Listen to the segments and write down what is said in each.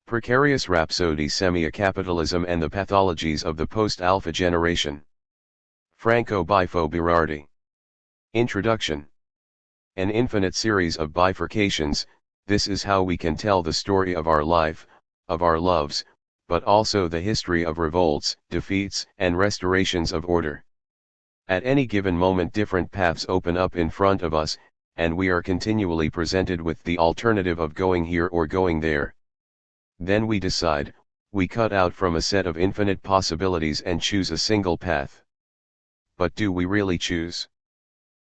Precarious, Rhapsody, Semocapitalism and the Pathologies of the Post-Alpha Generation. Franco, Bifo, Berardi. Introduction. An infinite series of bifurcations, this is how we can tell the story of our life, of our loves, but also the history of revolts, defeats, and restorations of order. At any given moment different paths open up in front of us, and we are continually presented with the alternative of going here or going there. Then we decide, we cut out from a set of infinite possibilities and choose a single path. But do we really choose?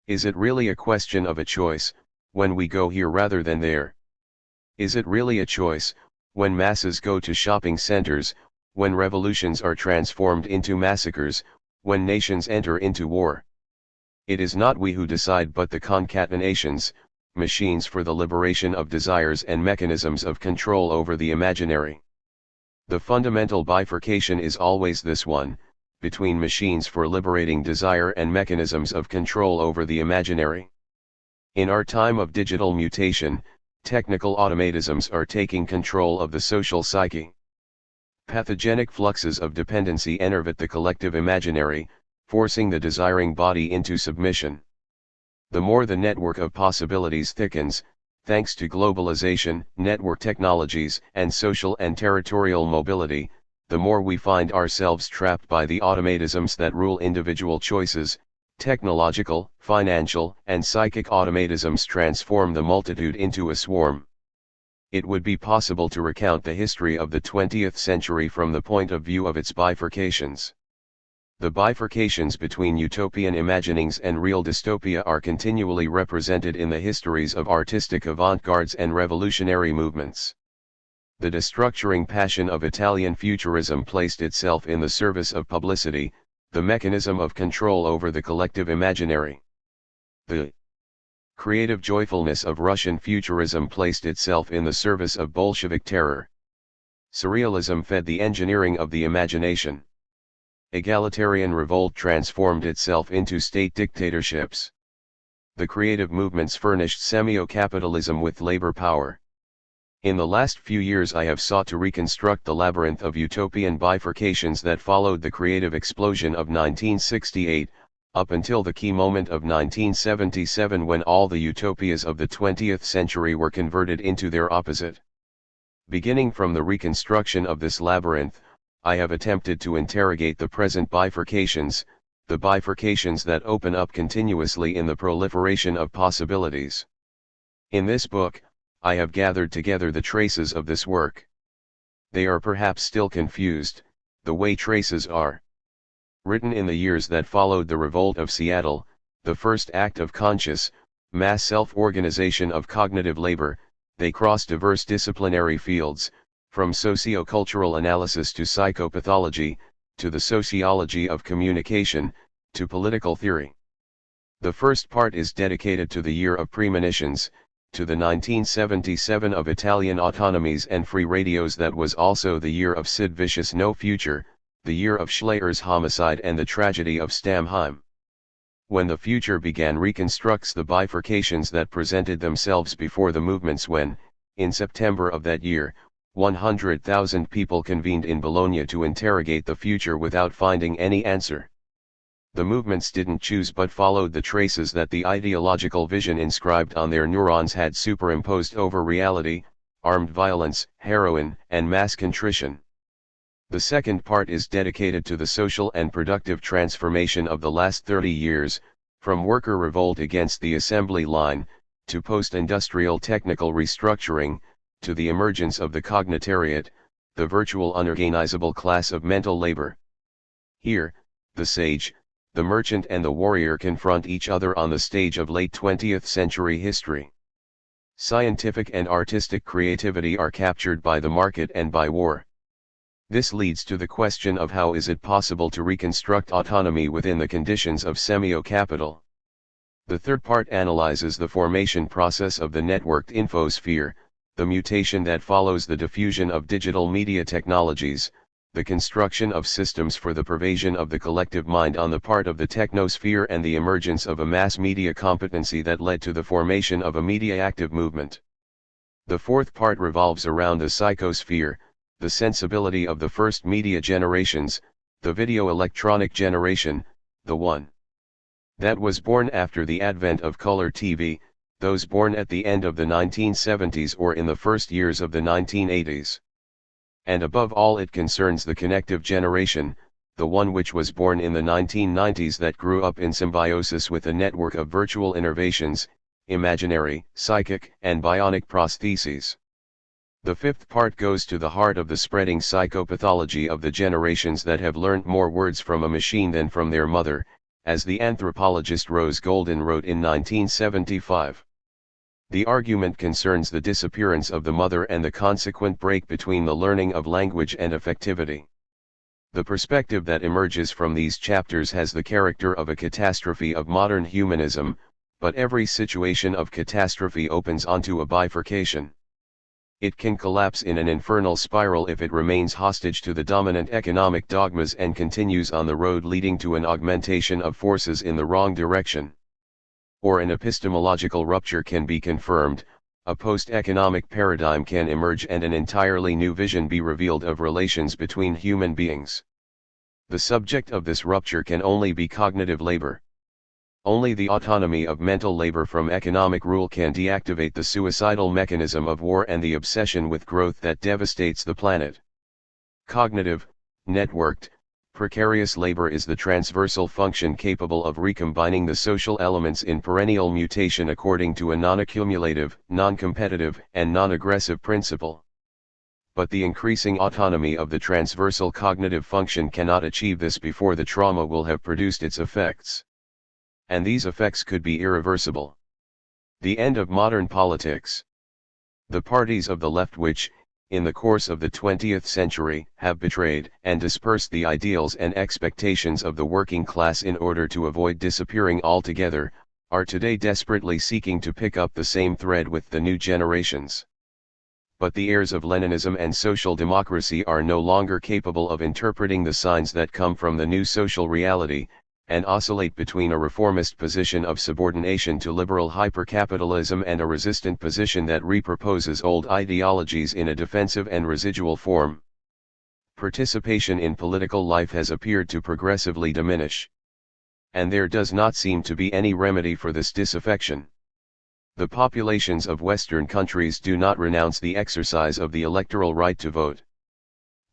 Is it really a question of a choice, when we go here rather than there? Is it really a choice, when masses go to shopping centers, when revolutions are transformed into massacres, when nations enter into war? It is not we who decide but the concatenations, machines for the liberation of desires and mechanisms of control over the imaginary. The fundamental bifurcation is always this one, between machines for liberating desire and mechanisms of control over the imaginary. In our time of digital mutation, technical automatisms are taking control of the social psyche. Pathogenic fluxes of dependency enervate the collective imaginary, forcing the desiring body into submission. The more the network of possibilities thickens, thanks to globalization, network technologies, and social and territorial mobility, the more we find ourselves trapped by the automatisms that rule individual choices. Technological, financial, and psychic automatisms transform the multitude into a swarm. It would be possible to recount the history of the 20th century from the point of view of its bifurcations. The bifurcations between utopian imaginings and real dystopia are continually represented in the histories of artistic avant-gardes and revolutionary movements. The destructuring passion of Italian futurism placed itself in the service of publicity, the mechanism of control over the collective imaginary. The creative joyfulness of Russian futurism placed itself in the service of Bolshevik terror. Surrealism fed the engineering of the imagination. Egalitarian revolt transformed itself into state dictatorships. The creative movements furnished semocapitalism with labor power. In the last few years I have sought to reconstruct the labyrinth of utopian bifurcations that followed the creative explosion of 1968, up until the key moment of 1977 when all the utopias of the 20th century were converted into their opposite. Beginning from the reconstruction of this labyrinth, I have attempted to interrogate the present bifurcations, the bifurcations that open up continuously in the proliferation of possibilities. In this book, I have gathered together the traces of this work. They are perhaps still confused, the way traces are. Written in the years that followed the revolt of Seattle, the first act of conscious, mass self-organization of cognitive labor, they cross diverse disciplinary fields, from socio-cultural analysis to psychopathology, to the sociology of communication, to political theory. The first part is dedicated to the year of premonitions, to the 1977 of Italian autonomies and free radios that was also the year of Sid Vicious' No Future, the year of Schleier's homicide and the tragedy of Stamheim. When the future began reconstructs the bifurcations that presented themselves before the movements when, in September of that year, 100,000 people convened in Bologna to interrogate the future without finding any answer. The movements didn't choose but followed the traces that the ideological vision inscribed on their neurons had superimposed over reality: armed violence, heroin, and mass contrition. The second part is dedicated to the social and productive transformation of the last 30 years, from worker revolt against the assembly line, to post-industrial technical restructuring, to the emergence of the cognitariat, the virtual unorganizable class of mental labor. Here, the sage, the merchant and the warrior confront each other on the stage of late 20th century history. Scientific and artistic creativity are captured by the market and by war. This leads to the question of how is it possible to reconstruct autonomy within the conditions of semio-capital. The third part analyzes the formation process of the networked infosphere, the mutation that follows the diffusion of digital media technologies, the construction of systems for the pervasion of the collective mind on the part of the technosphere and the emergence of a mass media competency that led to the formation of a media-active movement. The fourth part revolves around the psychosphere, the sensibility of the first media generations, the video electronic generation, the one that was born after the advent of color TV, those born at the end of the 1970s or in the first years of the 1980s. And above all, it concerns the connective generation, the one which was born in the 1990s that grew up in symbiosis with a network of virtual innervations, imaginary, psychic, and bionic prostheses. The fifth part goes to the heart of the spreading psychopathology of the generations that have learnt more words from a machine than from their mother, as the anthropologist Rose Golden wrote in 1975. The argument concerns the disappearance of the mother and the consequent break between the learning of language and affectivity. The perspective that emerges from these chapters has the character of a catastrophe of modern humanism, but every situation of catastrophe opens onto a bifurcation. It can collapse in an infernal spiral if it remains hostage to the dominant economic dogmas and continues on the road leading to an augmentation of forces in the wrong direction. Or an epistemological rupture can be confirmed, a post-economic paradigm can emerge and an entirely new vision be revealed of relations between human beings. The subject of this rupture can only be cognitive labor. Only the autonomy of mental labor from economic rule can deactivate the suicidal mechanism of war and the obsession with growth that devastates the planet. Cognitive, networked, precarious labor is the transversal function capable of recombining the social elements in perennial mutation according to a non-accumulative, non-competitive, and non-aggressive principle. But the increasing autonomy of the transversal cognitive function cannot achieve this before the trauma will have produced its effects. And these effects could be irreversible. The end of modern politics. The parties of the left which, in the course of the 20th century, have betrayed and dispersed the ideals and expectations of the working class in order to avoid disappearing altogether, are today desperately seeking to pick up the same thread with the new generations. But the heirs of Leninism and social democracy are no longer capable of interpreting the signs that come from the new social reality, and oscillate between a reformist position of subordination to liberal hypercapitalism and a resistant position that reproposes old ideologies in a defensive and residual form. Participation in political life has appeared to progressively diminish. And there does not seem to be any remedy for this disaffection. The populations of Western countries do not renounce the exercise of the electoral right to vote.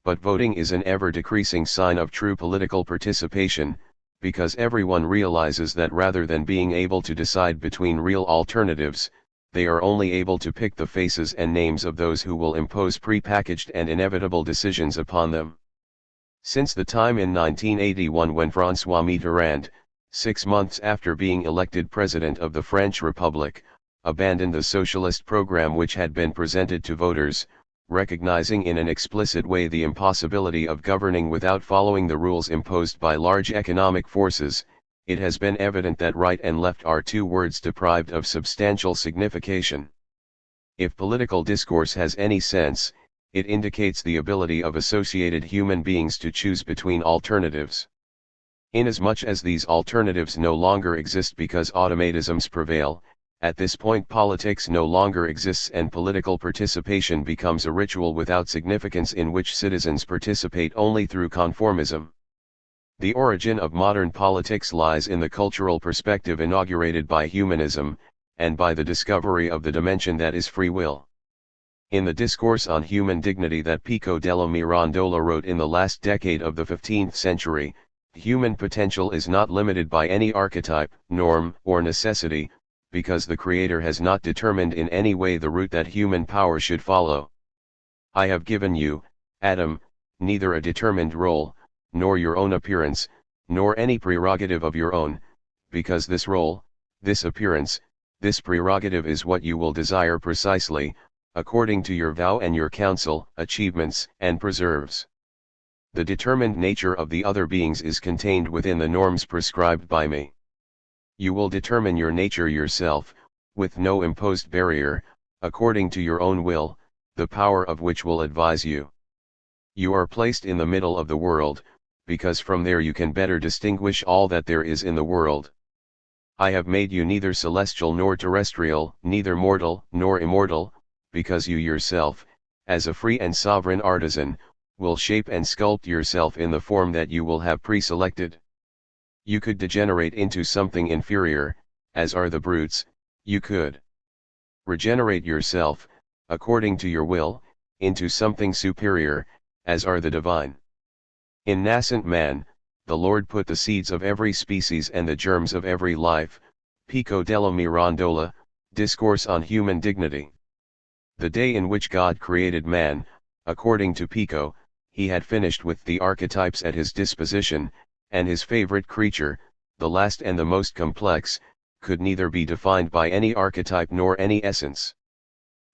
But voting is an ever-decreasing sign of true political participation, because everyone realizes that rather than being able to decide between real alternatives, they are only able to pick the faces and names of those who will impose pre-packaged and inevitable decisions upon them. Since the time in 1981 when François Mitterrand, 6 months after being elected President of the French Republic, abandoned the socialist program which had been presented to voters, recognizing in an explicit way the impossibility of governing without following the rules imposed by large economic forces, it has been evident that right and left are two words deprived of substantial signification. If political discourse has any sense, it indicates the ability of associated human beings to choose between alternatives. Inasmuch as these alternatives no longer exist because automatisms prevail, at this point politics no longer exists and political participation becomes a ritual without significance in which citizens participate only through conformism. The origin of modern politics lies in the cultural perspective inaugurated by humanism, and by the discovery of the dimension that is free will. In the discourse on human dignity that Pico della Mirandola wrote in the last decade of the 15th century, human potential is not limited by any archetype, norm, or necessity, because the Creator has not determined in any way the route that human power should follow. I have given you, Adam, neither a determined role, nor your own appearance, nor any prerogative of your own, because this role, this appearance, this prerogative is what you will desire precisely, according to your vow and your counsel, achievements, and preserves. The determined nature of the other beings is contained within the norms prescribed by me. You will determine your nature yourself, with no imposed barrier, according to your own will, the power of which will advise you. You are placed in the middle of the world, because from there you can better distinguish all that there is in the world. I have made you neither celestial nor terrestrial, neither mortal nor immortal, because you yourself, as a free and sovereign artisan, will shape and sculpt yourself in the form that you will have pre-selected. You could degenerate into something inferior, as are the brutes. You could regenerate yourself, according to your will, into something superior, as are the divine. In nascent man, the Lord put the seeds of every species and the germs of every life. Pico della Mirandola, Discourse on Human Dignity. The day in which God created man, according to Pico, he had finished with the archetypes at his disposition, and his favorite creature, the last and the most complex, could neither be defined by any archetype nor any essence.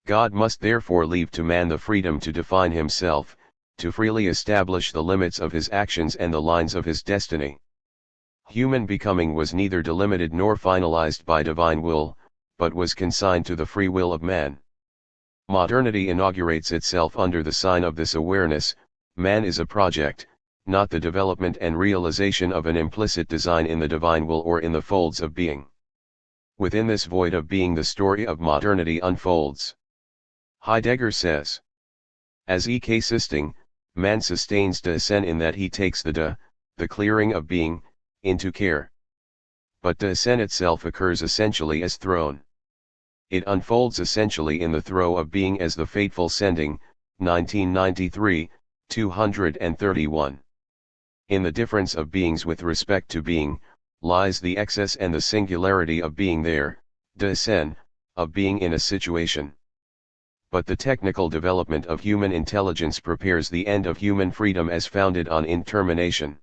God must therefore leave to man the freedom to define himself, to freely establish the limits of his actions and the lines of his destiny. Human becoming was neither delimited nor finalized by divine will, but was consigned to the free will of man. Modernity inaugurates itself under the sign of this awareness: man is a project, not the development and realization of an implicit design in the divine will or in the folds of being. Within this void of being the story of modernity unfolds. Heidegger says, as ek sisting, man sustains de sen in that he takes the clearing of being, into care. But de sen itself occurs essentially as throne. It unfolds essentially in the throe of being as the fateful sending, 1993, 231. In the difference of beings with respect to being, lies the excess and the singularity of being there, de sen, of being in a situation. But the technical development of human intelligence prepares the end of human freedom as founded on intermination.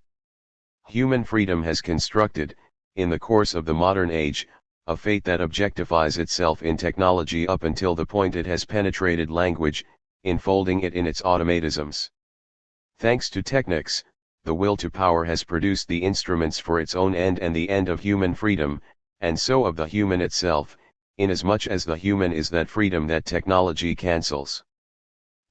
Human freedom has constructed, in the course of the modern age, a fate that objectifies itself in technology up until the point it has penetrated language, enfolding it in its automatisms. Thanks to technics, the will to power has produced the instruments for its own end and the end of human freedom, and so of the human itself, inasmuch as the human is that freedom that technology cancels.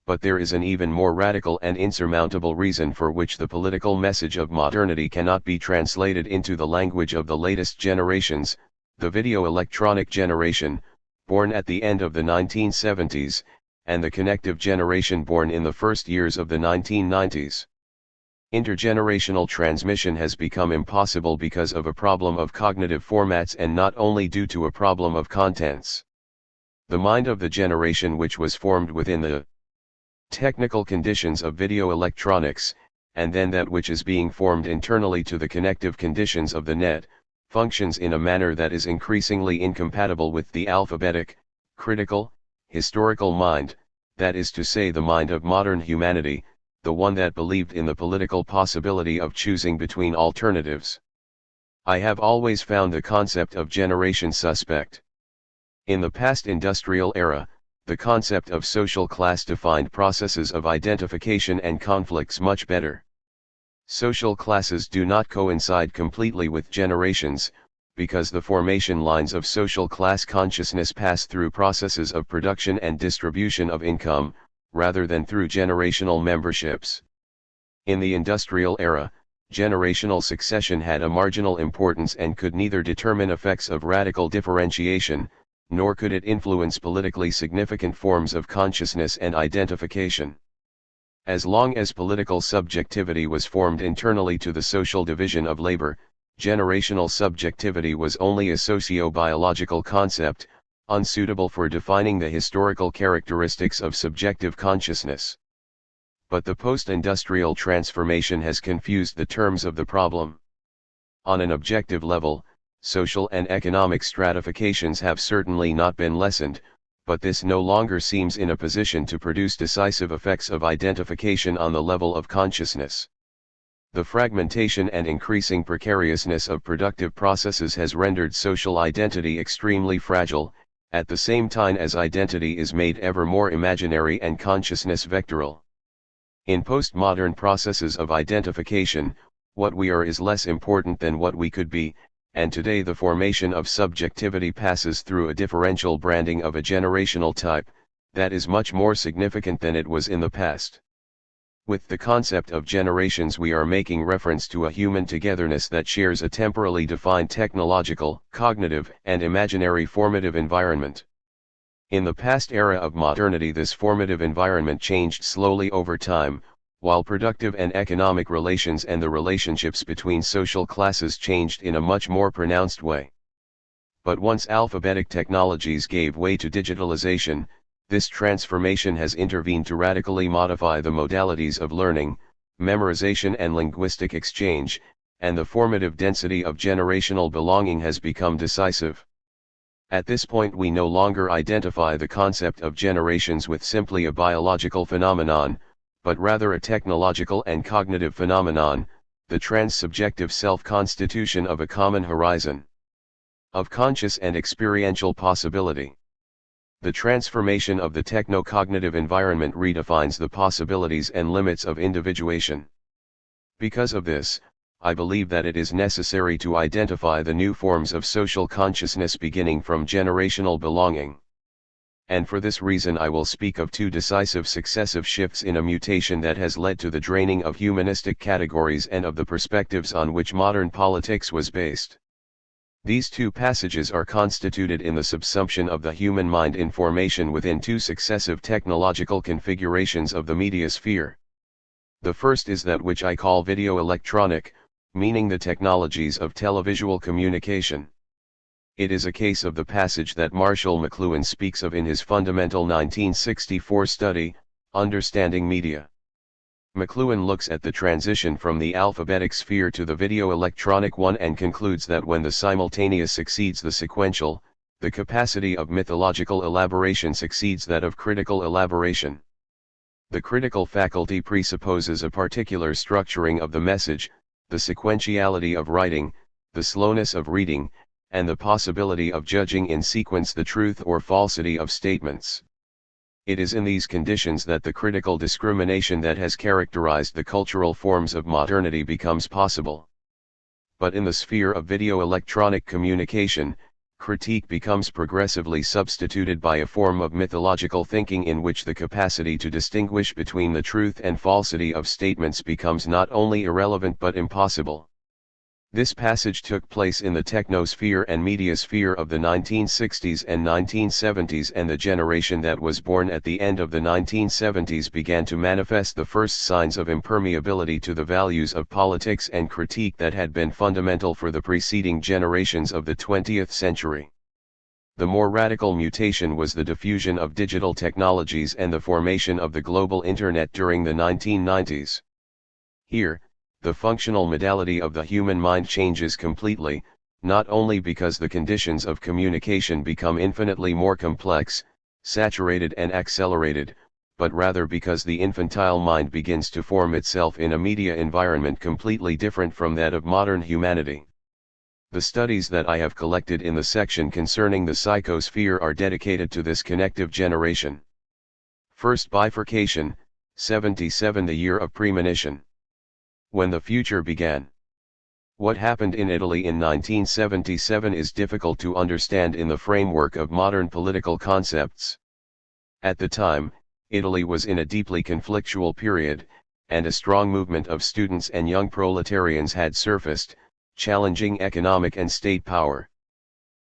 But there is an even more radical and insurmountable reason for which the political message of modernity cannot be translated into the language of the latest generations, the video-electronic generation, born at the end of the 1970s, and the connective generation born in the first years of the 1990s. Intergenerational transmission has become impossible because of a problem of cognitive formats and not only due to a problem of contents. The mind of the generation which was formed within the technical conditions of video electronics, and then that which is being formed internally to the connective conditions of the net, functions in a manner that is increasingly incompatible with the alphabetic, critical, historical mind, that is to say the mind of modern humanity, the one that believed in the political possibility of choosing between alternatives. I have always found the concept of generation suspect. In the past industrial era, the concept of social class defined processes of identification and conflicts much better. Social classes do not coincide completely with generations, because the formation lines of social class consciousness pass through processes of production and distribution of income, rather than through generational memberships. In the industrial era, generational succession had a marginal importance and could neither determine effects of radical differentiation, nor could it influence politically significant forms of consciousness and identification. As long as political subjectivity was formed internally to the social division of labor, generational subjectivity was only a socio-biological concept, unsuitable for defining the historical characteristics of subjective consciousness. But the post-industrial transformation has confused the terms of the problem. On an objective level, social and economic stratifications have certainly not been lessened, but this no longer seems in a position to produce decisive effects of identification on the level of consciousness. The fragmentation and increasing precariousness of productive processes has rendered social identity extremely fragile, at the same time as identity is made ever more imaginary and consciousness vectoral. In postmodern processes of identification, what we are is less important than what we could be, and today the formation of subjectivity passes through a differential branding of a generational type, that is much more significant than it was in the past. With the concept of generations we are making reference to a human togetherness that shares a temporally defined technological, cognitive, and imaginary formative environment. In the past era of modernity, this formative environment changed slowly over time, while productive and economic relations and the relationships between social classes changed in a much more pronounced way. But once alphabetic technologies gave way to digitalization, this transformation has intervened to radically modify the modalities of learning, memorization and linguistic exchange, and the formative density of generational belonging has become decisive. At this point, we no longer identify the concept of generations with simply a biological phenomenon, but rather a technological and cognitive phenomenon, the transsubjective self-constitution of a common horizon of conscious and experiential possibility. The transformation of the techno-cognitive environment redefines the possibilities and limits of individuation. Because of this, I believe that it is necessary to identify the new forms of social consciousness beginning from generational belonging. And for this reason I will speak of two decisive successive shifts in a mutation that has led to the draining of humanistic categories and of the perspectives on which modern politics was based. These two passages are constituted in the subsumption of the human mind in formation within two successive technological configurations of the media sphere. The first is that which I call video electronic, meaning the technologies of televisual communication. It is a case of the passage that Marshall McLuhan speaks of in his fundamental 1964 study, Understanding Media. McLuhan looks at the transition from the alphabetic sphere to the video electronic one and concludes that when the simultaneous succeeds the sequential, the capacity of mythological elaboration succeeds that of critical elaboration. The critical faculty presupposes a particular structuring of the message, the sequentiality of writing, the slowness of reading, and the possibility of judging in sequence the truth or falsity of statements. It is in these conditions that the critical discrimination that has characterized the cultural forms of modernity becomes possible. But in the sphere of video electronic communication, critique becomes progressively substituted by a form of mythological thinking in which the capacity to distinguish between the truth and falsity of statements becomes not only irrelevant but impossible. This passage took place in the technosphere and media sphere of the 1960s and 1970s, and the generation that was born at the end of the 1970s began to manifest the first signs of impermeability to the values of politics and critique that had been fundamental for the preceding generations of the 20th century. The more radical mutation was the diffusion of digital technologies and the formation of the global internet during the 1990s. Here, the functional modality of the human mind changes completely, not only because the conditions of communication become infinitely more complex, saturated and accelerated, but rather because the infantile mind begins to form itself in a media environment completely different from that of modern humanity. The studies that I have collected in the section concerning the psychosphere are dedicated to this connective generation. First bifurcation, 77, the year of premonition. When the future began. What happened in Italy in 1977 is difficult to understand in the framework of modern political concepts. At the time, Italy was in a deeply conflictual period, and a strong movement of students and young proletarians had surfaced, challenging economic and state power.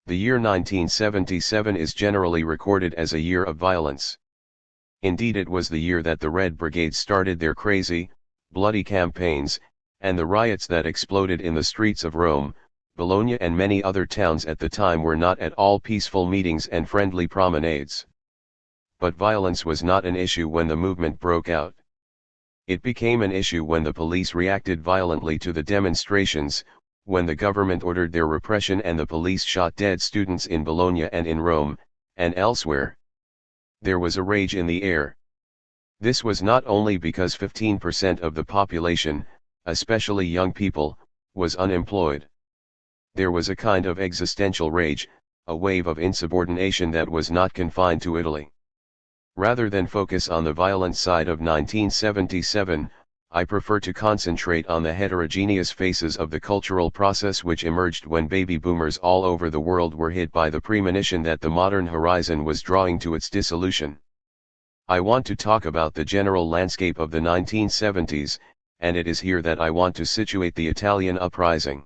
The year 1977 is generally recorded as a year of violence. Indeed, it was the year that the Red Brigade started their crazy, bloody campaigns, and the riots that exploded in the streets of Rome, Bologna and many other towns at the time were not at all peaceful meetings and friendly promenades. But violence was not an issue when the movement broke out. It became an issue when the police reacted violently to the demonstrations, when the government ordered their repression and the police shot dead students in Bologna and in Rome, and elsewhere. There was a rage in the air. This was not only because 15% of the population, especially young people, was unemployed. There was a kind of existential rage, a wave of insubordination that was not confined to Italy. Rather than focus on the violent side of 1977, I prefer to concentrate on the heterogeneous phases of the cultural process which emerged when baby boomers all over the world were hit by the premonition that the modern horizon was drawing to its dissolution. I want to talk about the general landscape of the 1970s, and it is here that I want to situate the Italian uprising.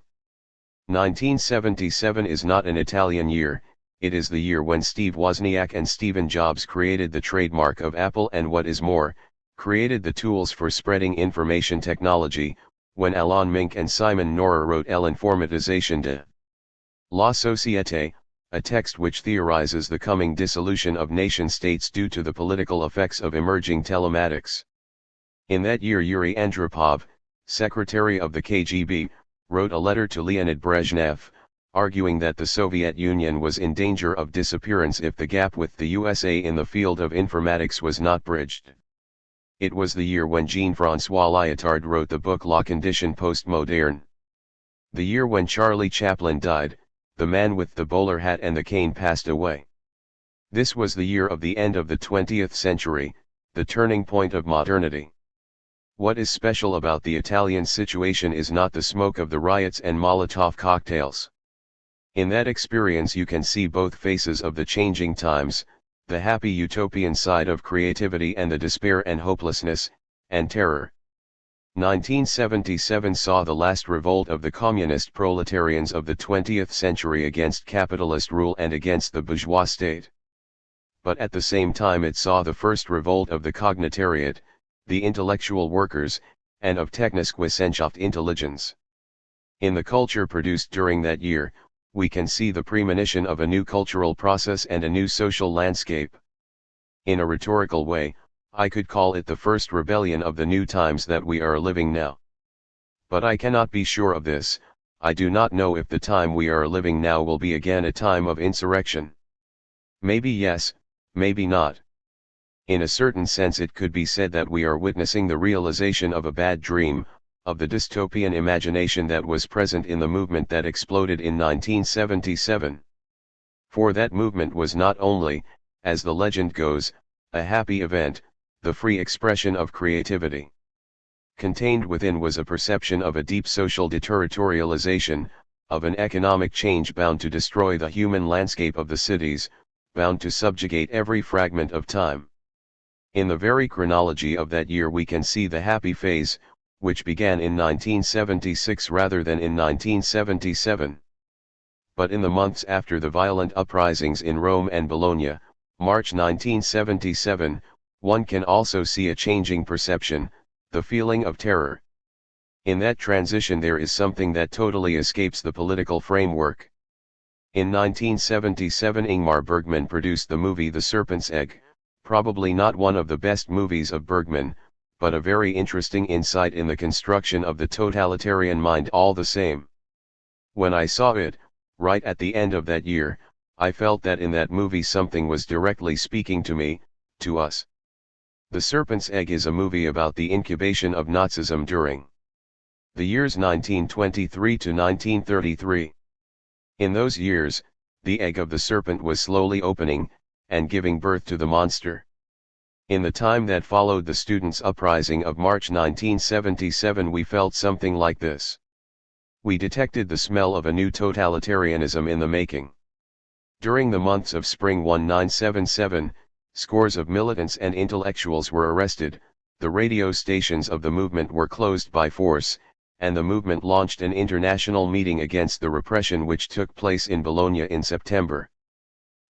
1977 is not an Italian year, it is the year when Steve Wozniak and Stephen Jobs created the trademark of Apple and what is more, created the tools for spreading information technology, when Alain Mink and Simon Nora wrote L'informatisation de la société, a text which theorizes the coming dissolution of nation-states due to the political effects of emerging telematics. In that year Yuri Andropov, secretary of the KGB, wrote a letter to Leonid Brezhnev, arguing that the Soviet Union was in danger of disappearance if the gap with the USA in the field of informatics was not bridged. It was the year when Jean-François Lyotard wrote the book La Condition Postmoderne. The year when Charlie Chaplin died, the man with the bowler hat and the cane passed away. This was the year of the end of the 20th century, the turning point of modernity. What is special about the Italian situation is not the smoke of the riots and Molotov cocktails. In that experience you can see both faces of the changing times, the happy utopian side of creativity and the despair and hopelessness, and terror. 1977 saw the last revolt of the communist proletarians of the 20th century against capitalist rule and against the bourgeois state. But at the same time it saw the first revolt of the cognitariat, the intellectual workers, and of Technische intelligence. In the culture produced during that year, we can see the premonition of a new cultural process and a new social landscape. In a rhetorical way, I could call it the first rebellion of the new times that we are living now. But I cannot be sure of this. I do not know if the time we are living now will be again a time of insurrection. Maybe yes, maybe not. In a certain sense it could be said that we are witnessing the realization of a bad dream, of the dystopian imagination that was present in the movement that exploded in 1977. For that movement was not only, as the legend goes, a happy event, the free expression of creativity. Contained within was a perception of a deep social deterritorialization, of an economic change bound to destroy the human landscape of the cities, bound to subjugate every fragment of time. In the very chronology of that year we can see the happy phase, which began in 1976 rather than in 1977. But in the months after the violent uprisings in Rome and Bologna, March 1977, one can also see a changing perception, the feeling of terror. In that transition there is something that totally escapes the political framework. In 1977 Ingmar Bergman produced the movie The Serpent's Egg, probably not one of the best movies of Bergman, but a very interesting insight in the construction of the totalitarian mind all the same. When I saw it, right at the end of that year, I felt that in that movie something was directly speaking to me, to us. The Serpent's Egg is a movie about the incubation of Nazism during the years 1923 to 1933. In those years, the egg of the serpent was slowly opening, and giving birth to the monster. In the time that followed the students' uprising of March 1977 we felt something like this. We detected the smell of a new totalitarianism in the making. During the months of spring 1977, scores of militants and intellectuals were arrested, the radio stations of the movement were closed by force, and the movement launched an international meeting against the repression which took place in Bologna in September.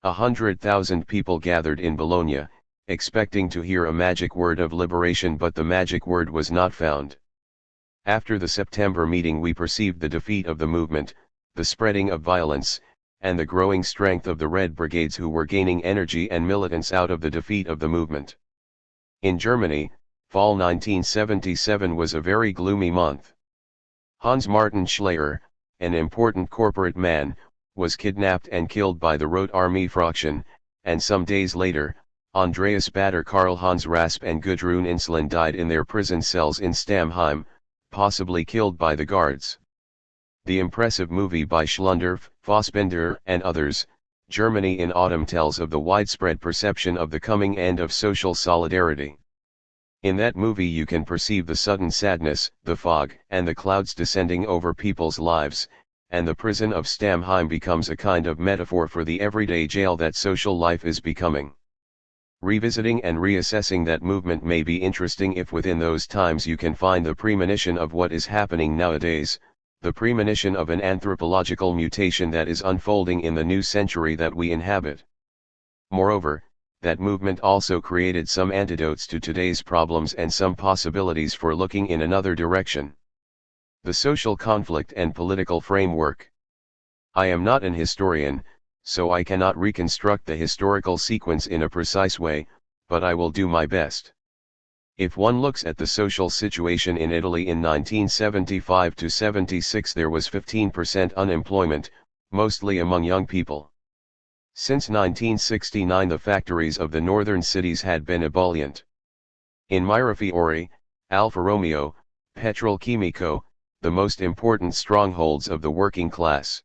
100,000 people gathered in Bologna, expecting to hear a magic word of liberation, but the magic word was not found. After the September meeting we perceived the defeat of the movement, the spreading of violence, and the growing strength of the Red Brigades who were gaining energy and militants out of the defeat of the movement. In Germany, fall 1977 was a very gloomy month. Hans Martin Schleyer, an important corporate man, was kidnapped and killed by the Rote Armee Fraktion, and some days later, Andreas Bader, Karl-Hans Rasp and Gudrun Insland died in their prison cells in Stammheim, possibly killed by the guards. The impressive movie by Schlundorf, Fassbinder and others, Germany in Autumn, tells of the widespread perception of the coming end of social solidarity. In that movie you can perceive the sudden sadness, the fog and the clouds descending over people's lives, and the prison of Stammheim becomes a kind of metaphor for the everyday jail that social life is becoming. Revisiting and reassessing that movement may be interesting if within those times you can find the premonition of what is happening nowadays, the premonition of an anthropological mutation that is unfolding in the new century that we inhabit. Moreover, that movement also created some antidotes to today's problems and some possibilities for looking in another direction. The social conflict and political framework. I am not an historian, so I cannot reconstruct the historical sequence in a precise way, but I will do my best. If one looks at the social situation in Italy in 1975 to 76, there was 15% unemployment, mostly among young people. Since 1969 the factories of the northern cities had been ebullient. In Mirafiori, Alfa Romeo, Petrolchimico, the most important strongholds of the working class.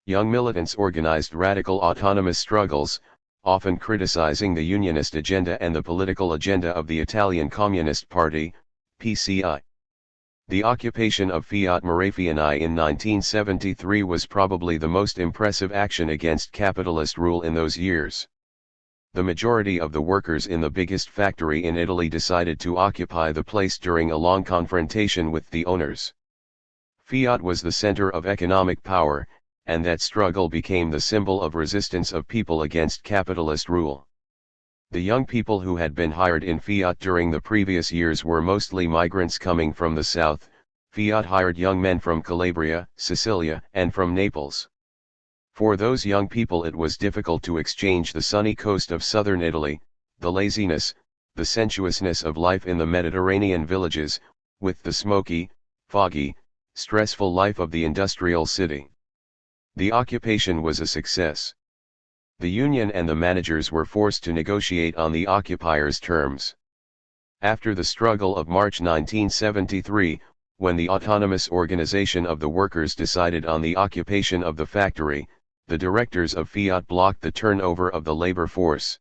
Young militants organized radical autonomous struggles, often criticizing the unionist agenda and the political agenda of the Italian Communist Party, PCI. The occupation of Fiat Marafiani in 1973 was probably the most impressive action against capitalist rule in those years. The majority of the workers in the biggest factory in Italy decided to occupy the place during a long confrontation with the owners. Fiat was the center of economic power, and that struggle became the symbol of resistance of people against capitalist rule. The young people who had been hired in Fiat during the previous years were mostly migrants coming from the south. Fiat hired young men from Calabria, Sicilia, and from Naples. For those young people it was difficult to exchange the sunny coast of southern Italy, the laziness, the sensuousness of life in the Mediterranean villages, with the smoky, foggy, stressful life of the industrial city. The occupation was a success. The union and the managers were forced to negotiate on the occupiers' terms. After the struggle of March 1973, when the autonomous organization of the workers decided on the occupation of the factory, the directors of Fiat blocked the turnover of the labor force.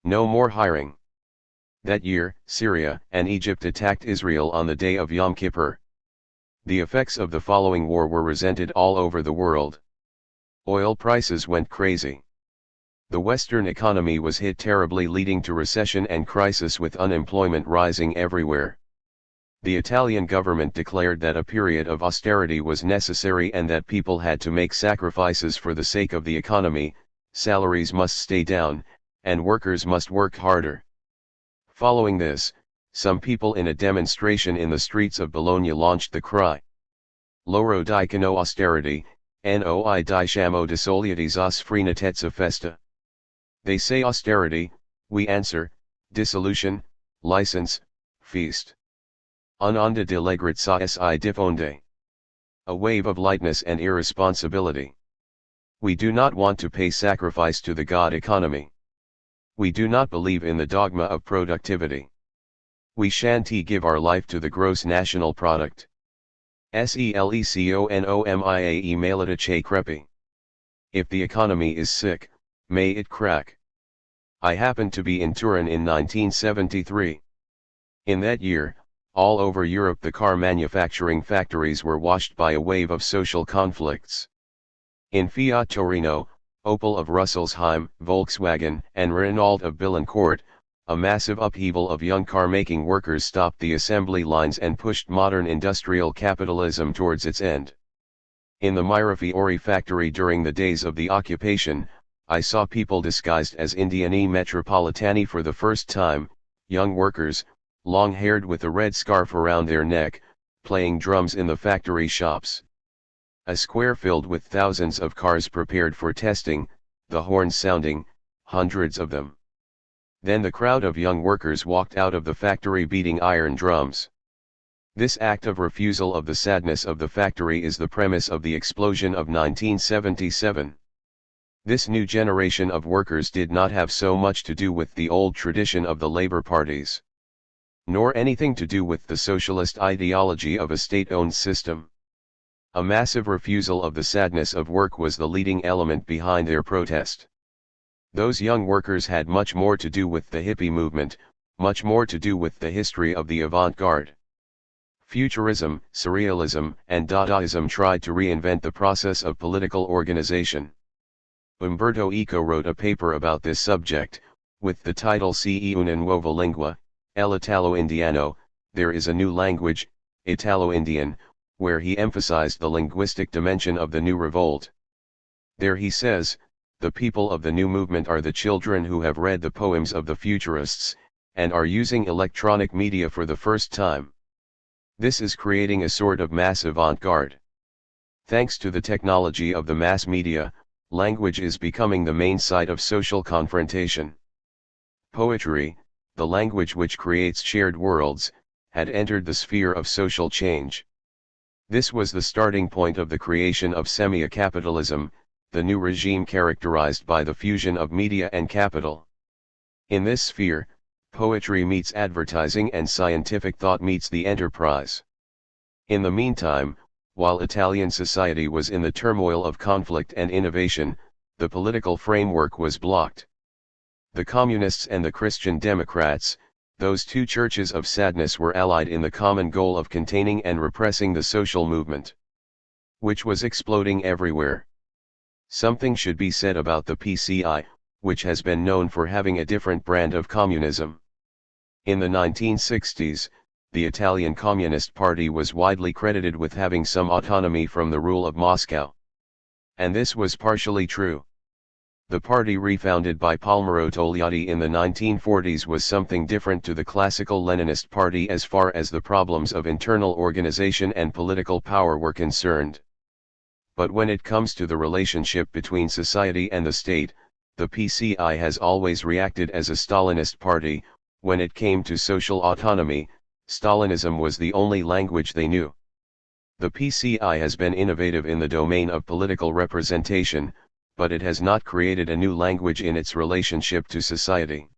No more hiring. That year, Syria and Egypt attacked Israel on the day of Yom Kippur. The effects of the following war were resented all over the world. Oil prices went crazy. The Western economy was hit terribly, leading to recession and crisis with unemployment rising everywhere. The Italian government declared that a period of austerity was necessary and that people had to make sacrifices for the sake of the economy, salaries must stay down, and workers must work harder. Following this, some people in a demonstration in the streets of Bologna launched the cry: Loro dicono austerity, noi diciamo dissoluzione sfrenatezza festa. They say austerity, we answer, dissolution, license, feast. Un'onda di legrazia si diffonde. A wave of lightness and irresponsibility. We do not want to pay sacrifice to the god economy. We do not believe in the dogma of productivity. We shan't give our life to the gross national product. Seleconomiae maledice crepi. If the economy is sick, may it crack. I happened to be in Turin in 1973. In that year, all over Europe the car manufacturing factories were washed by a wave of social conflicts. In Fiat Torino, Opel of Russelsheim, Volkswagen, and Renault of Billancourt, a massive upheaval of young car-making workers stopped the assembly lines and pushed modern industrial capitalism towards its end. In the Mirafiori factory during the days of the occupation, I saw people disguised as Indiani Metropolitani for the first time, young workers, long-haired with a red scarf around their neck, playing drums in the factory shops. A square filled with thousands of cars prepared for testing, the horns sounding, hundreds of them. Then the crowd of young workers walked out of the factory beating iron drums. This act of refusal of the sadness of the factory is the premise of the explosion of 1977. This new generation of workers did not have so much to do with the old tradition of the labor parties, nor anything to do with the socialist ideology of a state-owned system. A massive refusal of the sadness of work was the leading element behind their protest. Those young workers had much more to do with the hippie movement, much more to do with the history of the avant-garde. Futurism, Surrealism, and Dadaism tried to reinvent the process of political organization. Umberto Eco wrote a paper about this subject, with the title C'è una nuova lingua, l'Italo-Indiano, there is a new language, Italo-Indian, where he emphasized the linguistic dimension of the new revolt. There he says, "The people of the new movement are the children who have read the poems of the futurists, and are using electronic media for the first time. This is creating a sort of mass avant-garde. Thanks to the technology of the mass media, language is becoming the main site of social confrontation. Poetry, the language which creates shared worlds, had entered the sphere of social change. This was the starting point of the creation of semocapitalism, the new regime characterized by the fusion of media and capital. In this sphere, poetry meets advertising and scientific thought meets the enterprise. In the meantime, while Italian society was in the turmoil of conflict and innovation, the political framework was blocked. The Communists and the Christian Democrats, those two churches of sadness, were allied in the common goal of containing and repressing the social movement, which was exploding everywhere. Something should be said about the PCI, which has been known for having a different brand of communism. In the 1960s, the Italian Communist Party was widely credited with having some autonomy from the rule of Moscow. And this was partially true. The party refounded by Palmiro Togliatti in the 1940s was something different to the classical Leninist party as far as the problems of internal organization and political power were concerned. But when it comes to the relationship between society and the state, the PCI has always reacted as a Stalinist party. When it came to social autonomy, Stalinism was the only language they knew. The PCI has been innovative in the domain of political representation, but it has not created a new language in its relationship to society.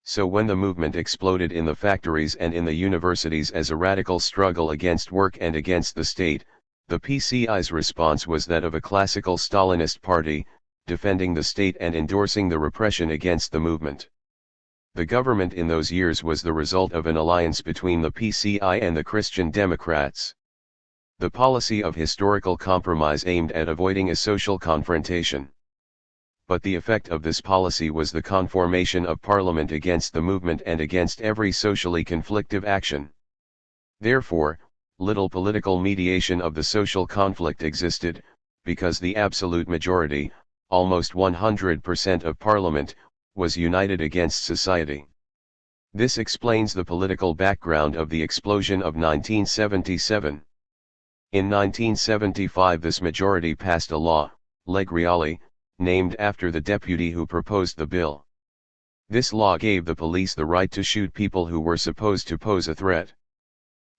So when the movement exploded in the factories and in the universities as a radical struggle against work and against the state, the PCI's response was that of a classical Stalinist party, defending the state and endorsing the repression against the movement. The government in those years was the result of an alliance between the PCI and the Christian Democrats. The policy of historical compromise aimed at avoiding a social confrontation. But the effect of this policy was the conformation of parliament against the movement and against every socially conflictive action. Therefore, little political mediation of the social conflict existed, because the absolute majority, almost 100% of parliament, was united against society. This explains the political background of the explosion of 1977. In 1975 this majority passed a law, Legge Reali, named after the deputy who proposed the bill. This law gave the police the right to shoot people who were supposed to pose a threat.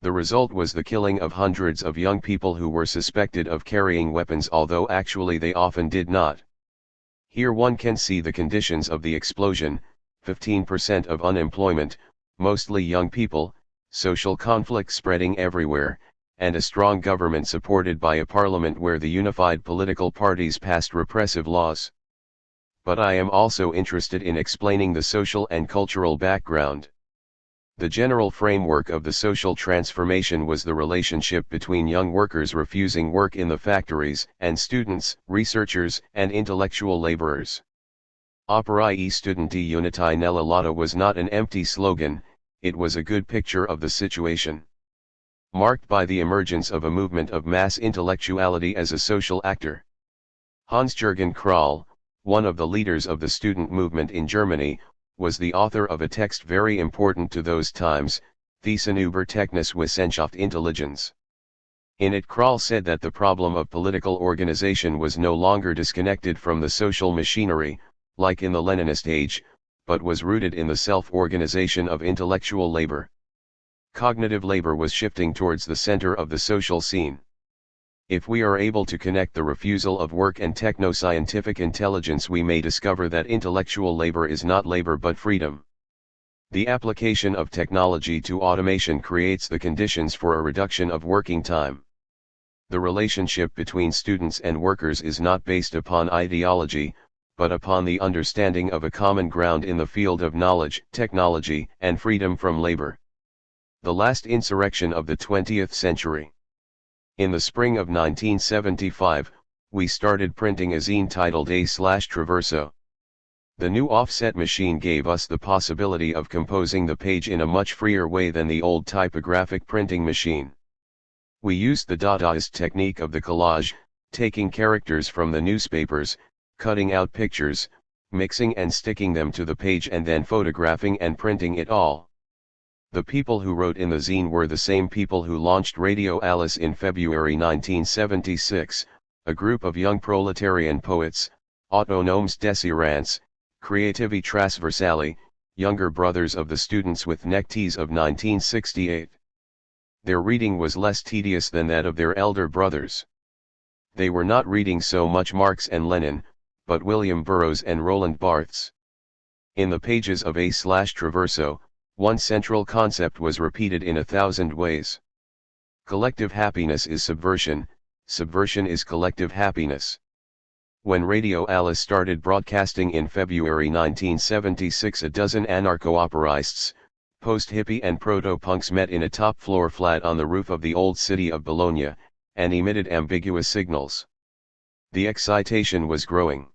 The result was the killing of hundreds of young people who were suspected of carrying weapons, although actually they often did not. Here one can see the conditions of the explosion: 15% of unemployment, mostly young people, social conflict spreading everywhere, and a strong government supported by a parliament where the unified political parties passed repressive laws. But I am also interested in explaining the social and cultural background. The general framework of the social transformation was the relationship between young workers refusing work in the factories, and students, researchers, and intellectual laborers. Operae studenti uniti nella lotta was not an empty slogan, it was a good picture of the situation. Marked by the emergence of a movement of mass intellectuality as a social actor. Hans-Jürgen Krahl, one of the leaders of the student movement in Germany, was the author of a text very important to those times, Thesen über Techniswissenschaft Intelligenz. In it Krahl said that the problem of political organization was no longer disconnected from the social machinery, like in the Leninist age, but was rooted in the self-organization of intellectual labor. Cognitive labor was shifting towards the center of the social scene. If we are able to connect the refusal of work and techno-scientific intelligence, we may discover that intellectual labor is not labor but freedom. The application of technology to automation creates the conditions for a reduction of working time. The relationship between students and workers is not based upon ideology, but upon the understanding of a common ground in the field of knowledge, technology, and freedom from labor. The last insurrection of the 20th century. In the spring of 1975, we started printing a zine titled A/Traverso. The new offset machine gave us the possibility of composing the page in a much freer way than the old typographic printing machine. We used the Dadaist technique of the collage, taking characters from the newspapers, cutting out pictures, mixing and sticking them to the page and then photographing and printing it all. The people who wrote in the zine were the same people who launched Radio Alice in February 1976, a group of young proletarian poets, autonomes désirants, creativi trasversali, younger brothers of the students with neckties of 1968. Their reading was less tedious than that of their elder brothers. They were not reading so much Marx and Lenin, but William Burroughs and Roland Barthes. In the pages of A/Traverso, one central concept was repeated in 1,000 ways. Collective happiness is subversion, subversion is collective happiness. When Radio Alice started broadcasting in February 1976, a dozen anarcho-operists, post-hippie and proto-punks met in a top-floor flat on the roof of the old city of Bologna, and emitted ambiguous signals. The excitation was growing.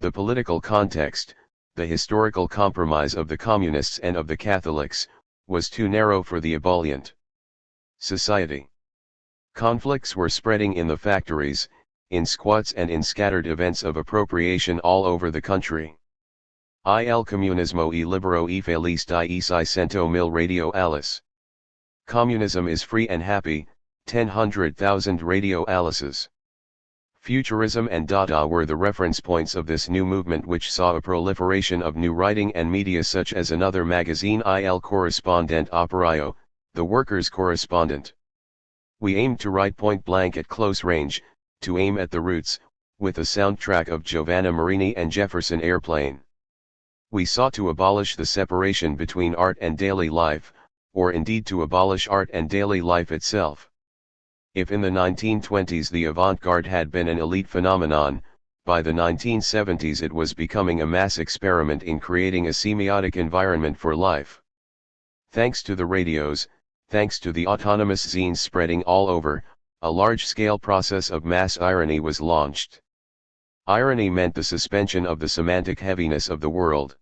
The political context, the historical compromise of the communists and of the Catholics, was too narrow for the ebullient society. Conflicts were spreading in the factories, in squats and in scattered events of appropriation all over the country. Il comunismo e libero e felice di 600.000 Radio Alice. Communism is free and happy, 100,000 Radio Alices. Futurism and Dada were the reference points of this new movement, which saw a proliferation of new writing and media such as another magazine, Il Corrispondente Operaio, the Workers' Correspondent. We aimed to write point blank at close range, to aim at the roots, with a soundtrack of Giovanna Marini and Jefferson Airplane. We sought to abolish the separation between art and daily life, or indeed to abolish art and daily life itself. If in the 1920s the avant-garde had been an elite phenomenon, by the 1970s it was becoming a mass experiment in creating a semiotic environment for life. Thanks to the radios, thanks to the autonomous zines spreading all over, a large-scale process of mass irony was launched. Irony meant the suspension of the semantic heaviness of the world.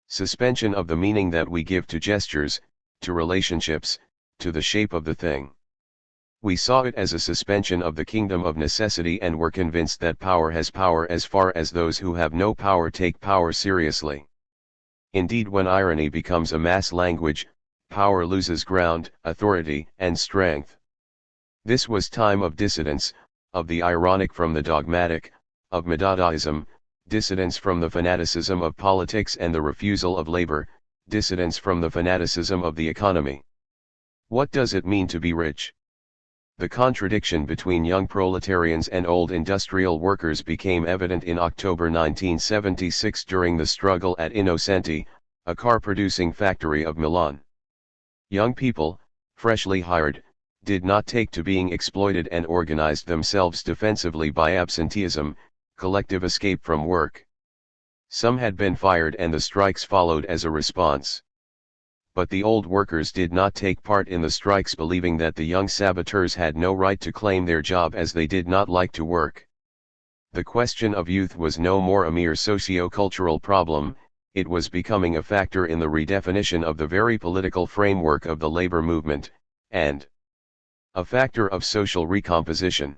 Suspension of the meaning that we give to gestures, to relationships, to the shape of the thing. We saw it as a suspension of the kingdom of necessity and were convinced that power has power as far as those who have no power take power seriously. Indeed, when irony becomes a mass language, power loses ground, authority, and strength. This was time of dissidence, of the ironic from the dogmatic, of Dadaism, dissidence from the fanaticism of politics and the refusal of labor, dissidence from the fanaticism of the economy. What does it mean to be rich? The contradiction between young proletarians and old industrial workers became evident in October 1976 during the struggle at Innocenti, a car-producing factory of Milan. Young people, freshly hired, did not take to being exploited and organized themselves defensively by absenteeism, collective escape from work. Some had been fired and the strikes followed as a response. But the old workers did not take part in the strikes, believing that the young saboteurs had no right to claim their job as they did not like to work. The question of youth was no more a mere socio-cultural problem, it was becoming a factor in the redefinition of the very political framework of the labor movement, and a factor of social recomposition.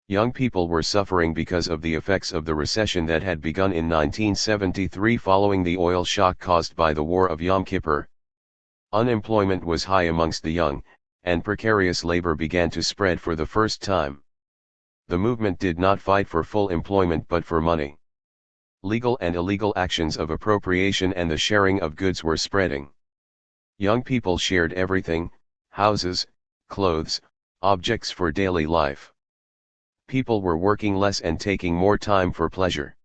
Young people were suffering because of the effects of the recession that had begun in 1973 following the oil shock caused by the War of Yom Kippur. Unemployment was high amongst the young, and precarious labor began to spread for the first time. The movement did not fight for full employment but for money. Legal and illegal actions of appropriation and the sharing of goods were spreading. Young people shared everything: houses, clothes, objects for daily life. People were working less and taking more time for pleasure.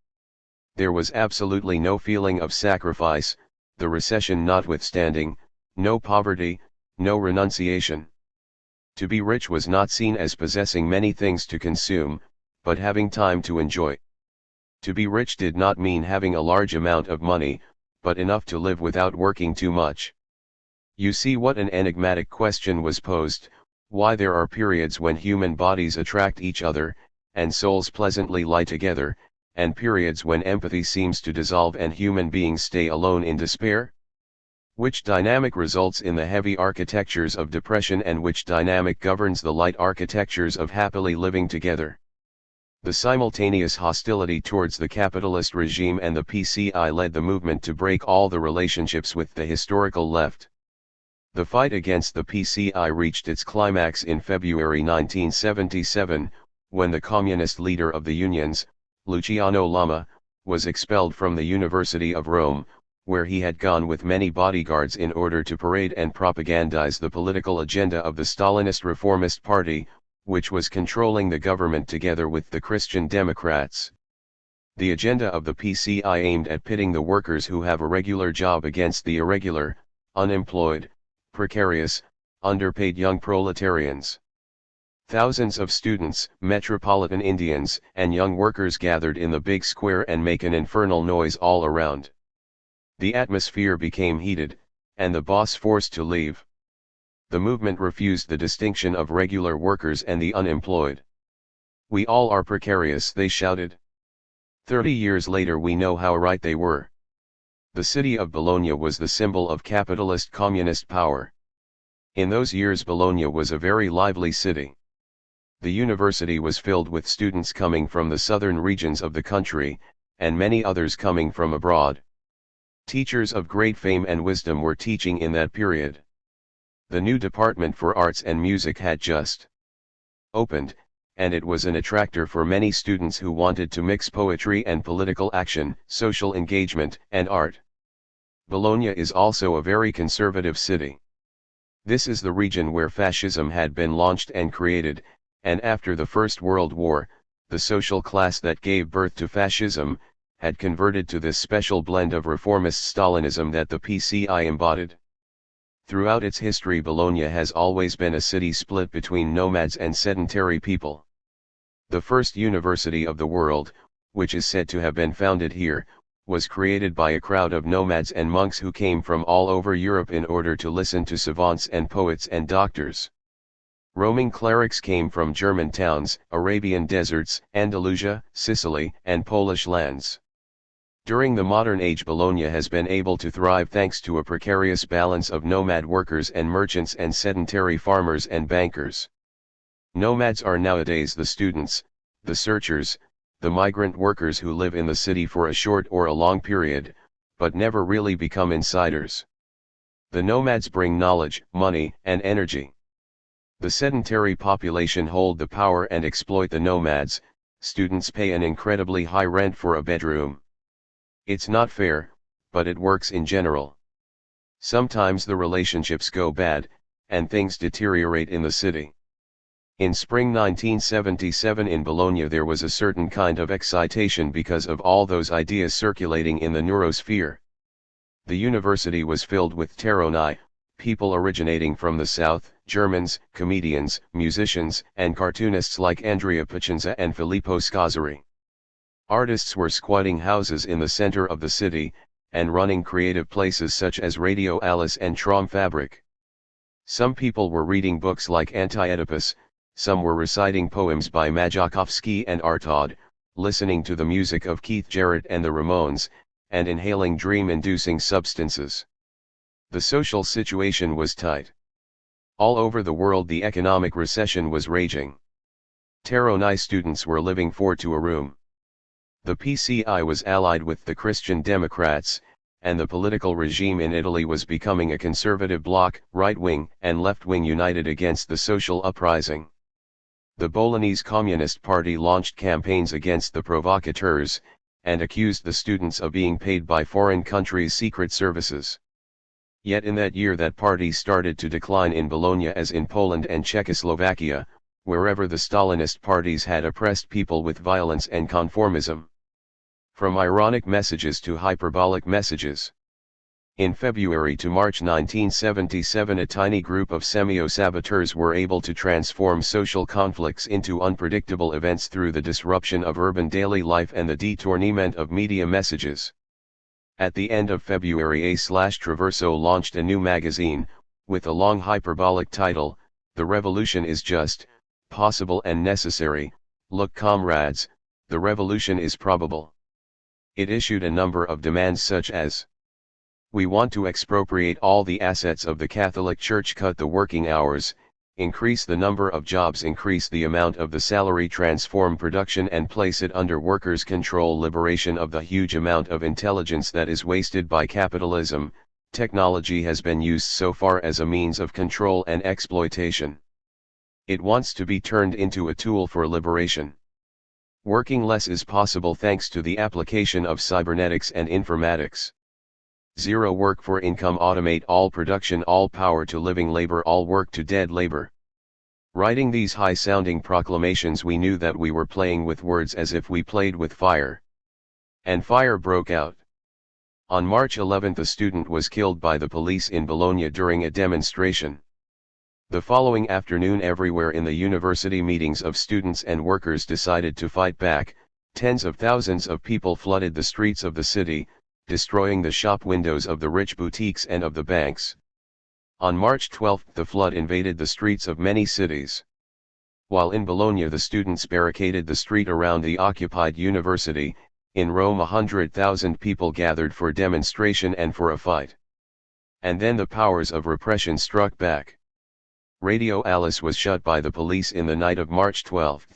There was absolutely no feeling of sacrifice, the recession notwithstanding, no poverty, no renunciation. To be rich was not seen as possessing many things to consume, but having time to enjoy. To be rich did not mean having a large amount of money, but enough to live without working too much. You see what an enigmatic question was posed: why there are periods when human bodies attract each other, and souls pleasantly lie together, and periods when empathy seems to dissolve and human beings stay alone in despair? Which dynamic results in the heavy architectures of depression and which dynamic governs the light architectures of happily living together? The simultaneous hostility towards the capitalist regime and the PCI led the movement to break all the relationships with the historical left. The fight against the PCI reached its climax in February 1977, when the communist leader of the unions, Luciano Lama, was expelled from the University of Rome, where he had gone with many bodyguards in order to parade and propagandize the political agenda of the Stalinist Reformist Party, which was controlling the government together with the Christian Democrats. The agenda of the PCI aimed at pitting the workers who have a regular job against the irregular, unemployed, precarious, underpaid young proletarians. Thousands of students, metropolitan Indians, and young workers gathered in the big square and make an infernal noise all around. The atmosphere became heated, and the boss forced to leave. The movement refused the distinction of regular workers and the unemployed. "We all are precarious," they shouted. 30 years later we know how right they were. The city of Bologna was the symbol of capitalist communist power. In those years Bologna was a very lively city. The university was filled with students coming from the southern regions of the country, and many others coming from abroad. Teachers of great fame and wisdom were teaching in that period. The new department for arts and music had just opened, and it was an attractor for many students who wanted to mix poetry and political action, social engagement, and art. Bologna is also a very conservative city. This is the region where fascism had been launched and created, and after the First World War, the social class that gave birth to fascism, had converted to this special blend of reformist Stalinism that the PCI embodied. Throughout its history Bologna has always been a city split between nomads and sedentary people. The first university of the world, which is said to have been founded here, was created by a crowd of nomads and monks who came from all over Europe in order to listen to savants and poets and doctors. Roaming clerics came from German towns, Arabian deserts, Andalusia, Sicily, and Polish lands. During the modern age Bologna has been able to thrive thanks to a precarious balance of nomad workers and merchants and sedentary farmers and bankers. Nomads are nowadays the students, the searchers, the migrant workers who live in the city for a short or a long period, but never really become insiders. The nomads bring knowledge, money, and energy. The sedentary population hold the power and exploit the nomads. Students pay an incredibly high rent for a bedroom. It's not fair, but it works in general. Sometimes the relationships go bad, and things deteriorate in the city. In spring 1977 in Bologna there was a certain kind of excitation because of all those ideas circulating in the neurosphere. The university was filled with terroni, people originating from the south, Germans, comedians, musicians, and cartoonists like Andrea Pacenza and Filippo Scazzari. Artists were squatting houses in the center of the city, and running creative places such as Radio Alice and Traum Fabric. Some people were reading books like Anti-Oedipus, some were reciting poems by Majakovsky and Artaud, listening to the music of Keith Jarrett and the Ramones, and inhaling dream-inducing substances. The social situation was tight. All over the world the economic recession was raging. Terroni students were living 4 to a room. The PCI was allied with the Christian Democrats, and the political regime in Italy was becoming a conservative bloc, right-wing and left-wing united against the social uprising. The Bolognese Communist Party launched campaigns against the provocateurs, and accused the students of being paid by foreign countries' secret services. Yet in that year that party started to decline in Bologna as in Poland and Czechoslovakia, wherever the Stalinist parties had oppressed people with violence and conformism. From ironic messages to hyperbolic messages. In February to March 1977 a tiny group of semio-saboteurs were able to transform social conflicts into unpredictable events through the disruption of urban daily life and the detournement of media messages. At the end of February A/Traverso launched a new magazine, with a long hyperbolic title, "The Revolution is Just, Possible and Necessary, Look Comrades, the Revolution is Probable." It issued a number of demands such as We want to expropriate all the assets of the Catholic Church, cut the working hours, increase the number of jobs, increase the amount of the salary, transform production and place it under workers' control, liberation of the huge amount of intelligence that is wasted by capitalism. Technology has been used so far as a means of control and exploitation. It wants to be turned into a tool for liberation. Working less is possible thanks to the application of cybernetics and informatics. Zero work for income, automate all production, all power to living labor, all work to dead labor. Writing these high-sounding proclamations, we knew that we were playing with words as if we played with fire. And fire broke out. On March 11 a student was killed by the police in Bologna during a demonstration. The following afternoon, everywhere in the university, meetings of students and workers decided to fight back. Tens of thousands of people flooded the streets of the city, destroying the shop windows of the rich boutiques and of the banks. On March 12 the flood invaded the streets of many cities. While in Bologna the students barricaded the street around the occupied university, in Rome 100,000 people gathered for demonstration and for a fight. And then the powers of repression struck back. Radio Alice was shut by the police in the night of March 12.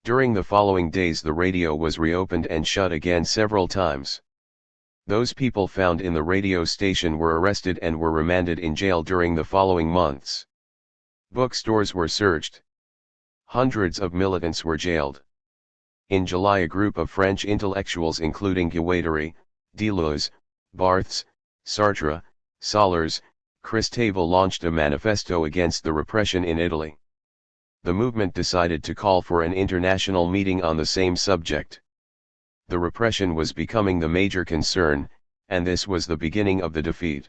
During the following days the radio was reopened and shut again several times. Those people found in the radio station were arrested and were remanded in jail during the following months. Bookstores were searched. Hundreds of militants were jailed. In July a group of French intellectuals including Guattari, Deleuze, Barthes, Sartre, Solers, Christable launched a manifesto against the repression in Italy. The movement decided to call for an international meeting on the same subject. The repression was becoming the major concern, and this was the beginning of the defeat.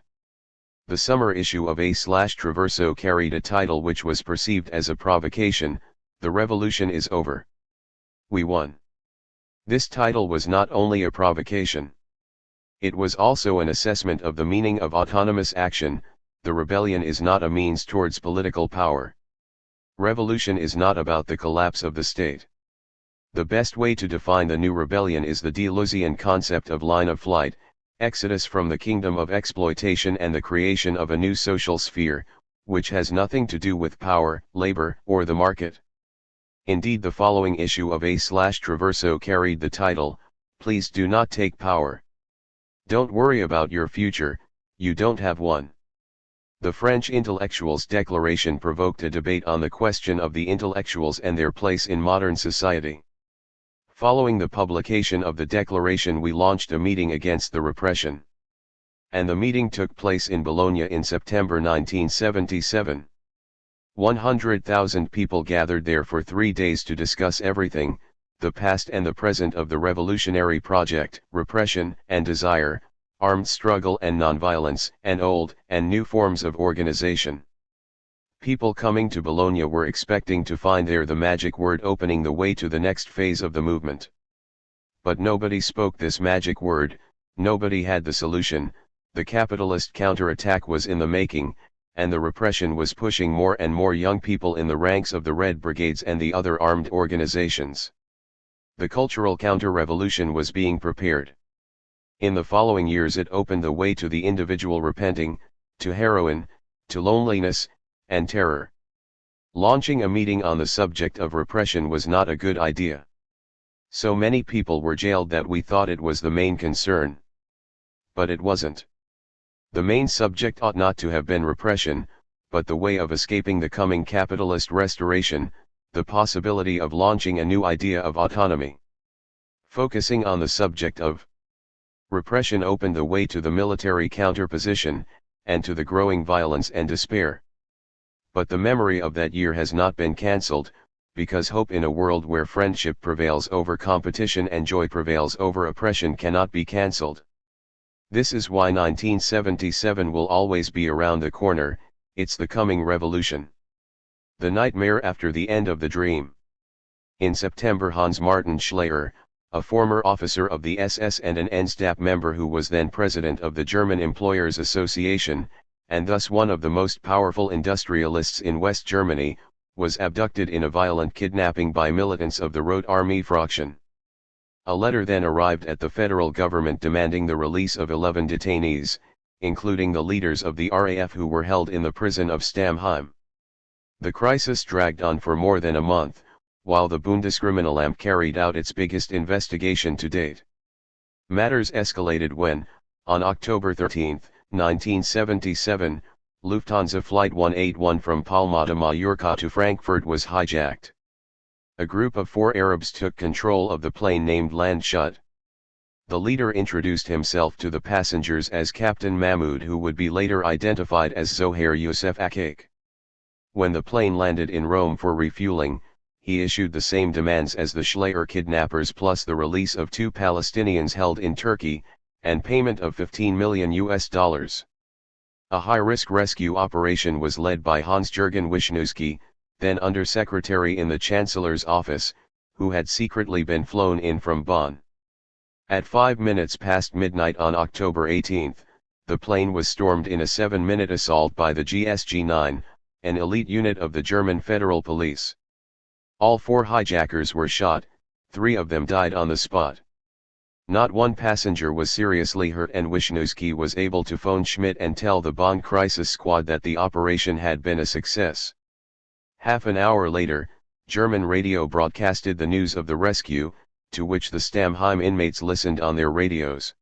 The summer issue of A/Traverso carried a title which was perceived as a provocation: "The Revolution is Over. We won." This title was not only a provocation. It was also an assessment of the meaning of autonomous action. The rebellion is not a means towards political power. Revolution is not about the collapse of the state. The best way to define the new rebellion is the Deleuzian concept of line of flight, exodus from the kingdom of exploitation and the creation of a new social sphere, which has nothing to do with power, labor, or the market. Indeed, the following issue of A/Traverso carried the title, "Please do not take power. Don't worry about your future, you don't have one." The French intellectuals' declaration provoked a debate on the question of the intellectuals and their place in modern society. Following the publication of the declaration, we launched a meeting against the repression. And the meeting took place in Bologna in September 1977. 100,000 people gathered there for 3 days to discuss everything: the past and the present of the revolutionary project, repression and desire, armed struggle and nonviolence, and old and new forms of organization. People coming to Bologna were expecting to find there the magic word opening the way to the next phase of the movement. But nobody spoke this magic word, nobody had the solution. The capitalist counterattack was in the making, and the repression was pushing more and more young people in the ranks of the Red Brigades and the other armed organizations. The cultural counter-revolution was being prepared. In the following years it opened the way to the individual repenting, to heroin, to loneliness, and terror. Launching a meeting on the subject of repression was not a good idea. So many people were jailed that we thought it was the main concern. But it wasn't. The main subject ought not to have been repression, but the way of escaping the coming capitalist restoration, the possibility of launching a new idea of autonomy. Focusing on the subject of repression opened the way to the military counterposition, and to the growing violence and despair. But the memory of that year has not been cancelled, because hope in a world where friendship prevails over competition and joy prevails over oppression cannot be cancelled. This is why 1977 will always be around the corner. It's the coming revolution. The nightmare after the end of the dream. In September, Hans Martin Schleyer, a former officer of the SS and an NSDAP member who was then president of the German Employers Association, and thus one of the most powerful industrialists in West Germany, was abducted in a violent kidnapping by militants of the Rote Armee Fraction. A letter then arrived at the federal government demanding the release of 11 detainees, including the leaders of the RAF who were held in the prison of Stammheim. The crisis dragged on for more than a month, while the Bundeskriminalamt carried out its biggest investigation to date. Matters escalated when, on October 13, 1977, Lufthansa Flight 181 from Palma de Mallorca to Frankfurt was hijacked. A group of 4 Arabs took control of the plane named Landshut. The leader introduced himself to the passengers as Captain Mahmoud, who would be later identified as Zohair Youssef Akik. When the plane landed in Rome for refueling, he issued the same demands as the Schleyer kidnappers, plus the release of 2 Palestinians held in Turkey, and payment of $15 million. A high-risk rescue operation was led by Hans-Jürgen Wisniewski, then undersecretary in the Chancellor's office, who had secretly been flown in from Bonn. At 5 minutes past midnight on October 18, the plane was stormed in a 7-minute assault by the GSG-9, an elite unit of the German Federal Police. All 4 hijackers were shot, 3 of them died on the spot. Not one passenger was seriously hurt, and Wisniewski was able to phone Schmidt and tell the Bonn crisis squad that the operation had been a success. Half an hour later, German radio broadcasted the news of the rescue, to which the Stammheim inmates listened on their radios.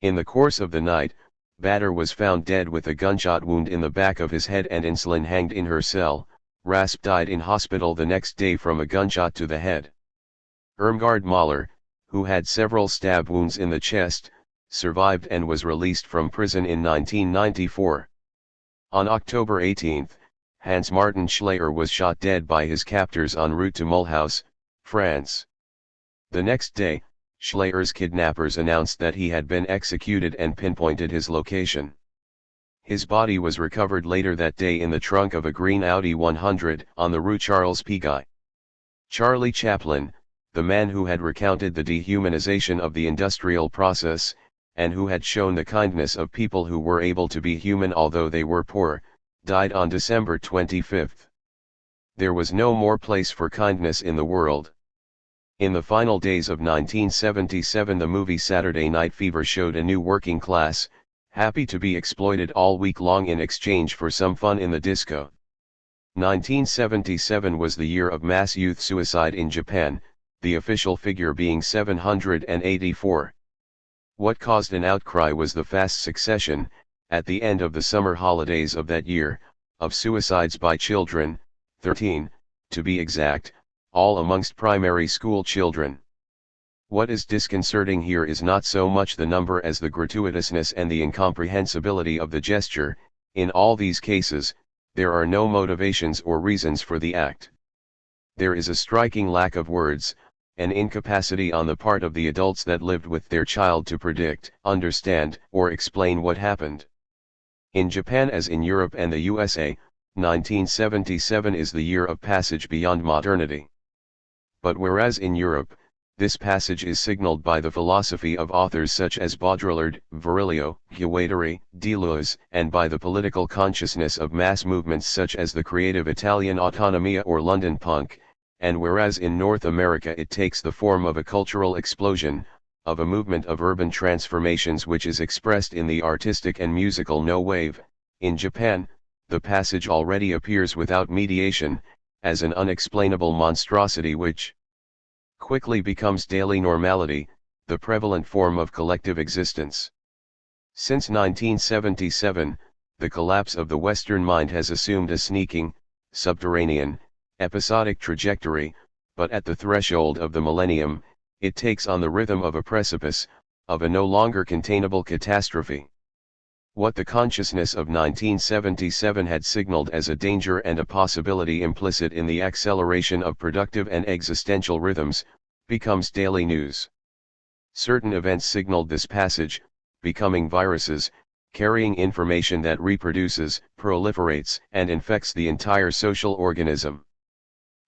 In the course of the night, Bader was found dead with a gunshot wound in the back of his head and Insulin hanged in her cell. Rasp died in hospital the next day from a gunshot to the head. Irmgard Mahler, who had several stab wounds in the chest, survived and was released from prison in 1994. On October 18, Hans Martin Schleyer was shot dead by his captors en route to Mulhouse, France. The next day, Schleier's kidnappers announced that he had been executed and pinpointed his location. His body was recovered later that day in the trunk of a green Audi 100 on the Rue Charles Pigot. Charlie Chaplin, the man who had recounted the dehumanization of the industrial process, and who had shown the kindness of people who were able to be human although they were poor, died on December 25. There was no more place for kindness in the world. In the final days of 1977, the movie Saturday Night Fever showed a new working class, happy to be exploited all week long in exchange for some fun in the disco. 1977 was the year of mass youth suicide in Japan, the official figure being 784. What caused an outcry was the fast succession, at the end of the summer holidays of that year, of suicides by children, 13, to be exact, all amongst primary school children. What is disconcerting here is not so much the number as the gratuitousness and the incomprehensibility of the gesture. In all these cases, there are no motivations or reasons for the act. There is a striking lack of words, an incapacity on the part of the adults that lived with their child to predict, understand, or explain what happened. In Japan as in Europe and the USA, 1977 is the year of passage beyond modernity. But whereas in Europe, this passage is signaled by the philosophy of authors such as Baudrillard, Virilio, Guattari, Deleuze, and by the political consciousness of mass movements such as the creative Italian Autonomia or London Punk, and whereas in North America it takes the form of a cultural explosion, of a movement of urban transformations which is expressed in the artistic and musical no wave, in Japan, the passage already appears without mediation, as an unexplainable monstrosity which quickly becomes daily normality, the prevalent form of collective existence. Since 1977, the collapse of the Western mind has assumed a sneaking, subterranean, episodic trajectory, but at the threshold of the millennium, it takes on the rhythm of a precipice, of a no longer containable catastrophe. What the consciousness of 1977 had signaled as a danger and a possibility implicit in the acceleration of productive and existential rhythms, becomes daily news. Certain events signaled this passage, becoming viruses, carrying information that reproduces, proliferates, and infects the entire social organism.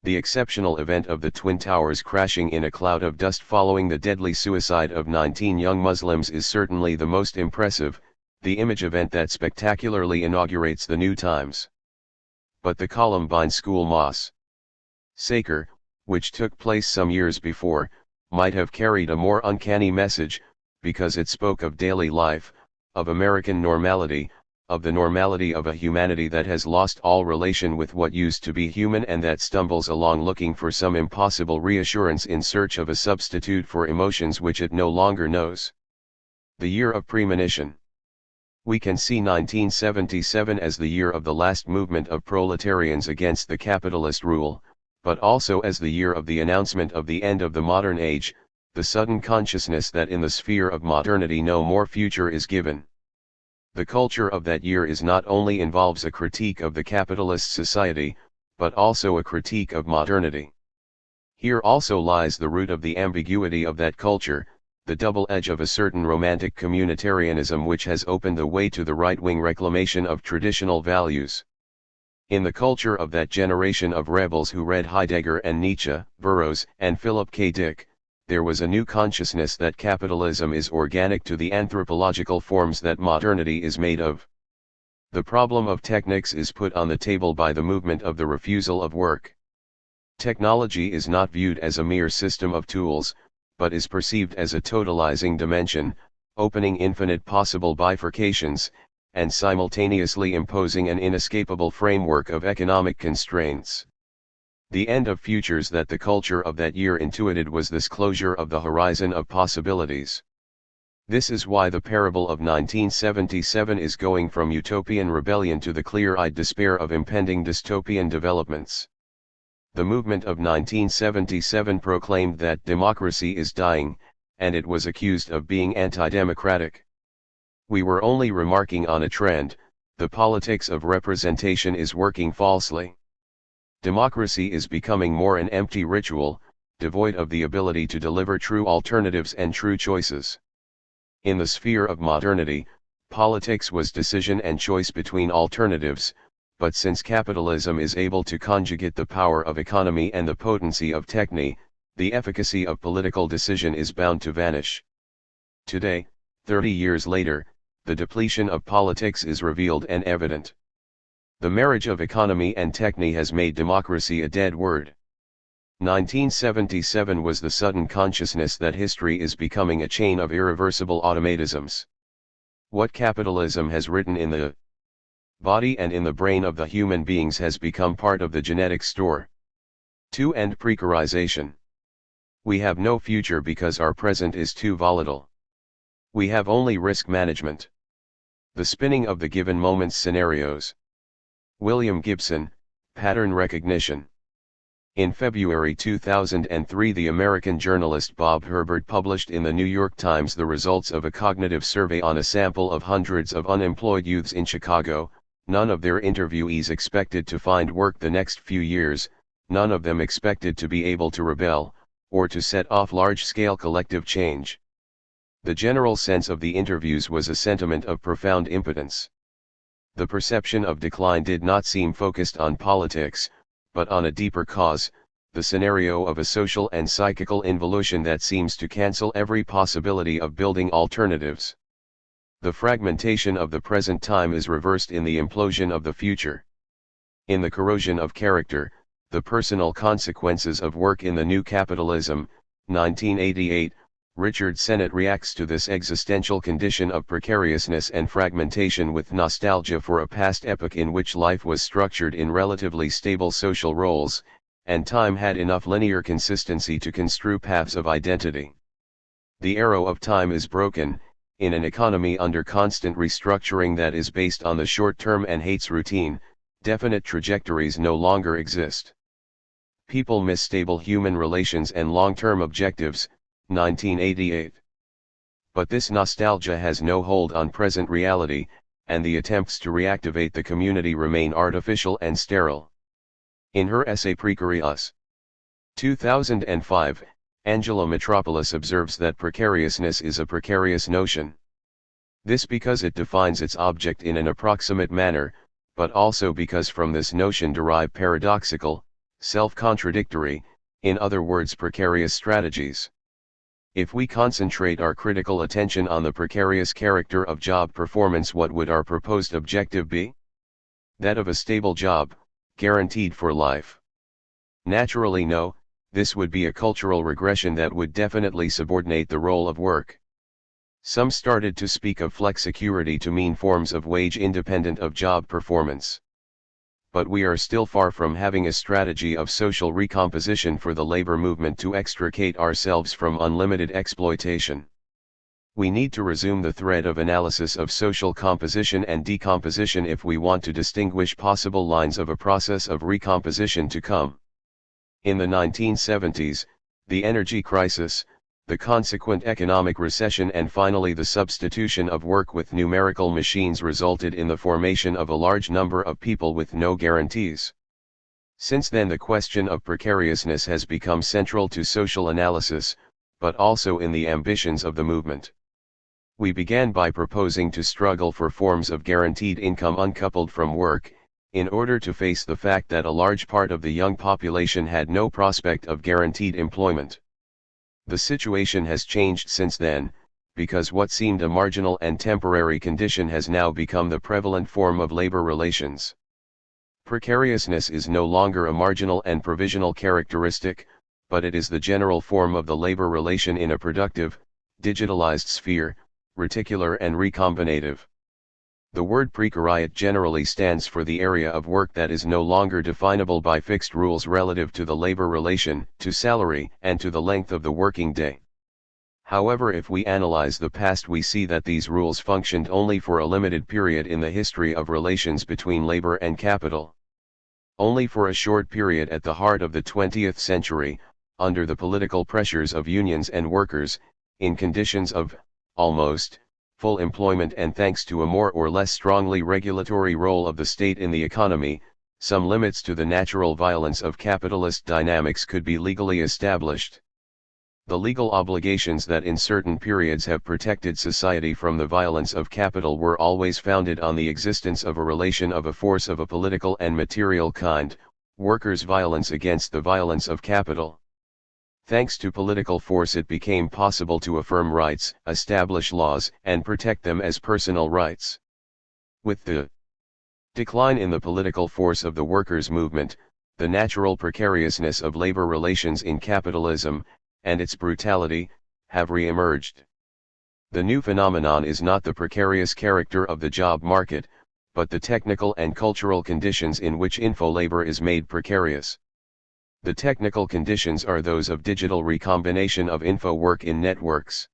The exceptional event of the Twin Towers crashing in a cloud of dust following the deadly suicide of 19 young Muslims is certainly the most impressive, the image event that spectacularly inaugurates the new times. But the Columbine school massacre, which took place some years before, might have carried a more uncanny message, because it spoke of daily life, of American normality, of the normality of a humanity that has lost all relation with what used to be human and that stumbles along looking for some impossible reassurance in search of a substitute for emotions which it no longer knows. The year of premonition. We can see 1977 as the year of the last movement of proletarians against the capitalist rule, but also as the year of the announcement of the end of the modern age, the sudden consciousness that in the sphere of modernity no more future is given. The culture of that year is not only involves a critique of the capitalist society, but also a critique of modernity. Here also lies the root of the ambiguity of that culture, the double edge of a certain romantic communitarianism which has opened the way to the right-wing reclamation of traditional values. In the culture of that generation of rebels who read Heidegger and Nietzsche, Burroughs and Philip K. Dick, there was a new consciousness that capitalism is organic to the anthropological forms that modernity is made of. The problem of technics is put on the table by the movement of the refusal of work. Technology is not viewed as a mere system of tools, but is perceived as a totalizing dimension, opening infinite possible bifurcations, and simultaneously imposing an inescapable framework of economic constraints. The end of futures that the culture of that year intuited was this closure of the horizon of possibilities. This is why the parable of 1977 is going from utopian rebellion to the clear-eyed despair of impending dystopian developments. The movement of 1977 proclaimed that democracy is dying, and it was accused of being anti-democratic. We were only remarking on a trend, the politics of representation is working falsely. Democracy is becoming more an empty ritual, devoid of the ability to deliver true alternatives and true choices. In the sphere of modernity, politics was decision and choice between alternatives, but since capitalism is able to conjugate the power of economy and the potency of techne, the efficacy of political decision is bound to vanish. Today, 30 years later, the depletion of politics is revealed and evident. The marriage of economy and techne has made democracy a dead word. 1977 was the sudden consciousness that history is becoming a chain of irreversible automatisms. What capitalism has written in the body and in the brain of the human beings has become part of the genetic store. To end precarization. We have no future because our present is too volatile. We have only risk management. The spinning of the given moment's scenarios. William Gibson, Pattern Recognition. In February 2003, the American journalist Bob Herbert published in the New York Times the results of a cognitive survey on a sample of hundreds of unemployed youths in Chicago. None of their interviewees expected to find work the next few years, none of them expected to be able to rebel, or to set off large-scale collective change. The general sense of the interviews was a sentiment of profound impotence. The perception of decline did not seem focused on politics, but on a deeper cause, the scenario of a social and psychical involution that seems to cancel every possibility of building alternatives. The fragmentation of the present time is reversed in the implosion of the future. In The Corrosion of Character, The Personal Consequences of Work in the New Capitalism, 1988, Richard Sennett reacts to this existential condition of precariousness and fragmentation with nostalgia for a past epoch in which life was structured in relatively stable social roles, and time had enough linear consistency to construe paths of identity. The arrow of time is broken, in an economy under constant restructuring that is based on the short term and hates routine, definite trajectories no longer exist. People miss stable human relations and long-term objectives, 1988. But this nostalgia has no hold on present reality, and the attempts to reactivate the community remain artificial and sterile. In her essay Precarious, 2005, Angela Metropolis observes that precariousness is a precarious notion. This because it defines its object in an approximate manner, but also because from this notion derive paradoxical, self-contradictory, in other words precarious strategies. If we concentrate our critical attention on the precarious character of job performance, what would our proposed objective be? That of a stable job, guaranteed for life. Naturally no, this would be a cultural regression that would definitely subordinate the role of work. Some started to speak of flexicurity to mean forms of wage independent of job performance. But we are still far from having a strategy of social recomposition for the labor movement to extricate ourselves from unlimited exploitation. We need to resume the thread of analysis of social composition and decomposition if we want to distinguish possible lines of a process of recomposition to come. In the 1970s, the energy crisis, the consequent economic recession and finally the substitution of work with numerical machines resulted in the formation of a large number of people with no guarantees. Since then the question of precariousness has become central to social analysis, but also in the ambitions of the movement. We began by proposing to struggle for forms of guaranteed income uncoupled from work, in order to face the fact that a large part of the young population had no prospect of guaranteed employment. The situation has changed since then, because what seemed a marginal and temporary condition has now become the prevalent form of labor relations. Precariousness is no longer a marginal and provisional characteristic, but it is the general form of the labor relation in a productive, digitalized sphere, reticular and recombinative. The word precariat generally stands for the area of work that is no longer definable by fixed rules relative to the labor relation, to salary, and to the length of the working day. However, if we analyze the past, we see that these rules functioned only for a limited period in the history of relations between labor and capital. Only for a short period at the heart of the 20th century, under the political pressures of unions and workers, in conditions of, almost, full employment and thanks to a more or less strongly regulatory role of the state in the economy, some limits to the natural violence of capitalist dynamics could be legally established. The legal obligations that in certain periods have protected society from the violence of capital were always founded on the existence of a relation of a force of a political and material kind, workers' violence against the violence of capital. Thanks to political force it became possible to affirm rights, establish laws, and protect them as personal rights. With the decline in the political force of the workers' movement, the natural precariousness of labor relations in capitalism, and its brutality, have re-emerged. The new phenomenon is not the precarious character of the job market, but the technical and cultural conditions in which info-labor is made precarious. The technical conditions are those of digital recombination of info work in networks.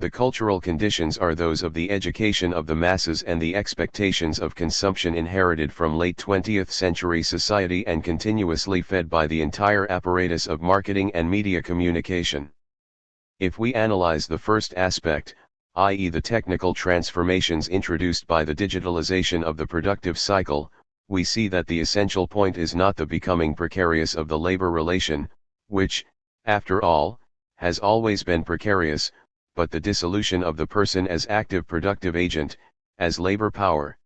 The cultural conditions are those of the education of the masses and the expectations of consumption inherited from late 20th century society and continuously fed by the entire apparatus of marketing and media communication. If we analyze the first aspect, i.e. the technical transformations introduced by the digitalization of the productive cycle, we see that the essential point is not the becoming precarious of the labor relation, which, after all, has always been precarious, but the dissolution of the person as active productive agent, as labor power.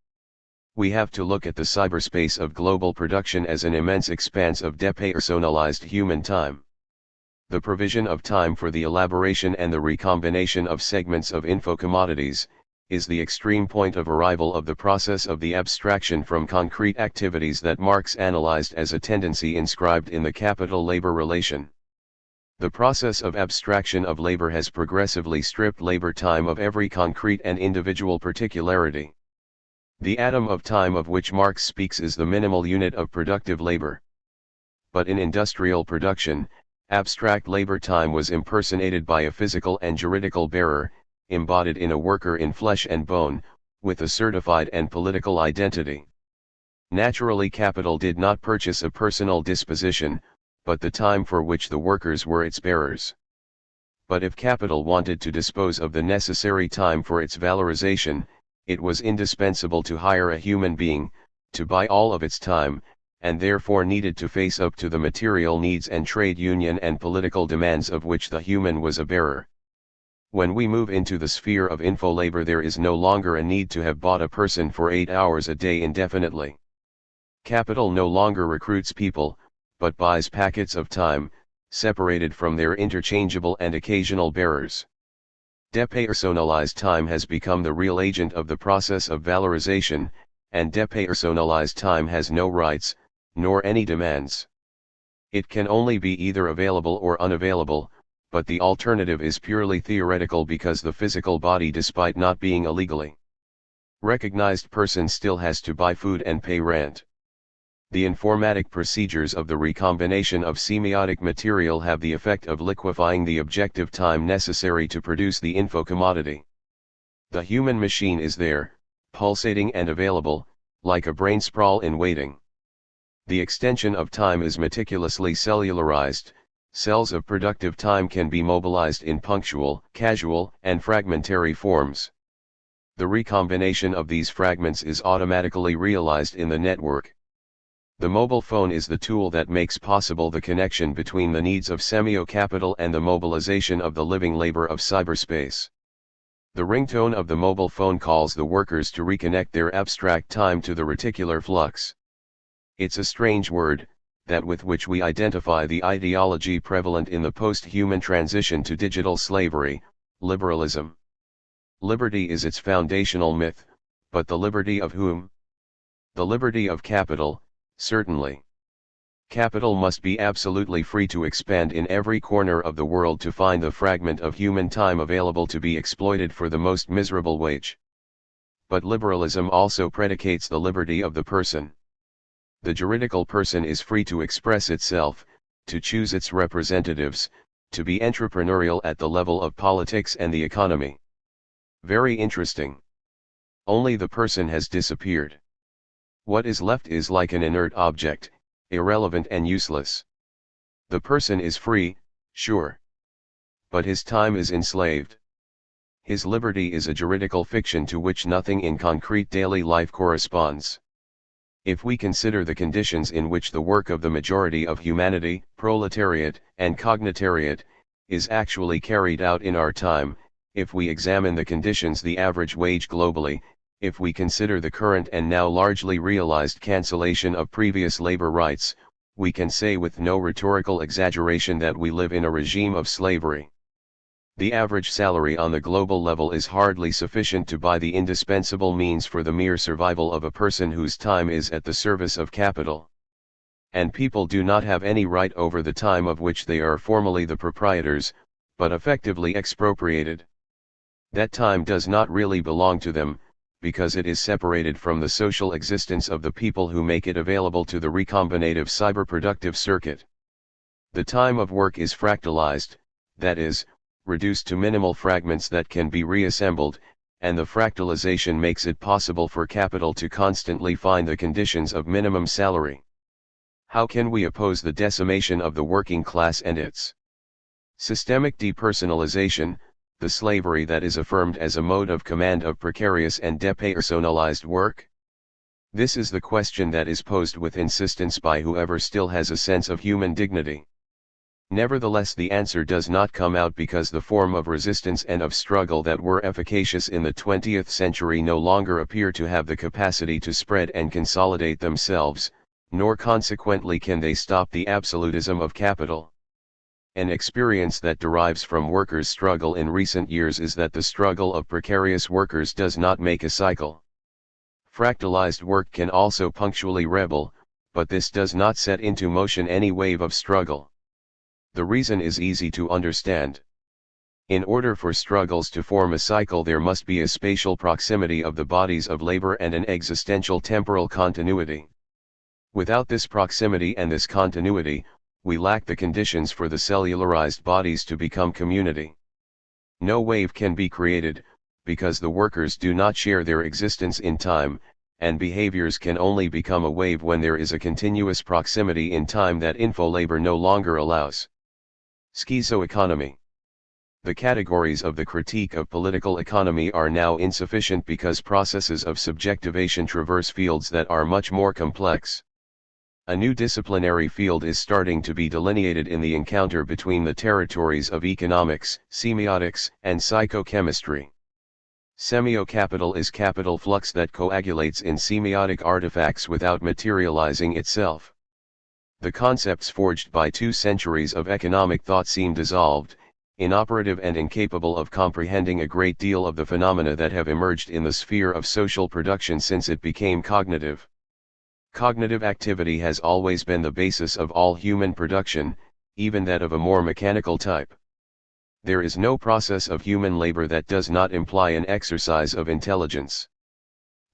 We have to look at the cyberspace of global production as an immense expanse of depersonalized human time. The provision of time for the elaboration and the recombination of segments of info commodities, is the extreme point of arrival of the process of the abstraction from concrete activities that Marx analyzed as a tendency inscribed in the capital-labor relation. The process of abstraction of labor has progressively stripped labor time of every concrete and individual particularity. The atom of time of which Marx speaks is the minimal unit of productive labor. But in industrial production, abstract labor time was impersonated by a physical and juridical bearer, embodied in a worker in flesh and bone, with a certified and political identity. Naturally, capital did not purchase a personal disposition, but the time for which the workers were its bearers. But if capital wanted to dispose of the necessary time for its valorization, it was indispensable to hire a human being, to buy all of its time, and therefore needed to face up to the material needs and trade union and political demands of which the human was a bearer. When we move into the sphere of info-labor, there is no longer a need to have bought a person for 8 hours a day indefinitely. Capital no longer recruits people, but buys packets of time, separated from their interchangeable and occasional bearers. Depersonalized time has become the real agent of the process of valorization, and depersonalized time has no rights, nor any demands. It can only be either available or unavailable, but the alternative is purely theoretical because the physical body, despite not being a legally recognized person, still has to buy food and pay rent. The informatic procedures of the recombination of semiotic material have the effect of liquefying the objective time necessary to produce the info commodity. The human machine is there, pulsating and available, like a brain sprawl in waiting. The extension of time is meticulously cellularized. Cells of productive time can be mobilized in punctual, casual, and fragmentary forms. The recombination of these fragments is automatically realized in the network. The mobile phone is the tool that makes possible the connection between the needs of semiocapital and the mobilization of the living labor of cyberspace. The ringtone of the mobile phone calls the workers to reconnect their abstract time to the reticular flux. It's a strange word, that with which we identify the ideology prevalent in the post-human transition to digital slavery, liberalism. Liberty is its foundational myth, but the liberty of whom? The liberty of capital, certainly. Capital must be absolutely free to expand in every corner of the world to find the fragment of human time available to be exploited for the most miserable wage. But liberalism also predicates the liberty of the person. The juridical person is free to express itself, to choose its representatives, to be entrepreneurial at the level of politics and the economy. Very interesting. Only the person has disappeared. What is left is like an inert object, irrelevant and useless. The person is free, sure. But his time is enslaved. His liberty is a juridical fiction to which nothing in concrete daily life corresponds. If we consider the conditions in which the work of the majority of humanity, proletariat, and cognitariat, is actually carried out in our time, if we examine the conditions, the average wage globally, if we consider the current and now largely realized cancellation of previous labor rights, we can say with no rhetorical exaggeration that we live in a regime of slavery. The average salary on the global level is hardly sufficient to buy the indispensable means for the mere survival of a person whose time is at the service of capital. And people do not have any right over the time of which they are formally the proprietors, but effectively expropriated. That time does not really belong to them, because it is separated from the social existence of the people who make it available to the recombinative cyber-productive circuit. The time of work is fractalized, that is, reduced to minimal fragments that can be reassembled, and the fractalization makes it possible for capital to constantly find the conditions of minimum salary. How can we oppose the decimation of the working class and its systemic depersonalization, the slavery that is affirmed as a mode of command of precarious and depersonalized work? This is the question that is posed with insistence by whoever still has a sense of human dignity. Nevertheless, the answer does not come out because the form of resistance and of struggle that were efficacious in the 20th century no longer appear to have the capacity to spread and consolidate themselves, nor consequently can they stop the absolutism of capital. An experience that derives from workers' struggle in recent years is that the struggle of precarious workers does not make a cycle. Fractalized work can also punctually rebel, but this does not set into motion any wave of struggle. The reason is easy to understand. In order for struggles to form a cycle, there must be a spatial proximity of the bodies of labor and an existential temporal continuity. Without this proximity and this continuity, we lack the conditions for the cellularized bodies to become community. No wave can be created, because the workers do not share their existence in time, and behaviors can only become a wave when there is a continuous proximity in time that info-labor no longer allows. Schizoeconomy. The categories of the critique of political economy are now insufficient because processes of subjectivation traverse fields that are much more complex. A new disciplinary field is starting to be delineated in the encounter between the territories of economics, semiotics, and psychochemistry. Semiocapital is capital flux that coagulates in semiotic artifacts without materializing itself. The concepts forged by 2 centuries of economic thought seem dissolved, inoperative and incapable of comprehending a great deal of the phenomena that have emerged in the sphere of social production since it became cognitive. Cognitive activity has always been the basis of all human production, even that of a more mechanical type. There is no process of human labor that does not imply an exercise of intelligence.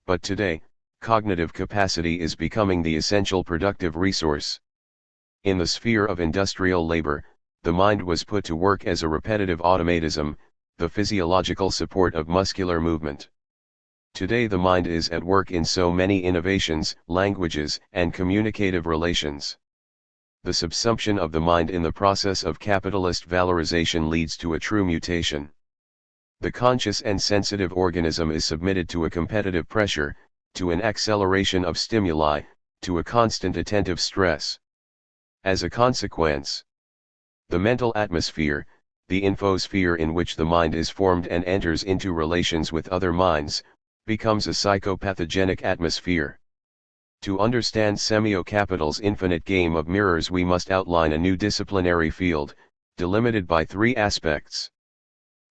But today, cognitive capacity is becoming the essential productive resource. In the sphere of industrial labor, the mind was put to work as a repetitive automatism, the physiological support of muscular movement. Today the mind is at work in so many innovations, languages, and communicative relations. The subsumption of the mind in the process of capitalist valorization leads to a true mutation. The conscious and sensitive organism is submitted to a competitive pressure, to an acceleration of stimuli, to a constant attentive stress. As a consequence, the mental atmosphere, the infosphere in which the mind is formed and enters into relations with other minds, becomes a psychopathogenic atmosphere. To understand Semiocapital's infinite game of mirrors, we must outline a new disciplinary field, delimited by three aspects: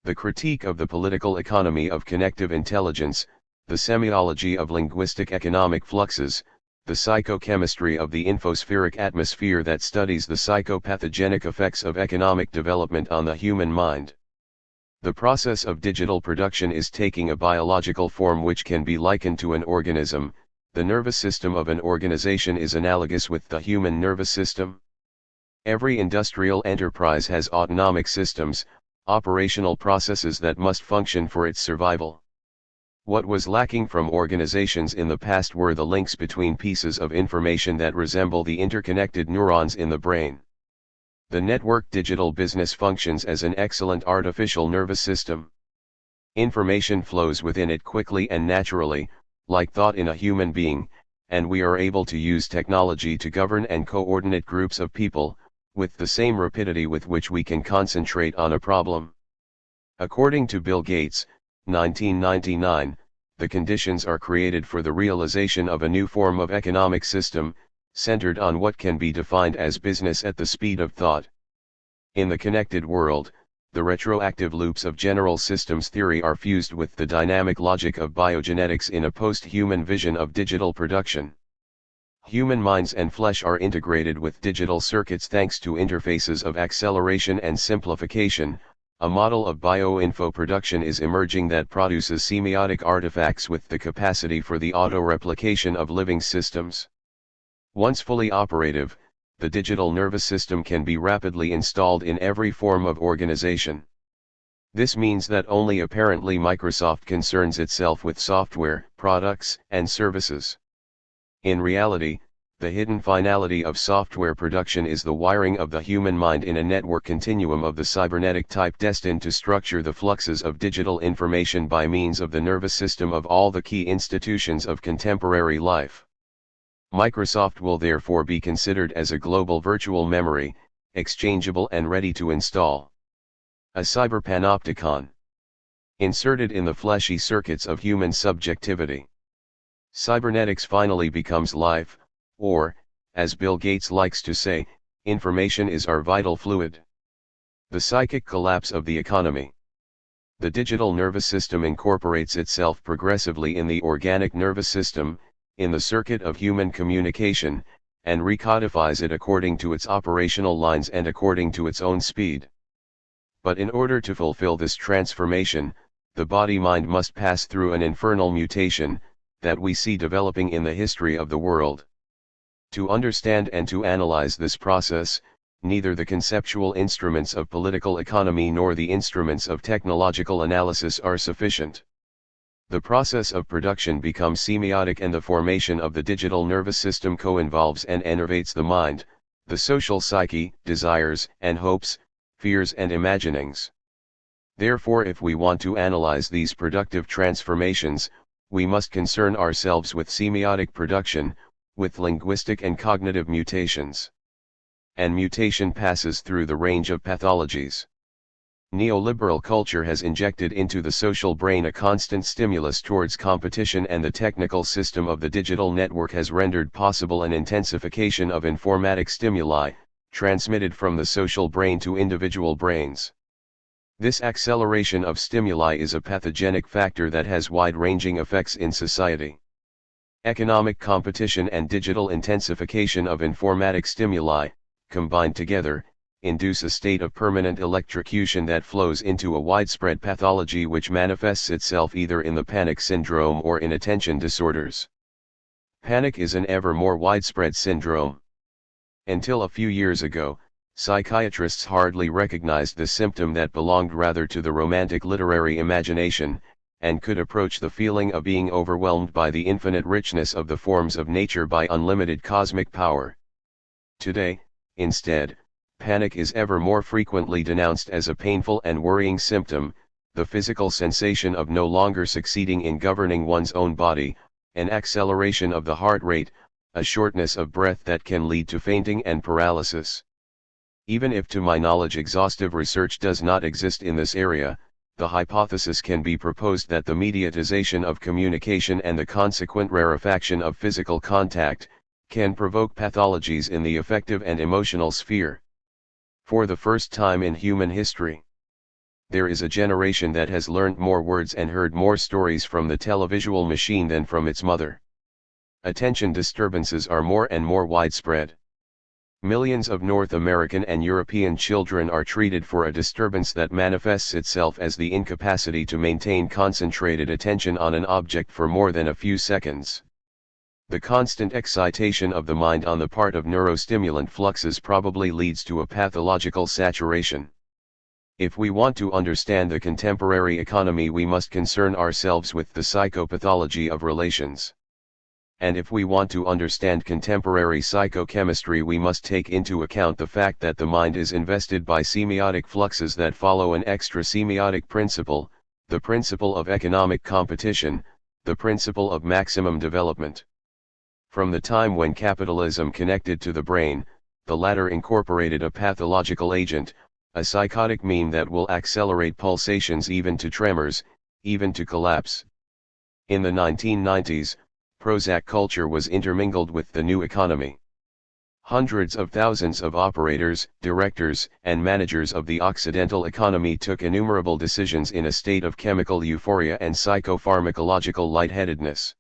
the critique of the political economy of connective intelligence, the semiology of linguistic economic fluxes, the psychochemistry of the infospheric atmosphere that studies the psychopathogenic effects of economic development on the human mind. The process of digital production is taking a biological form which can be likened to an organism. The nervous system of an organization is analogous with the human nervous system. Every industrial enterprise has autonomic systems, operational processes that must function for its survival. What was lacking from organizations in the past were the links between pieces of information that resemble the interconnected neurons in the brain. The network digital business functions as an excellent artificial nervous system. Information flows within it quickly and naturally, like thought in a human being, and we are able to use technology to govern and coordinate groups of people, with the same rapidity with which we can concentrate on a problem. According to Bill Gates, 1999, the conditions are created for the realization of a new form of economic system, centered on what can be defined as business at the speed of thought. In the connected world, the retroactive loops of general systems theory are fused with the dynamic logic of biogenetics in a post-human vision of digital production. Human minds and flesh are integrated with digital circuits thanks to interfaces of acceleration and simplification. A model of bioinfo production is emerging that produces semiotic artifacts with the capacity for the auto-replication of living systems. Once fully operative, the digital nervous system can be rapidly installed in every form of organization. This means that only apparently Microsoft concerns itself with software, products, and services. In reality, the hidden finality of software production is the wiring of the human mind in a network continuum of the cybernetic type destined to structure the fluxes of digital information by means of the nervous system of all the key institutions of contemporary life. Microsoft will therefore be considered as a global virtual memory, exchangeable and ready to install. A cyberpanopticon. Inserted in the fleshy circuits of human subjectivity. Cybernetics finally becomes life, or, as Bill Gates likes to say, information is our vital fluid. The psychic collapse of the economy. The digital nervous system incorporates itself progressively in the organic nervous system, in the circuit of human communication, and recodifies it according to its operational lines and according to its own speed. But in order to fulfill this transformation, the body-mind must pass through an infernal mutation, that we see developing in the history of the world. To understand and to analyze this process, neither the conceptual instruments of political economy nor the instruments of technological analysis are sufficient. The process of production becomes semiotic and the formation of the digital nervous system co-involves and enervates the mind, the social psyche, desires and hopes, fears and imaginings. Therefore, if we want to analyze these productive transformations, we must concern ourselves with semiotic production, with linguistic and cognitive mutations. And mutation passes through the range of pathologies. Neoliberal culture has injected into the social brain a constant stimulus towards competition, and the technical system of the digital network has rendered possible an intensification of informatic stimuli, transmitted from the social brain to individual brains. This acceleration of stimuli is a pathogenic factor that has wide-ranging effects in society. Economic competition and digital intensification of informatic stimuli, combined together, induce a state of permanent electrocution that flows into a widespread pathology which manifests itself either in the panic syndrome or in attention disorders. Panic is an ever more widespread syndrome. Until a few years ago, psychiatrists hardly recognized the symptom that belonged rather to the romantic literary imagination, and could approach the feeling of being overwhelmed by the infinite richness of the forms of nature by unlimited cosmic power. Today, instead, panic is ever more frequently denounced as a painful and worrying symptom, the physical sensation of no longer succeeding in governing one's own body, an acceleration of the heart rate, a shortness of breath that can lead to fainting and paralysis. Even if to my knowledge exhaustive research does not exist in this area, the hypothesis can be proposed that the mediatization of communication and the consequent rarefaction of physical contact, can provoke pathologies in the affective and emotional sphere. For the first time in human history, there is a generation that has learned more words and heard more stories from the televisual machine than from its mother. Attention disturbances are more and more widespread. Millions of North American and European children are treated for a disturbance that manifests itself as the incapacity to maintain concentrated attention on an object for more than a few seconds. The constant excitation of the mind on the part of neurostimulant fluxes probably leads to a pathological saturation. If we want to understand the contemporary economy, we must concern ourselves with the psychopathology of relations. And if we want to understand contemporary psychochemistry, we must take into account the fact that the mind is invested by semiotic fluxes that follow an extra-semiotic principle, the principle of economic competition, the principle of maximum development. From the time when capitalism connected to the brain, the latter incorporated a pathological agent, a psychotic mean that will accelerate pulsations even to tremors, even to collapse. In the 1990s, Prozac culture was intermingled with the new economy. Hundreds of thousands of operators, directors, and managers of the Occidental economy took innumerable decisions in a state of chemical euphoria and psychopharmacological lightheadedness.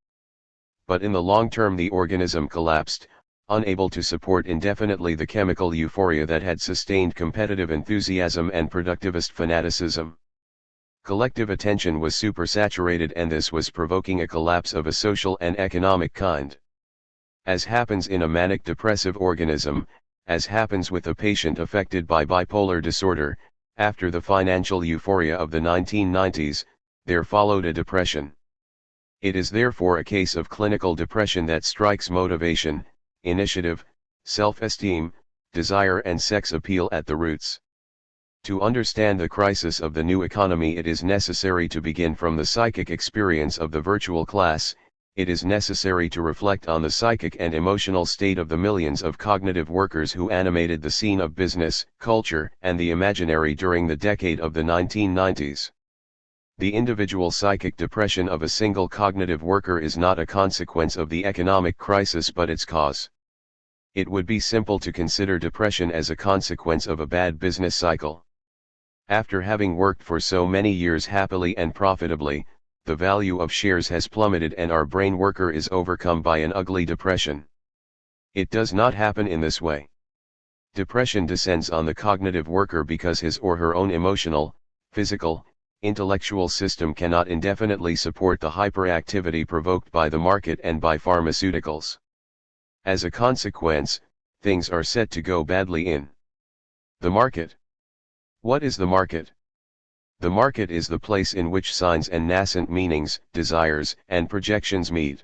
But in the long term the organism collapsed, unable to support indefinitely the chemical euphoria that had sustained competitive enthusiasm and productivist fanaticism. Collective attention was supersaturated, and this was provoking a collapse of a social and economic kind. As happens in a manic depressive organism, as happens with a patient affected by bipolar disorder, after the financial euphoria of the 1990s, there followed a depression. It is therefore a case of clinical depression that strikes motivation, initiative, self-esteem, desire and sex appeal at the roots. To understand the crisis of the new economy, it is necessary to begin from the psychic experience of the virtual class. It is necessary to reflect on the psychic and emotional state of the millions of cognitive workers who animated the scene of business, culture, and the imaginary during the decade of the 1990s. The individual psychic depression of a single cognitive worker is not a consequence of the economic crisis but its cause. It would be simple to consider depression as a consequence of a bad business cycle. After having worked for so many years happily and profitably, the value of shares has plummeted and our brain worker is overcome by an ugly depression. It does not happen in this way. Depression descends on the cognitive worker because his or her own emotional, physical, intellectual system cannot indefinitely support the hyperactivity provoked by the market and by pharmaceuticals. As a consequence, things are set to go badly in the market. What is the market? The market is the place in which signs and nascent meanings, desires, and projections meet.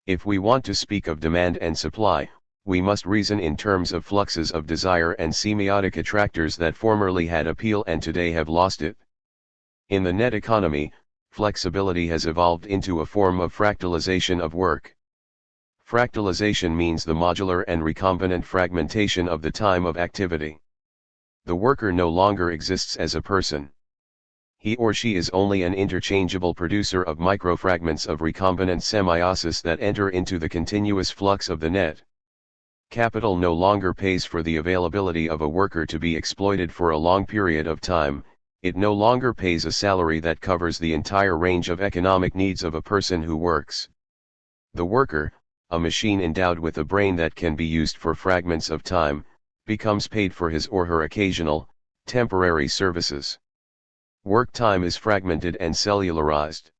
If we want to speak of demand and supply, we must reason in terms of fluxes of desire and semiotic attractors that formerly had appeal and today have lost it. In the net economy, flexibility has evolved into a form of fractalization of work. Fractalization means the modular and recombinant fragmentation of the time of activity. The worker no longer exists as a person. He or she is only an interchangeable producer of microfragments of recombinant semiosis that enter into the continuous flux of the net. Capital no longer pays for the availability of a worker to be exploited for a long period of time. It no longer pays a salary that covers the entire range of economic needs of a person who works. The worker, a machine endowed with a brain that can be used for fragments of time, becomes paid for his or her occasional, temporary services. Work time is fragmented and cellularized.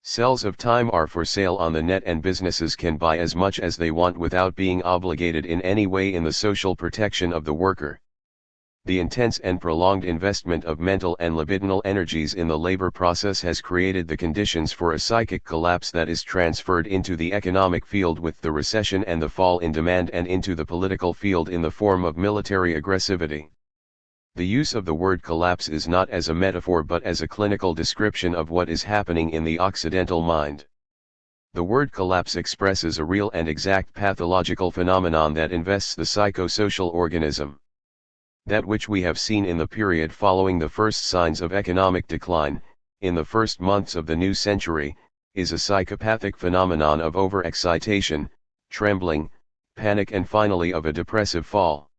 Cells of time are for sale on the net and businesses can buy as much as they want without being obligated in any way in the social protection of the worker. The intense and prolonged investment of mental and libidinal energies in the labor process has created the conditions for a psychic collapse that is transferred into the economic field with the recession and the fall in demand, and into the political field in the form of military aggressivity. The use of the word collapse is not as a metaphor but as a clinical description of what is happening in the Occidental mind. The word collapse expresses a real and exact pathological phenomenon that invests the psychosocial organism. That which we have seen in the period following the first signs of economic decline, in the first months of the new century, is a psychopathic phenomenon of overexcitation, trembling, panic, and finally of a depressive fall.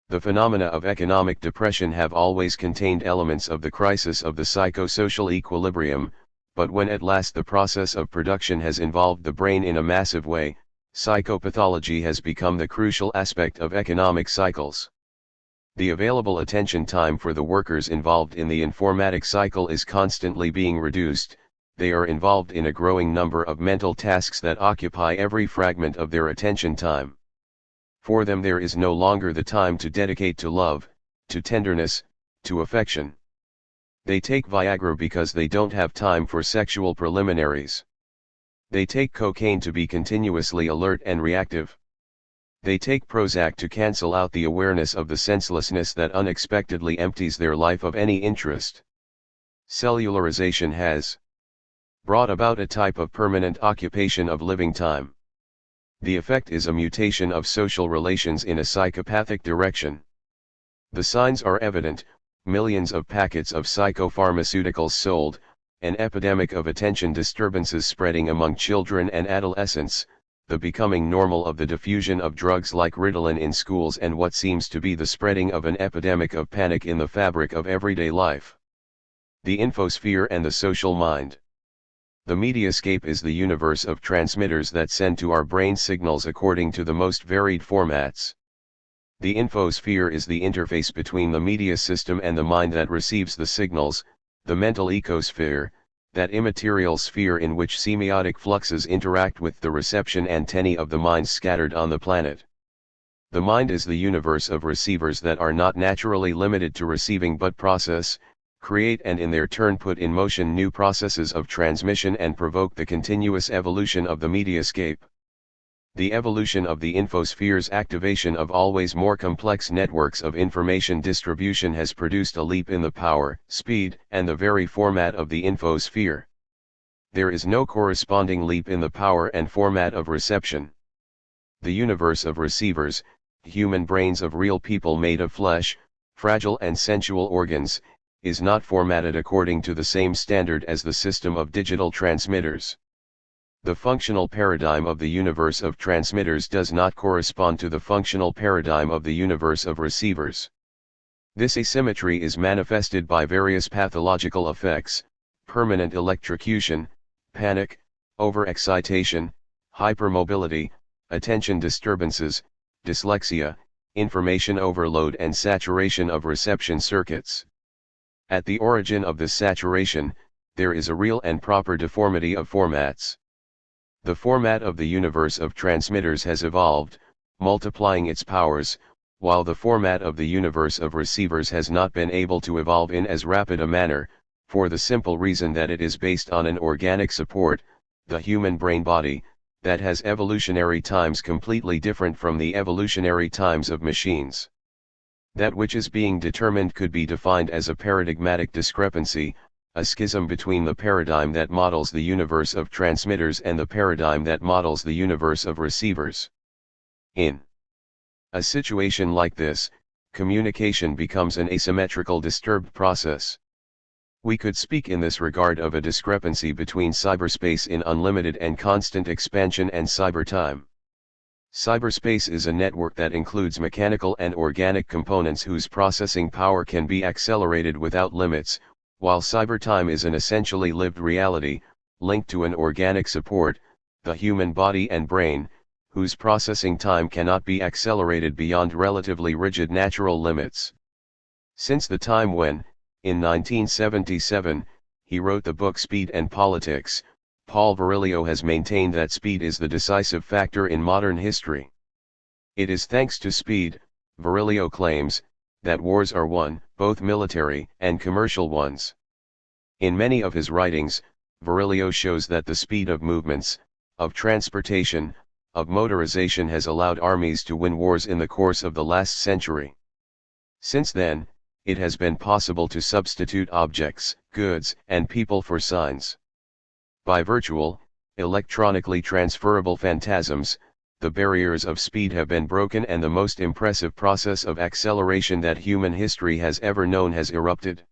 The phenomena of economic depression have always contained elements of the crisis of the psychosocial equilibrium, but when at last the process of production has involved the brain in a massive way, psychopathology has become the crucial aspect of economic cycles. The available attention time for the workers involved in the informatic cycle is constantly being reduced. They are involved in a growing number of mental tasks that occupy every fragment of their attention time. For them there is no longer the time to dedicate to love, to tenderness, to affection. They take Viagra because they don't have time for sexual preliminaries. They take cocaine to be continuously alert and reactive. They take Prozac to cancel out the awareness of the senselessness that unexpectedly empties their life of any interest. Cellularization has brought about a type of permanent occupation of living time. The effect is a mutation of social relations in a psychopathic direction. The signs are evident: millions of packets of psychopharmaceuticals sold, an epidemic of attention disturbances spreading among children and adolescents, the becoming normal of the diffusion of drugs like Ritalin in schools, and what seems to be the spreading of an epidemic of panic in the fabric of everyday life. The infosphere and the social mind. The mediascape is the universe of transmitters that send to our brain signals according to the most varied formats. The infosphere is the interface between the media system and the mind that receives the signals, the mental ecosphere, that immaterial sphere in which semiotic fluxes interact with the reception antennae of the minds scattered on the planet. The mind is the universe of receivers that are not naturally limited to receiving but process, create, and in their turn put in motion new processes of transmission and provoke the continuous evolution of the mediascape. The evolution of the infosphere's activation of always more complex networks of information distribution has produced a leap in the power, speed, and the very format of the infosphere. There is no corresponding leap in the power and format of reception. The universe of receivers, human brains of real people made of flesh, fragile and sensual organs, is not formatted according to the same standard as the system of digital transmitters. The functional paradigm of the universe of transmitters does not correspond to the functional paradigm of the universe of receivers. This asymmetry is manifested by various pathological effects: permanent electrocution, panic, overexcitation, hypermobility, attention disturbances, dyslexia, information overload, and saturation of reception circuits. At the origin of this saturation, there is a real and proper deformity of formats. The format of the universe of transmitters has evolved, multiplying its powers, while the format of the universe of receivers has not been able to evolve in as rapid a manner, for the simple reason that it is based on an organic support, the human brain body, that has evolutionary times completely different from the evolutionary times of machines. That which is being determined could be defined as a paradigmatic discrepancy, a schism between the paradigm that models the universe of transmitters and the paradigm that models the universe of receivers. In a situation like this, communication becomes an asymmetrical, disturbed process. We could speak in this regard of a discrepancy between cyberspace in unlimited and constant expansion and cybertime. Cyberspace is a network that includes mechanical and organic components whose processing power can be accelerated without limits, while cybertime is an essentially lived reality, linked to an organic support, the human body and brain, whose processing time cannot be accelerated beyond relatively rigid natural limits. Since the time when, in 1977, he wrote the book Speed and Politics, Paul Virilio has maintained that speed is the decisive factor in modern history. It is thanks to speed, Virilio claims, that wars are won, both military and commercial ones. In many of his writings, Virilio shows that the speed of movements, of transportation, of motorization has allowed armies to win wars in the course of the last century. Since then, it has been possible to substitute objects, goods, and people for signs. By virtual, electronically transferable phantasms, the barriers of speed have been broken and the most impressive process of acceleration that human history has ever known has erupted.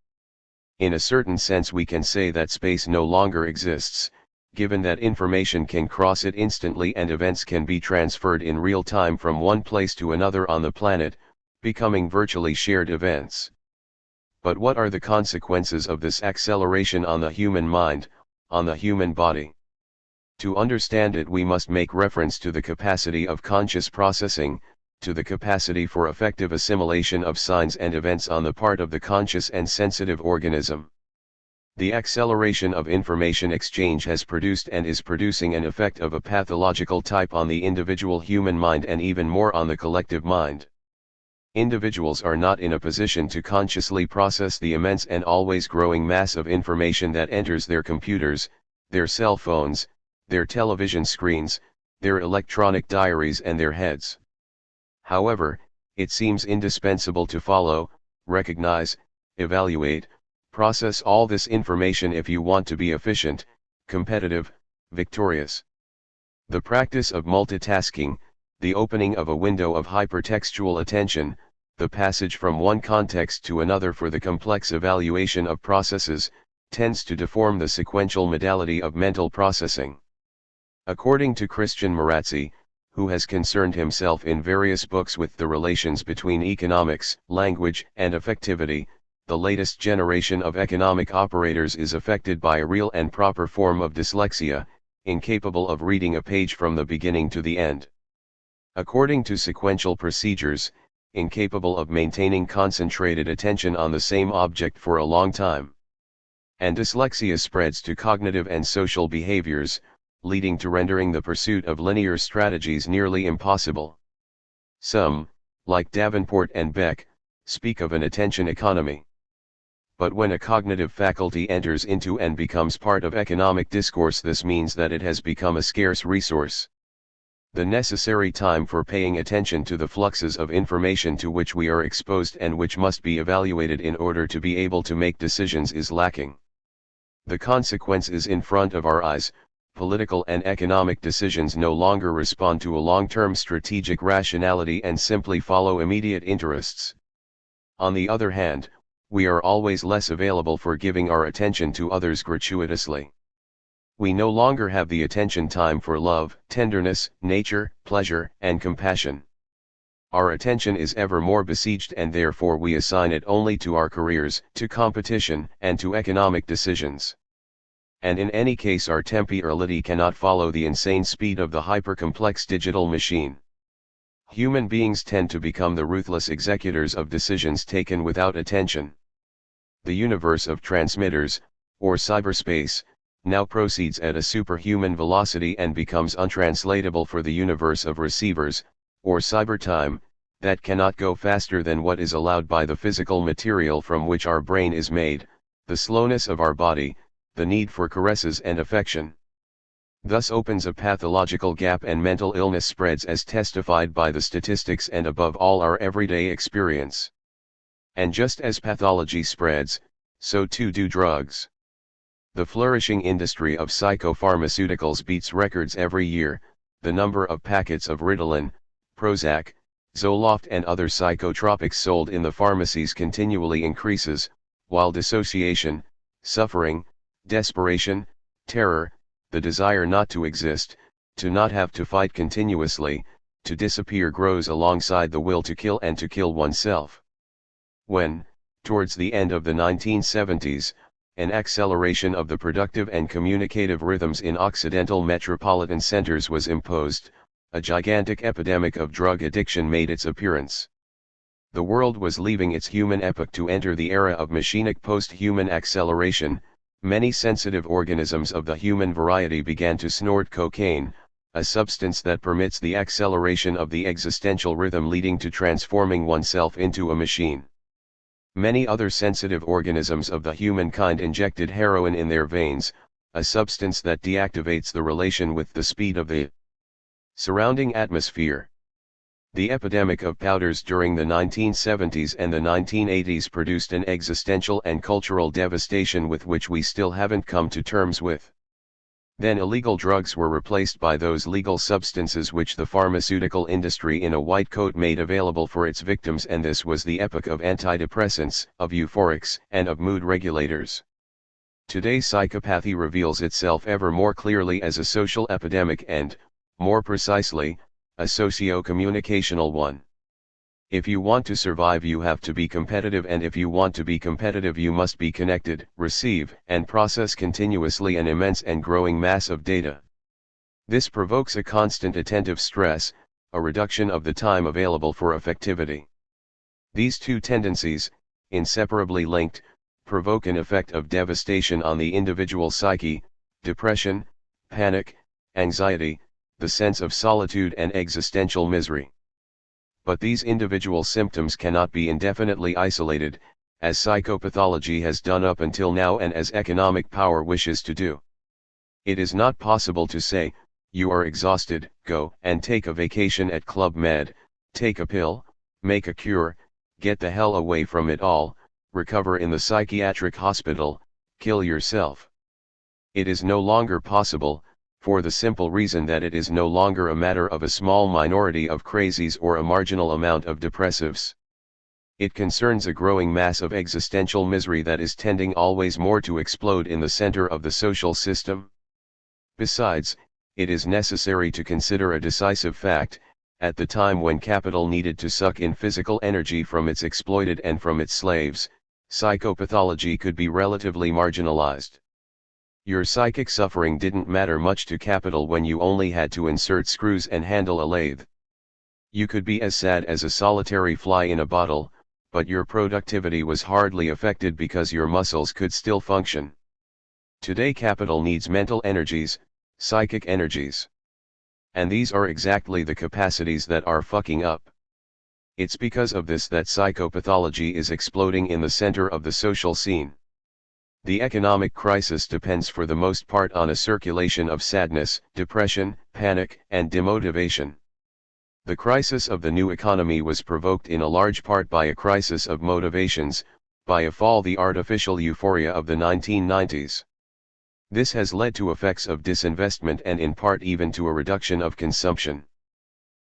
In a certain sense we can say that space no longer exists, given that information can cross it instantly and events can be transferred in real time from one place to another on the planet, becoming virtually shared events. But what are the consequences of this acceleration on the human mind, on the human body? To understand it we must make reference to the capacity of conscious processing, to the capacity for effective assimilation of signs and events on the part of the conscious and sensitive organism. The acceleration of information exchange has produced and is producing an effect of a pathological type on the individual human mind and even more on the collective mind. Individuals are not in a position to consciously process the immense and always growing mass of information that enters their computers, their cell phones, their television screens, their electronic diaries and their heads. However, it seems indispensable to follow, recognize, evaluate, process all this information if you want to be efficient, competitive, victorious. The practice of multitasking, the opening of a window of hypertextual attention, the passage from one context to another for the complex evaluation of processes, tends to deform the sequential modality of mental processing. According to Christian Marazzi, who has concerned himself in various books with the relations between economics, language, and affectivity, the latest generation of economic operators is affected by a real and proper form of dyslexia, incapable of reading a page from the beginning to the end. According to sequential procedures, incapable of maintaining concentrated attention on the same object for a long time. And dyslexia spreads to cognitive and social behaviors, leading to rendering the pursuit of linear strategies nearly impossible. Some, like Davenport and Beck, speak of an attention economy. But when a cognitive faculty enters into and becomes part of economic discourse, this means that it has become a scarce resource. The necessary time for paying attention to the fluxes of information to which we are exposed and which must be evaluated in order to be able to make decisions is lacking. The consequence is in front of our eyes. Political and economic decisions no longer respond to a long-term strategic rationality and simply follow immediate interests. On the other hand, we are always less available for giving our attention to others gratuitously. We no longer have the attention time for love, tenderness, nature, pleasure, and compassion. Our attention is ever more besieged and therefore we assign it only to our careers, to competition, and to economic decisions. And in any case our temporality cannot follow the insane speed of the hyper-complex digital machine. Human beings tend to become the ruthless executors of decisions taken without attention. The universe of transmitters, or cyberspace, now proceeds at a superhuman velocity and becomes untranslatable for the universe of receivers, or cybertime, that cannot go faster than what is allowed by the physical material from which our brain is made, the slowness of our body, the need for caresses and affection. Thus opens a pathological gap and mental illness spreads as testified by the statistics and above all our everyday experience. And just as pathology spreads, so too do drugs. The flourishing industry of psychopharmaceuticals beats records every year. The number of packets of Ritalin, Prozac, Zoloft and other psychotropics sold in the pharmacies continually increases, while dissociation, suffering, desperation, terror, the desire not to exist, to not have to fight continuously, to disappear grows alongside the will to kill and to kill oneself. When, towards the end of the 1970s, an acceleration of the productive and communicative rhythms in Occidental metropolitan centers was imposed, a gigantic epidemic of drug addiction made its appearance. The world was leaving its human epoch to enter the era of machinic post-human acceleration. Many sensitive organisms of the human variety began to snort cocaine, a substance that permits the acceleration of the existential rhythm leading to transforming oneself into a machine. Many other sensitive organisms of the humankind injected heroin in their veins, a substance that deactivates the relation with the speed of the surrounding atmosphere. The epidemic of powders during the 1970s and the 1980s produced an existential and cultural devastation with which we still haven't come to terms with. Then illegal drugs were replaced by those legal substances which the pharmaceutical industry in a white coat made available for its victims, and this was the epoch of antidepressants, of euphorics, and of mood regulators. Today psychopathy reveals itself ever more clearly as a social epidemic and, more precisely, a socio-communicational one. If you want to survive, you have to be competitive, and if you want to be competitive, you must be connected, receive, and process continuously an immense and growing mass of data. This provokes a constant attentive stress, a reduction of the time available for effectivity. These two tendencies, inseparably linked, provoke an effect of devastation on the individual psyche: depression, panic, anxiety, the sense of solitude and existential misery. But these individual symptoms cannot be indefinitely isolated, as psychopathology has done up until now and as economic power wishes to do. It is not possible to say, you are exhausted, go and take a vacation at Club Med, take a pill, make a cure, get the hell away from it all, recover in the psychiatric hospital, kill yourself. It is no longer possible, for the simple reason that it is no longer a matter of a small minority of crazies or a marginal amount of depressives. It concerns a growing mass of existential misery that is tending always more to explode in the center of the social system. Besides, it is necessary to consider a decisive fact: at the time when capital needed to suck in physical energy from its exploited and from its slaves, psychopathology could be relatively marginalized. Your psychic suffering didn't matter much to capital when you only had to insert screws and handle a lathe. You could be as sad as a solitary fly in a bottle, but your productivity was hardly affected because your muscles could still function. Today capital needs mental energies, psychic energies. And these are exactly the capacities that are fucking up. It's because of this that psychopathology is exploding in the center of the social scene. The economic crisis depends for the most part on a circulation of sadness, depression, panic, and demotivation. The crisis of the new economy was provoked in a large part by a crisis of motivations, by a fall the artificial euphoria of the 1990s. This has led to effects of disinvestment and in part even to a reduction of consumption.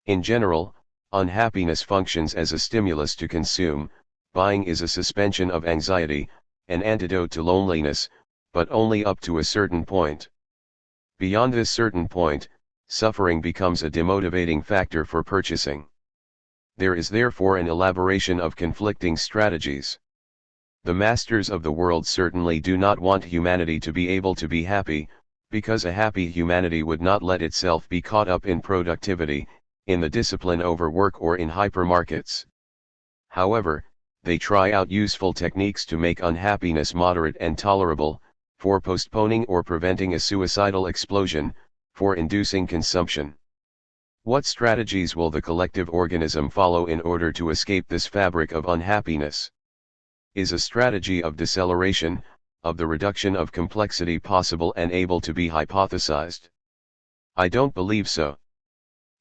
In general, unhappiness functions as a stimulus to consume. Buying is a suspension of anxiety, an antidote to loneliness, but only up to a certain point. Beyond this certain point, suffering becomes a demotivating factor for purchasing. There is therefore an elaboration of conflicting strategies. The masters of the world certainly do not want humanity to be able to be happy, because a happy humanity would not let itself be caught up in productivity, in the discipline over work or in hypermarkets. However, they try out useful techniques to make unhappiness moderate and tolerable, for postponing or preventing a suicidal explosion, for inducing consumption. What strategies will the collective organism follow in order to escape this fabric of unhappiness? Is a strategy of deceleration, of the reduction of complexity possible and able to be hypothesized? I don't believe so.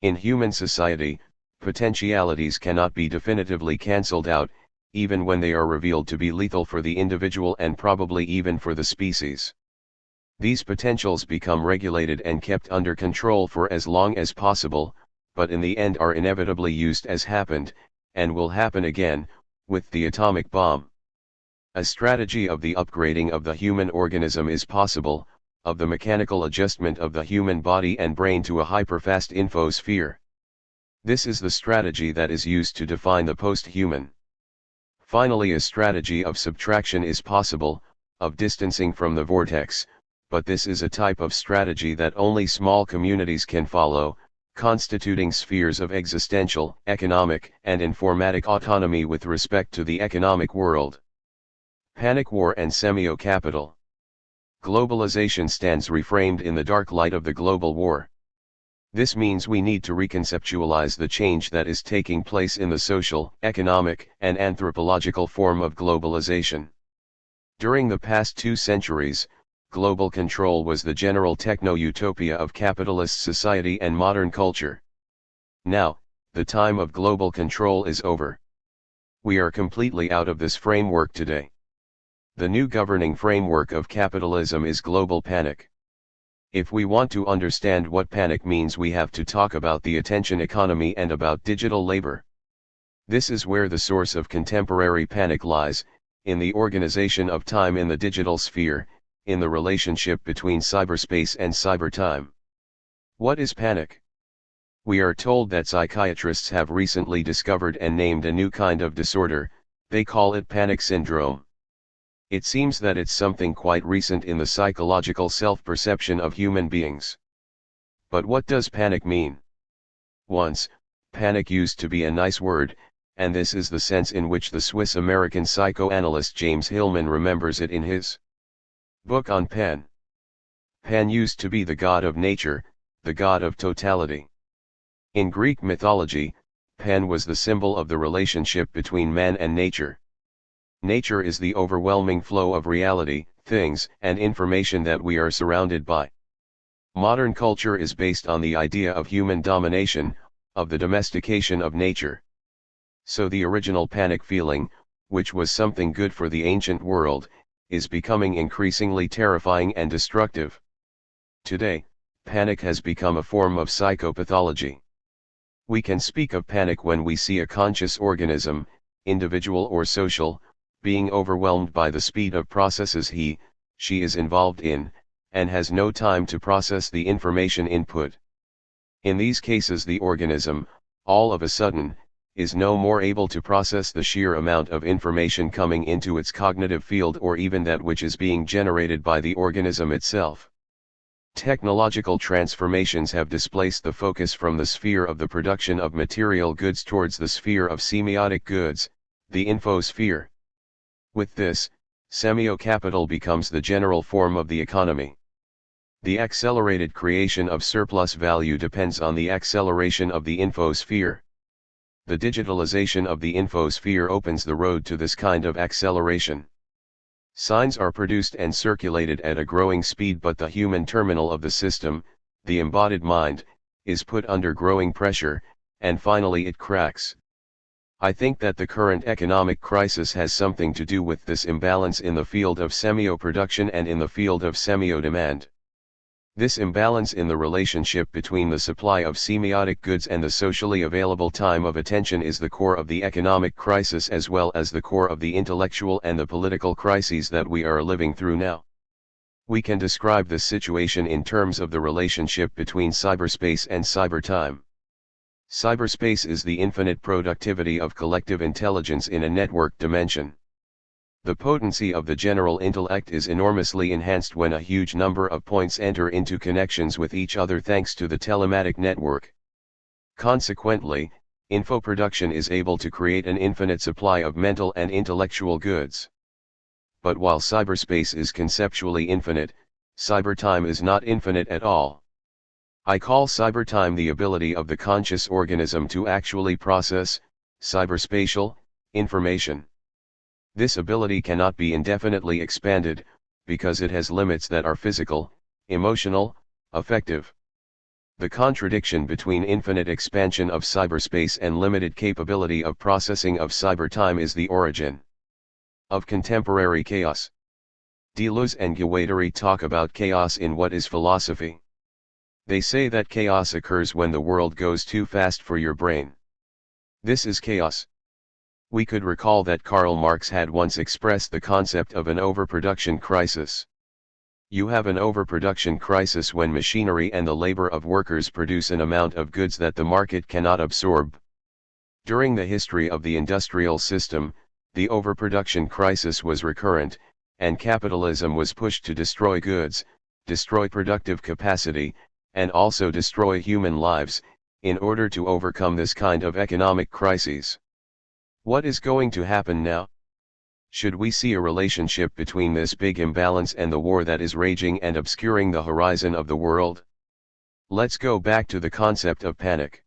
In human society, potentialities cannot be definitively cancelled out, even when they are revealed to be lethal for the individual and probably even for the species. These potentials become regulated and kept under control for as long as possible, but in the end are inevitably used, as happened, and will happen again, with the atomic bomb. A strategy of the upgrading of the human organism is possible, of the mechanical adjustment of the human body and brain to a hyperfast infosphere. This is the strategy that is used to define the post-human. Finally, a strategy of subtraction is possible, of distancing from the vortex, but this is a type of strategy that only small communities can follow, constituting spheres of existential, economic, and informatic autonomy with respect to the economic world. Panic war and semio-capital. Globalization stands reframed in the dark light of the global war. This means we need to reconceptualize the change that is taking place in the social, economic, and anthropological form of globalization. During the past 2 centuries, global control was the general techno-utopia of capitalist society and modern culture. Now, the time of global control is over. We are completely out of this framework today. The new governing framework of capitalism is global panic. If we want to understand what panic means, we have to talk about the attention economy and about digital labor. This is where the source of contemporary panic lies, in the organization of time in the digital sphere, in the relationship between cyberspace and cybertime. What is panic? We are told that psychiatrists have recently discovered and named a new kind of disorder. They call it panic syndrome. It seems that it's something quite recent in the psychological self-perception of human beings. But what does panic mean? Once, panic used to be a nice word, and this is the sense in which the Swiss-American psychoanalyst James Hillman remembers it in his book on Pan. Pan used to be the god of nature, the god of totality. In Greek mythology, Pan was the symbol of the relationship between man and nature. Nature is the overwhelming flow of reality, things, and information that we are surrounded by. Modern culture is based on the idea of human domination, of the domestication of nature. So the original panic feeling, which was something good for the ancient world, is becoming increasingly terrifying and destructive. Today, panic has become a form of psychopathology. We can speak of panic when we see a conscious organism, individual or social, being overwhelmed by the speed of processes she is involved in, and has no time to process the information input. In these cases, the organism, all of a sudden, is no more able to process the sheer amount of information coming into its cognitive field or even that which is being generated by the organism itself. Technological transformations have displaced the focus from the sphere of the production of material goods towards the sphere of semiotic goods, the infosphere. With this, semio-capital becomes the general form of the economy. The accelerated creation of surplus value depends on the acceleration of the infosphere. The digitalization of the infosphere opens the road to this kind of acceleration. Signs are produced and circulated at a growing speed, but the human terminal of the system, the embodied mind, is put under growing pressure, and finally it cracks. I think that the current economic crisis has something to do with this imbalance in the field of semio-production and in the field of semio-demand. This imbalance in the relationship between the supply of semiotic goods and the socially available time of attention is the core of the economic crisis as well as the core of the intellectual and the political crises that we are living through now. We can describe this situation in terms of the relationship between cyberspace and cybertime. Cyberspace is the infinite productivity of collective intelligence in a network dimension. The potency of the general intellect is enormously enhanced when a huge number of points enter into connections with each other thanks to the telematic network. Consequently, infoproduction is able to create an infinite supply of mental and intellectual goods. But while cyberspace is conceptually infinite, cybertime is not infinite at all. I call cybertime the ability of the conscious organism to actually process, cyberspatial, information. This ability cannot be indefinitely expanded, because it has limits that are physical, emotional, affective. The contradiction between infinite expansion of cyberspace and limited capability of processing of cybertime is the origin of contemporary chaos. Deleuze and Guattari talk about chaos in What is Philosophy? They say that chaos occurs when the world goes too fast for your brain. This is chaos. We could recall that Karl Marx had once expressed the concept of an overproduction crisis. You have an overproduction crisis when machinery and the labor of workers produce an amount of goods that the market cannot absorb. During the history of the industrial system, the overproduction crisis was recurrent, and capitalism was pushed to destroy goods, destroy productive capacity, and also destroy human lives, in order to overcome this kind of economic crises. What is going to happen now? Should we see a relationship between this big imbalance and the war that is raging and obscuring the horizon of the world? Let's go back to the concept of panic.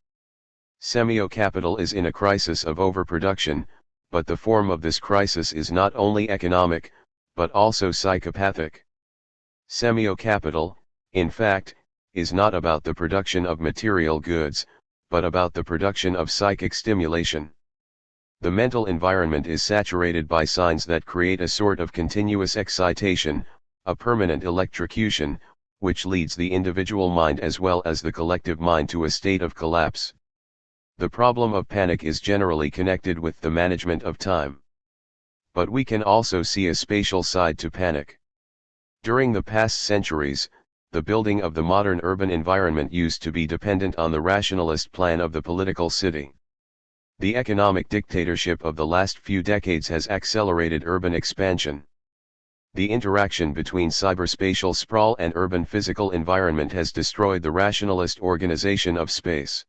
Semiocapital is in a crisis of overproduction, but the form of this crisis is not only economic, but also psychopathic. Semiocapital, in fact, is not about the production of material goods, but about the production of psychic stimulation. The mental environment is saturated by signs that create a sort of continuous excitation, a permanent electrocution, which leads the individual mind as well as the collective mind to a state of collapse. The problem of panic is generally connected with the management of time. But we can also see a spatial side to panic. During the past centuries, the building of the modern urban environment used to be dependent on the rationalist plan of the political city. The economic dictatorship of the last few decades has accelerated urban expansion. The interaction between cyberspatial sprawl and urban physical environment has destroyed the rationalist organization of space.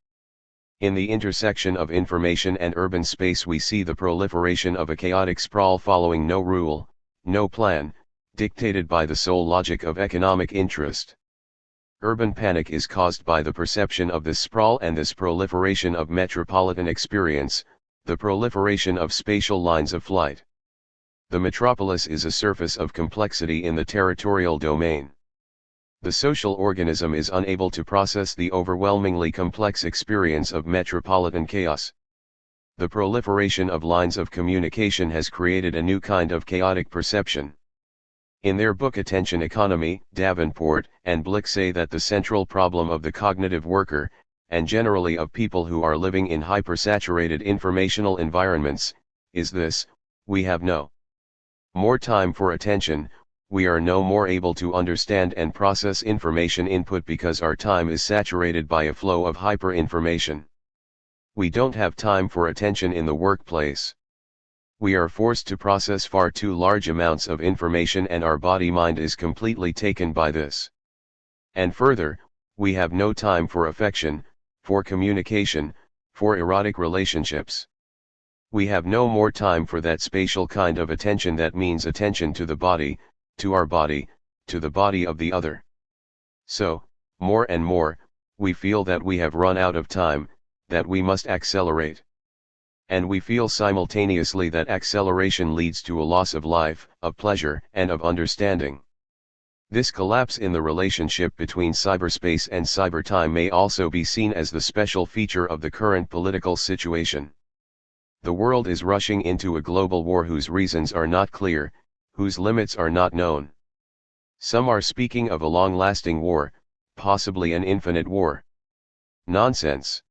In the intersection of information and urban space we see the proliferation of a chaotic sprawl following no rule, no plan, dictated by the sole logic of economic interest. Urban panic is caused by the perception of this sprawl and this proliferation of metropolitan experience, the proliferation of spatial lines of flight. The metropolis is a surface of complexity in the territorial domain. The social organism is unable to process the overwhelmingly complex experience of metropolitan chaos. The proliferation of lines of communication has created a new kind of chaotic perception. In their book Attention Economy, Davenport and Blick say that the central problem of the cognitive worker, and generally of people who are living in hypersaturated informational environments, is this: we have no more time for attention. We are no more able to understand and process information input because our time is saturated by a flow of hyper-information. We don't have time for attention in the workplace. We are forced to process far too large amounts of information and our body-mind is completely taken by this. And further, we have no time for affection, for communication, for erotic relationships. We have no more time for that spatial kind of attention that means attention to the body, to our body, to the body of the other. So, more and more, we feel that we have run out of time, that we must accelerate. And we feel simultaneously that acceleration leads to a loss of life, of pleasure, and of understanding. This collapse in the relationship between cyberspace and cybertime may also be seen as the special feature of the current political situation. The world is rushing into a global war whose reasons are not clear, whose limits are not known. Some are speaking of a long-lasting war, possibly an infinite war. Nonsense.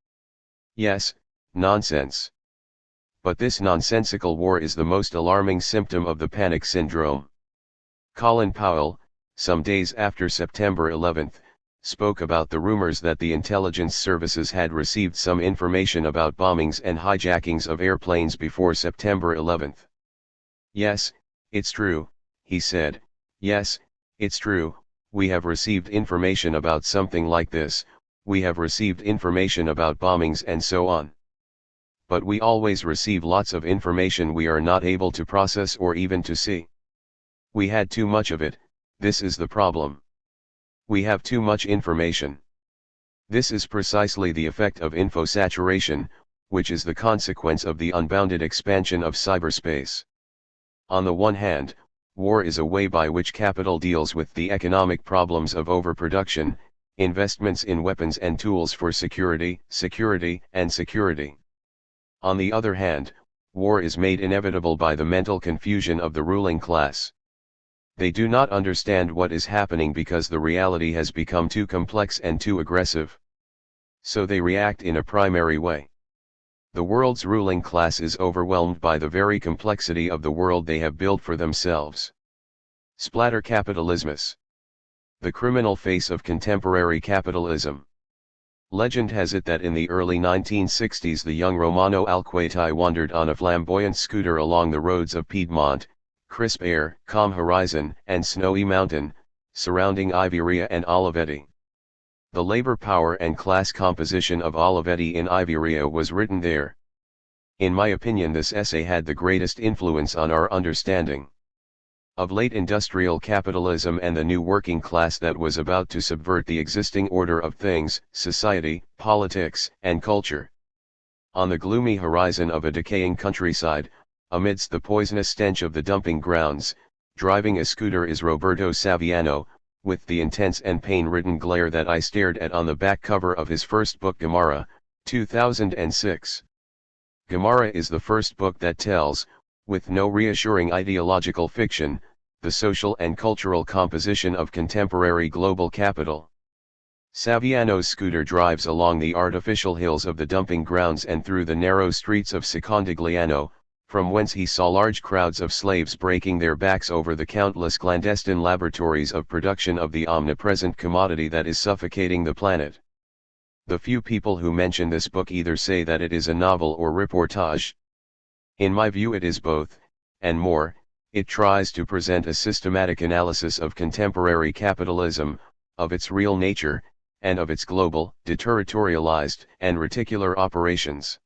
Yes, nonsense. But this nonsensical war is the most alarming symptom of the panic syndrome. Colin Powell, some days after September 11, spoke about the rumors that the intelligence services had received some information about bombings and hijackings of airplanes before September 11. Yes, it's true, he said. Yes, it's true, we have received information about something like this, we have received information about bombings and so on. But we always receive lots of information we are not able to process or even to see. We had too much of it, this is the problem. We have too much information. This is precisely the effect of infosaturation, which is the consequence of the unbounded expansion of cyberspace. On the one hand, war is a way by which capital deals with the economic problems of overproduction, investments in weapons and tools for security, and security. On the other hand, war is made inevitable by the mental confusion of the ruling class. They do not understand what is happening because the reality has become too complex and too aggressive. So they react in a primary way. The world's ruling class is overwhelmed by the very complexity of the world they have built for themselves. Splatter capitalismus. The criminal face of contemporary capitalism. Legend has it that in the early 1960s the young Romano Alqueti wandered on a flamboyant scooter along the roads of Piedmont, crisp air, calm horizon, and snowy mountain, surrounding Iberia and Olivetti. The labor power and class composition of Olivetti in Iberia was written there. In my opinion, this essay had the greatest influence on our understanding of late industrial capitalism and the new working class that was about to subvert the existing order of things, society, politics, and culture. On the gloomy horizon of a decaying countryside, amidst the poisonous stench of the dumping grounds, driving a scooter is Roberto Saviano, with the intense and pain-ridden glare that I stared at on the back cover of his first book Gamara, 2006. Gamara is the first book that tells, with no reassuring ideological fiction, the social and cultural composition of contemporary global capital. Saviano's scooter drives along the artificial hills of the dumping grounds and through the narrow streets of Secondigliano, from whence he saw large crowds of slaves breaking their backs over the countless clandestine laboratories of production of the omnipresent commodity that is suffocating the planet. The few people who mention this book either say that it is a novel or reportage. In my view, it is both, and more. It tries to present a systematic analysis of contemporary capitalism, of its real nature, and of its global, deterritorialized, and reticular operations.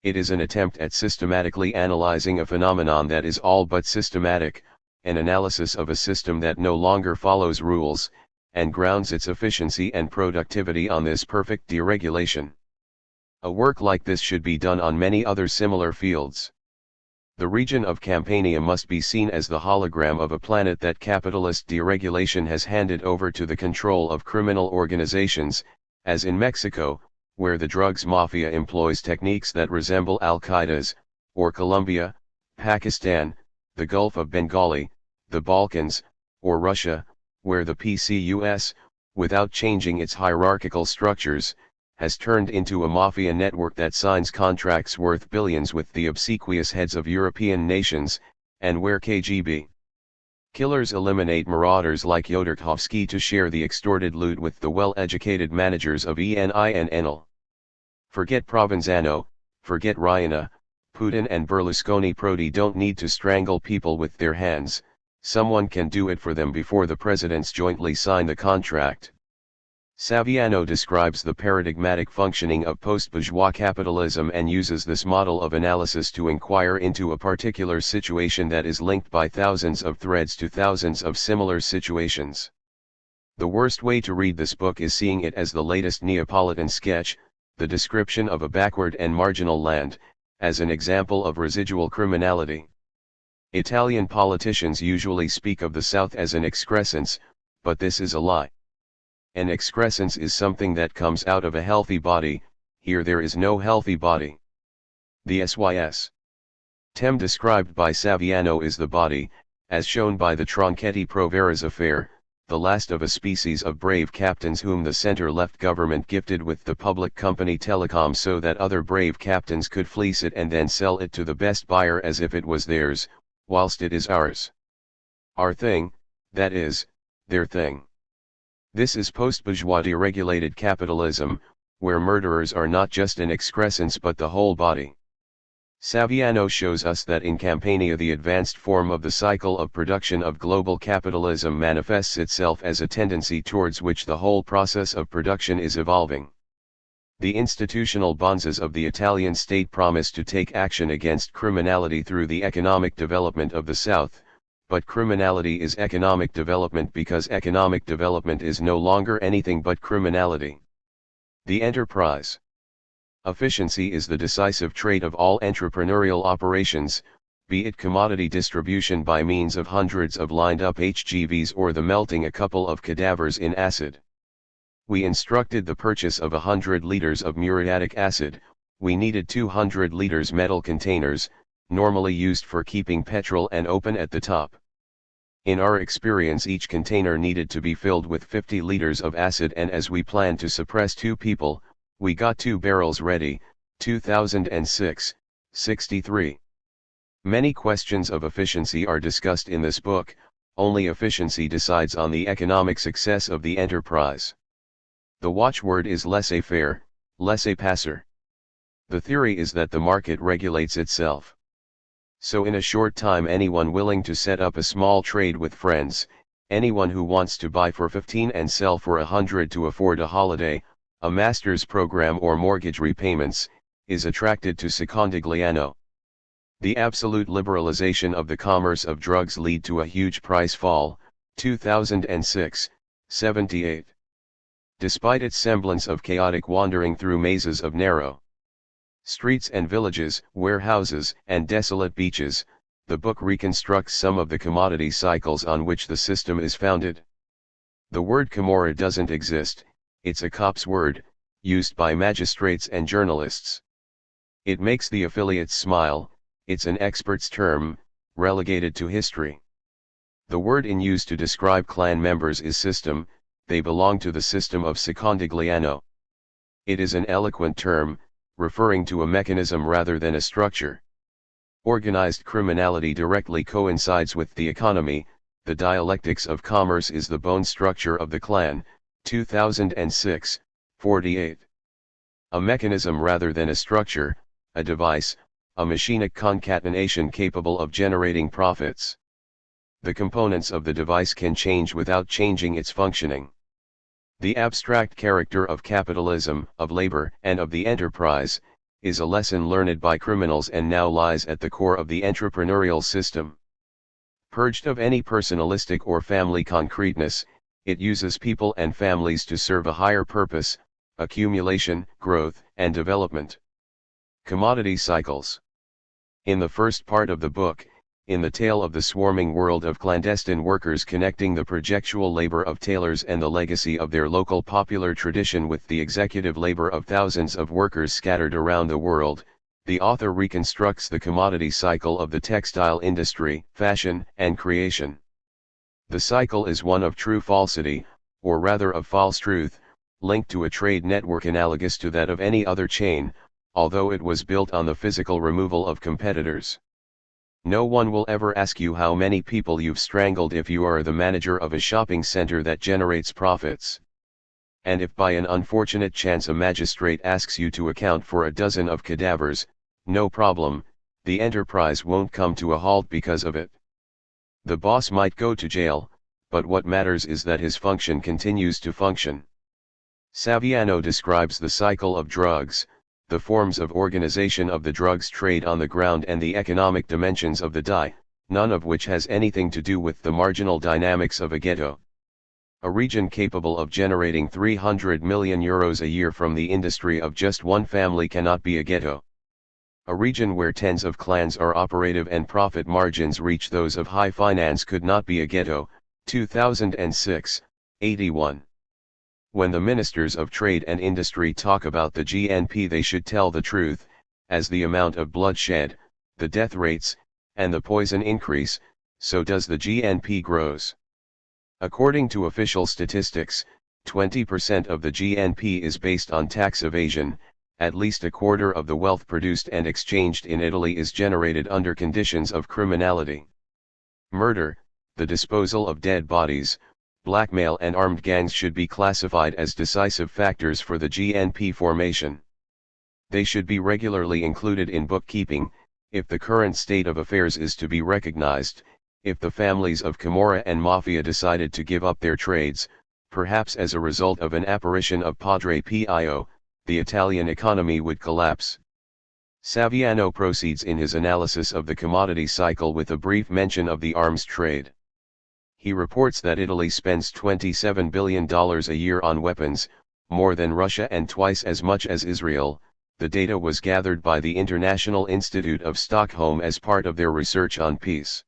It is an attempt at systematically analyzing a phenomenon that is all but systematic, an analysis of a system that no longer follows rules, and grounds its efficiency and productivity on this perfect deregulation. A work like this should be done on many other similar fields. The region of Campania must be seen as the hologram of a planet that capitalist deregulation has handed over to the control of criminal organizations, as in Mexico, where the drugs mafia employs techniques that resemble Al-Qaeda's, or Colombia, Pakistan, the Gulf of Bengali, the Balkans, or Russia, where the PCUS, without changing its hierarchical structures, has turned into a mafia network that signs contracts worth billions with the obsequious heads of European nations, and where KGB killers eliminate marauders like Yodorkovsky to share the extorted loot with the well-educated managers of ENI and Enel. Forget Provenzano, forget Riina, Putin and Berlusconi Prodi don't need to strangle people with their hands. Someone can do it for them before the presidents jointly sign the contract. Saviano describes the paradigmatic functioning of post-bourgeois capitalism and uses this model of analysis to inquire into a particular situation that is linked by thousands of threads to thousands of similar situations. The worst way to read this book is seeing it as the latest Neapolitan sketch, the description of a backward and marginal land, as an example of residual criminality. Italian politicians usually speak of the South as an excrescence, but this is a lie. An excrescence is something that comes out of a healthy body. Here there is no healthy body. The SYS tem described by Saviano is the body, as shown by the Tronchetti Proveras affair, the last of a species of brave captains whom the center-left government gifted with the public company Telecom so that other brave captains could fleece it and then sell it to the best buyer as if it was theirs, whilst it is ours. Our thing, that is, their thing. This is post-bourgeois deregulated capitalism, where murderers are not just an excrescence but the whole body. Saviano shows us that in Campania the advanced form of the cycle of production of global capitalism manifests itself as a tendency towards which the whole process of production is evolving. The institutional bonzes of the Italian state promise to take action against criminality through the economic development of the South, but criminality is economic development because economic development is no longer anything but criminality. The enterprise. Efficiency is the decisive trait of all entrepreneurial operations, be it commodity distribution by means of hundreds of lined-up HGVs or the melting a couple of cadavers in acid. We instructed the purchase of 100 liters of muriatic acid. We needed 200 liters metal containers, normally used for keeping petrol and open at the top. In our experience, each container needed to be filled with 50 liters of acid, and as we planned to suppress 2 people, we got 2 barrels ready. 2006, 63. Many questions of efficiency are discussed in this book. Only efficiency decides on the economic success of the enterprise. The watchword is laissez-faire, laissez-passer. The theory is that the market regulates itself. So in a short time anyone willing to set up a small trade with friends, anyone who wants to buy for 15 and sell for 100 to afford a holiday, a master's program or mortgage repayments, is attracted to Secondigliano. The absolute liberalization of the commerce of drugs lead to a huge price fall, 2006, 78. Despite its semblance of chaotic wandering through mazes of narrow streets and villages, warehouses, and desolate beaches, the book reconstructs some of the commodity cycles on which the system is founded. The word Camorra doesn't exist, it's a cop's word, used by magistrates and journalists. It makes the affiliates smile, it's an expert's term, relegated to history. The word in use to describe clan members is system, they belong to the system of Secondigliano. It is an eloquent term, referring to a mechanism rather than a structure. Organized criminality directly coincides with the economy, the dialectics of commerce is the bone structure of the clan, 2006, 48. A mechanism rather than a structure, a device, a machinic concatenation capable of generating profits. The components of the device can change without changing its functioning. The abstract character of capitalism, of labor, and of the enterprise, is a lesson learned by criminals and now lies at the core of the entrepreneurial system. Purged of any personalistic or family concreteness, it uses people and families to serve a higher purpose, accumulation, growth, and development. Commodity cycles. In the first part of the book, in the tale of the swarming world of clandestine workers connecting the projectual labor of tailors and the legacy of their local popular tradition with the executive labor of thousands of workers scattered around the world, the author reconstructs the commodity cycle of the textile industry, fashion, and creation. The cycle is one of true falsity, or rather of false truth, linked to a trade network analogous to that of any other chain, although it was built on the physical removal of competitors. No one will ever ask you how many people you've strangled if you are the manager of a shopping center that generates profits. And if by an unfortunate chance a magistrate asks you to account for a dozen of cadavers, no problem, the enterprise won't come to a halt because of it. The boss might go to jail, but what matters is that his function continues to function. Saviano describes the cycle of drugs, the forms of organization of the drugs trade on the ground and the economic dimensions of the dye, none of which has anything to do with the marginal dynamics of a ghetto. A region capable of generating 300 million euros a year from the industry of just one family cannot be a ghetto. A region where tens of clans are operative and profit margins reach those of high finance could not be a ghetto, 2006, 81. When the ministers of trade and industry talk about the GNP they should tell the truth, as the amount of bloodshed, the death rates, and the poison increase, so does the GNP grows. According to official statistics, 20% of the GNP is based on tax evasion, at least a quarter of the wealth produced and exchanged in Italy is generated under conditions of criminality. Murder, the disposal of dead bodies, blackmail and armed gangs should be classified as decisive factors for the GNP formation. They should be regularly included in bookkeeping, if the current state of affairs is to be recognized, if the families of Camorra and Mafia decided to give up their trades, perhaps as a result of an apparition of Padre Pio, the Italian economy would collapse. Saviano proceeds in his analysis of the commodity cycle with a brief mention of the arms trade. He reports that Italy spends $27 billion a year on weapons, more than Russia and twice as much as Israel. The data was gathered by the International Institute of Stockholm as part of their research on peace.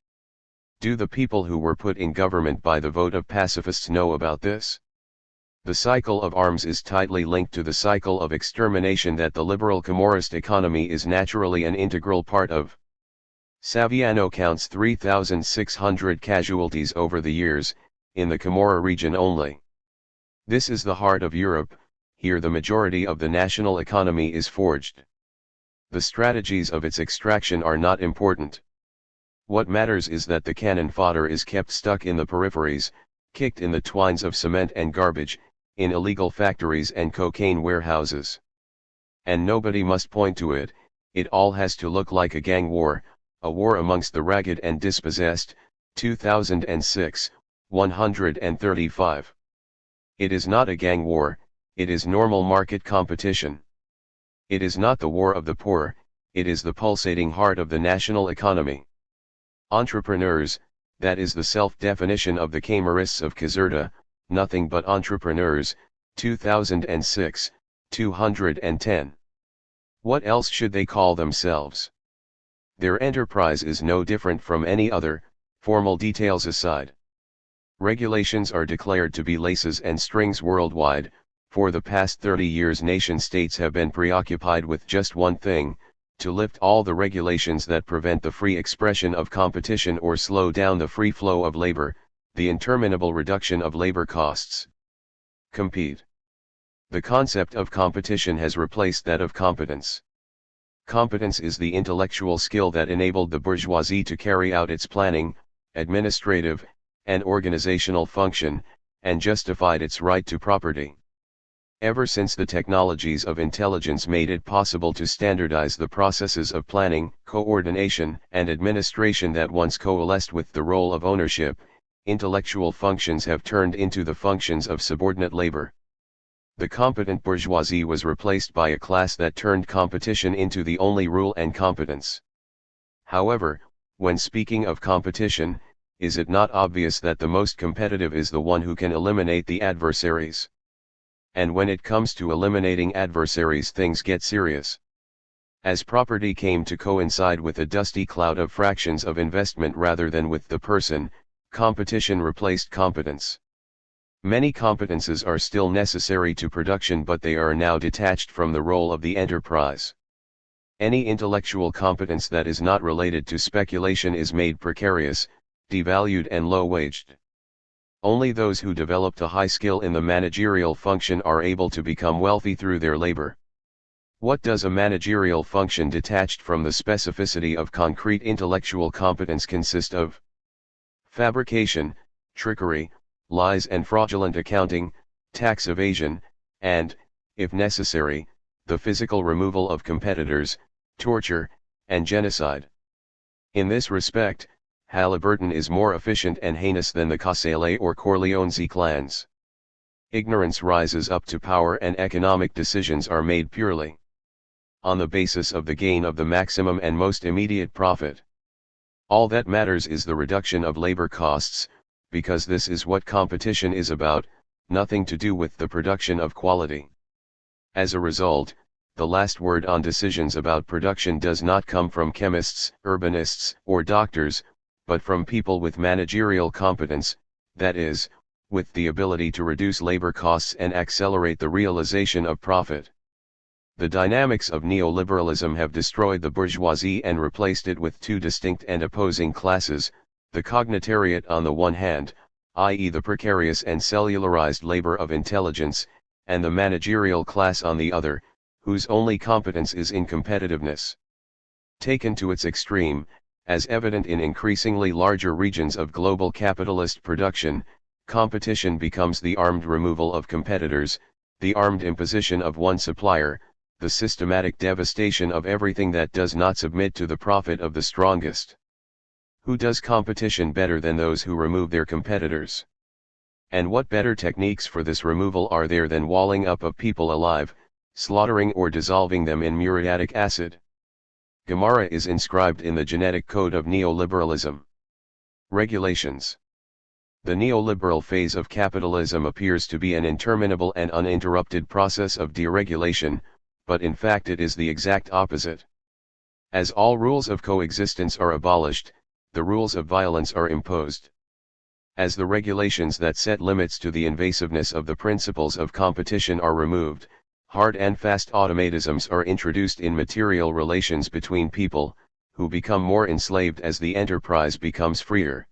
Do the people who were put in government by the vote of pacifists know about this? The cycle of arms is tightly linked to the cycle of extermination that the liberal Camorrist economy is naturally an integral part of. Saviano counts 3,600 casualties over the years, in the Camorra region only. This is the heart of Europe, here the majority of the national economy is forged. The strategies of its extraction are not important. What matters is that the cannon fodder is kept stuck in the peripheries, kicked in the twines of cement and garbage, in illegal factories and cocaine warehouses. And nobody must point to it, it all has to look like a gang war, A War Amongst the Ragged and Dispossessed, 2006, 135. It is not a gang war, it is normal market competition. It is not the war of the poor, it is the pulsating heart of the national economy. Entrepreneurs, that is the self-definition of the Camorrists of Caserta, nothing but entrepreneurs, 2006, 210. What else should they call themselves? Their enterprise is no different from any other, formal details aside. Regulations are declared to be laces and strings worldwide. For the past 30 years nation-states have been preoccupied with just one thing, to lift all the regulations that prevent the free expression of competition or slow down the free flow of labor, the interminable reduction of labor costs. Compete. The concept of competition has replaced that of competence. Competence is the intellectual skill that enabled the bourgeoisie to carry out its planning, administrative, and organizational function, and justified its right to property. Ever since the technologies of intelligence made it possible to standardize the processes of planning, coordination, and administration that once coalesced with the role of ownership, intellectual functions have turned into the functions of subordinate labor. The competent bourgeoisie was replaced by a class that turned competition into the only rule and competence. However, when speaking of competition, is it not obvious that the most competitive is the one who can eliminate the adversaries? And when it comes to eliminating adversaries, things get serious. As property came to coincide with a dusty cloud of fractions of investment rather than with the person, competition replaced competence. Many competences are still necessary to production, but they are now detached from the role of the enterprise. Any intellectual competence that is not related to speculation is made precarious, devalued and low-waged. Only those who developed a high skill in the managerial function are able to become wealthy through their labor. What does a managerial function detached from the specificity of concrete intellectual competence consist of? Fabrication, trickery, lies and fraudulent accounting, tax evasion, and, if necessary, the physical removal of competitors, torture, and genocide. In this respect, Halliburton is more efficient and heinous than the Casale or Corleone clans. Ignorance rises up to power and economic decisions are made purely on the basis of the gain of the maximum and most immediate profit. All that matters is the reduction of labor costs, because this is what competition is about, nothing to do with the production of quality. As a result, the last word on decisions about production does not come from chemists, urbanists, or doctors, but from people with managerial competence, that is, with the ability to reduce labor costs and accelerate the realization of profit. The dynamics of neoliberalism have destroyed the bourgeoisie and replaced it with two distinct and opposing classes, the cognitariat on the one hand, i.e. the precarious and cellularized labor of intelligence, and the managerial class on the other, whose only competence is in competitiveness. Taken to its extreme, as evident in increasingly larger regions of global capitalist production, competition becomes the armed removal of competitors, the armed imposition of one supplier, the systematic devastation of everything that does not submit to the profit of the strongest. Who does competition better than those who remove their competitors? And what better techniques for this removal are there than walling up of people alive, slaughtering or dissolving them in muriatic acid? Gomorrah is inscribed in the genetic code of neoliberalism. Regulations. The neoliberal phase of capitalism appears to be an interminable and uninterrupted process of deregulation, but in fact it is the exact opposite. As all rules of coexistence are abolished, the rules of violence are imposed. As the regulations that set limits to the invasiveness of the principles of competition are removed, hard and fast automatisms are introduced in material relations between people, who become more enslaved as the enterprise becomes freer.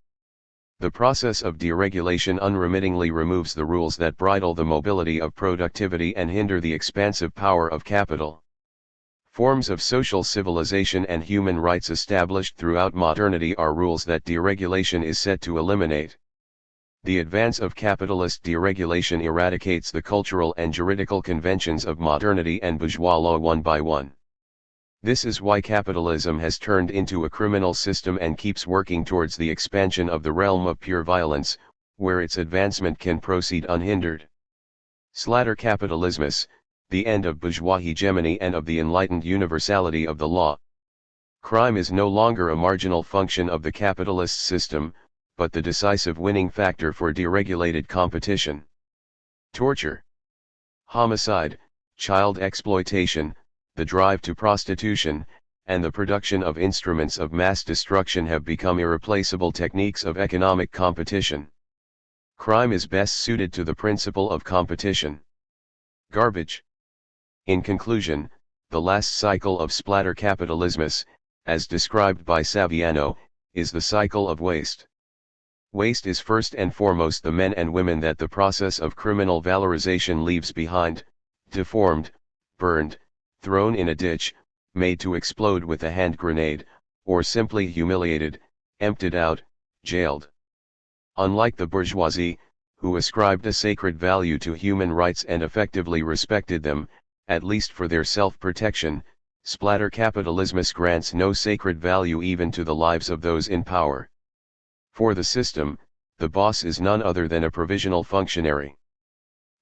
The process of deregulation unremittingly removes the rules that bridle the mobility of productivity and hinder the expansive power of capital. Forms of social civilization and human rights established throughout modernity are rules that deregulation is set to eliminate. The advance of capitalist deregulation eradicates the cultural and juridical conventions of modernity and bourgeois law one by one. This is why capitalism has turned into a criminal system and keeps working towards the expansion of the realm of pure violence, where its advancement can proceed unhindered. Slatter-capitalismus, the end of bourgeois hegemony and of the enlightened universality of the law. Crime is no longer a marginal function of the capitalist system, but the decisive winning factor for deregulated competition. Torture, homicide, child exploitation, the drive to prostitution, and the production of instruments of mass destruction have become irreplaceable techniques of economic competition. Crime is best suited to the principle of competition. Garbage. In conclusion, the last cycle of splatter-capitalismus, as described by Saviano, is the cycle of waste. Waste is first and foremost the men and women that the process of criminal valorization leaves behind, deformed, burned, thrown in a ditch, made to explode with a hand grenade, or simply humiliated, emptied out, jailed. Unlike the bourgeoisie, who ascribed a sacred value to human rights and effectively respected them, at least for their self-protection, splatter-capitalismus grants no sacred value even to the lives of those in power. For the system, the boss is none other than a provisional functionary.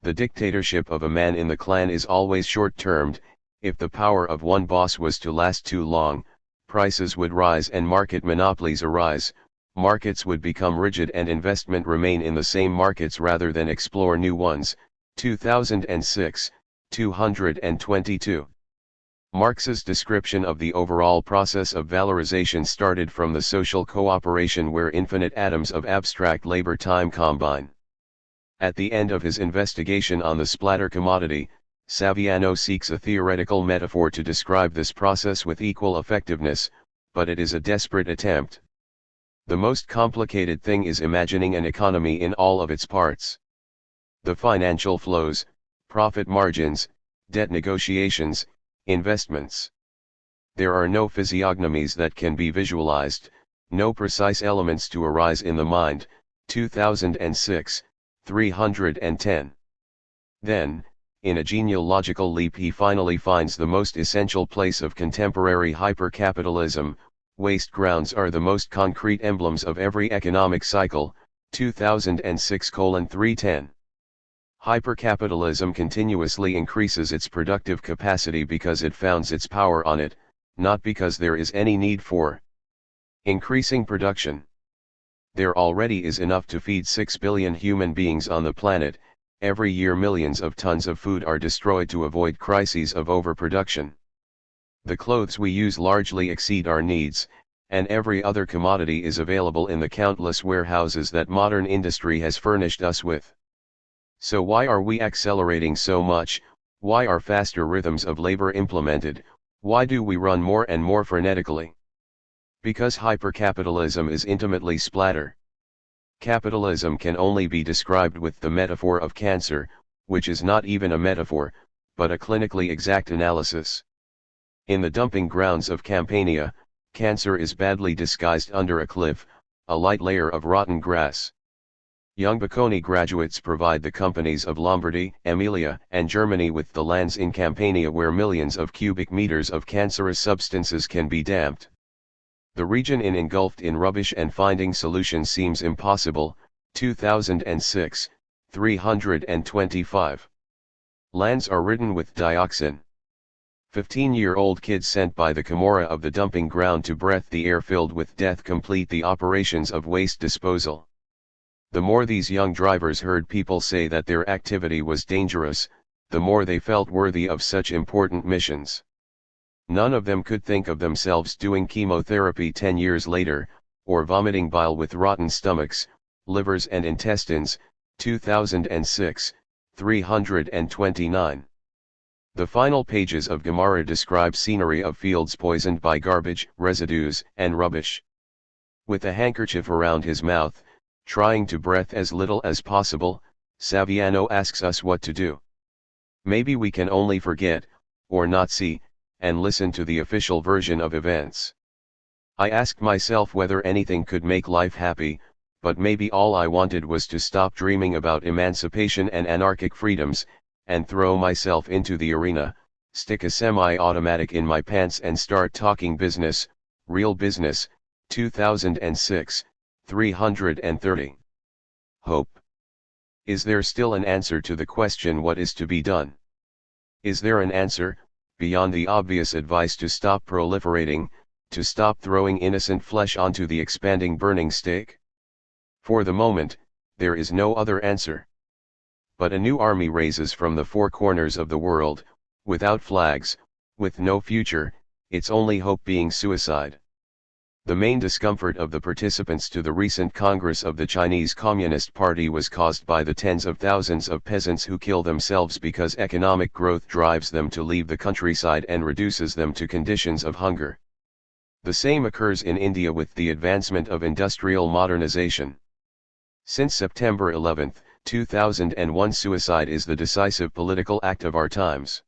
The dictatorship of a man in the clan is always short-termed. If the power of one boss was to last too long, prices would rise and market monopolies arise, markets would become rigid and investment remain in the same markets rather than explore new ones. 2006, 222. Marx's description of the overall process of valorization started from the social cooperation where infinite atoms of abstract labor time combine. At the end of his investigation on the splatter commodity, Saviano seeks a theoretical metaphor to describe this process with equal effectiveness, but it is a desperate attempt. The most complicated thing is imagining an economy in all of its parts. The financial flows, profit margins, debt negotiations, investments. There are no physiognomies that can be visualized, no precise elements to arise in the mind. 2006, 310. Then, in a genial logical leap he finally finds the most essential place of contemporary hyper-capitalism. Waste grounds are the most concrete emblems of every economic cycle. 2006:310. Hypercapitalism continuously increases its productive capacity because it founds its power on it, not because there is any need for increasing production. There already is enough to feed 6 billion human beings on the planet. Every year millions of tons of food are destroyed to avoid crises of overproduction. The clothes we use largely exceed our needs, and every other commodity is available in the countless warehouses that modern industry has furnished us with. So why are we accelerating so much? Why are faster rhythms of labor implemented? Why do we run more and more frenetically? Because hypercapitalism is intimately splatter. Capitalism can only be described with the metaphor of cancer, which is not even a metaphor, but a clinically exact analysis. In the dumping grounds of Campania, cancer is badly disguised under a cliff, a light layer of rotten grass. Young Bocconi graduates provide the companies of Lombardy, Emilia, and Germany with the lands in Campania where millions of cubic meters of cancerous substances can be damped. The region is engulfed in rubbish and finding solutions seems impossible. 2006, 325. Lands are ridden with dioxin. 15-year-old kids sent by the Camorra of the dumping ground to breathe the air filled with death complete the operations of waste disposal. The more these young drivers heard people say that their activity was dangerous, the more they felt worthy of such important missions. None of them could think of themselves doing chemotherapy 10 years later, or vomiting bile with rotten stomachs, livers and intestines. 2006, 329. The final pages of Gemara describe scenery of fields poisoned by garbage, residues, and rubbish. With a handkerchief around his mouth, trying to breathe as little as possible, Saviano asks us what to do. Maybe we can only forget, or not see, and listen to the official version of events. I asked myself whether anything could make life happy, but maybe all I wanted was to stop dreaming about emancipation and anarchic freedoms, and throw myself into the arena, Stick a semi-automatic in my pants and start talking business, real business, 2006, 330. Hope. Is there still an answer to the question what is to be done? Is there an answer, beyond the obvious advice to stop proliferating, to stop throwing innocent flesh onto the expanding burning stake? For the moment, there is no other answer. But a new army raises from the four corners of the world, without flags, with no future, its only hope being suicide. The main discomfort of the participants to the recent Congress of the Chinese Communist Party was caused by the tens of thousands of peasants who kill themselves because economic growth drives them to leave the countryside and reduces them to conditions of hunger. The same occurs in India with the advancement of industrial modernization. Since September 11, 2001, suicide is the decisive political act of our times.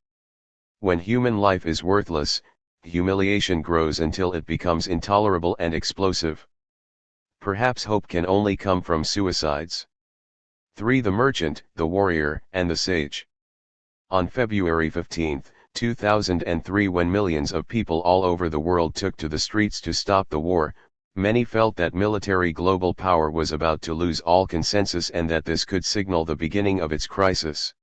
When human life is worthless, humiliation grows until it becomes intolerable and explosive. Perhaps hope can only come from suicides. 3. The merchant, the warrior, and the sage. On February 15, 2003, when millions of people all over the world took to the streets to stop the war, many felt that military global power was about to lose all consensus and that this could signal the beginning of its crisis.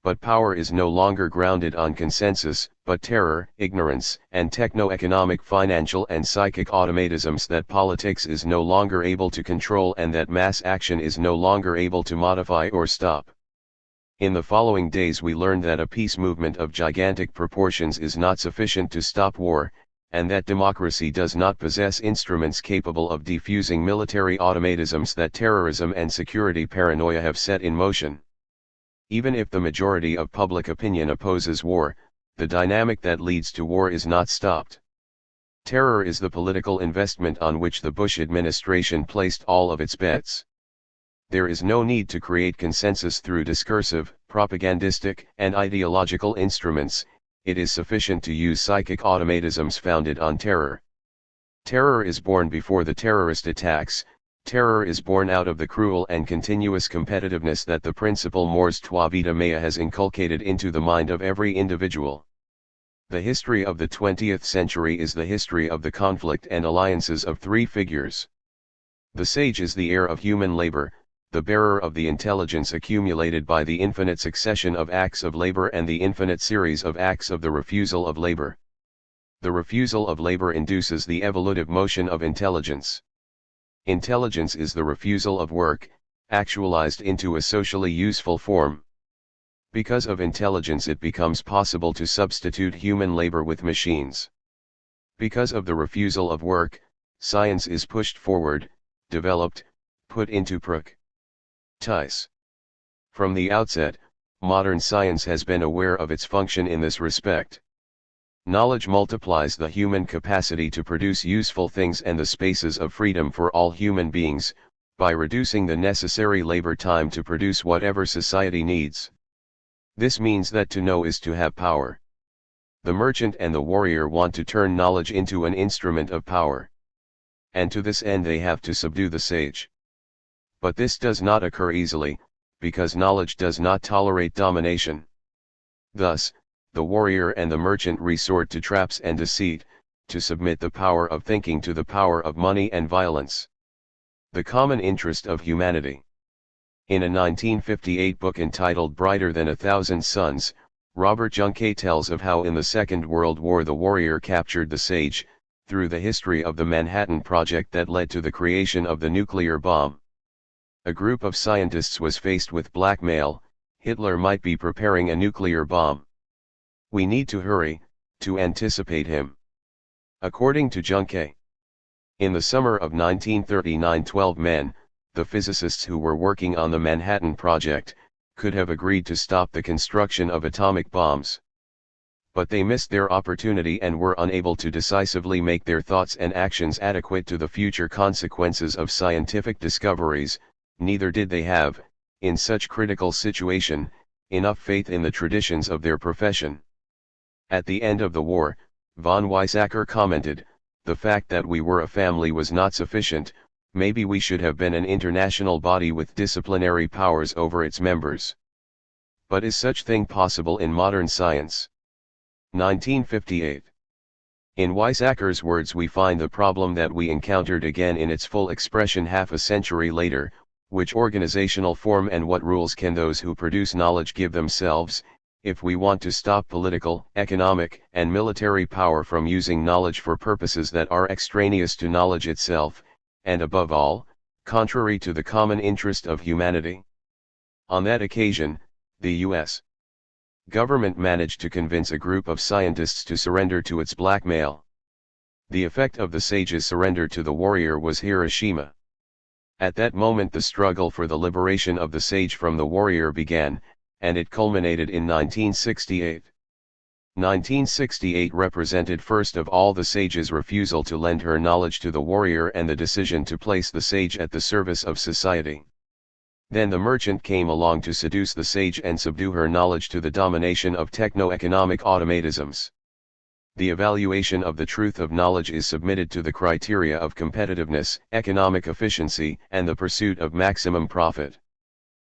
But power is no longer grounded on consensus, but terror, ignorance, and techno-economic, financial and psychic automatisms that politics is no longer able to control and that mass action is no longer able to modify or stop. In the following days we learned that a peace movement of gigantic proportions is not sufficient to stop war, and that democracy does not possess instruments capable of defusing military automatisms that terrorism and security paranoia have set in motion. Even if the majority of public opinion opposes war, the dynamic that leads to war is not stopped. Terror is the political investment on which the Bush administration placed all of its bets. There is no need to create consensus through discursive, propagandistic, and ideological instruments. It is sufficient to use psychic automatisms founded on terror. Terror is born before the terrorist attacks. Terror is born out of the cruel and continuous competitiveness that the principal mors tua vita mea has inculcated into the mind of every individual. The history of the 20th century is the history of the conflict and alliances of three figures. The sage is the heir of human labor, the bearer of the intelligence accumulated by the infinite succession of acts of labor and the infinite series of acts of the refusal of labor. The refusal of labor induces the evolutive motion of intelligence. Intelligence is the refusal of work, actualized into a socially useful form. Because of intelligence it becomes possible to substitute human labor with machines. Because of the refusal of work, science is pushed forward, developed, put into practice. From the outset, modern science has been aware of its function in this respect. Knowledge multiplies the human capacity to produce useful things and the spaces of freedom for all human beings, by reducing the necessary labor time to produce whatever society needs. This means that to know is to have power. The merchant and the warrior want to turn knowledge into an instrument of power. And to this end they have to subdue the sage. But this does not occur easily, because knowledge does not tolerate domination. Thus, the warrior and the merchant resort to traps and deceit, to submit the power of thinking to the power of money and violence. The common interest of humanity. In a 1958 book entitled Brighter Than a Thousand Suns, Robert Junke tells of how in the Second World War the warrior captured the sage, through the history of the Manhattan Project that led to the creation of the nuclear bomb. A group of scientists was faced with blackmail. Hitler might be preparing a nuclear bomb. We need to hurry, to anticipate him. According to Junke, in the summer of 1939 12 men, the physicists who were working on the Manhattan Project, could have agreed to stop the construction of atomic bombs. But they missed their opportunity and were unable to decisively make their thoughts and actions adequate to the future consequences of scientific discoveries. Neither did they have, in such critical situation, enough faith in the traditions of their profession. At the end of the war, von Weizsäcker commented, "The fact that we were a family was not sufficient, maybe we should have been an international body with disciplinary powers over its members." But is such thing possible in modern science? 1958. In Weizsäcker's words, we find the problem that we encountered again in its full expression half a century later: which organizational form and what rules can those who produce knowledge give themselves, if we want to stop political, economic, and military power from using knowledge for purposes that are extraneous to knowledge itself, and above all, contrary to the common interest of humanity? On that occasion, the U.S. government managed to convince a group of scientists to surrender to its blackmail. The effect of the sage's surrender to the warrior was Hiroshima. At that moment the struggle for the liberation of the sage from the warrior began, and it culminated in 1968. 1968 represented first of all the sage's refusal to lend her knowledge to the warrior and the decision to place the sage at the service of society. Then the merchant came along to seduce the sage and subdue her knowledge to the domination of techno-economic automatisms. The evaluation of the truth of knowledge is submitted to the criteria of competitiveness, economic efficiency, and the pursuit of maximum profit.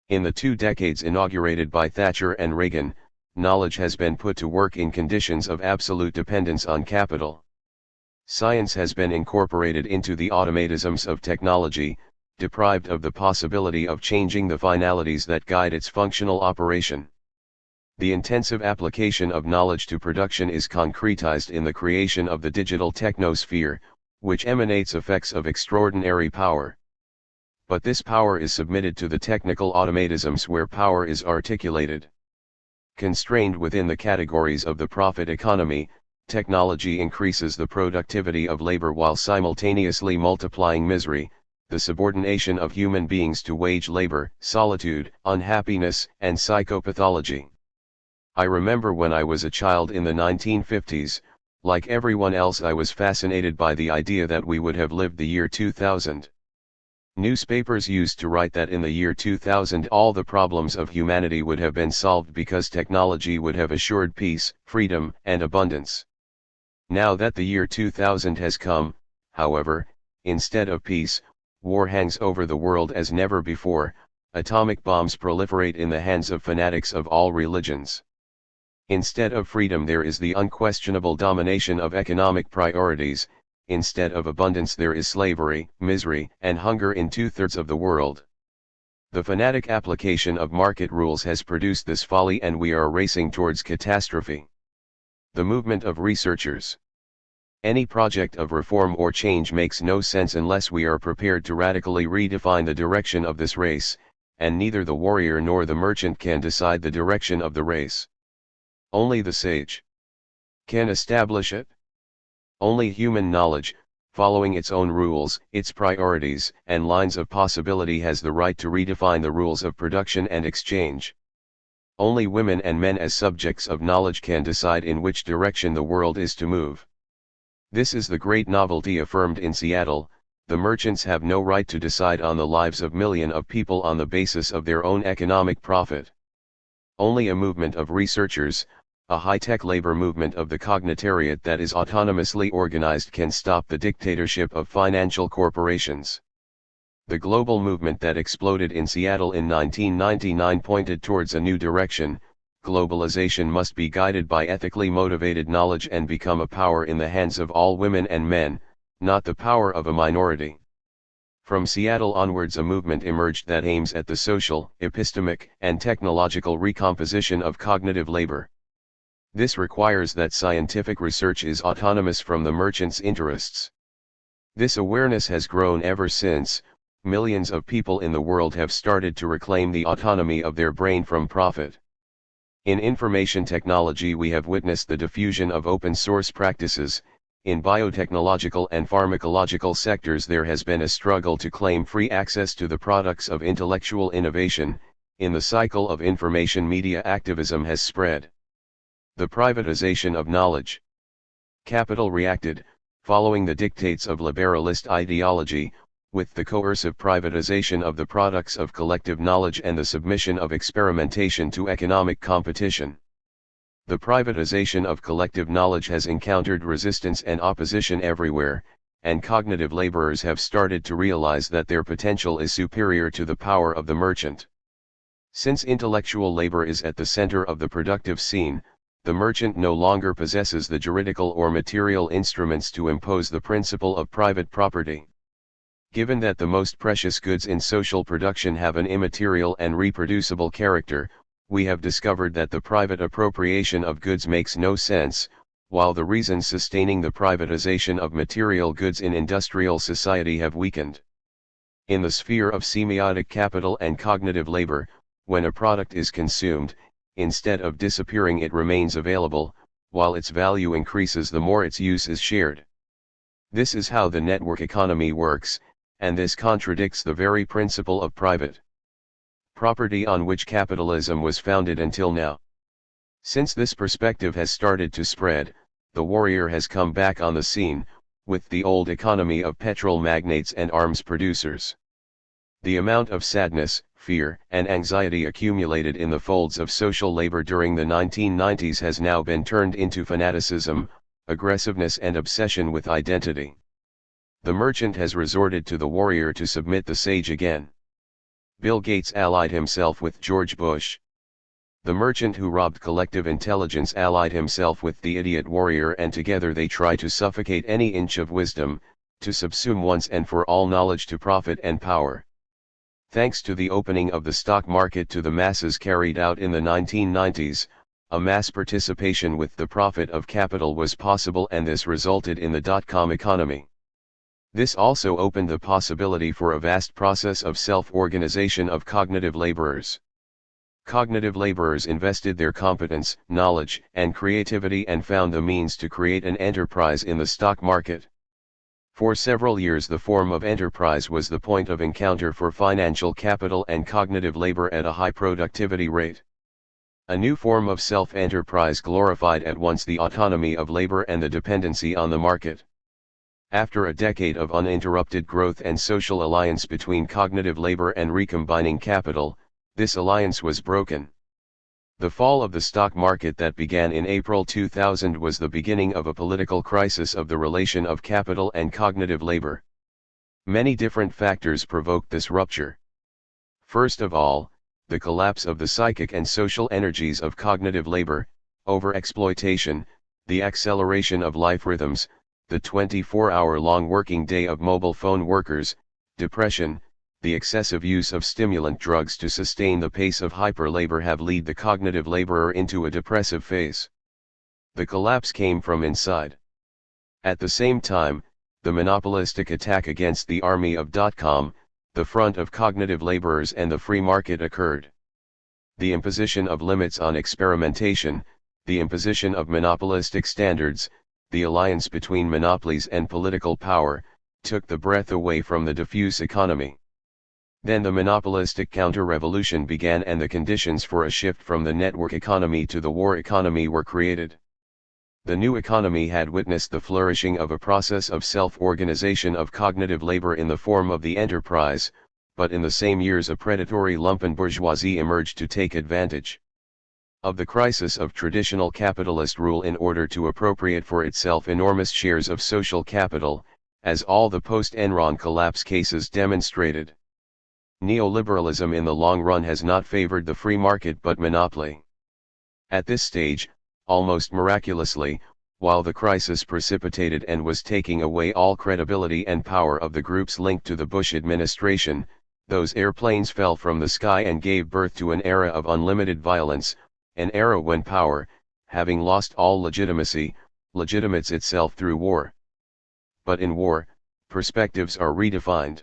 In the 2 decades inaugurated by Thatcher and Reagan, knowledge has been put to work in conditions of absolute dependence on capital. Science has been incorporated into the automatisms of technology, deprived of the possibility of changing the finalities that guide its functional operation. The intensive application of knowledge to production is concretized in the creation of the digital technosphere, which emanates effects of extraordinary power. But this power is submitted to the technical automatisms where power is articulated. Constrained within the categories of the profit economy, technology increases the productivity of labor while simultaneously multiplying misery, the subordination of human beings to wage labor, solitude, unhappiness, and psychopathology. I remember when I was a child in the 1950s, like everyone else I was fascinated by the idea that we would have lived the year 2000. Newspapers used to write that in the year 2000 all the problems of humanity would have been solved because technology would have assured peace, freedom, and abundance. Now that the year 2000 has come, however, instead of peace, war hangs over the world as never before, atomic bombs proliferate in the hands of fanatics of all religions. Instead of freedom there is the unquestionable domination of economic priorities, instead of abundance there is slavery, misery, and hunger in 2/3 of the world. The fanatic application of market rules has produced this folly and we are racing towards catastrophe. The movement of researchers. Any project of reform or change makes no sense unless we are prepared to radically redefine the direction of this race, and neither the warrior nor the merchant can decide the direction of the race. Only the sage can establish it. Only human knowledge, following its own rules, its priorities, and lines of possibility has the right to redefine the rules of production and exchange. Only women and men as subjects of knowledge can decide in which direction the world is to move. This is the great novelty affirmed in Seattle: the merchants have no right to decide on the lives of millions of people on the basis of their own economic profit. Only a movement of researchers, a high-tech labor movement of the cognitariat that is autonomously organized, can stop the dictatorship of financial corporations. The global movement that exploded in Seattle in 1999 pointed towards a new direction. Globalization must be guided by ethically motivated knowledge and become a power in the hands of all women and men, not the power of a minority. From Seattle onwards a movement emerged that aims at the social, epistemic, and technological recomposition of cognitive labor. This requires that scientific research is autonomous from the merchant's interests. This awareness has grown ever since. Millions of people in the world have started to reclaim the autonomy of their brain from profit. In information technology we have witnessed the diffusion of open source practices. In biotechnological and pharmacological sectors there has been a struggle to claim free access to the products of intellectual innovation. In the cycle of information media activism has spread. The privatization of knowledge. Capital reacted, following the dictates of liberalist ideology, with the coercive privatization of the products of collective knowledge and the submission of experimentation to economic competition. The privatization of collective knowledge has encountered resistance and opposition everywhere, and cognitive laborers have started to realize that their potential is superior to the power of the merchant. Since intellectual labor is at the center of the productive scene, the merchant no longer possesses the juridical or material instruments to impose the principle of private property. Given that the most precious goods in social production have an immaterial and reproducible character, we have discovered that the private appropriation of goods makes no sense, while the reasons sustaining the privatization of material goods in industrial society have weakened. In the sphere of semiotic capital and cognitive labor, when a product is consumed, instead of disappearing it remains available, while its value increases the more its use is shared. This is how the network economy works, and this contradicts the very principle of private property on which capitalism was founded until now. Since this perspective has started to spread, the warrior has come back on the scene, with the old economy of petrol magnates and arms producers. The amount of sadness, fear, and anxiety accumulated in the folds of social labor during the 1990s has now been turned into fanaticism, aggressiveness and obsession with identity. The merchant has resorted to the warrior to submit the sage again. Bill Gates allied himself with George Bush. The merchant who robbed collective intelligence allied himself with the idiot warrior, and together they try to suffocate any inch of wisdom, to subsume once and for all knowledge to profit and power. Thanks to the opening of the stock market to the masses carried out in the 1990s, a mass participation with the profit of capital was possible, and this resulted in the dot-com economy. This also opened the possibility for a vast process of self-organization of cognitive laborers. Cognitive laborers invested their competence, knowledge, and creativity and found the means to create an enterprise in the stock market. For several years the form of enterprise was the point of encounter for financial capital and cognitive labor at a high productivity rate. A new form of self-enterprise glorified at once the autonomy of labor and the dependency on the market. After a decade of uninterrupted growth and social alliance between cognitive labor and recombining capital, this alliance was broken. The fall of the stock market that began in April 2000 was the beginning of a political crisis of the relation of capital and cognitive labor. Many different factors provoked this rupture. First of all, the collapse of the psychic and social energies of cognitive labor, overexploitation, the acceleration of life rhythms, the 24-hour-long working day of mobile phone workers, depression, the excessive use of stimulant drugs to sustain the pace of hyper-labor have led the cognitive laborer into a depressive phase. The collapse came from inside. At the same time, the monopolistic attack against the army of .com, the front of cognitive laborers and the free market occurred. The imposition of limits on experimentation, the imposition of monopolistic standards, the alliance between monopolies and political power, took the breath away from the diffuse economy. Then the monopolistic counter-revolution began, and the conditions for a shift from the network economy to the war economy were created. The new economy had witnessed the flourishing of a process of self-organization of cognitive labor in the form of the enterprise, but in the same years a predatory lumpen bourgeoisie emerged to take advantage of the crisis of traditional capitalist rule in order to appropriate for itself enormous shares of social capital, as all the post-Enron collapse cases demonstrated. Neoliberalism in the long run has not favored the free market but monopoly. At this stage, almost miraculously, while the crisis precipitated and was taking away all credibility and power of the groups linked to the Bush administration, those airplanes fell from the sky and gave birth to an era of unlimited violence, an era when power, having lost all legitimacy, legitimates itself through war. But in war, perspectives are redefined.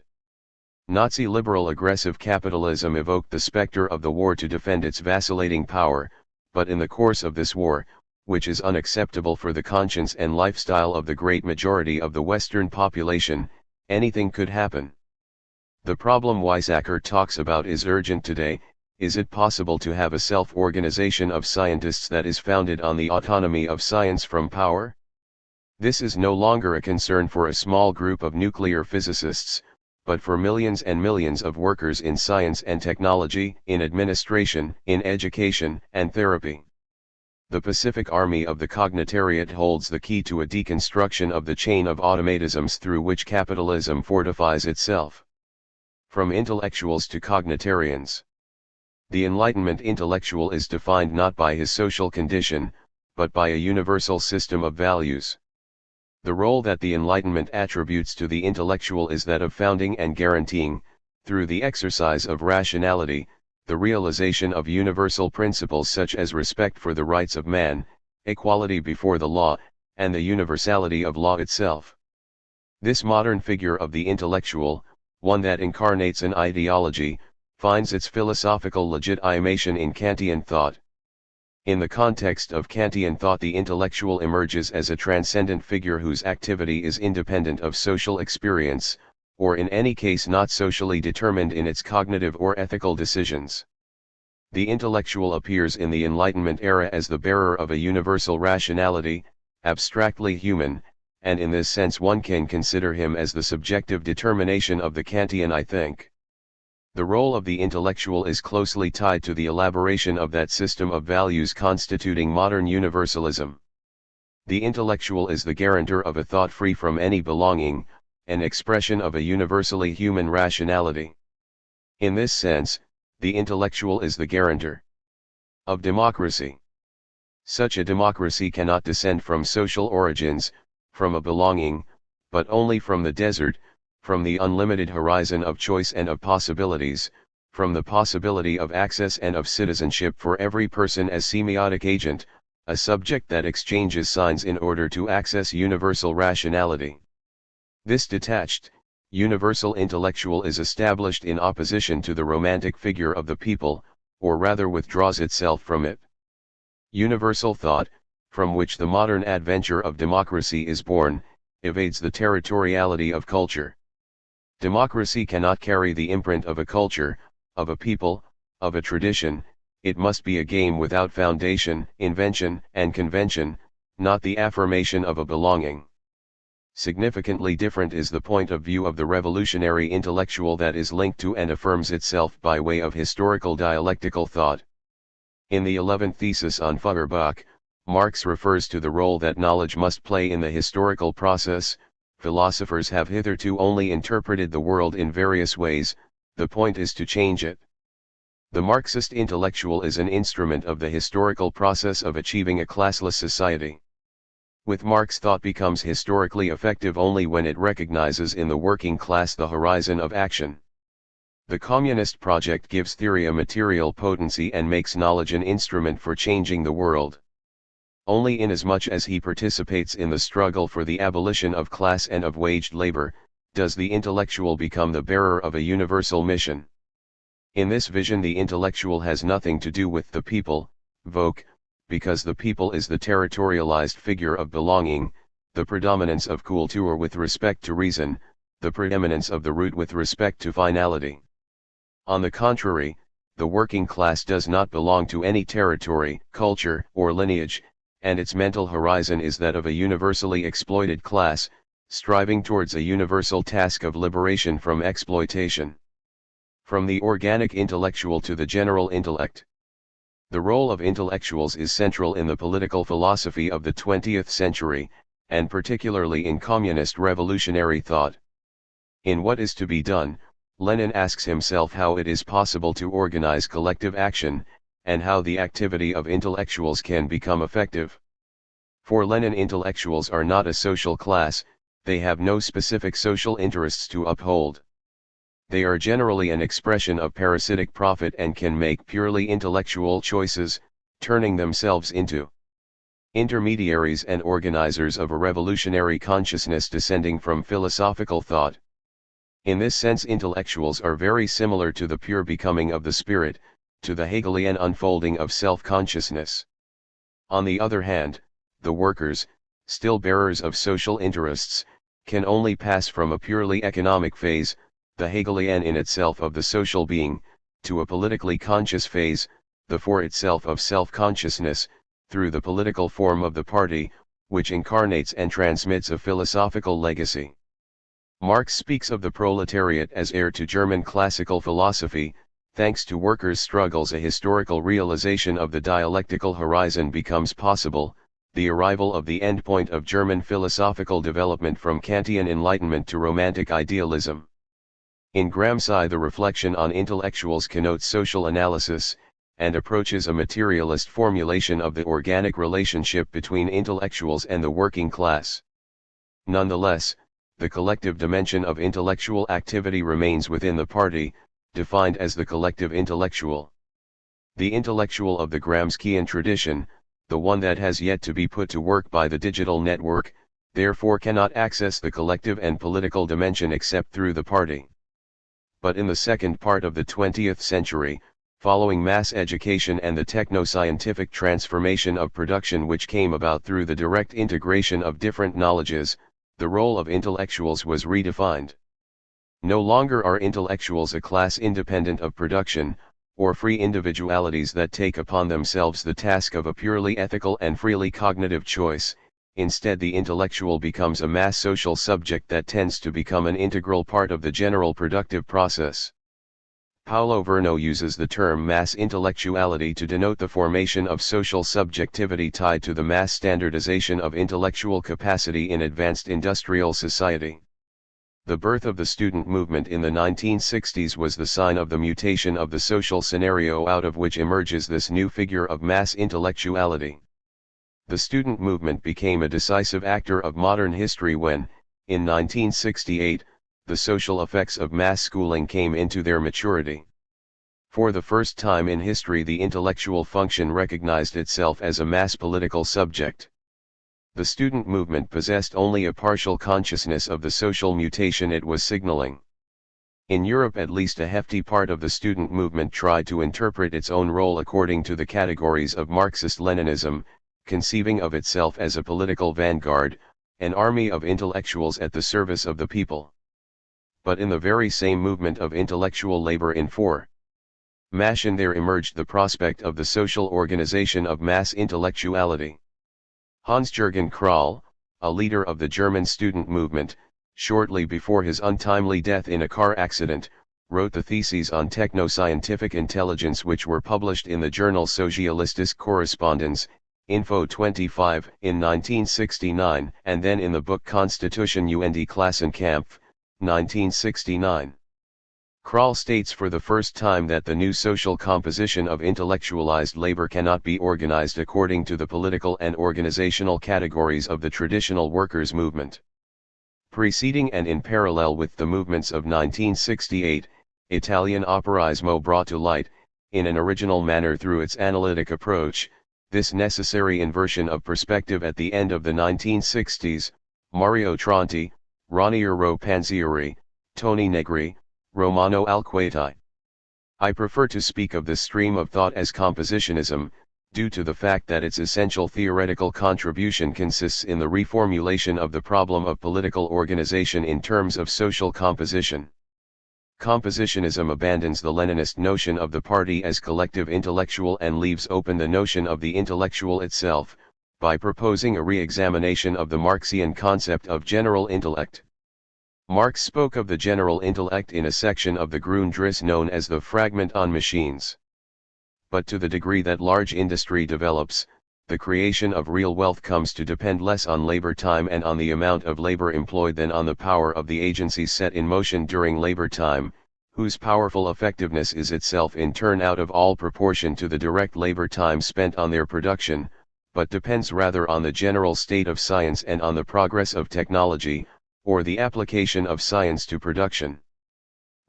Nazi liberal aggressive capitalism evoked the specter of the war to defend its vacillating power, but in the course of this war, which is unacceptable for the conscience and lifestyle of the great majority of the Western population, anything could happen. The problem Weizsäcker talks about is urgent today. Is it possible to have a self-organization of scientists that is founded on the autonomy of science from power? This is no longer a concern for a small group of nuclear physicists, but for millions and millions of workers in science and technology, in administration, in education, and therapy. The Pacific Army of the Cognitariat holds the key to a deconstruction of the chain of automatisms through which capitalism fortifies itself. From intellectuals to cognitarians. The Enlightenment intellectual is defined not by his social condition, but by a universal system of values. The role that the Enlightenment attributes to the intellectual is that of founding and guaranteeing, through the exercise of rationality, the realization of universal principles such as respect for the rights of man, equality before the law, and the universality of law itself. This modern figure of the intellectual, one that incarnates an ideology, finds its philosophical legitimation in Kantian thought. In the context of Kantian thought, the intellectual emerges as a transcendent figure whose activity is independent of social experience, or in any case not socially determined in its cognitive or ethical decisions. The intellectual appears in the Enlightenment era as the bearer of a universal rationality, abstractly human, and in this sense one can consider him as the subjective determination of the Kantian I think. The role of the intellectual is closely tied to the elaboration of that system of values constituting modern universalism. The intellectual is the guarantor of a thought free from any belonging, an expression of a universally human rationality. In this sense, the intellectual is the guarantor of democracy. Such a democracy cannot descend from social origins, from a belonging, but only from the desert, from the unlimited horizon of choice and of possibilities, from the possibility of access and of citizenship for every person as semiotic agent, a subject that exchanges signs in order to access universal rationality. This detached, universal intellectual is established in opposition to the romantic figure of the people, or rather withdraws itself from it. Universal thought, from which the modern adventure of democracy is born, evades the territoriality of culture. Democracy cannot carry the imprint of a culture, of a people, of a tradition. It must be a game without foundation, invention, and convention, not the affirmation of a belonging. Significantly different is the point of view of the revolutionary intellectual that is linked to and affirms itself by way of historical dialectical thought. In the 11th thesis on Feuerbach, Marx refers to the role that knowledge must play in the historical process. Philosophers have hitherto only interpreted the world in various ways, the point is to change it. The Marxist intellectual is an instrument of the historical process of achieving a classless society. With Marx, thought becomes historically effective only when it recognizes in the working class the horizon of action. The communist project gives theory a material potency and makes knowledge an instrument for changing the world. Only inasmuch as he participates in the struggle for the abolition of class and of waged labor, does the intellectual become the bearer of a universal mission. In this vision, the intellectual has nothing to do with the people, Volk, because the people is the territorialized figure of belonging, the predominance of Kultur with respect to reason, the preeminence of the root with respect to finality. On the contrary, the working class does not belong to any territory, culture, or lineage, and its mental horizon is that of a universally exploited class, striving towards a universal task of liberation from exploitation. From the organic intellectual to the general intellect. The role of intellectuals is central in the political philosophy of the 20th century, and particularly in communist revolutionary thought. In What Is to Be Done, Lenin asks himself how it is possible to organize collective action, and how the activity of intellectuals can become effective. For Lenin, intellectuals are not a social class, they have no specific social interests to uphold. They are generally an expression of parasitic profit and can make purely intellectual choices, turning themselves into intermediaries and organizers of a revolutionary consciousness descending from philosophical thought. In this sense, intellectuals are very similar to the pure becoming of the spirit, to the Hegelian unfolding of self-consciousness. On the other hand, the workers, still bearers of social interests, can only pass from a purely economic phase, the Hegelian in itself of the social being, to a politically conscious phase, the for itself of self-consciousness, through the political form of the party, which incarnates and transmits a philosophical legacy. Marx speaks of the proletariat as heir to German classical philosophy. Thanks to workers' struggles, a historical realization of the dialectical horizon becomes possible, the arrival of the endpoint of German philosophical development from Kantian Enlightenment to Romantic idealism. In Gramsci, the reflection on intellectuals connotes social analysis, and approaches a materialist formulation of the organic relationship between intellectuals and the working class. Nonetheless, the collective dimension of intellectual activity remains within the party, defined as the collective intellectual. The intellectual of the Gramscian tradition, the one that has yet to be put to work by the digital network, therefore cannot access the collective and political dimension except through the party. But in the second part of the 20th century, following mass education and the techno-scientific transformation of production which came about through the direct integration of different knowledges, the role of intellectuals was redefined. No longer are intellectuals a class independent of production, or free individualities that take upon themselves the task of a purely ethical and freely cognitive choice. Instead, the intellectual becomes a mass social subject that tends to become an integral part of the general productive process. Paulo Verno uses the term mass intellectuality to denote the formation of social subjectivity tied to the mass standardization of intellectual capacity in advanced industrial society. The birth of the student movement in the 1960s was the sign of the mutation of the social scenario out of which emerges this new figure of mass intellectuality. The student movement became a decisive actor of modern history when, in 1968, the social effects of mass schooling came into their maturity. For the first time in history, the intellectual function recognized itself as a mass political subject. The student movement possessed only a partial consciousness of the social mutation it was signaling. In Europe, at least a hefty part of the student movement tried to interpret its own role according to the categories of Marxist-Leninism, conceiving of itself as a political vanguard, an army of intellectuals at the service of the people. But in the very same movement of intellectual labor in formation there emerged the prospect of the social organization of mass intellectuality. Hans-Jürgen Krahl, a leader of the German student movement, shortly before his untimely death in a car accident, wrote the theses on techno-scientific intelligence which were published in the journal Sozialistische Korrespondenz, Info 25 in 1969, and then in the book Constitution und Klassenkampf, 1969. Krahl states for the first time that the new social composition of intellectualized labor cannot be organized according to the political and organizational categories of the traditional workers' movement. Preceding and in parallel with the movements of 1968, Italian operaismo brought to light, in an original manner through its analytic approach, this necessary inversion of perspective at the end of the 1960s. Mario Tronti, Raniero Panzieri, Toni Negri, Romano Alquati. I prefer to speak of this stream of thought as compositionism, due to the fact that its essential theoretical contribution consists in the reformulation of the problem of political organization in terms of social composition. Compositionism abandons the Leninist notion of the party as collective intellectual and leaves open the notion of the intellectual itself, by proposing a re-examination of the Marxian concept of general intellect. Marx spoke of the general intellect in a section of the Grundrisse known as the Fragment on Machines. But to the degree that large industry develops, the creation of real wealth comes to depend less on labor time and on the amount of labor employed than on the power of the agencies set in motion during labor time, whose powerful effectiveness is itself in turn out of all proportion to the direct labor time spent on their production, but depends rather on the general state of science and on the progress of technology, or the application of science to production.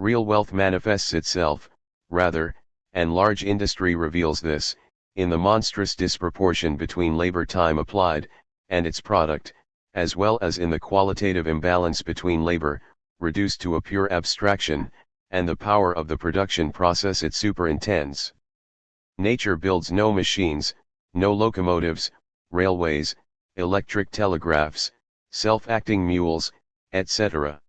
Real wealth manifests itself, rather, and large industry reveals this, in the monstrous disproportion between labor time applied, and its product, as well as in the qualitative imbalance between labor, reduced to a pure abstraction, and the power of the production process it superintends. Nature builds no machines, no locomotives, railways, electric telegraphs, self-acting mules, etc.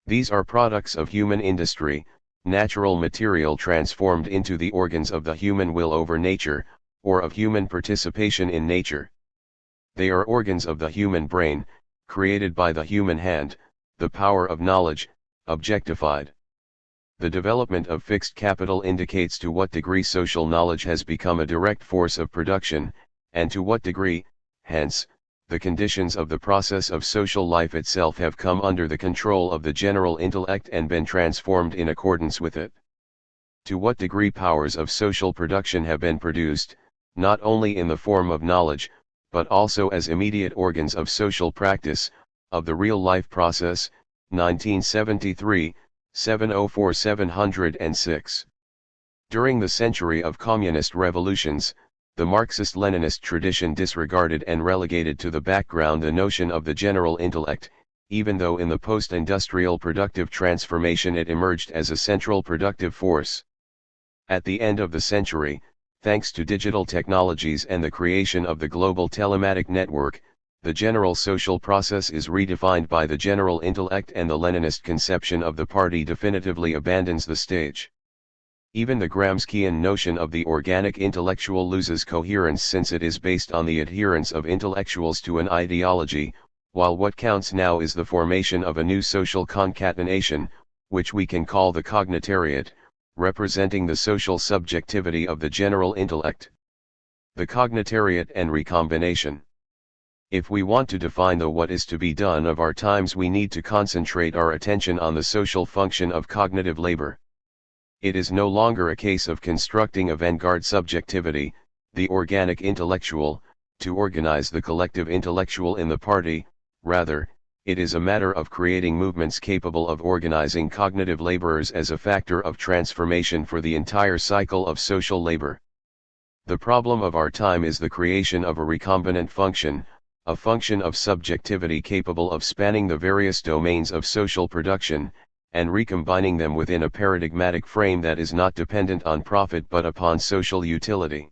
These are products of human industry, natural material transformed into the organs of the human will over nature, or of human participation in nature. They are organs of the human brain, created by the human hand, the power of knowledge, objectified. The development of fixed capital indicates to what degree social knowledge has become a direct force of production, and to what degree, hence, the conditions of the process of social life itself have come under the control of the general intellect and been transformed in accordance with it. To what degree powers of social production have been produced, not only in the form of knowledge, but also as immediate organs of social practice, of the real-life process, 1973, 704-706. During the century of communist revolutions, the Marxist-Leninist tradition disregarded and relegated to the background the notion of the general intellect, even though in the post-industrial productive transformation it emerged as a central productive force. At the end of the century, thanks to digital technologies and the creation of the global telematic network, the general social process is redefined by the general intellect, and the Leninist conception of the party definitively abandons the stage. Even the Gramscian notion of the organic intellectual loses coherence, since it is based on the adherence of intellectuals to an ideology, while what counts now is the formation of a new social concatenation, which we can call the cognitariat, representing the social subjectivity of the general intellect. The cognitariat and recombination. If we want to define the what is to be done of our times, we need to concentrate our attention on the social function of cognitive labor. It is no longer a case of constructing a vanguard subjectivity, the organic intellectual, to organize the collective intellectual in the party. Rather, it is a matter of creating movements capable of organizing cognitive laborers as a factor of transformation for the entire cycle of social labor. The problem of our time is the creation of a recombinant function, a function of subjectivity capable of spanning the various domains of social production, and recombining them within a paradigmatic frame that is not dependent on profit but upon social utility.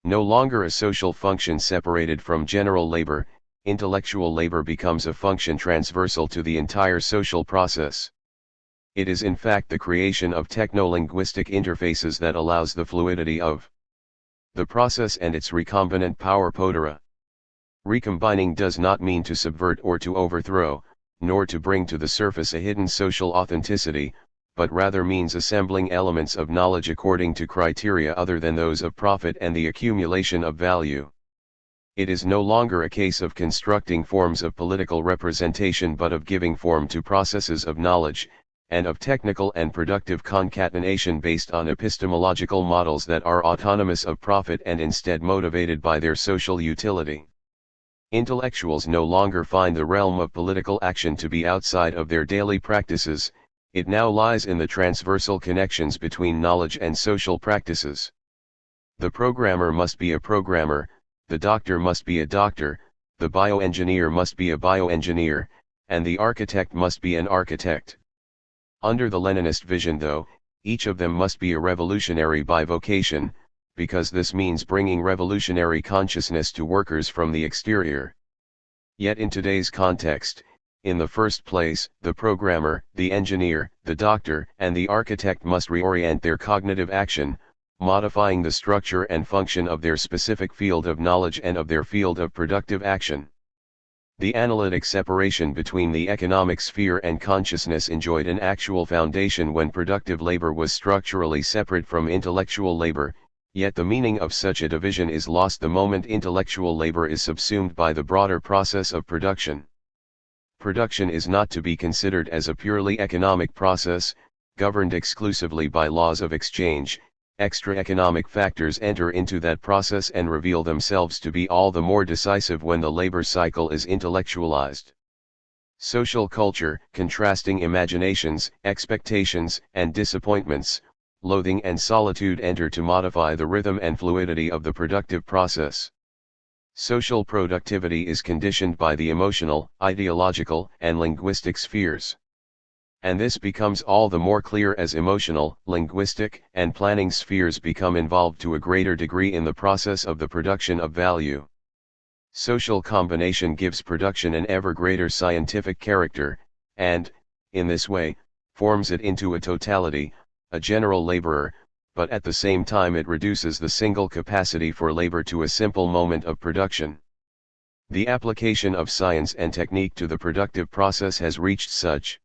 No longer a social function separated from general labor, intellectual labor becomes a function transversal to the entire social process. It is in fact the creation of techno-linguistic interfaces that allows the fluidity of the process and its recombinant power potera. Recombining does not mean to subvert or to overthrow, nor to bring to the surface a hidden social authenticity, but rather means assembling elements of knowledge according to criteria other than those of profit and the accumulation of value. It is no longer a case of constructing forms of political representation but of giving form to processes of knowledge, and of technical and productive concatenation based on epistemological models that are autonomous of profit and instead motivated by their social utility. Intellectuals no longer find the realm of political action to be outside of their daily practices, it now lies in the transversal connections between knowledge and social practices. The programmer must be a programmer, the doctor must be a doctor, the bioengineer must be a bioengineer, and the architect must be an architect. Under the Leninist vision, though, each of them must be a revolutionary by vocation, because this means bringing revolutionary consciousness to workers from the exterior. Yet in today's context, in the first place, the programmer, the engineer, the doctor, and the architect must reorient their cognitive action, modifying the structure and function of their specific field of knowledge and of their field of productive action. The analytic separation between the economic sphere and consciousness enjoyed an actual foundation when productive labor was structurally separate from intellectual labor, yet the meaning of such a division is lost the moment intellectual labor is subsumed by the broader process of production. Production is not to be considered as a purely economic process, governed exclusively by laws of exchange. Extra-economic factors enter into that process and reveal themselves to be all the more decisive when the labor cycle is intellectualized. Social culture, contrasting imaginations, expectations, and disappointments, loathing and solitude enter to modify the rhythm and fluidity of the productive process. Social productivity is conditioned by the emotional, ideological, and linguistic spheres. And this becomes all the more clear as emotional, linguistic, and planning spheres become involved to a greater degree in the process of the production of value. Social combination gives production an ever greater scientific character, and, in this way, forms it into a totality, a general laborer, but at the same time it reduces the single capacity for labor to a simple moment of production. The application of science and technique to the productive process has reached such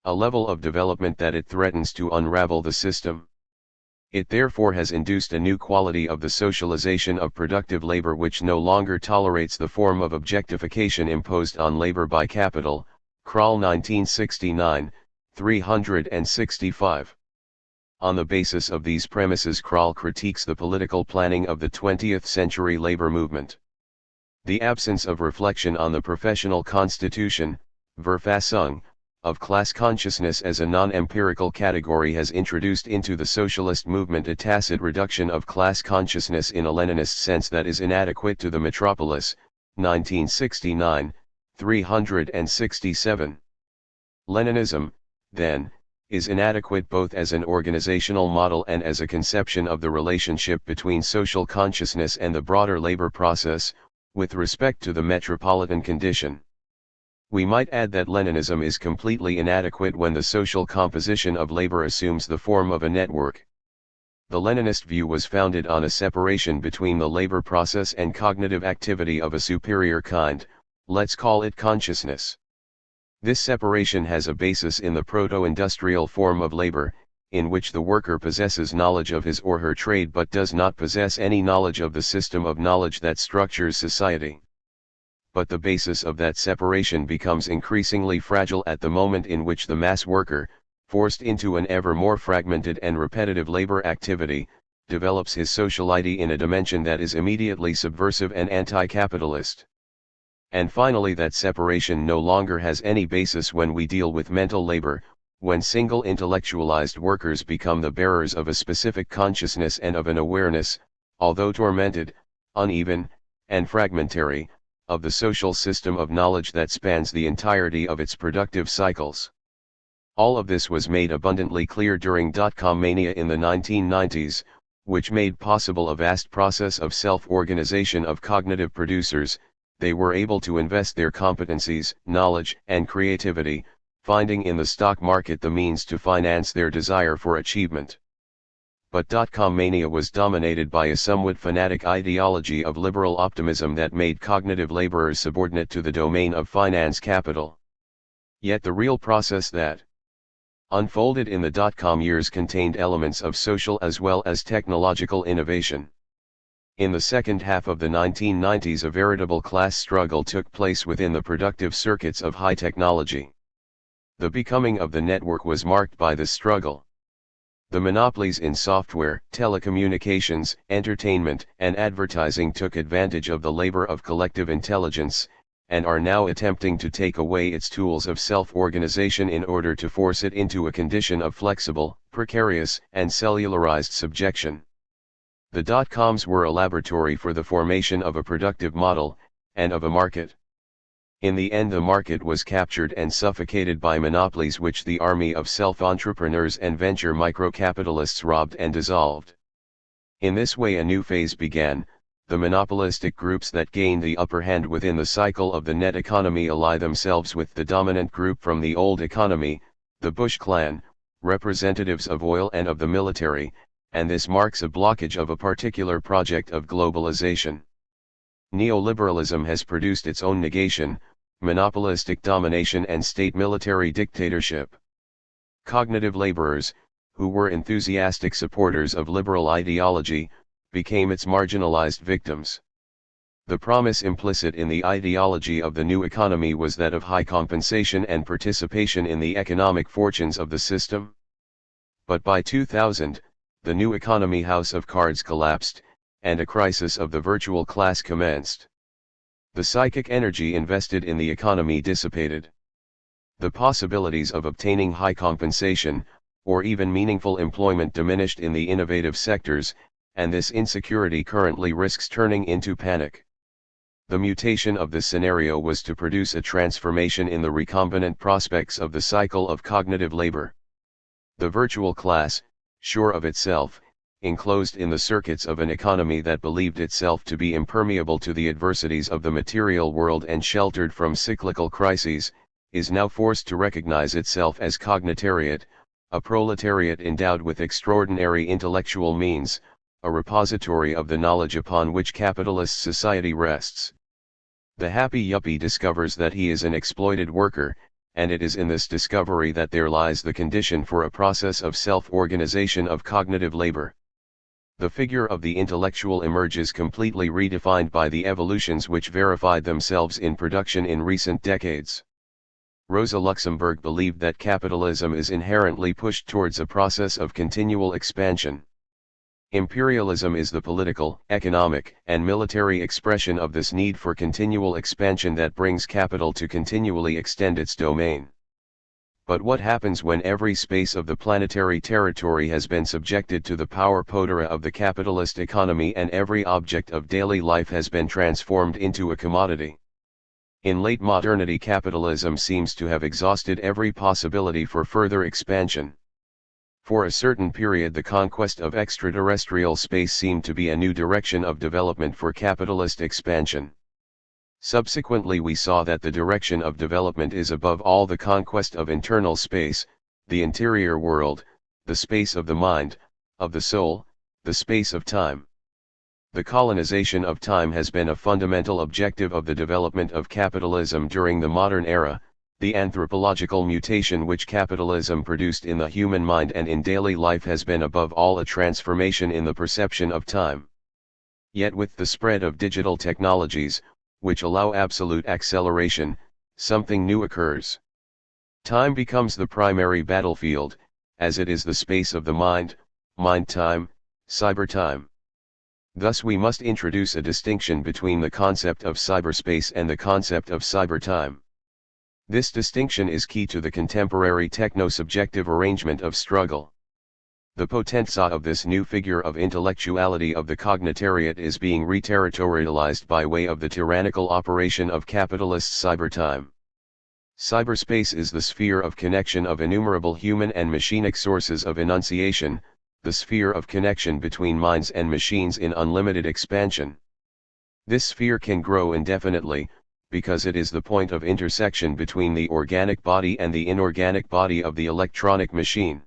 a level of development that it threatens to unravel the system. It therefore has induced a new quality of the socialization of productive labor which no longer tolerates the form of objectification imposed on labor by capital, Krall 1969, 365. On the basis of these premises, Krall critiques the political planning of the 20th century labor movement. The absence of reflection on the professional constitution, Verfassung, of class consciousness as a non-empirical category has introduced into the socialist movement a tacit reduction of class consciousness in a Leninist sense that is inadequate to the metropolis, 1969, 367. Leninism, then, is inadequate both as an organizational model and as a conception of the relationship between social consciousness and the broader labor process, with respect to the metropolitan condition. We might add that Leninism is completely inadequate when the social composition of labor assumes the form of a network. The Leninist view was founded on a separation between the labor process and cognitive activity of a superior kind, let's call it consciousness. This separation has a basis in the proto-industrial form of labor, in which the worker possesses knowledge of his or her trade but does not possess any knowledge of the system of knowledge that structures society. But the basis of that separation becomes increasingly fragile at the moment in which the mass worker, forced into an ever more fragmented and repetitive labor activity, develops his sociality in a dimension that is immediately subversive and anti-capitalist. And finally, that separation no longer has any basis when we deal with mental labor, when single intellectualized workers become the bearers of a specific consciousness and of an awareness, although tormented, uneven, and fragmentary, of the social system of knowledge that spans the entirety of its productive cycles. All of this was made abundantly clear during dot-com mania in the 1990s, which made possible a vast process of self-organization of cognitive producers. They were able to invest their competencies, knowledge, and creativity, finding in the stock market the means to finance their desire for achievement. But dot-com mania was dominated by a somewhat fanatic ideology of liberal optimism that made cognitive laborers subordinate to the domain of finance capital. Yet the real process that unfolded in the dot-com years contained elements of social as well as technological innovation. In the second half of the 1990s, a veritable class struggle took place within the productive circuits of high technology. The becoming of the network was marked by this struggle. The monopolies in software, telecommunications, entertainment, and advertising took advantage of the labor of collective intelligence, and are now attempting to take away its tools of self-organization in order to force it into a condition of flexible, precarious, and cellularized subjection. The dot-coms were a laboratory for the formation of a productive model, and of a market. In the end, the market was captured and suffocated by monopolies which the army of self-entrepreneurs and venture micro-capitalists robbed and dissolved. In this way a new phase began. The monopolistic groups that gained the upper hand within the cycle of the net economy ally themselves with the dominant group from the old economy, the Bush clan, representatives of oil and of the military, and this marks a blockage of a particular project of globalization. Neoliberalism has produced its own negation, monopolistic domination and state military dictatorship. Cognitive laborers, who were enthusiastic supporters of liberal ideology, became its marginalized victims. The promise implicit in the ideology of the new economy was that of high compensation and participation in the economic fortunes of the system. But by 2000, the new economy house of cards collapsed, and a crisis of the virtual class commenced. The psychic energy invested in the economy dissipated. The possibilities of obtaining high compensation, or even meaningful employment, diminished in the innovative sectors, and this insecurity currently risks turning into panic. The mutation of this scenario was to produce a transformation in the recombinant prospects of the cycle of cognitive labor. The virtual class, sure of itself, enclosed in the circuits of an economy that believed itself to be impermeable to the adversities of the material world and sheltered from cyclical crises, is now forced to recognize itself as cognitariat, a proletariat endowed with extraordinary intellectual means, a repository of the knowledge upon which capitalist society rests. The happy yuppie discovers that he is an exploited worker, and it is in this discovery that there lies the condition for a process of self-organization of cognitive labor. The figure of the intellectual emerges completely redefined by the evolutions which verified themselves in production in recent decades. Rosa Luxemburg believed that capitalism is inherently pushed towards a process of continual expansion. Imperialism is the political, economic, and military expression of this need for continual expansion that brings capital to continually extend its domain. But what happens when every space of the planetary territory has been subjected to the power potera of the capitalist economy and every object of daily life has been transformed into a commodity? In late modernity, capitalism seems to have exhausted every possibility for further expansion. For a certain period, the conquest of extraterrestrial space seemed to be a new direction of development for capitalist expansion. Subsequently, we saw that the direction of development is above all the conquest of internal space, the interior world, the space of the mind, of the soul, the space of time. The colonization of time has been a fundamental objective of the development of capitalism during the modern era. The anthropological mutation which capitalism produced in the human mind and in daily life has been above all a transformation in the perception of time. Yet with the spread of digital technologies, which allow absolute acceleration, something new occurs. Time becomes the primary battlefield, as it is the space of the mind time, cyber time. Thus we must introduce a distinction between the concept of cyberspace and the concept of cyber time. This distinction is key to the contemporary techno-subjective arrangement of struggle. The potenza of this new figure of intellectuality of the cognitariat is being reterritorialized by way of the tyrannical operation of capitalist cybertime. Cyberspace is the sphere of connection of innumerable human and machinic sources of enunciation, the sphere of connection between minds and machines in unlimited expansion. This sphere can grow indefinitely, because it is the point of intersection between the organic body and the inorganic body of the electronic machine.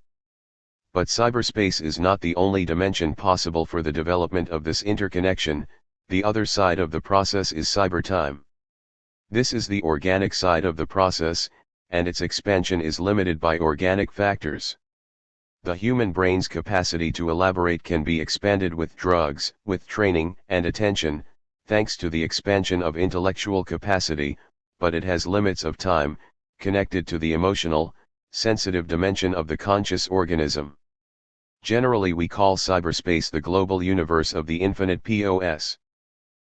But cyberspace is not the only dimension possible for the development of this interconnection. The other side of the process is cybertime. This is the organic side of the process, and its expansion is limited by organic factors. The human brain's capacity to elaborate can be expanded with drugs, with training and attention, thanks to the expansion of intellectual capacity, but it has limits of time, connected to the emotional, sensitive dimension of the conscious organism. Generally we call cyberspace the global universe of the infinite POS.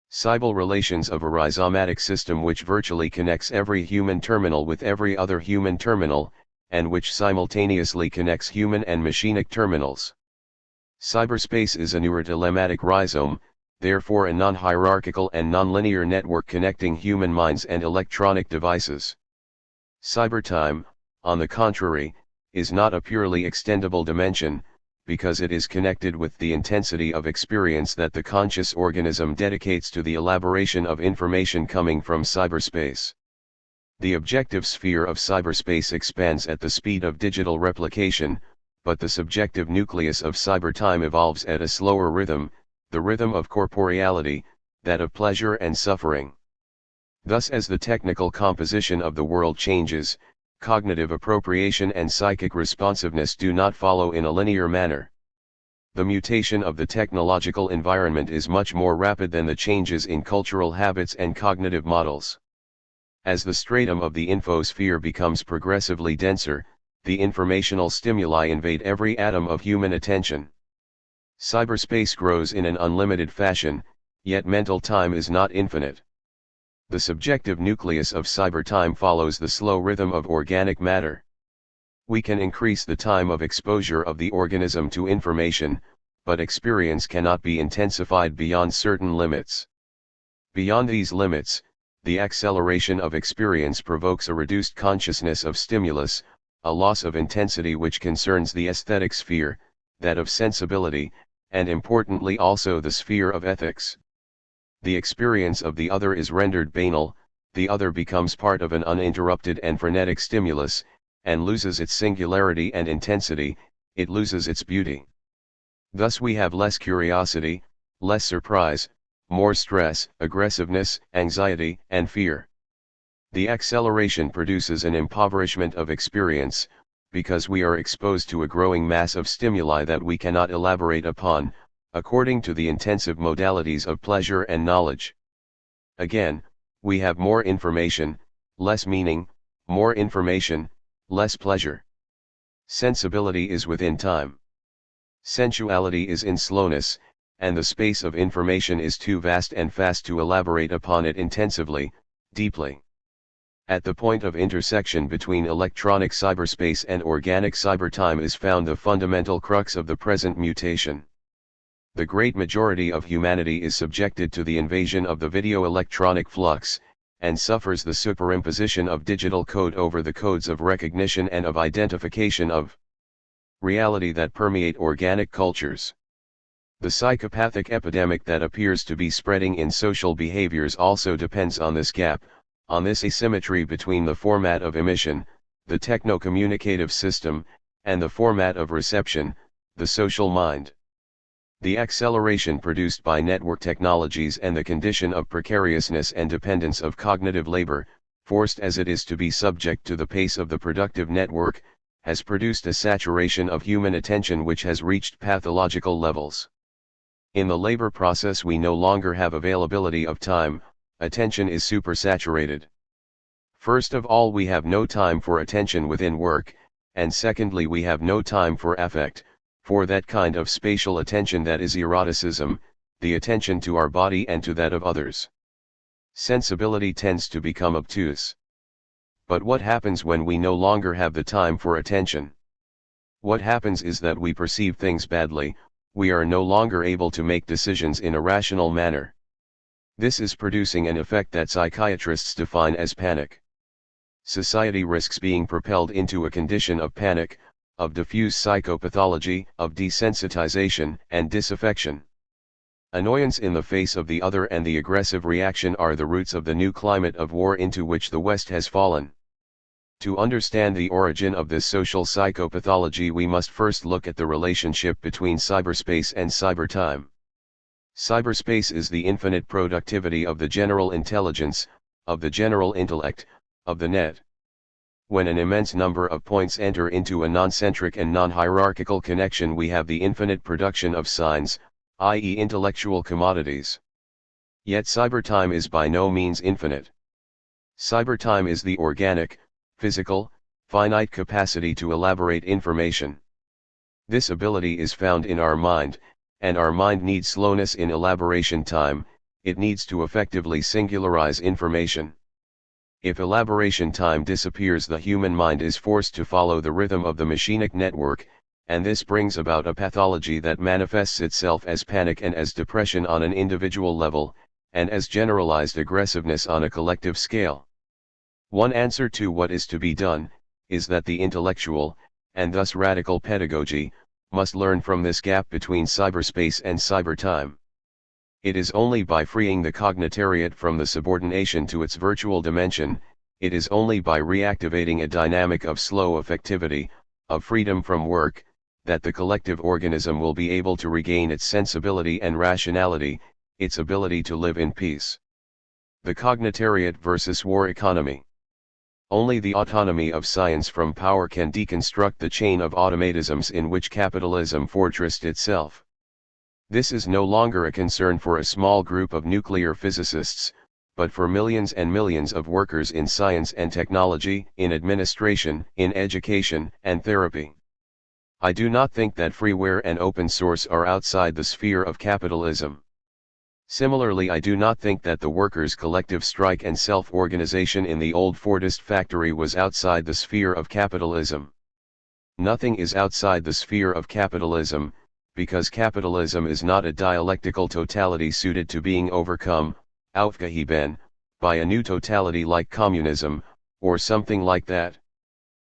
Cybal relations of a rhizomatic system which virtually connects every human terminal with every other human terminal, and which simultaneously connects human and machinic terminals. Cyberspace is a neurodilemmatic rhizome, therefore a non-hierarchical and non-linear network connecting human minds and electronic devices. Cybertime, on the contrary, is not a purely extendable dimension, because it is connected with the intensity of experience that the conscious organism dedicates to the elaboration of information coming from cyberspace. The objective sphere of cyberspace expands at the speed of digital replication, but the subjective nucleus of cybertime evolves at a slower rhythm, the rhythm of corporeality, that of pleasure and suffering. Thus, as the technical composition of the world changes, cognitive appropriation and psychic responsiveness do not follow in a linear manner. The mutation of the technological environment is much more rapid than the changes in cultural habits and cognitive models. As the stratum of the infosphere becomes progressively denser, the informational stimuli invade every atom of human attention. Cyberspace grows in an unlimited fashion, yet mental time is not infinite. The subjective nucleus of cybertime follows the slow rhythm of organic matter. We can increase the time of exposure of the organism to information, but experience cannot be intensified beyond certain limits. Beyond these limits, the acceleration of experience provokes a reduced consciousness of stimulus, a loss of intensity which concerns the aesthetic sphere, that of sensibility, and importantly also the sphere of ethics. The experience of the other is rendered banal, the other becomes part of an uninterrupted and frenetic stimulus, and loses its singularity and intensity, it loses its beauty. Thus we have less curiosity, less surprise, more stress, aggressiveness, anxiety, and fear. The acceleration produces an impoverishment of experience, because we are exposed to a growing mass of stimuli that we cannot elaborate upon, according to the intensive modalities of pleasure and knowledge. Again, we have more information, less meaning, more information, less pleasure. Sensibility is within time. Sensuality is in slowness, and the space of information is too vast and fast to elaborate upon it intensively, deeply. At the point of intersection between electronic cyberspace and organic cybertime is found the fundamental crux of the present mutation. The great majority of humanity is subjected to the invasion of the video-electronic flux, and suffers the superimposition of digital code over the codes of recognition and of identification of reality that permeate organic cultures. The psychopathic epidemic that appears to be spreading in social behaviors also depends on this gap, on this asymmetry between the format of emission, the techno-communicative system, and the format of reception, the social mind. The acceleration produced by network technologies and the condition of precariousness and dependence of cognitive labor, forced as it is to be subject to the pace of the productive network, has produced a saturation of human attention which has reached pathological levels. In the labor process we no longer have availability of time, attention is supersaturated. First of all, we have no time for attention within work, and secondly we have no time for affect, for that kind of spatial attention that is eroticism, the attention to our body and to that of others. Sensibility tends to become obtuse. But what happens when we no longer have the time for attention? What happens is that we perceive things badly, we are no longer able to make decisions in a rational manner. This is producing an effect that psychiatrists define as panic. Society risks being propelled into a condition of panic, of diffuse psychopathology, of desensitization and disaffection. Annoyance in the face of the other and the aggressive reaction are the roots of the new climate of war into which the West has fallen. To understand the origin of this social psychopathology we must first look at the relationship between cyberspace and cybertime. Cyberspace is the infinite productivity of the general intelligence, of the general intellect, of the net. When an immense number of points enter into a non-centric and non-hierarchical connection we have the infinite production of signs, i.e. intellectual commodities. Yet cybertime is by no means infinite. Cybertime is the organic, physical, finite capacity to elaborate information. This ability is found in our mind, and our mind needs slowness in elaboration time, it needs to effectively singularize information. If elaboration time disappears the human mind is forced to follow the rhythm of the machinic network, and this brings about a pathology that manifests itself as panic and as depression on an individual level, and as generalized aggressiveness on a collective scale. One answer to what is to be done, is that the intellectual, and thus radical pedagogy, must learn from this gap between cyberspace and cybertime. It is only by freeing the cognitariat from the subordination to its virtual dimension, it is only by reactivating a dynamic of slow effectivity, of freedom from work, that the collective organism will be able to regain its sensibility and rationality, its ability to live in peace. The cognitariat versus war economy. Only the autonomy of science from power can deconstruct the chain of automatisms in which capitalism fortressed itself. This is no longer a concern for a small group of nuclear physicists, but for millions and millions of workers in science and technology, in administration, in education, and therapy. I do not think that freeware and open source are outside the sphere of capitalism. Similarly, I do not think that the workers' collective strike and self-organization in the old Fordist factory was outside the sphere of capitalism. Nothing is outside the sphere of capitalism, because capitalism is not a dialectical totality suited to being overcome, aufgehoben, by a new totality like communism, or something like that.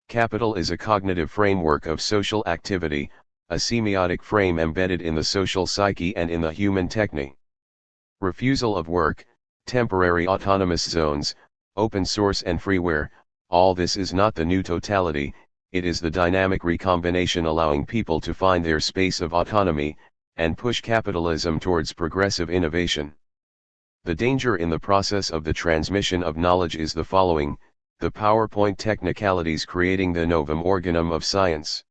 Capital is a cognitive framework of social activity, a semiotic frame embedded in the social psyche and in the human techne. Refusal of work, temporary autonomous zones, open source and freeware, all this is not the new totality, it is the dynamic recombination allowing people to find their space of autonomy, and push capitalism towards progressive innovation. The danger in the process of the transmission of knowledge is the following: the PowerPoint technicalities creating the novum organum of science.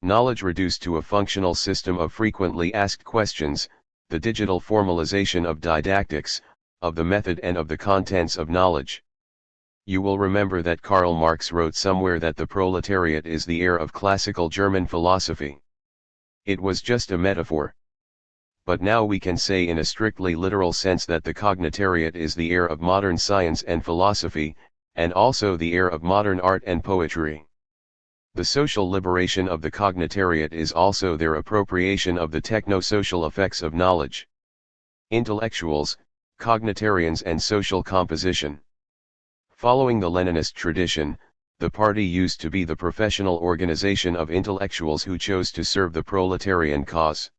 Knowledge reduced to a functional system of frequently asked questions, the digital formalization of didactics, of the method and of the contents of knowledge. You will remember that Karl Marx wrote somewhere that the proletariat is the heir of classical German philosophy. It was just a metaphor. But now we can say in a strictly literal sense that the cognitariat is the heir of modern science and philosophy, and also the heir of modern art and poetry. The social liberation of the cognitariat is also their appropriation of the techno-social effects of knowledge. Intellectuals, cognitarians and social composition. Following the Leninist tradition, the party used to be the professional organization of intellectuals who chose to serve the proletarian cause.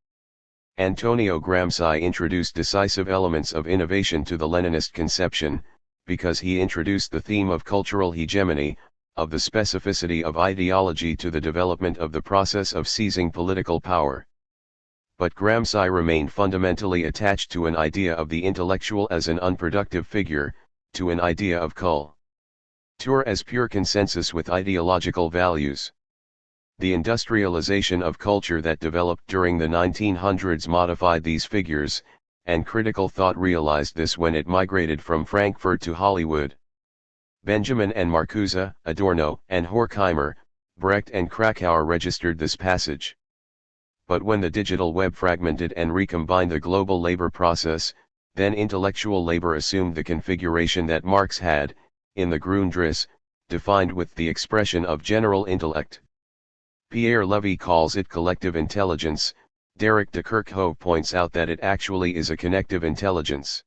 Antonio Gramsci introduced decisive elements of innovation to the Leninist conception, because he introduced the theme of cultural hegemony, of the specificity of ideology to the development of the process of seizing political power. But Gramsci remained fundamentally attached to an idea of the intellectual as an unproductive figure, to an idea of culture as pure consensus with ideological values. The industrialization of culture that developed during the 1900s modified these figures, and critical thought realized this when it migrated from Frankfurt to Hollywood. Benjamin and Marcuse, Adorno and Horkheimer, Brecht and Krakauer registered this passage. But when the digital web fragmented and recombined the global labor process, then intellectual labor assumed the configuration that Marx had, in the Grundrisse, defined with the expression of general intellect. Pierre Levy calls it collective intelligence. Derek de Kerkhove points out that it actually is a connective intelligence.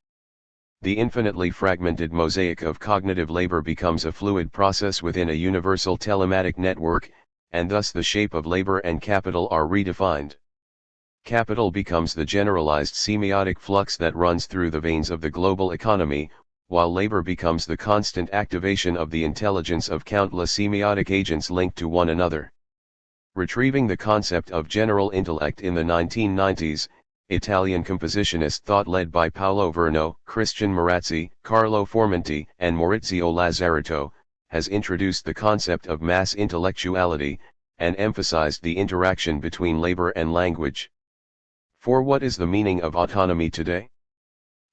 The infinitely fragmented mosaic of cognitive labor becomes a fluid process within a universal telematic network, and thus the shape of labor and capital are redefined. Capital becomes the generalized semiotic flux that runs through the veins of the global economy, while labor becomes the constant activation of the intelligence of countless semiotic agents linked to one another. Retrieving the concept of general intellect in the 1990s, Italian compositionist thought led by Paolo Virno, Christian Marazzi, Carlo Formenti, and Maurizio Lazzarato, has introduced the concept of mass intellectuality, and emphasized the interaction between labor and language. For what is the meaning of autonomy today?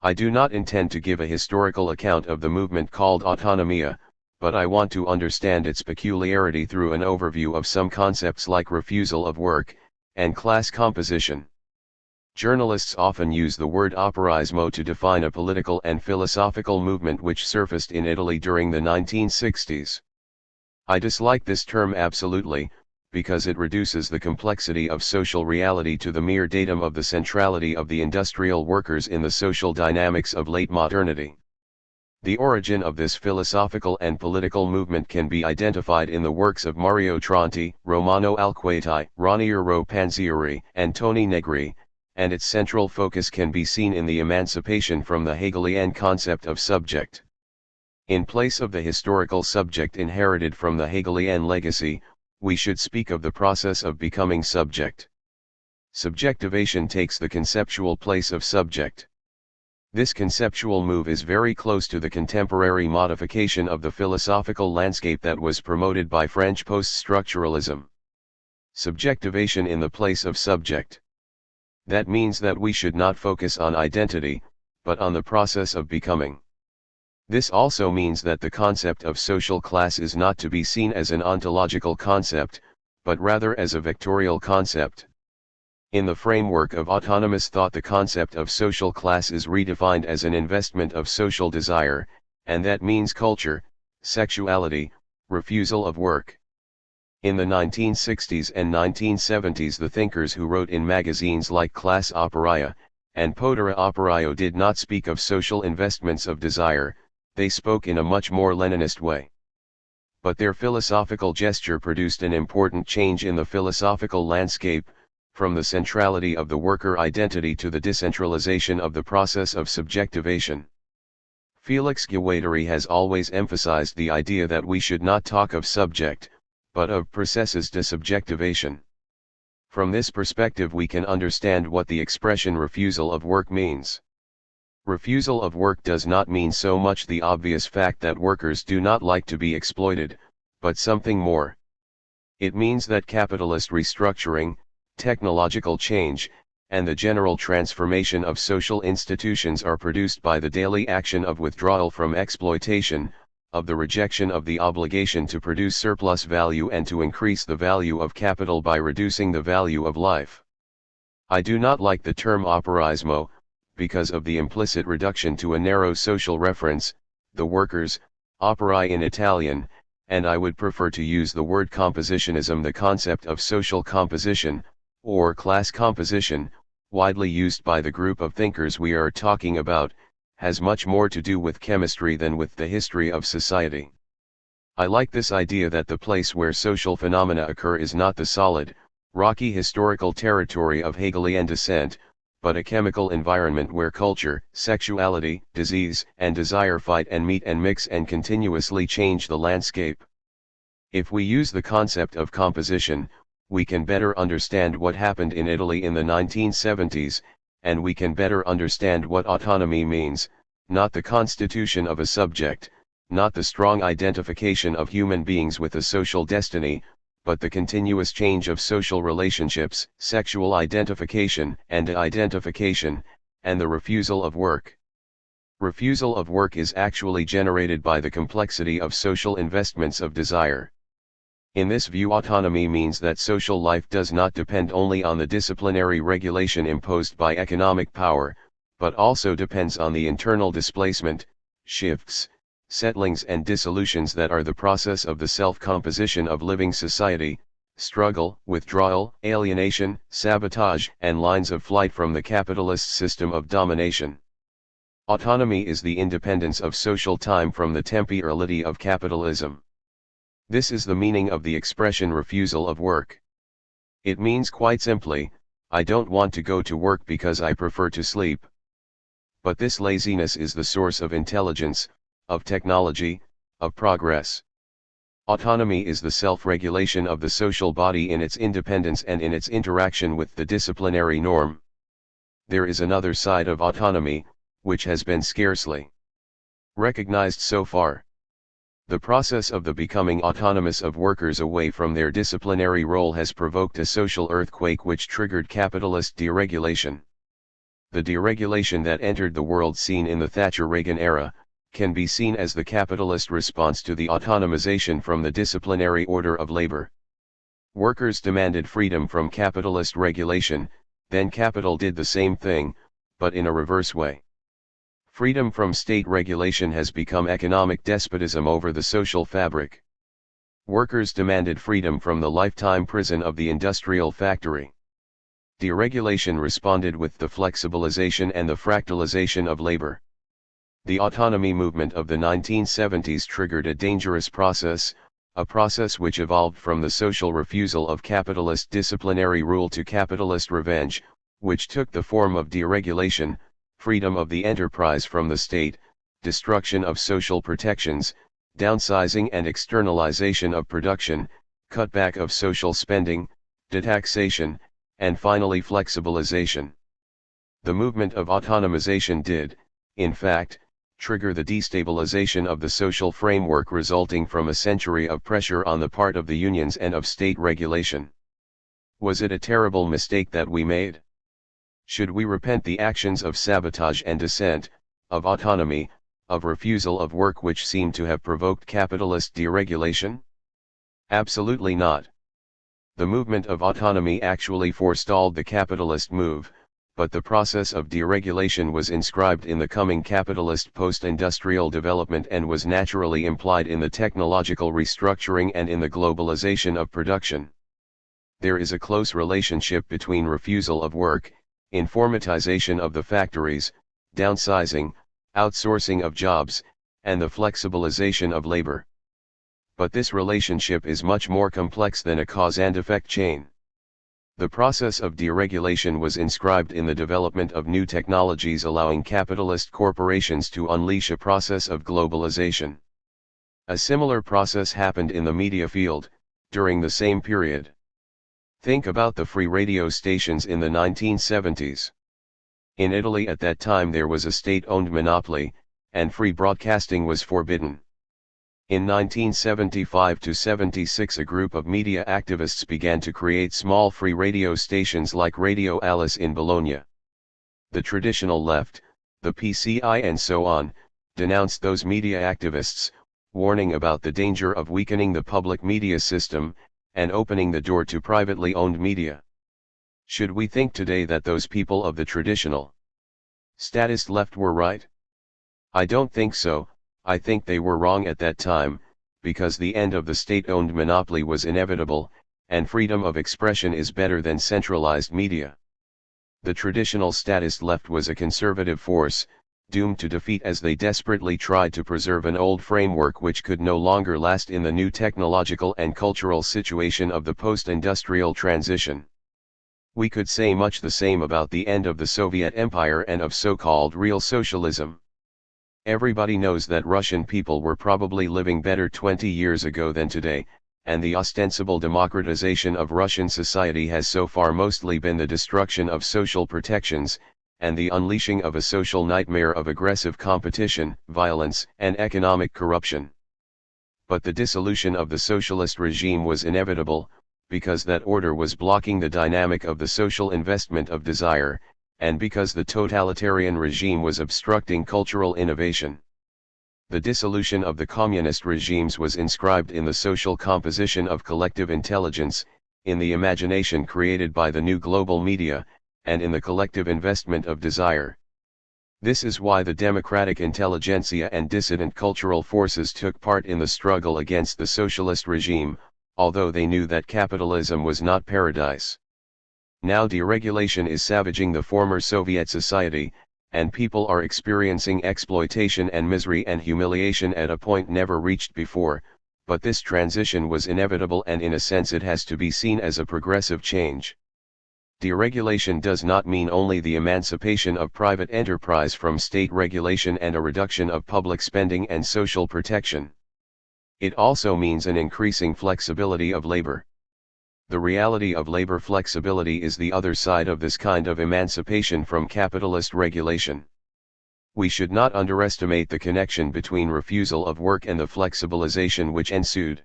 I do not intend to give a historical account of the movement called autonomia, but I want to understand its peculiarity through an overview of some concepts like refusal of work, and class composition. Journalists often use the word operaismo to define a political and philosophical movement which surfaced in Italy during the 1960s. I dislike this term absolutely, because it reduces the complexity of social reality to the mere datum of the centrality of the industrial workers in the social dynamics of late modernity. The origin of this philosophical and political movement can be identified in the works of Mario Tronti, Romano Alquati, Raniero Panzieri, and Toni Negri, and its central focus can be seen in the emancipation from the Hegelian concept of subject. In place of the historical subject inherited from the Hegelian legacy, we should speak of the process of becoming subject. Subjectivation takes the conceptual place of subject. This conceptual move is very close to the contemporary modification of the philosophical landscape that was promoted by French post-structuralism. Subjectivation in the place of subject. That means that we should not focus on identity, but on the process of becoming. This also means that the concept of social class is not to be seen as an ontological concept, but rather as a vectorial concept. In the framework of autonomous thought, the concept of social class is redefined as an investment of social desire, and that means culture, sexuality, refusal of work. In the 1960s and 1970s, the thinkers who wrote in magazines like Class Operaia and Potera Operaio did not speak of social investments of desire, they spoke in a much more Leninist way. But their philosophical gesture produced an important change in the philosophical landscape, from the centrality of the worker identity to the decentralization of the process of subjectivation. Felix Guattari has always emphasized the idea that we should not talk of subject, but of processes de subjectivation. From this perspective we can understand what the expression refusal of work means. Refusal of work does not mean so much the obvious fact that workers do not like to be exploited, but something more. It means that capitalist restructuring, technological change, and the general transformation of social institutions are produced by the daily action of withdrawal from exploitation, of the rejection of the obligation to produce surplus value and to increase the value of capital by reducing the value of life. I do not like the term operaismo, because of the implicit reduction to a narrow social reference, the workers, operai in Italian, and I would prefer to use the word compositionism. The concept of social composition, or class composition, widely used by the group of thinkers we are talking about, has much more to do with chemistry than with the history of society. I like this idea that the place where social phenomena occur is not the solid, rocky historical territory of Hegelian descent, but a chemical environment where culture, sexuality, disease, and desire fight and meet and mix and continuously change the landscape. If we use the concept of composition, we can better understand what happened in Italy in the 1970s, and we can better understand what autonomy means, not the constitution of a subject, not the strong identification of human beings with a social destiny, but the continuous change of social relationships, sexual identification and identification, and the refusal of work. Refusal of work is actually generated by the complexity of social investments of desire. In this view, autonomy means that social life does not depend only on the disciplinary regulation imposed by economic power, but also depends on the internal displacement, shifts, settlings and dissolutions that are the process of the self-composition of living society, struggle, withdrawal, alienation, sabotage, and lines of flight from the capitalist system of domination. Autonomy is the independence of social time from the temporality of capitalism. This is the meaning of the expression refusal of work. It means quite simply, I don't want to go to work because I prefer to sleep. But this laziness is the source of intelligence, of technology, of progress. Autonomy is the self-regulation of the social body in its independence and in its interaction with the disciplinary norm. There is another side of autonomy, which has been scarcely recognized so far. The process of the becoming autonomous of workers away from their disciplinary role has provoked a social earthquake which triggered capitalist deregulation. The deregulation that entered the world scene in the Thatcher-Reagan era, can be seen as the capitalist response to the autonomization from the disciplinary order of labor. Workers demanded freedom from capitalist regulation, then capital did the same thing, but in a reverse way. Freedom from state regulation has become economic despotism over the social fabric. Workers demanded freedom from the lifetime prison of the industrial factory. Deregulation responded with the flexibilization and the fractalization of labor. The autonomy movement of the 1970s triggered a dangerous process, a process which evolved from the social refusal of capitalist disciplinary rule to capitalist revenge, which took the form of deregulation, freedom of the enterprise from the state, destruction of social protections, downsizing and externalization of production, cutback of social spending, detaxation, and finally flexibilization. The movement of autonomization did, in fact, trigger the destabilization of the social framework resulting from a century of pressure on the part of the unions and of state regulation. Was it a terrible mistake that we made? Should we repent the actions of sabotage and dissent, of autonomy, of refusal of work which seem to have provoked capitalist deregulation? Absolutely not. The movement of autonomy actually forestalled the capitalist move, but the process of deregulation was inscribed in the coming capitalist post-industrial development and was naturally implied in the technological restructuring and in the globalization of production. There is a close relationship between refusal of work, informatization of the factories, downsizing, outsourcing of jobs, and the flexibilization of labor. But this relationship is much more complex than a cause and effect chain. The process of deregulation was inscribed in the development of new technologies allowing capitalist corporations to unleash a process of globalization. A similar process happened in the media field, during the same period. Think about the free radio stations in the 1970s. In Italy at that time there was a state-owned monopoly, and free broadcasting was forbidden. In 1975–76 a group of media activists began to create small free radio stations like Radio Alice in Bologna. The traditional left, the PCI and so on, denounced those media activists, warning about the danger of weakening the public media system, and opening the door to privately owned media. Should we think today that those people of the traditional statist left were right? I don't think so. I think they were wrong at that time, because the end of the state-owned monopoly was inevitable, and freedom of expression is better than centralized media. The traditional statist left was a conservative force, doomed to defeat as they desperately tried to preserve an old framework which could no longer last in the new technological and cultural situation of the post-industrial transition. We could say much the same about the end of the Soviet Empire and of so-called real socialism. Everybody knows that Russian people were probably living better 20 years ago than today, and the ostensible democratization of Russian society has so far mostly been the destruction of social protections, and the unleashing of a social nightmare of aggressive competition, violence, and economic corruption. But the dissolution of the socialist regime was inevitable, because that order was blocking the dynamic of the social investment of desire, and because the totalitarian regime was obstructing cultural innovation. The dissolution of the communist regimes was inscribed in the social composition of collective intelligence, in the imagination created by the new global media, and in the collective investment of desire. This is why the democratic intelligentsia and dissident cultural forces took part in the struggle against the socialist regime, although they knew that capitalism was not paradise. Now deregulation is savaging the former Soviet society, and people are experiencing exploitation and misery and humiliation at a point never reached before, but this transition was inevitable and in a sense it has to be seen as a progressive change. Deregulation does not mean only the emancipation of private enterprise from state regulation and a reduction of public spending and social protection. It also means an increasing flexibility of labor. The reality of labor flexibility is the other side of this kind of emancipation from capitalist regulation. We should not underestimate the connection between refusal of work and the flexibilization which ensued.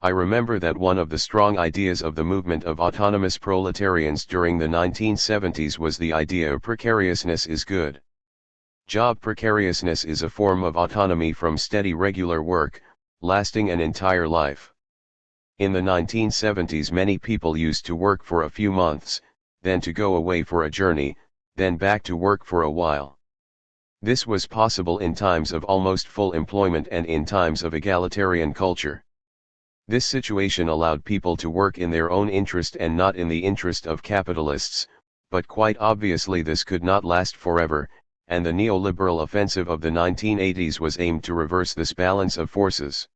I remember that one of the strong ideas of the movement of autonomous proletarians during the 1970s was the idea of precariousness is good. Job precariousness is a form of autonomy from steady regular work, lasting an entire life. In the 1970s many people used to work for a few months, then to go away for a journey, then back to work for a while. This was possible in times of almost full employment and in times of egalitarian culture. This situation allowed people to work in their own interest and not in the interest of capitalists, but quite obviously this could not last forever, and the neoliberal offensive of the 1980s was aimed to reverse this balance of forces.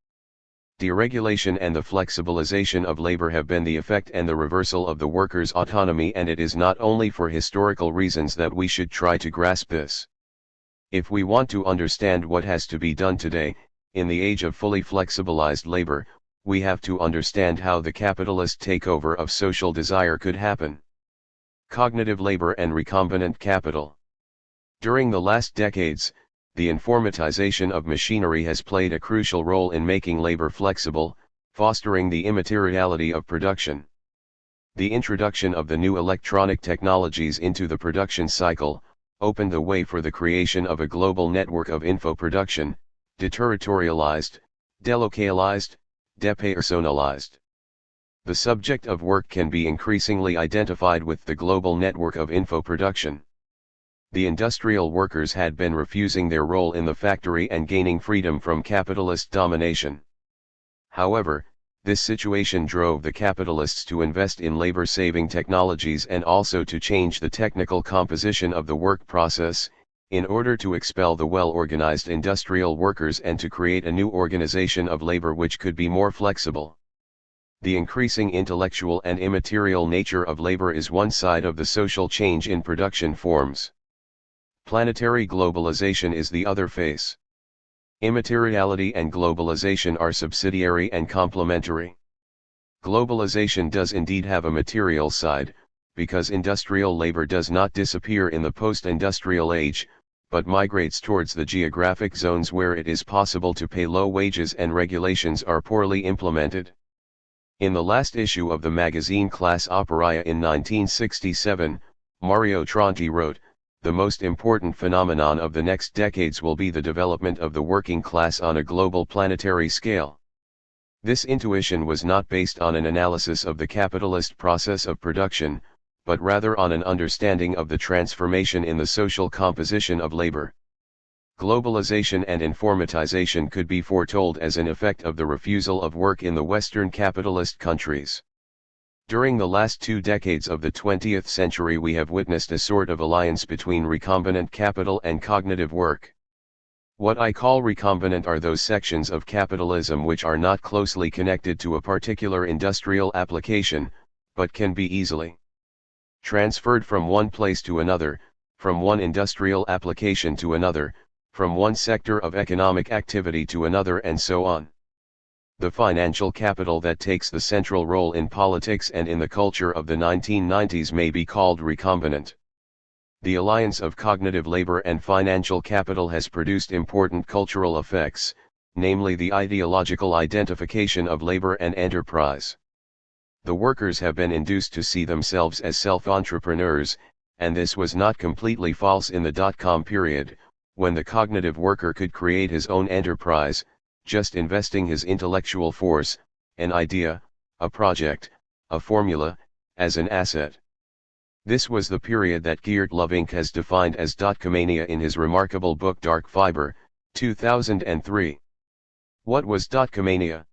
Deregulation and the flexibilization of labor have been the effect and the reversal of the workers' autonomy, and it is not only for historical reasons that we should try to grasp this. If we want to understand what has to be done today, in the age of fully flexibilized labor, we have to understand how the capitalist takeover of social desire could happen. Cognitive labor and recombinant capital. During the last decades, the informatization of machinery has played a crucial role in making labor flexible, fostering the immateriality of production. The introduction of the new electronic technologies into the production cycle opened the way for the creation of a global network of info-production, deterritorialized, delocalized, depersonalized. The subject of work can be increasingly identified with the global network of info-production. The industrial workers had been refusing their role in the factory and gaining freedom from capitalist domination. However, this situation drove the capitalists to invest in labor-saving technologies and also to change the technical composition of the work process, in order to expel the well-organized industrial workers and to create a new organization of labor which could be more flexible. The increasing intellectual and immaterial nature of labor is one side of the social change in production forms. Planetary globalization is the other face. Immateriality and globalization are subsidiary and complementary. Globalization does indeed have a material side, because industrial labor does not disappear in the post-industrial age, but migrates towards the geographic zones where it is possible to pay low wages and regulations are poorly implemented. In the last issue of the magazine Class Operaia in 1967, Mario Tronti wrote, the most important phenomenon of the next decades will be the development of the working class on a global planetary scale. This intuition was not based on an analysis of the capitalist process of production, but rather on an understanding of the transformation in the social composition of labor. Globalization and informatization could be foretold as an effect of the refusal of work in the Western capitalist countries. During the last 2 decades of the 20th century we have witnessed a sort of alliance between recombinant capital and cognitive work. What I call recombinant are those sections of capitalism which are not closely connected to a particular industrial application, but can be easily transferred from one place to another, from one industrial application to another, from one sector of economic activity to another, and so on. The financial capital that takes the central role in politics and in the culture of the 1990s may be called recombinant. The alliance of cognitive labor and financial capital has produced important cultural effects, namely the ideological identification of labor and enterprise. The workers have been induced to see themselves as self-entrepreneurs, and this was not completely false in the dot-com period, when the cognitive worker could create his own enterprise, just investing his intellectual force, an idea, a project, a formula, as an asset. This was the period that Geert Lovink has defined as dotcomania in his remarkable book Dark Fiber, 2003. What was dotcomania?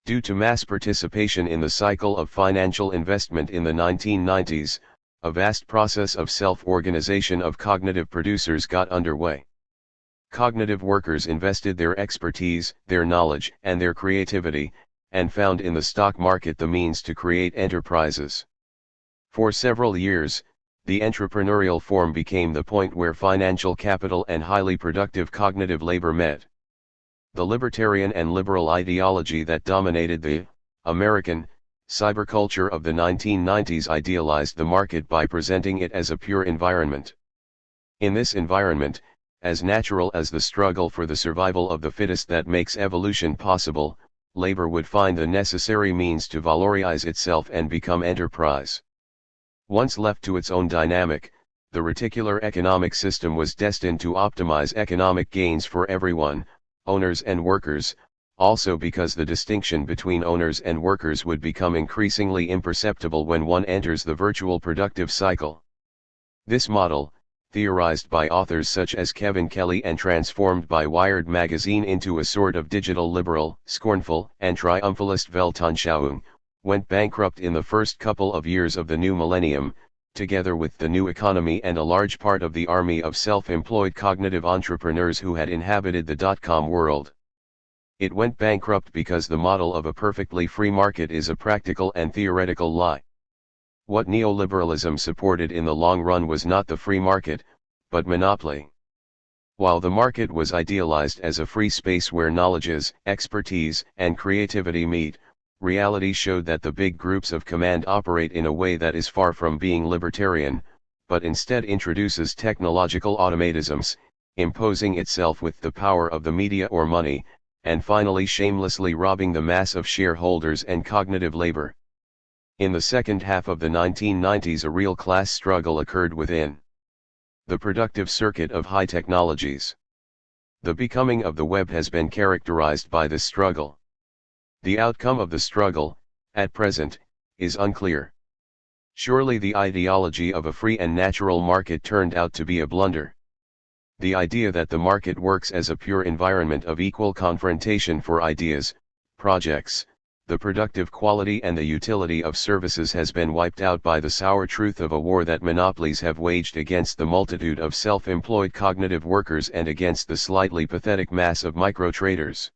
Due to mass participation in the cycle of financial investment in the 1990s, a vast process of self-organization of cognitive producers got underway. Cognitive workers invested their expertise, their knowledge, and their creativity, and found in the stock market the means to create enterprises. For several years, the entrepreneurial form became the point where financial capital and highly productive cognitive labor met. The libertarian and liberal ideology that dominated the American cyberculture of the 1990s idealized the market by presenting it as a pure environment. In this environment, as natural as the struggle for the survival of the fittest that makes evolution possible, labor would find the necessary means to valorize itself and become enterprise. Once left to its own dynamic, the reticular economic system was destined to optimize economic gains for everyone, owners and workers, also because the distinction between owners and workers would become increasingly imperceptible when one enters the virtual productive cycle. This model, theorized by authors such as Kevin Kelly and transformed by Wired magazine into a sort of digital liberal, scornful, and triumphalist Weltanschauung, went bankrupt in the first couple of years of the new millennium, together with the new economy and a large part of the army of self-employed cognitive entrepreneurs who had inhabited the dot-com world. It went bankrupt because the model of a perfectly free market is a practical and theoretical lie. What neoliberalism supported in the long run was not the free market, but monopoly. While the market was idealized as a free space where knowledges, expertise, and creativity meet, reality showed that the big groups of command operate in a way that is far from being libertarian, but instead introduces technological automatisms, imposing itself with the power of the media or money, and finally shamelessly robbing the mass of shareholders and cognitive labor. In the second half of the 1990s a real class struggle occurred within the productive circuit of high technologies. The becoming of the web has been characterized by this struggle. The outcome of the struggle, at present, is unclear. Surely the ideology of a free and natural market turned out to be a blunder. The idea that the market works as a pure environment of equal confrontation for ideas, projects, the productive quality and the utility of services has been wiped out by the sour truth of a war that monopolies have waged against the multitude of self-employed cognitive workers and against the slightly pathetic mass of micro-traders.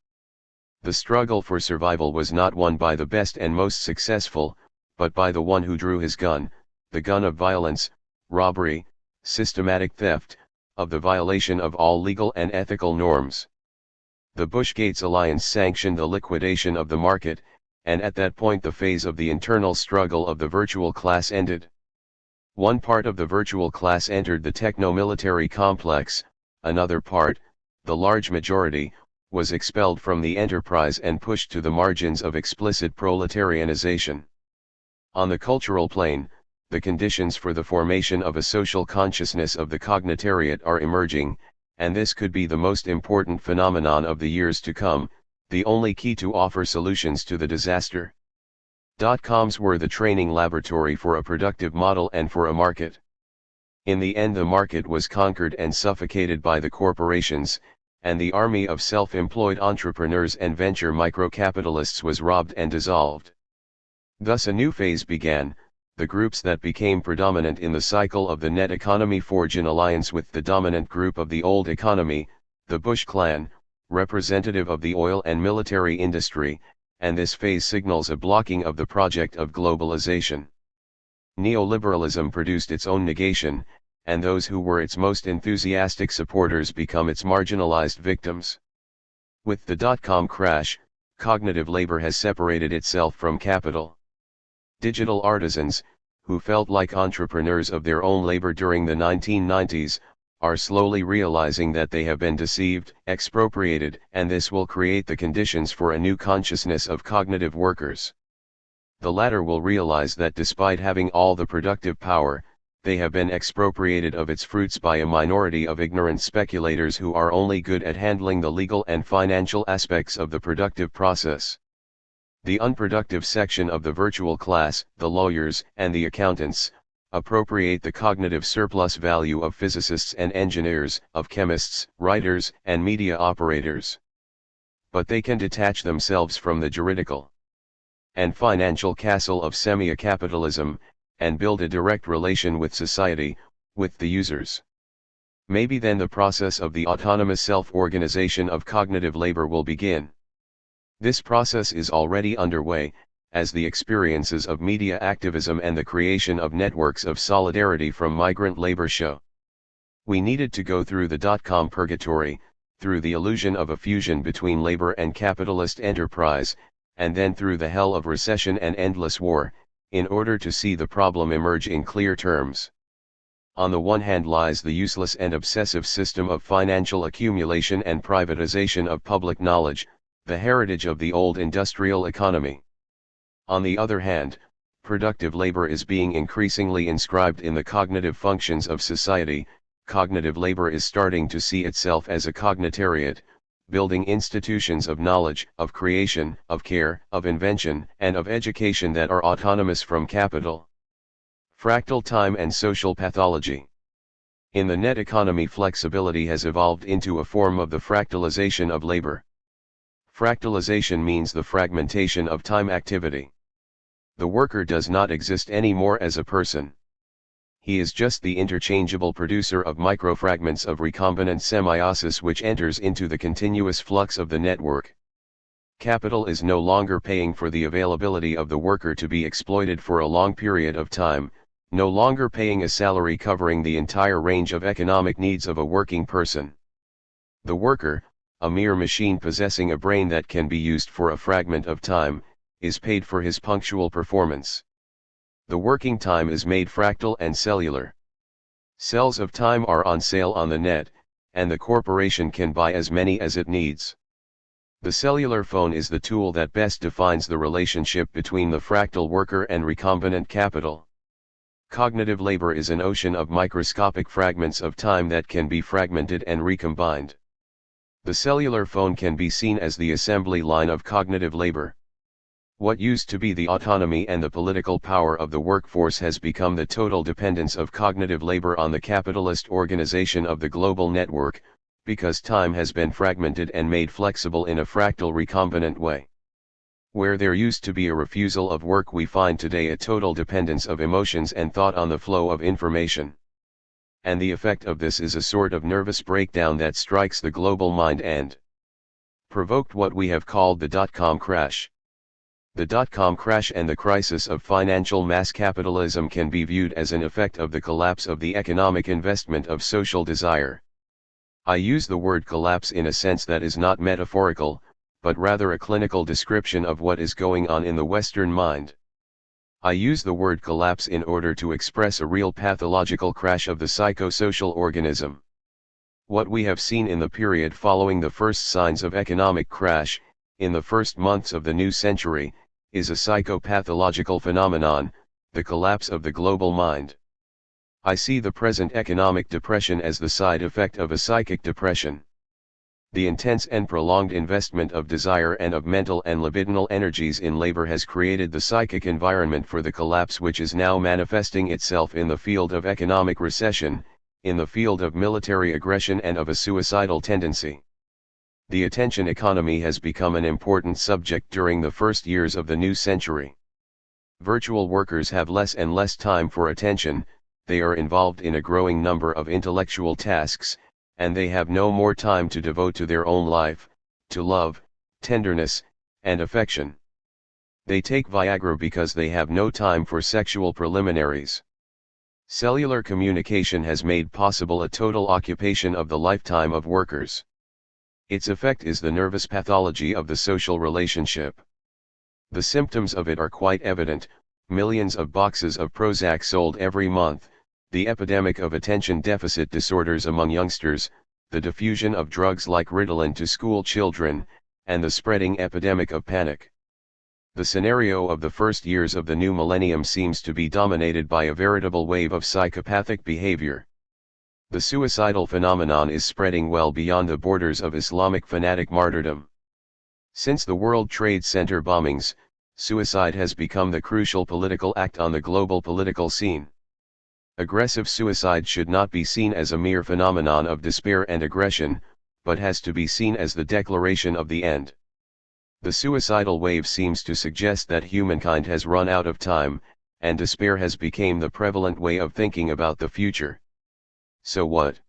The struggle for survival was not won by the best and most successful, but by the one who drew his gun, the gun of violence, robbery, systematic theft, of the violation of all legal and ethical norms. The Bush-Gates alliance sanctioned the liquidation of the market, and at that point the phase of the internal struggle of the virtual class ended. One part of the virtual class entered the techno-military complex, another part, the large majority, was expelled from the enterprise and pushed to the margins of explicit proletarianization. On the cultural plane, the conditions for the formation of a social consciousness of the cognitariat are emerging, and this could be the most important phenomenon of the years to come, the only key to offer solutions to the disaster. Dot-coms were the training laboratory for a productive model and for a market. In the end, the market was conquered and suffocated by the corporations, and the army of self-employed entrepreneurs and venture microcapitalists was robbed and dissolved. Thus a new phase began. The groups that became predominant in the cycle of the net economy forge an alliance with the dominant group of the old economy, the Bush clan, representative of the oil and military industry, and this phase signals a blocking of the project of globalization. Neoliberalism produced its own negation, and those who were its most enthusiastic supporters become its marginalized victims. With the dot-com crash, cognitive labor has separated itself from capital. Digital artisans, who felt like entrepreneurs of their own labor during the 1990s, are slowly realizing that they have been deceived, expropriated, and this will create the conditions for a new consciousness of cognitive workers. The latter will realize that despite having all the productive power, they have been expropriated of its fruits by a minority of ignorant speculators who are only good at handling the legal and financial aspects of the productive process. The unproductive section of the virtual class, the lawyers and the accountants, appropriate the cognitive surplus value of physicists and engineers, of chemists, writers, and media operators. But they can detach themselves from the juridical and financial castle of semocapitalism, and build a direct relation with society, with the users. Maybe then the process of the autonomous self-organization of cognitive labor will begin. This process is already underway, as the experiences of media activism and the creation of networks of solidarity from migrant labor show. We needed to go through the dot-com purgatory, through the illusion of a fusion between labor and capitalist enterprise, and then through the hell of recession and endless war, in order to see the problem emerge in clear terms. On the one hand lies the useless and obsessive system of financial accumulation and privatization of public knowledge, the heritage of the old industrial economy. On the other hand, productive labor is being increasingly inscribed in the cognitive functions of society. Cognitive labor is starting to see itself as a cognitariat, building institutions of knowledge, of creation, of care, of invention, and of education that are autonomous from capital. Fractal time and social pathology. In the net economy, flexibility has evolved into a form of the fractalization of labor. Fractalization means the fragmentation of time activity. The worker does not exist anymore as a person. He is just the interchangeable producer of microfragments of recombinant semiosis which enters into the continuous flux of the network. Capital is no longer paying for the availability of the worker to be exploited for a long period of time, no longer paying a salary covering the entire range of economic needs of a working person. The worker, a mere machine possessing a brain that can be used for a fragment of time, is paid for his punctual performance. The working time is made fractal and cellular. Cells of time are on sale on the net, and the corporation can buy as many as it needs. The cellular phone is the tool that best defines the relationship between the fractal worker and recombinant capital. Cognitive labor is an ocean of microscopic fragments of time that can be fragmented and recombined. The cellular phone can be seen as the assembly line of cognitive labor. What used to be the autonomy and the political power of the workforce has become the total dependence of cognitive labor on the capitalist organization of the global network, because time has been fragmented and made flexible in a fractal recombinant way. Where there used to be a refusal of work, we find today a total dependence of emotions and thought on the flow of information. And the effect of this is a sort of nervous breakdown that strikes the global mind and provoked what we have called the dot-com crash. The dot-com crash and the crisis of financial mass capitalism can be viewed as an effect of the collapse of the economic investment of social desire. I use the word collapse in a sense that is not metaphorical, but rather a clinical description of what is going on in the Western mind. I use the word collapse in order to express a real pathological crash of the psychosocial organism. What we have seen in the period following the first signs of economic crash, in the first months of the new century, is a psychopathological phenomenon, the collapse of the global mind. I see the present economic depression as the side effect of a psychic depression. The intense and prolonged investment of desire and of mental and libidinal energies in labor has created the psychic environment for the collapse, which is now manifesting itself in the field of economic recession, in the field of military aggression, and of a suicidal tendency. The attention economy has become an important subject during the first years of the new century. Virtual workers have less and less time for attention, they are involved in a growing number of intellectual tasks, and they have no more time to devote to their own life, to love, tenderness, and affection. They take Viagra because they have no time for sexual preliminaries. Cellular communication has made possible a total occupation of the lifetime of workers. Its effect is the nervous pathology of the social relationship. The symptoms of it are quite evident: millions of boxes of Prozac sold every month, the epidemic of attention deficit disorders among youngsters, the diffusion of drugs like Ritalin to school children, and the spreading epidemic of panic. The scenario of the first years of the new millennium seems to be dominated by a veritable wave of psychopathic behavior. The suicidal phenomenon is spreading well beyond the borders of Islamic fanatic martyrdom. Since the World Trade Center bombings, suicide has become the crucial political act on the global political scene. Aggressive suicide should not be seen as a mere phenomenon of despair and aggression, but has to be seen as the declaration of the end. The suicidal wave seems to suggest that humankind has run out of time, and despair has become the prevalent way of thinking about the future. So what?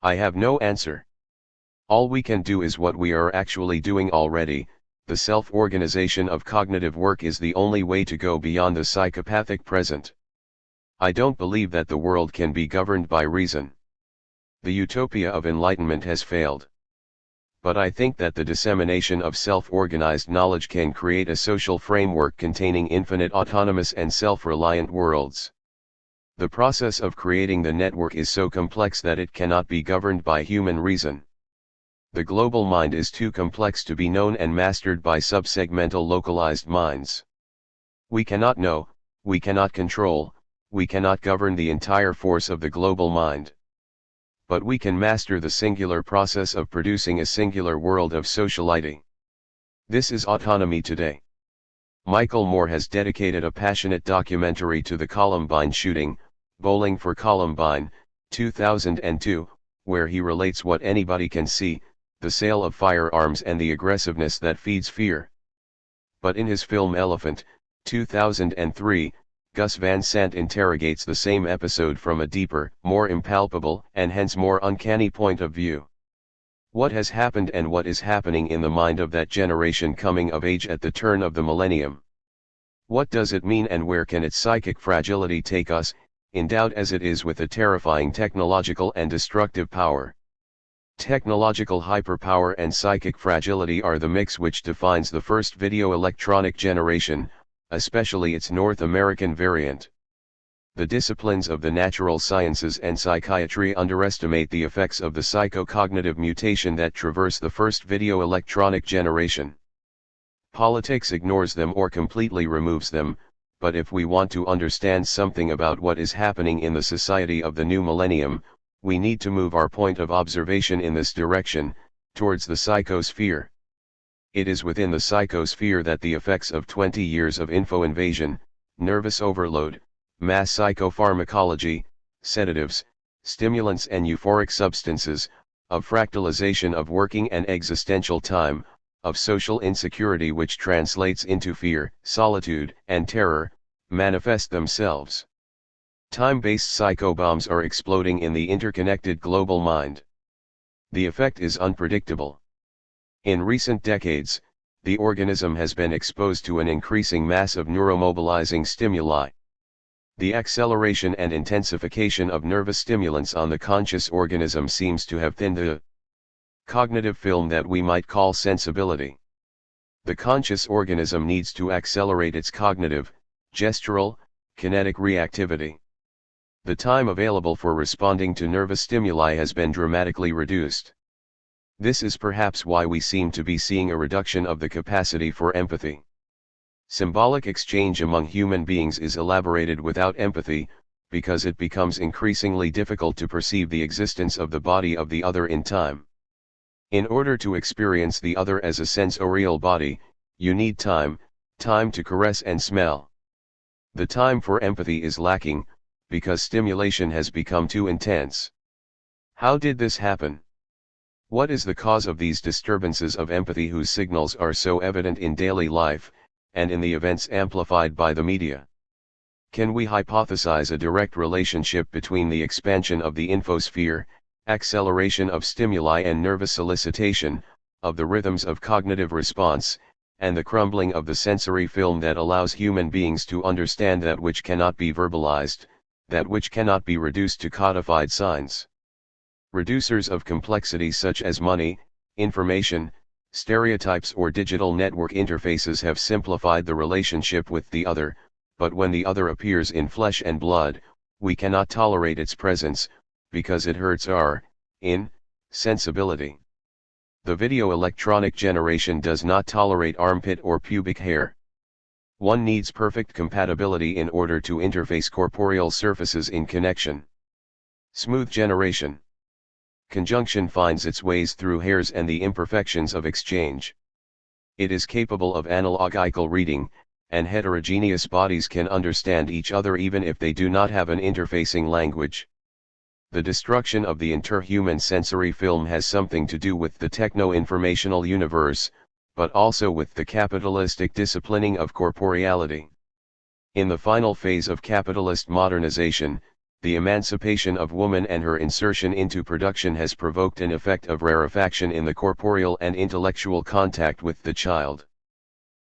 I have no answer. All we can do is what we are actually doing already. The self-organization of cognitive work is the only way to go beyond the psychopathic present. I don't believe that the world can be governed by reason. The utopia of enlightenment has failed. But I think that the dissemination of self-organized knowledge can create a social framework containing infinite autonomous and self-reliant worlds. The process of creating the network is so complex that it cannot be governed by human reason. The global mind is too complex to be known and mastered by subsegmental localized minds. We cannot know, we cannot control, we cannot govern the entire force of the global mind. But we can master the singular process of producing a singular world of sociality. This is autonomy today. Michael Moore has dedicated a passionate documentary to the Columbine shooting, Bowling for Columbine, 2002, where he relates what anybody can see, the sale of firearms and the aggressiveness that feeds fear. But in his film Elephant, 2003, Gus Van Sant interrogates the same episode from a deeper, more impalpable, and hence more uncanny point of view. What has happened and what is happening in the mind of that generation coming of age at the turn of the millennium? What does it mean, and where can its psychic fragility take us, endowed as it is with a terrifying technological and destructive power? Technological hyperpower and psychic fragility are the mix which defines the first video electronic generation, especially its North American variant. The disciplines of the natural sciences and psychiatry underestimate the effects of the psychocognitive mutation that traverse the first video electronic generation. Politics ignores them or completely removes them, but if we want to understand something about what is happening in the society of the new millennium, we need to move our point of observation in this direction, towards the psychosphere. It is within the psychosphere that the effects of 20 years of info invasion, nervous overload, mass psychopharmacology, sedatives, stimulants and euphoric substances, of fractalization of working and existential time, of social insecurity which translates into fear, solitude, and terror, manifest themselves. Time-based psychobombs are exploding in the interconnected global mind. The effect is unpredictable. In recent decades, the organism has been exposed to an increasing mass of neuromobilizing stimuli. The acceleration and intensification of nervous stimulants on the conscious organism seems to have thinned the cognitive film that we might call sensibility. The conscious organism needs to accelerate its cognitive, gestural, kinetic reactivity. The time available for responding to nervous stimuli has been dramatically reduced. This is perhaps why we seem to be seeing a reduction of the capacity for empathy. Symbolic exchange among human beings is elaborated without empathy, because it becomes increasingly difficult to perceive the existence of the body of the other in time. In order to experience the other as a sensorial body, you need time to caress and smell. The time for empathy is lacking, because stimulation has become too intense. How did this happen? What is the cause of these disturbances of empathy whose signals are so evident in daily life, and in the events amplified by the media? Can we hypothesize a direct relationship between the expansion of the infosphere, acceleration of stimuli and nervous solicitation, of the rhythms of cognitive response, and the crumbling of the sensory film that allows human beings to understand that which cannot be verbalized, that which cannot be reduced to codified signs? Reducers of complexity such as money, information, stereotypes or digital network interfaces have simplified the relationship with the other, but when the other appears in flesh and blood, we cannot tolerate its presence, because it hurts our sensibility. The video electronic generation does not tolerate armpit or pubic hair. One needs perfect compatibility in order to interface corporeal surfaces in connection. Smooth generation. Conjunction finds its ways through hairs and the imperfections of exchange. It is capable of analogical reading, and heterogeneous bodies can understand each other even if they do not have an interfacing language. The destruction of the interhuman sensory film has something to do with the techno-informational universe, but also with the capitalistic disciplining of corporeality. In the final phase of capitalist modernization, the emancipation of woman and her insertion into production has provoked an effect of rarefaction in the corporeal and intellectual contact with the child.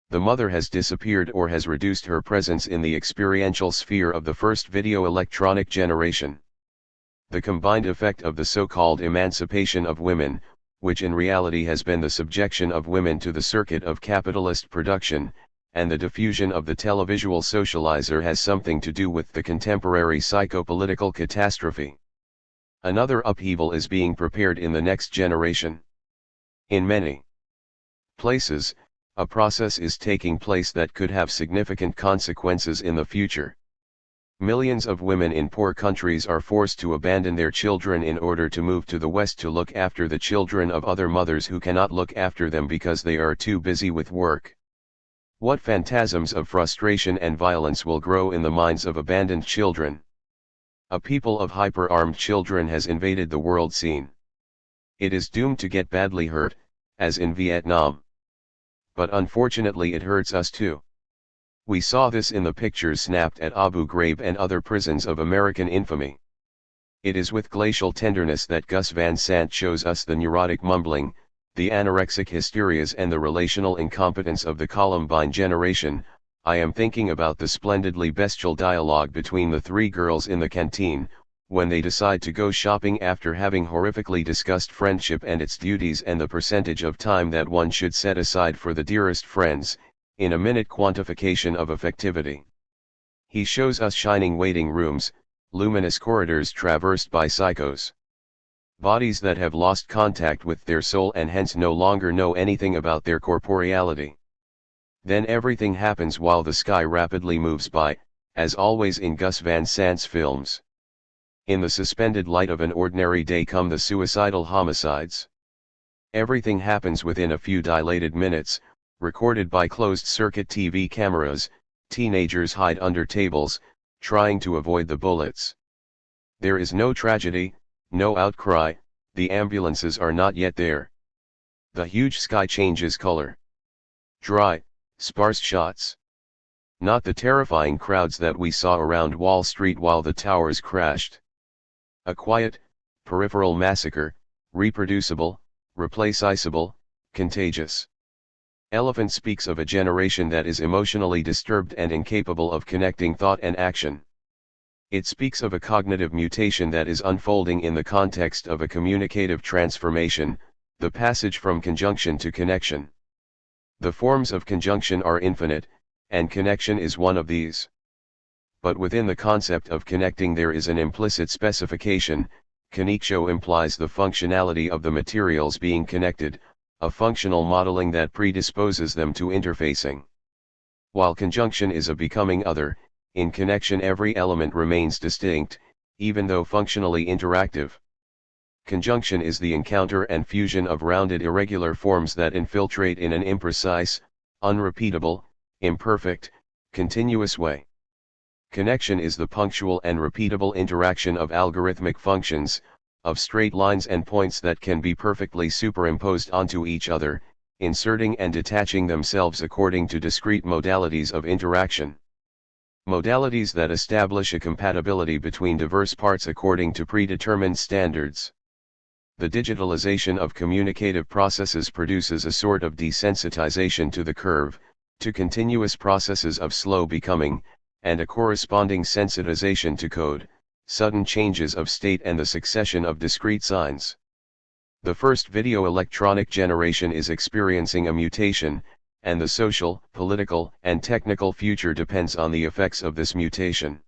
The mother has disappeared or has reduced her presence in the experiential sphere of the first video electronic generation. The combined effect of the so-called emancipation of women, which in reality has been the subjection of women to the circuit of capitalist production, and the diffusion of the televisual socializer has something to do with the contemporary psychopolitical catastrophe. Another upheaval is being prepared in the next generation. In many places, a process is taking place that could have significant consequences in the future. Millions of women in poor countries are forced to abandon their children in order to move to the West to look after the children of other mothers who cannot look after them because they are too busy with work. What phantasms of frustration and violence will grow in the minds of abandoned children? A people of hyper-armed children has invaded the world scene. It is doomed to get badly hurt, as in Vietnam. But unfortunately it hurts us too. We saw this in the pictures snapped at Abu Ghraib and other prisons of American infamy. It is with glacial tenderness that Gus Van Sant shows us the neurotic mumbling, the anorexic hysterias and the relational incompetence of the Columbine generation. I am thinking about the splendidly bestial dialogue between the three girls in the canteen, when they decide to go shopping after having horrifically discussed friendship and its duties and the percentage of time that one should set aside for the dearest friends, in a minute quantification of effectivity. He shows us shining waiting rooms, luminous corridors traversed by psychos. Bodies that have lost contact with their soul and hence no longer know anything about their corporeality. Then everything happens while the sky rapidly moves by, as always in Gus Van Sant's films. In the suspended light of an ordinary day come the suicidal homicides. Everything happens within a few dilated minutes, recorded by closed-circuit TV cameras. Teenagers hide under tables, trying to avoid the bullets. There is no tragedy, no outcry, the ambulances are not yet there. The huge sky changes color. Dry, sparse shots. Not the terrifying crowds that we saw around Wall Street while the towers crashed. A quiet, peripheral massacre, reproducible, replaceable, contagious. Elephant speaks of a generation that is emotionally disturbed and incapable of connecting thought and action. It speaks of a cognitive mutation that is unfolding in the context of a communicative transformation, the passage from conjunction to connection. The forms of conjunction are infinite, and connection is one of these. But within the concept of connecting there is an implicit specification. Connection implies the functionality of the materials being connected, a functional modeling that predisposes them to interfacing. While conjunction is a becoming other, in connection every element remains distinct, even though functionally interactive. Conjunction is the encounter and fusion of rounded irregular forms that infiltrate in an imprecise, unrepeatable, imperfect, continuous way. Connection is the punctual and repeatable interaction of algorithmic functions, of straight lines and points that can be perfectly superimposed onto each other, inserting and detaching themselves according to discrete modalities of interaction. Modalities that establish a compatibility between diverse parts according to predetermined standards. The digitalization of communicative processes produces a sort of desensitization to the curve, to continuous processes of slow becoming, and a corresponding sensitization to code, sudden changes of state and the succession of discrete signs. The first video electronic generation is experiencing a mutation, and the social, political, and technical future depends on the effects of this mutation.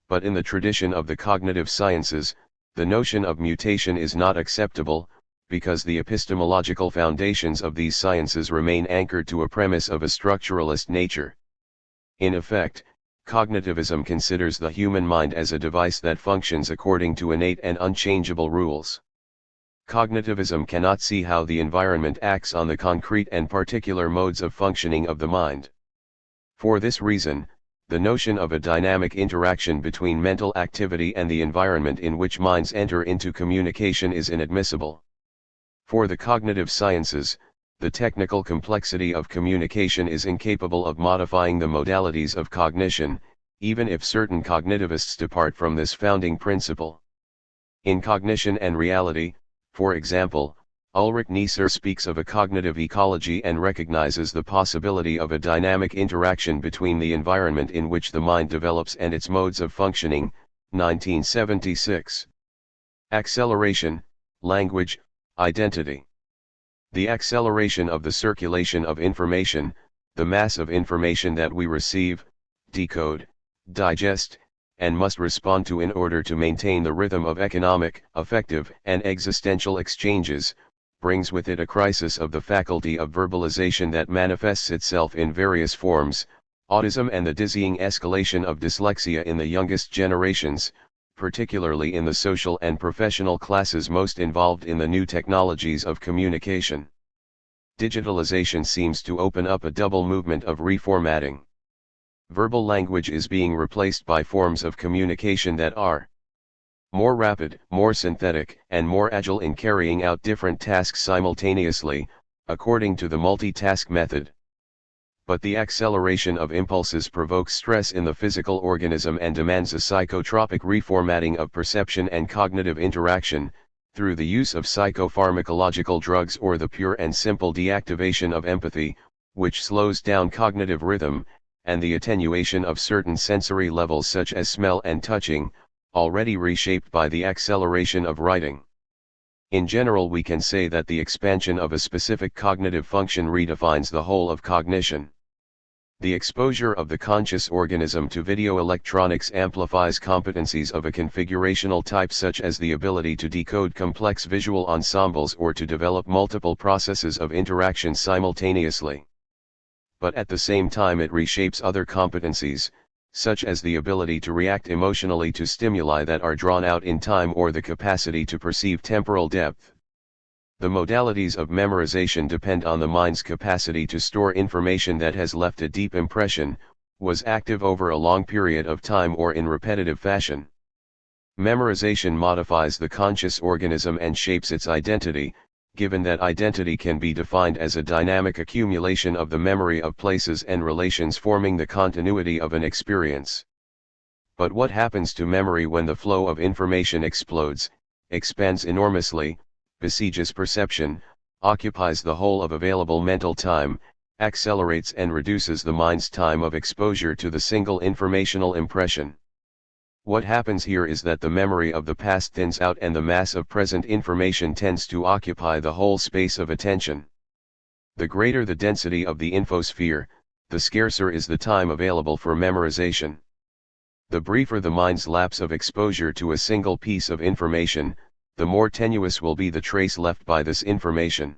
But in the tradition of the cognitive sciences, the notion of mutation is not acceptable, because the epistemological foundations of these sciences remain anchored to a premise of a structuralist nature. In effect, cognitivism considers the human mind as a device that functions according to innate and unchangeable rules. Cognitivism cannot see how the environment acts on the concrete and particular modes of functioning of the mind. For this reason, the notion of a dynamic interaction between mental activity and the environment in which minds enter into communication is inadmissible. For the cognitive sciences, the technical complexity of communication is incapable of modifying the modalities of cognition, even if certain cognitivists depart from this founding principle. In Cognition and Reality, for example, Ulrich Neisser speaks of a cognitive ecology and recognizes the possibility of a dynamic interaction between the environment in which the mind develops and its modes of functioning, 1976. Acceleration, language, identity. The acceleration of the circulation of information, the mass of information that we receive, decode, digest, and must respond to in order to maintain the rhythm of economic, affective, and existential exchanges, brings with it a crisis of the faculty of verbalization that manifests itself in various forms, autism and the dizzying escalation of dyslexia in the youngest generations, particularly in the social and professional classes most involved in the new technologies of communication. Digitalization seems to open up a double movement of reformatting. Verbal language is being replaced by forms of communication that are more rapid, more synthetic, and more agile in carrying out different tasks simultaneously, according to the multitask method. But the acceleration of impulses provokes stress in the physical organism and demands a psychotropic reformatting of perception and cognitive interaction, through the use of psychopharmacological drugs or the pure and simple deactivation of empathy, which slows down cognitive rhythm, and the attenuation of certain sensory levels such as smell and touching, already reshaped by the acceleration of writing. In general, we can say that the expansion of a specific cognitive function redefines the whole of cognition. The exposure of the conscious organism to video electronics amplifies competencies of a configurational type such as the ability to decode complex visual ensembles or to develop multiple processes of interaction simultaneously. But at the same time it reshapes other competencies, such as the ability to react emotionally to stimuli that are drawn out in time or the capacity to perceive temporal depth. The modalities of memorization depend on the mind's capacity to store information that has left a deep impression, was active over a long period of time or in repetitive fashion. Memorization modifies the conscious organism and shapes its identity, given that identity can be defined as a dynamic accumulation of the memory of places and relations forming the continuity of an experience. But what happens to memory when the flow of information explodes, expands enormously, besieges perception, occupies the whole of available mental time, accelerates and reduces the mind's time of exposure to the single informational impression? What happens here is that the memory of the past thins out and the mass of present information tends to occupy the whole space of attention. The greater the density of the infosphere, the scarcer is the time available for memorization. The briefer the mind's lapse of exposure to a single piece of information, the more tenuous will be the trace left by this information.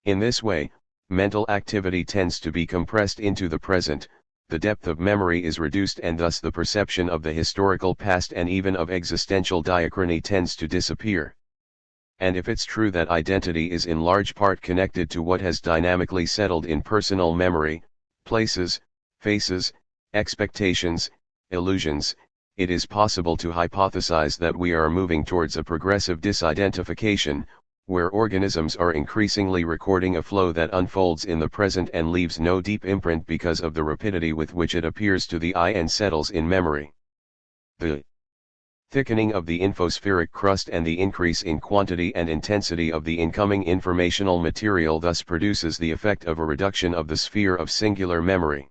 In this way, mental activity tends to be compressed into the present, the depth of memory is reduced and thus the perception of the historical past and even of existential diachrony tends to disappear. And if it's true that identity is in large part connected to what has dynamically settled in personal memory, places, faces, expectations, illusions, it is possible to hypothesize that we are moving towards a progressive disidentification, where organisms are increasingly recording a flow that unfolds in the present and leaves no deep imprint because of the rapidity with which it appears to the eye and settles in memory. The thickening of the infospheric crust and the increase in quantity and intensity of the incoming informational material thus produces the effect of a reduction of the sphere of singular memory.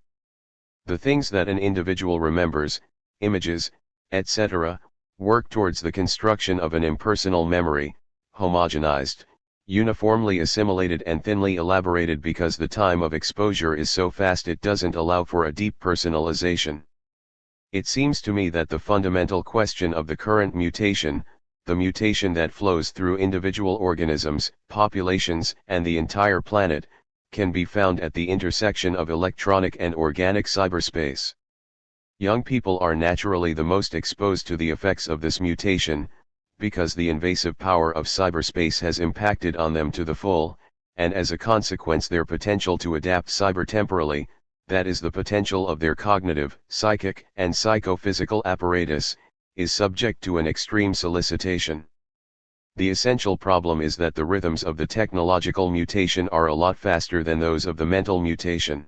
The things that an individual remembers, images, etc., work towards the construction of an impersonal memory, homogenized, uniformly assimilated and thinly elaborated because the time of exposure is so fast it doesn't allow for a deep personalization. It seems to me that the fundamental question of the current mutation, the mutation that flows through individual organisms, populations, and the entire planet, can be found at the intersection of electronic and organic cyberspace. Young people are naturally the most exposed to the effects of this mutation, because the invasive power of cyberspace has impacted on them to the full, and as a consequence their potential to adapt cybertemporally, that is the potential of their cognitive, psychic, and psychophysical apparatus, is subject to an extreme solicitation. The essential problem is that the rhythms of the technological mutation are a lot faster than those of the mental mutation.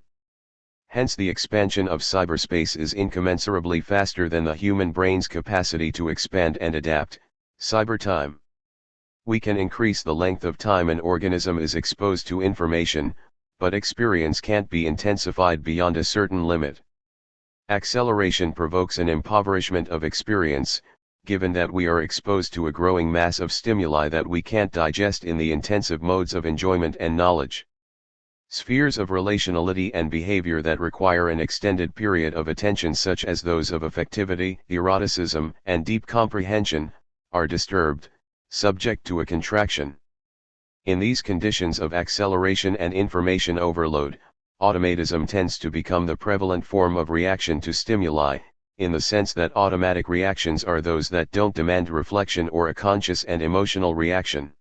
Hence the expansion of cyberspace is incommensurably faster than the human brain's capacity to expand and adapt. Cybertime. We can increase the length of time an organism is exposed to information, but experience can't be intensified beyond a certain limit. Acceleration provokes an impoverishment of experience, given that we are exposed to a growing mass of stimuli that we can't digest in the intensive modes of enjoyment and knowledge. Spheres of relationality and behavior that require an extended period of attention, such as those of affectivity, eroticism, and deep comprehension, are disturbed, subject to a contraction. In these conditions of acceleration and information overload, automatism tends to become the prevalent form of reaction to stimuli, in the sense that automatic reactions are those that don't demand reflection or a conscious and emotional reaction.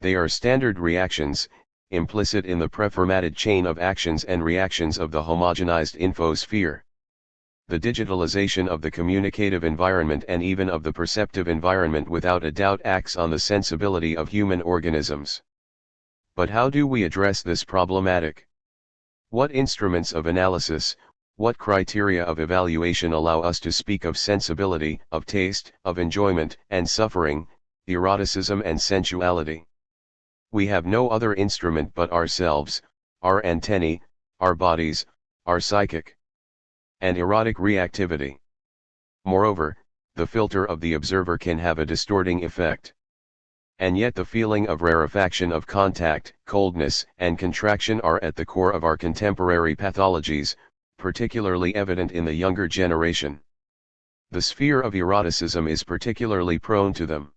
They are standard reactions, implicit in the preformatted chain of actions and reactions of the homogenized infosphere. The digitalization of the communicative environment and even of the perceptive environment without a doubt acts on the sensibility of human organisms. But how do we address this problematic? What instruments of analysis, what criteria of evaluation allow us to speak of sensibility, of taste, of enjoyment and suffering, eroticism and sensuality? We have no other instrument but ourselves, our antennae, our bodies, our psychic and erotic reactivity. Moreover, the filter of the observer can have a distorting effect. And yet the feeling of rarefaction of contact, coldness, and contraction are at the core of our contemporary pathologies, particularly evident in the younger generation. The sphere of eroticism is particularly prone to them.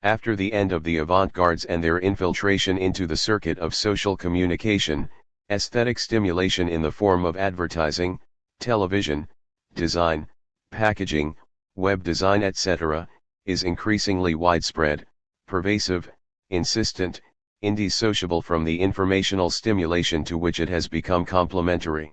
After the end of the avant-gardes and their infiltration into the circuit of social communication, aesthetic stimulation in the form of advertising, television, design, packaging, web design etc., is increasingly widespread, pervasive, insistent, indissociable from the informational stimulation to which it has become complementary.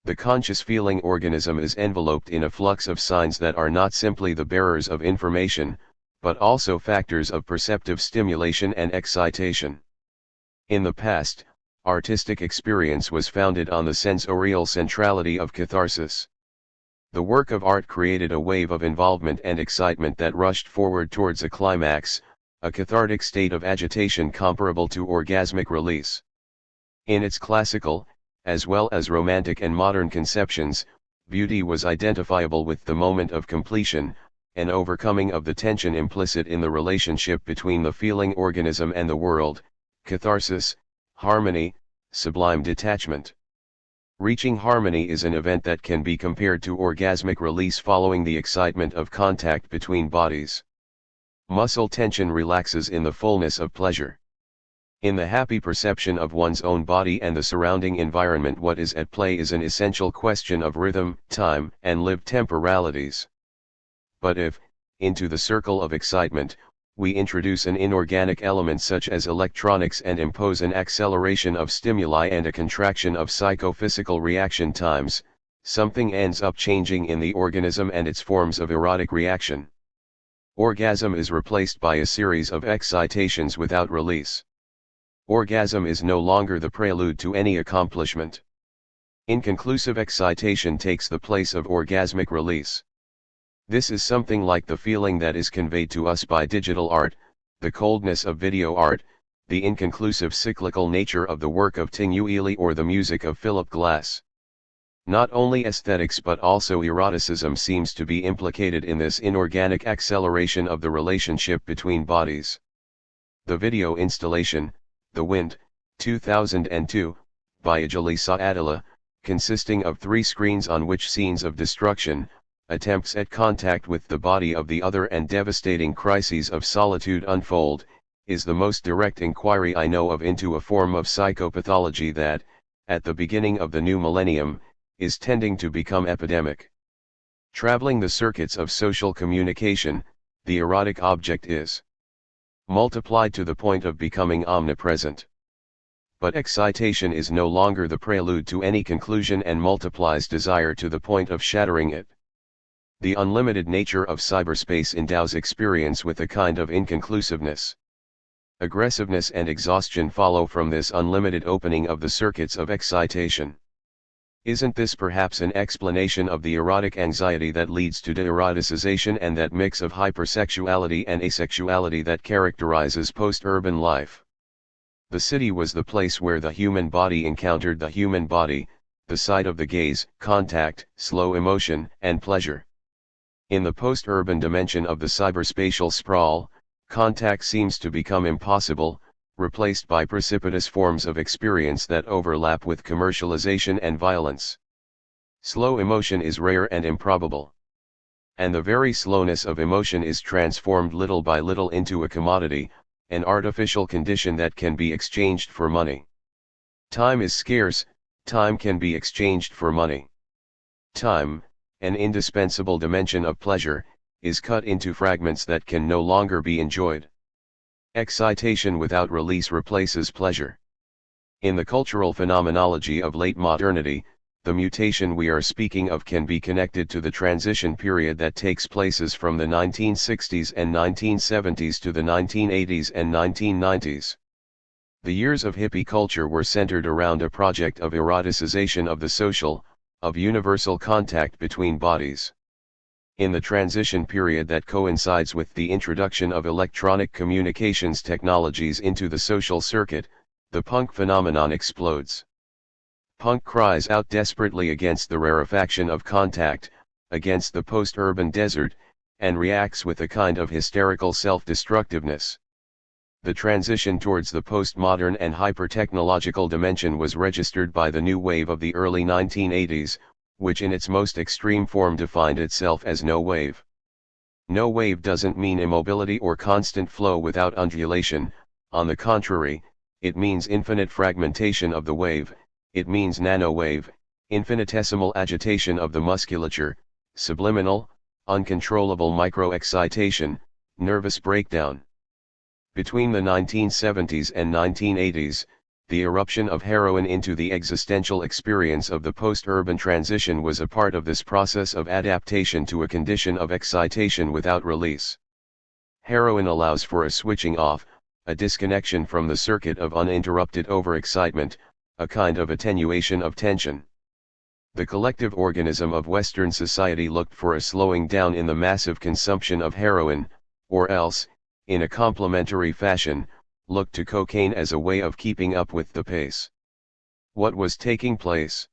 The conscious feeling organism is enveloped in a flux of signs that are not simply the bearers of information, but also factors of perceptive stimulation and excitation. In the past, artistic experience was founded on the sensorial centrality of catharsis. The work of art created a wave of involvement and excitement that rushed forward towards a climax, a cathartic state of agitation comparable to orgasmic release. In its classical, as well as romantic and modern conceptions, beauty was identifiable with the moment of completion, an overcoming of the tension implicit in the relationship between the feeling organism and the world, catharsis, harmony, sublime detachment. Reaching harmony is an event that can be compared to orgasmic release following the excitement of contact between bodies. Muscle tension relaxes in the fullness of pleasure. In the happy perception of one's own body and the surrounding environment, what is at play is an essential question of rhythm, time, and lived temporalities. But if, into the circle of excitement, we introduce an inorganic element such as electronics and impose an acceleration of stimuli and a contraction of psychophysical reaction times, something ends up changing in the organism and its forms of erotic reaction. Orgasm is replaced by a series of excitations without release. Orgasm is no longer the prelude to any accomplishment. Inconclusive excitation takes the place of orgasmic release. This is something like the feeling that is conveyed to us by digital art, the coldness of video art, the inconclusive cyclical nature of the work of Ting Ely or the music of Philip Glass. Not only aesthetics but also eroticism seems to be implicated in this inorganic acceleration of the relationship between bodies. The video installation, The Wind, 2002, by Ajalisa Adela, consisting of 3 screens on which scenes of destruction, attempts at contact with the body of the other and devastating crises of solitude unfold, is the most direct inquiry I know of into a form of psychopathology that, at the beginning of the new millennium, is tending to become epidemic. Traveling the circuits of social communication, the erotic object is multiplied to the point of becoming omnipresent. But excitation is no longer the prelude to any conclusion and multiplies desire to the point of shattering it. The unlimited nature of cyberspace endows experience with a kind of inconclusiveness. Aggressiveness and exhaustion follow from this unlimited opening of the circuits of excitation. Isn't this perhaps an explanation of the erotic anxiety that leads to de-eroticization and that mix of hypersexuality and asexuality that characterizes post-urban life? The city was the place where the human body encountered the human body, the site of the gaze, contact, slow emotion, and pleasure. In the post-urban dimension of the cyberspatial sprawl, contact seems to become impossible, replaced by precipitous forms of experience that overlap with commercialization and violence. Slow emotion is rare and improbable. And the very slowness of emotion is transformed little by little into a commodity, an artificial condition that can be exchanged for money. Time is scarce, time can be exchanged for money. Time, an indispensable dimension of pleasure, is cut into fragments that can no longer be enjoyed. Excitation without release replaces pleasure. In the cultural phenomenology of late modernity, the mutation we are speaking of can be connected to the transition period that takes places from the 1960s and 1970s to the 1980s and 1990s. The years of hippie culture were centered around a project of eroticization of the social, of universal contact between bodies. In the transition period that coincides with the introduction of electronic communications technologies into the social circuit, the punk phenomenon explodes. Punk cries out desperately against the rarefaction of contact, against the post-urban desert, and reacts with a kind of hysterical self-destructiveness. The transition towards the postmodern and hyper-technological dimension was registered by the new wave of the early 1980s, which in its most extreme form defined itself as no wave. No wave doesn't mean immobility or constant flow without undulation, on the contrary, it means infinite fragmentation of the wave, it means nanowave, infinitesimal agitation of the musculature, subliminal, uncontrollable micro-excitation, nervous breakdown. Between the 1970s and 1980s, the eruption of heroin into the existential experience of the post-urban transition was a part of this process of adaptation to a condition of excitation without release. Heroin allows for a switching off, a disconnection from the circuit of uninterrupted overexcitement, a kind of attenuation of tension. The collective organism of Western society looked for a slowing down in the massive consumption of heroin, or else, in a complementary fashion, looked to cocaine as a way of keeping up with the pace. What was taking place?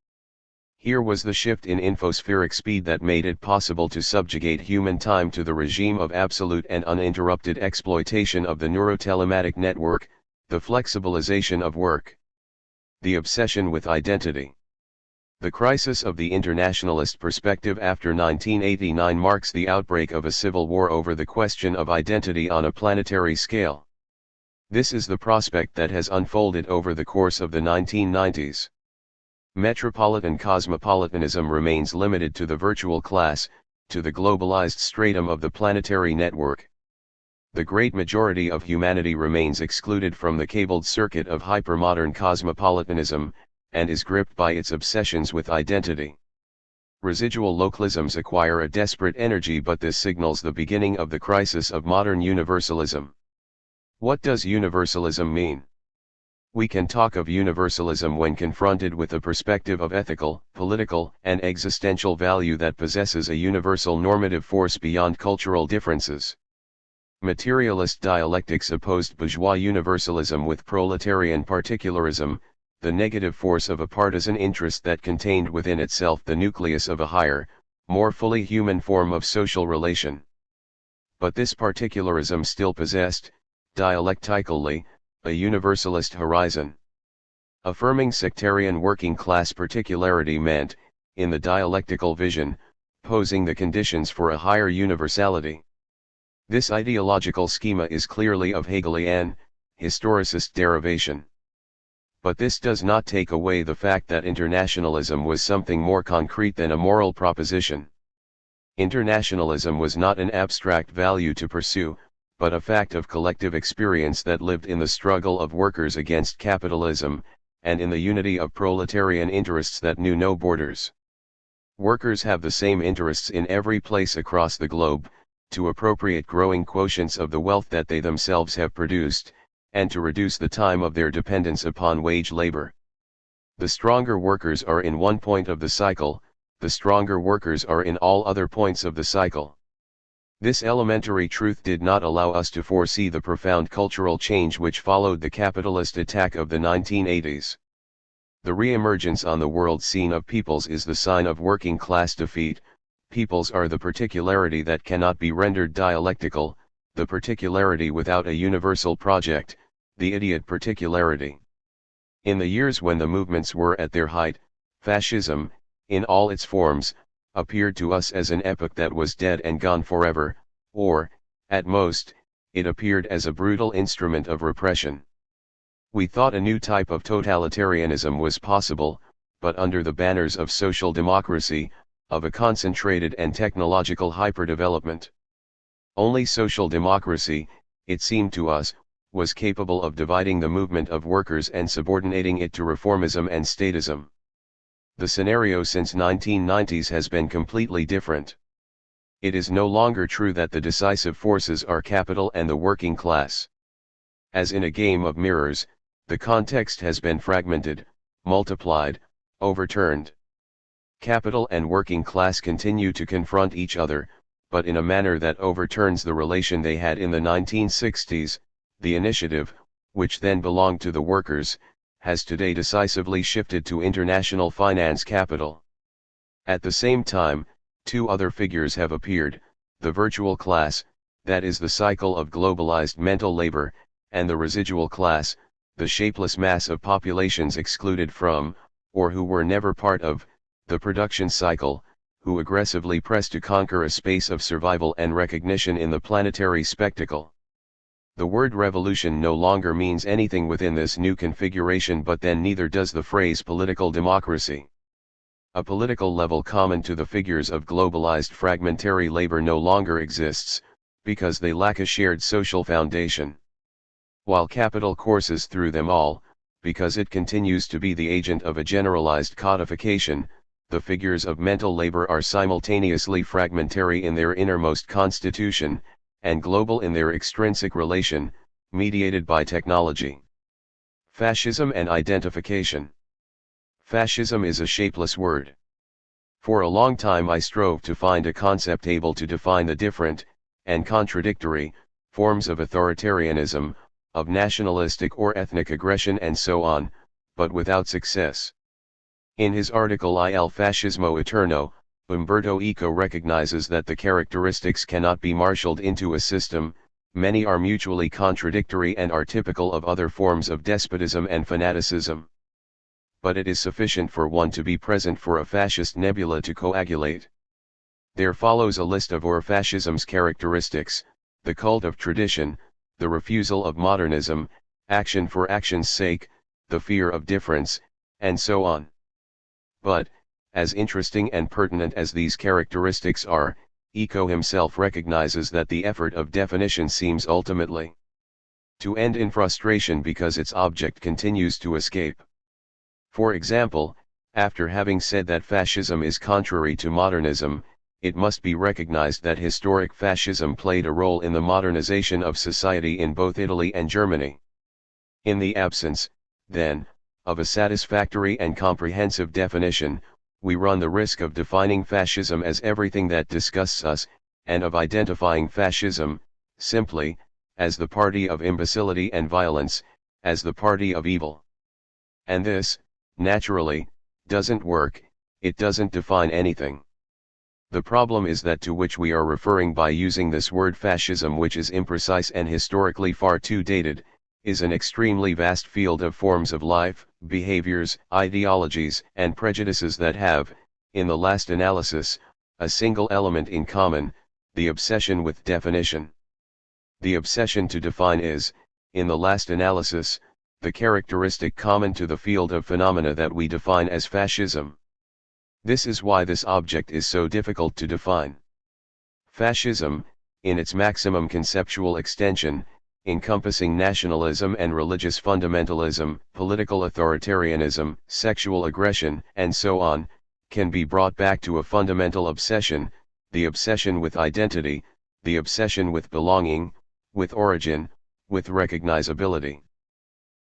Here was the shift in infospheric speed that made it possible to subjugate human time to the regime of absolute and uninterrupted exploitation of the neurotelematic network, the flexibilization of work. The obsession with identity. The crisis of the internationalist perspective after 1989 marks the outbreak of a civil war over the question of identity on a planetary scale. This is the prospect that has unfolded over the course of the 1990s. Metropolitan cosmopolitanism remains limited to the virtual class, to the globalized stratum of the planetary network. The great majority of humanity remains excluded from the cabled circuit of hypermodern cosmopolitanism, and is gripped by its obsessions with identity. Residual localisms acquire a desperate energy, but this signals the beginning of the crisis of modern universalism. What does universalism mean? We can talk of universalism when confronted with a perspective of ethical, political, and existential value that possesses a universal normative force beyond cultural differences. Materialist dialectics opposed bourgeois universalism with proletarian particularism, the negative force of a partisan interest that contained within itself the nucleus of a higher, more fully human form of social relation. But this particularism still possessed, dialectically, a universalist horizon. Affirming sectarian working class particularity meant, in the dialectical vision, posing the conditions for a higher universality. This ideological schema is clearly of Hegelian, historicist derivation. But this does not take away the fact that internationalism was something more concrete than a moral proposition. Internationalism was not an abstract value to pursue, but a fact of collective experience that lived in the struggle of workers against capitalism, and in the unity of proletarian interests that knew no borders. Workers have the same interests in every place across the globe, to appropriate growing quotients of the wealth that they themselves have produced, and to reduce the time of their dependence upon wage labor. The stronger workers are in one point of the cycle, the stronger workers are in all other points of the cycle. This elementary truth did not allow us to foresee the profound cultural change which followed the capitalist attack of the 1980s. The re-emergence on the world scene of peoples is the sign of working class defeat. Peoples are the particularity that cannot be rendered dialectical, the particularity without a universal project, the idiot particularity. In the years when the movements were at their height, fascism, in all its forms, appeared to us as an epoch that was dead and gone forever, or, at most, it appeared as a brutal instrument of repression. We thought a new type of totalitarianism was possible, but under the banners of social democracy, of a concentrated and technological hyperdevelopment. Only social democracy, it seemed to us, was capable of dividing the movement of workers and subordinating it to reformism and statism. The scenario since 1990s has been completely different. It is no longer true that the decisive forces are capital and the working class. As in a game of mirrors, the context has been fragmented, multiplied, overturned. Capital and working class continue to confront each other, but in a manner that overturns the relation they had in the 1960s. The initiative, which then belonged to the workers, has today decisively shifted to international finance capital. At the same time, two other figures have appeared, the virtual class, that is the cycle of globalized mental labor, and the residual class, the shapeless mass of populations excluded from, or who were never part of, the production cycle, who aggressively press to conquer a space of survival and recognition in the planetary spectacle. The word revolution no longer means anything within this new configuration, but then neither does the phrase political democracy. A political level common to the figures of globalized fragmentary labor no longer exists, because they lack a shared social foundation. While capital courses through them all, because it continues to be the agent of a generalized codification, the figures of mental labor are simultaneously fragmentary in their innermost constitution, and global in their extrinsic relation, mediated by technology. Fascism and identification. Fascism is a shapeless word. For a long time I strove to find a concept able to define the different, and contradictory, forms of authoritarianism, of nationalistic or ethnic aggression and so on, but without success. In his article Il Fascismo Eterno, Umberto Eco recognizes that the characteristics cannot be marshaled into a system, many are mutually contradictory and are typical of other forms of despotism and fanaticism. But it is sufficient for one to be present for a fascist nebula to coagulate. There follows a list of fascism's characteristics: the cult of tradition, the refusal of modernism, action for action's sake, the fear of difference, and so on. But, as interesting and pertinent as these characteristics are, Eco himself recognizes that the effort of definition seems ultimately to end in frustration because its object continues to escape. For example, after having said that fascism is contrary to modernism, it must be recognized that historic fascism played a role in the modernization of society in both Italy and Germany. In the absence, then, of a satisfactory and comprehensive definition, we run the risk of defining fascism as everything that disgusts us, and of identifying fascism, simply, as the party of imbecility and violence, as the party of evil. And this, naturally, doesn't work, it doesn't define anything. The problem is that to which we are referring by using this word fascism, which is imprecise and historically far too dated, is an extremely vast field of forms of life, behaviors, ideologies, and prejudices that have, in the last analysis, a single element in common, the obsession with definition. The obsession to define is, in the last analysis, the characteristic common to the field of phenomena that we define as fascism. This is why this object is so difficult to define. Fascism, in its maximum conceptual extension, encompassing nationalism and religious fundamentalism, political authoritarianism, sexual aggression, and so on, can be brought back to a fundamental obsession, the obsession with identity, the obsession with belonging, with origin, with recognizability.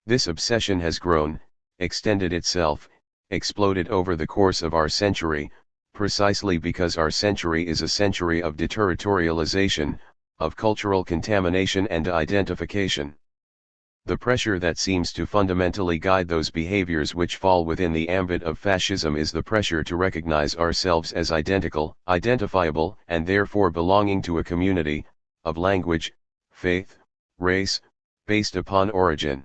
This obsession has grown, extended itself, exploded over the course of our century, precisely because our century is a century of deterritorialization, of cultural contamination and identification. The pressure that seems to fundamentally guide those behaviors which fall within the ambit of fascism is the pressure to recognize ourselves as identical, identifiable, and therefore belonging to a community, of language, faith, race, based upon origin.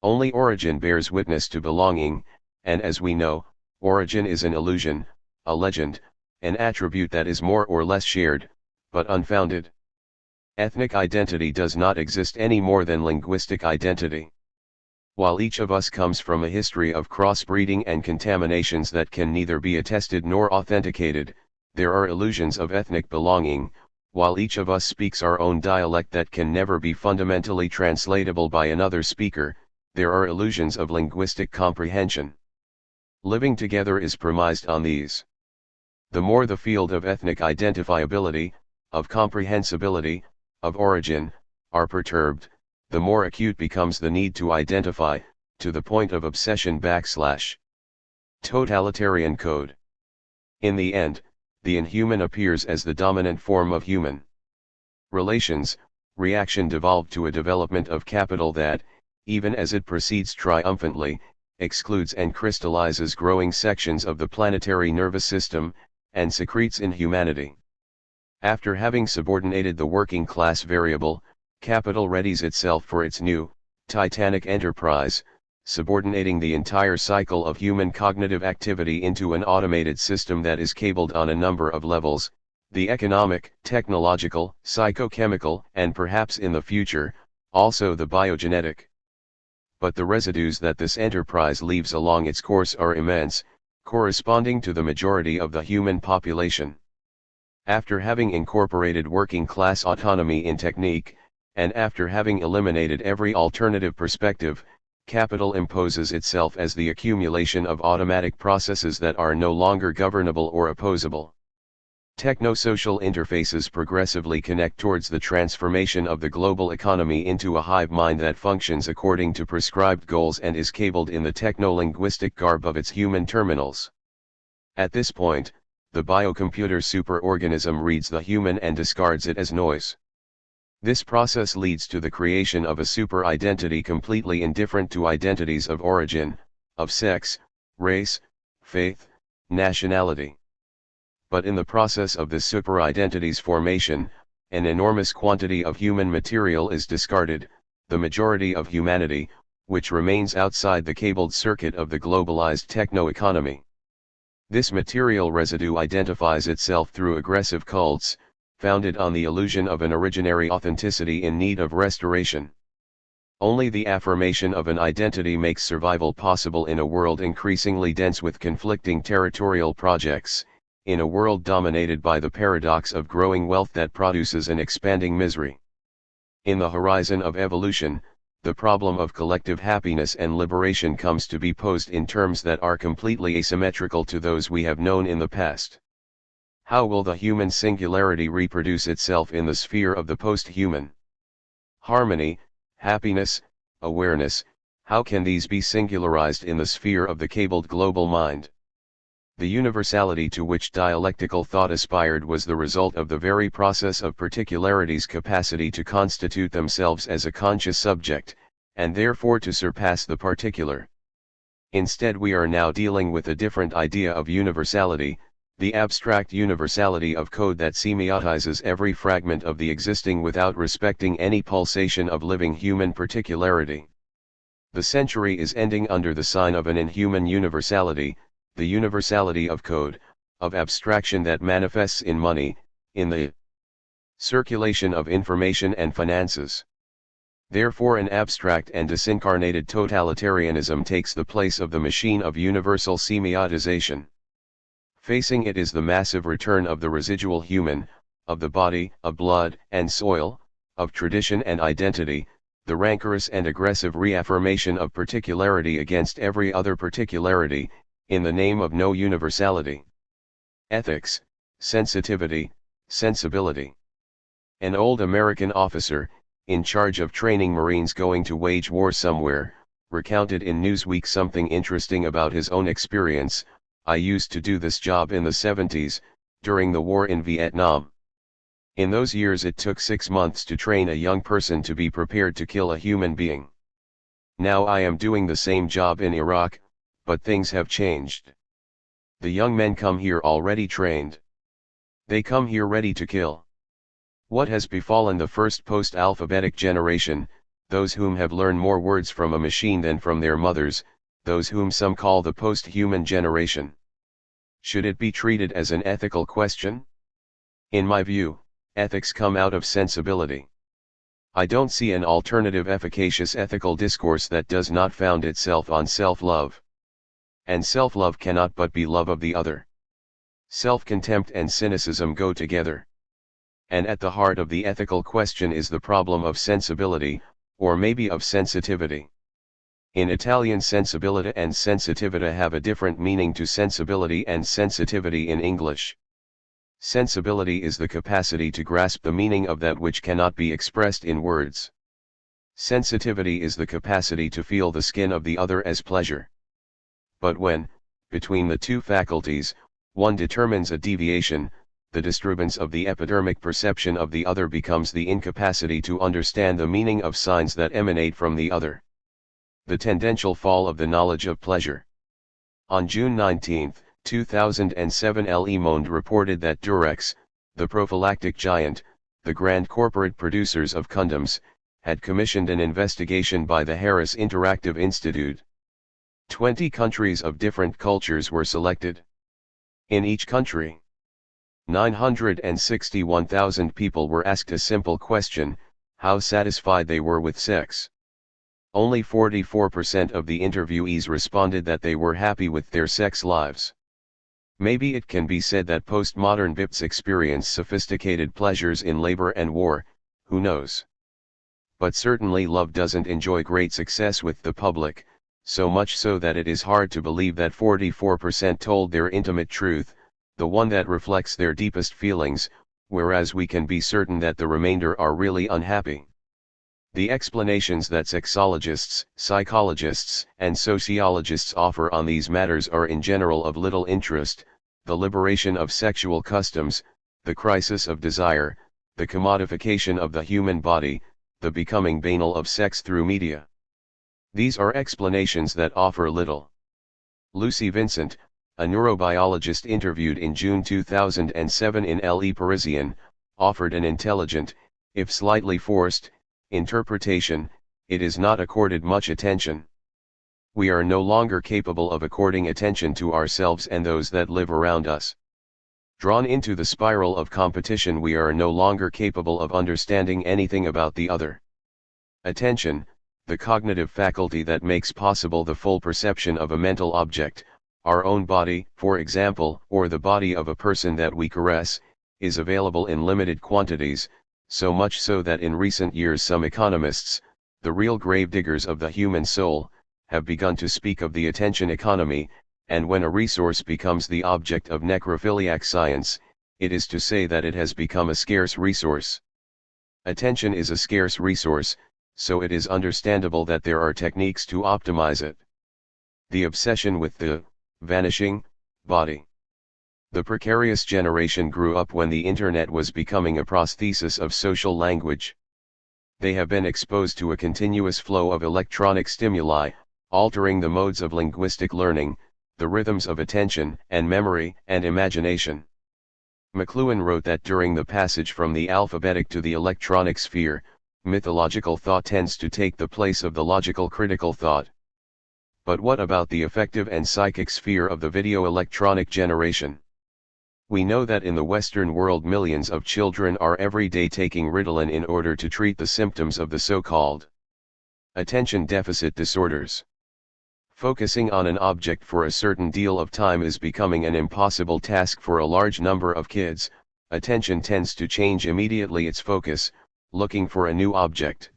Only origin bears witness to belonging, and as we know, origin is an illusion, a legend, an attribute that is more or less shared, but unfounded. Ethnic identity does not exist any more than linguistic identity. While each of us comes from a history of crossbreeding and contaminations that can neither be attested nor authenticated, there are illusions of ethnic belonging. While each of us speaks our own dialect that can never be fundamentally translatable by another speaker, there are illusions of linguistic comprehension. Living together is premised on these. The more the field of ethnic identifiability, of comprehensibility, of origin, are perturbed, the more acute becomes the need to identify, to the point of obsession / totalitarian code. In the end, the inhuman appears as the dominant form of human relations. Reaction devolved to a development of capital that, even as it proceeds triumphantly, excludes and crystallizes growing sections of the planetary nervous system, and secretes inhumanity. After having subordinated the working class variable, capital readies itself for its new, titanic enterprise, subordinating the entire cycle of human cognitive activity into an automated system that is cabled on a number of levels, the economic, technological, psychochemical, and perhaps in the future, also the biogenetic. But the residues that this enterprise leaves along its course are immense, corresponding to the majority of the human population. After having incorporated working class autonomy in technique, and after having eliminated every alternative perspective, capital imposes itself as the accumulation of automatic processes that are no longer governable or opposable. Techno-social interfaces progressively connect towards the transformation of the global economy into a hive mind that functions according to prescribed goals and is cabled in the techno-linguistic garb of its human terminals. At this point, the biocomputer superorganism reads the human and discards it as noise. This process leads to the creation of a super-identity completely indifferent to identities of origin, of sex, race, faith, nationality. But in the process of this super-identity's formation, an enormous quantity of human material is discarded, the majority of humanity, which remains outside the cabled circuit of the globalized techno-economy. This material residue identifies itself through aggressive cults, founded on the illusion of an originary authenticity in need of restoration. Only the affirmation of an identity makes survival possible in a world increasingly dense with conflicting territorial projects, in a world dominated by the paradox of growing wealth that produces an expanding misery. In the horizon of evolution, the problem of collective happiness and liberation comes to be posed in terms that are completely asymmetrical to those we have known in the past. How will the human singularity reproduce itself in the sphere of the post-human? Harmony, happiness, awareness, how can these be singularized in the sphere of the cabled global mind? The universality to which dialectical thought aspired was the result of the very process of particularity's capacity to constitute themselves as a conscious subject, and therefore to surpass the particular. Instead, we are now dealing with a different idea of universality, the abstract universality of code that semiotizes every fragment of the existing without respecting any pulsation of living human particularity. The century is ending under the sign of an inhuman universality, the universality of code, of abstraction that manifests in money, in the circulation of information and finances. Therefore, an abstract and disincarnated totalitarianism takes the place of the machine of universal semiotization. Facing it is the massive return of the residual human, of the body, of blood and soil, of tradition and identity, the rancorous and aggressive reaffirmation of particularity against every other particularity, in the name of no universality. Ethics, sensitivity, sensibility. An old American officer, in charge of training Marines going to wage war somewhere, recounted in Newsweek something interesting about his own experience. I used to do this job in the 70s, during the war in Vietnam. In those years it took 6 months to train a young person to be prepared to kill a human being. Now I am doing the same job in Iraq, but things have changed. The young men come here already trained. They come here ready to kill. What has befallen the first post-alphabetic generation, those whom have learned more words from a machine than from their mothers, those whom some call the post-human generation? Should it be treated as an ethical question? In my view, ethics come out of sensibility. I don't see an alternative efficacious ethical discourse that does not found itself on self-love. And self-love cannot but be love of the other. Self-contempt and cynicism go together. And at the heart of the ethical question is the problem of sensibility, or maybe of sensitivity. In Italian, sensibilità and sensitività have a different meaning to sensibility and sensitivity in English. Sensibility is the capacity to grasp the meaning of that which cannot be expressed in words. Sensitivity is the capacity to feel the skin of the other as pleasure. But when, between the two faculties, one determines a deviation, the disturbance of the epidermic perception of the other becomes the incapacity to understand the meaning of signs that emanate from the other. The tendential fall of the knowledge of pleasure. On June 19, 2007, Le Monde reported that Durex, the prophylactic giant, the grand corporate producers of condoms, had commissioned an investigation by the Harris Interactive Institute. 20 countries of different cultures were selected. In each country, 961,000 people were asked a simple question: how satisfied they were with sex. Only 44% of the interviewees responded that they were happy with their sex lives. Maybe it can be said that postmodern BIPs experience sophisticated pleasures in labor and war, who knows? But certainly love doesn't enjoy great success with the public, so much so that it is hard to believe that 44% told their intimate truth, the one that reflects their deepest feelings, whereas we can be certain that the remainder are really unhappy. The explanations that sexologists, psychologists, and sociologists offer on these matters are in general of little interest: the liberation of sexual customs, the crisis of desire, the commodification of the human body, the becoming banal of sex through media. These are explanations that offer little. Lucy Vincent, a neurobiologist interviewed in June 2007 in Le Parisien, offered an intelligent, if slightly forced, interpretation. It is not accorded much attention. We are no longer capable of according attention to ourselves and those that live around us. Drawn into the spiral of competition, we are no longer capable of understanding anything about the other. Attention, the cognitive faculty that makes possible the full perception of a mental object, our own body, for example, or the body of a person that we caress, is available in limited quantities, so much so that in recent years some economists, the real gravediggers of the human soul, have begun to speak of the attention economy, and when a resource becomes the object of necrophiliac science, it is to say that it has become a scarce resource. Attention is a scarce resource, so it is understandable that there are techniques to optimize it. The obsession with the vanishing body. The precarious generation grew up when the internet was becoming a prosthesis of social language. They have been exposed to a continuous flow of electronic stimuli, altering the modes of linguistic learning, the rhythms of attention and memory and imagination. McLuhan wrote that during the passage from the alphabetic to the electronic sphere, mythological thought tends to take the place of the logical critical thought. But what about the affective and psychic sphere of the video-electronic generation? We know that in the Western world millions of children are every day taking Ritalin in order to treat the symptoms of the so-called attention deficit disorders. Focusing on an object for a certain deal of time is becoming an impossible task for a large number of kids. Attention tends to change immediately its focus, looking for a new object.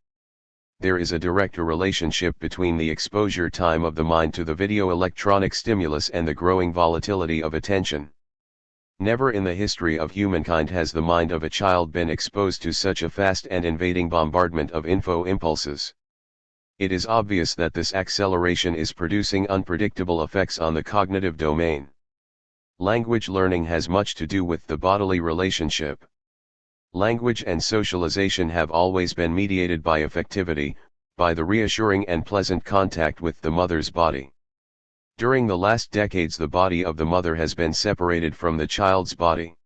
There is a direct relationship between the exposure time of the mind to the video-electronic stimulus and the growing volatility of attention. Never in the history of humankind has the mind of a child been exposed to such a fast and invading bombardment of info impulses. It is obvious that this acceleration is producing unpredictable effects on the cognitive domain. Language learning has much to do with the bodily relationship. Language and socialization have always been mediated by affectivity, by the reassuring and pleasant contact with the mother's body. During the last decades the body of the mother has been separated from the child's body.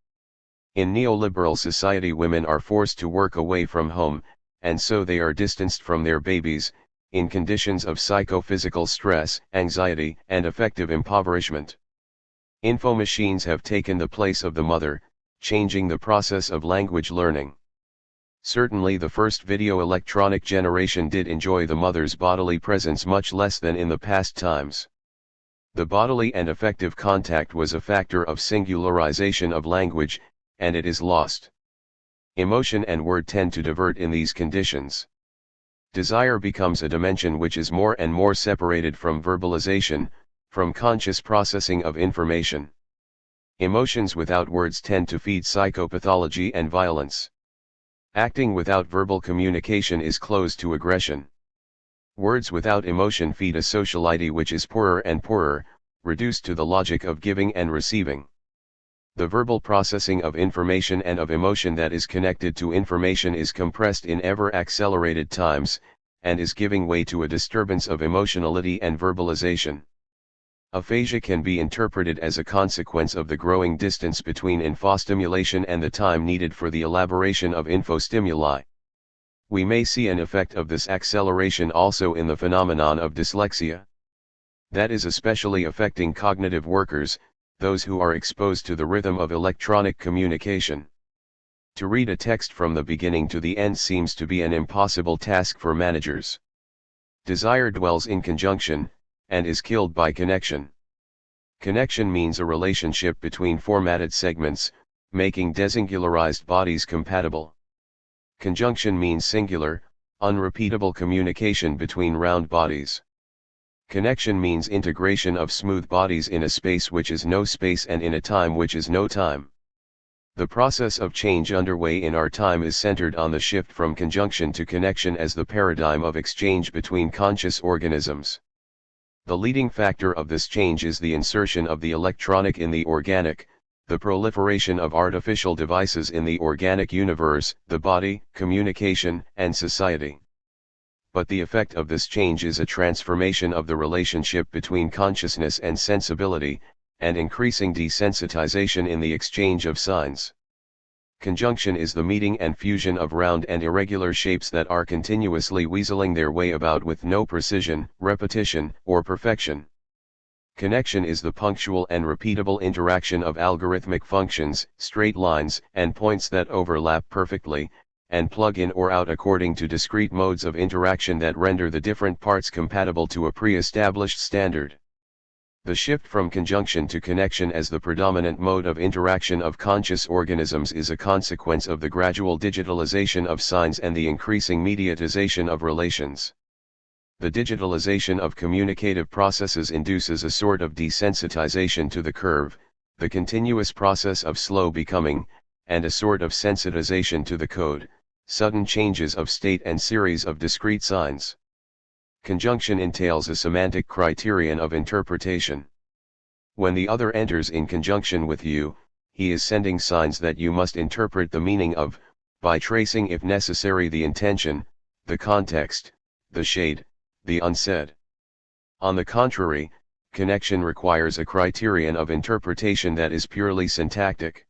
In neoliberal society women are forced to work away from home, and so they are distanced from their babies, in conditions of psychophysical stress, anxiety, and affective impoverishment. Info machines have taken the place of the mother, changing the process of language learning. Certainly the first video-electronic generation did enjoy the mother's bodily presence much less than in the past times. The bodily and affective contact was a factor of singularization of language, and it is lost. Emotion and word tend to divert in these conditions. Desire becomes a dimension which is more and more separated from verbalization, from conscious processing of information. Emotions without words tend to feed psychopathology and violence. Acting without verbal communication is closed to aggression. Words without emotion feed a sociality which is poorer and poorer, reduced to the logic of giving and receiving. The verbal processing of information and of emotion that is connected to information is compressed in ever-accelerated times, and is giving way to a disturbance of emotionality and verbalization. Aphasia can be interpreted as a consequence of the growing distance between infostimulation and the time needed for the elaboration of infostimuli. We may see an effect of this acceleration also in the phenomenon of dyslexia. That is especially affecting cognitive workers, those who are exposed to the rhythm of electronic communication. To read a text from the beginning to the end seems to be an impossible task for managers. Desire dwells in conjunction, and is killed by connection. Connection means a relationship between formatted segments, making desingularized bodies compatible. Conjunction means singular, unrepeatable communication between round bodies. Connection means integration of smooth bodies in a space which is no space and in a time which is no time. The process of change underway in our time is centered on the shift from conjunction to connection as the paradigm of exchange between conscious organisms. The leading factor of this change is the insertion of the electronic in the organic, the proliferation of artificial devices in the organic universe, the body, communication, and society. But the effect of this change is a transformation of the relationship between consciousness and sensibility, and increasing desensitization in the exchange of signs. Conjunction is the meeting and fusion of round and irregular shapes that are continuously weaseling their way about with no precision, repetition, or perfection. Connection is the punctual and repeatable interaction of algorithmic functions, straight lines, and points that overlap perfectly, and plug in or out according to discrete modes of interaction that render the different parts compatible to a pre-established standard. The shift from conjunction to connection as the predominant mode of interaction of conscious organisms is a consequence of the gradual digitalization of signs and the increasing mediatization of relations. The digitalization of communicative processes induces a sort of desensitization to the curve, the continuous process of slow becoming, and a sort of sensitization to the code, sudden changes of state and series of discrete signs. Conjunction entails a semantic criterion of interpretation. When the other enters in conjunction with you, he is sending signs that you must interpret the meaning of, by tracing if necessary the intention, the context, the shade, the unsaid. On the contrary, connection requires a criterion of interpretation that is purely syntactic.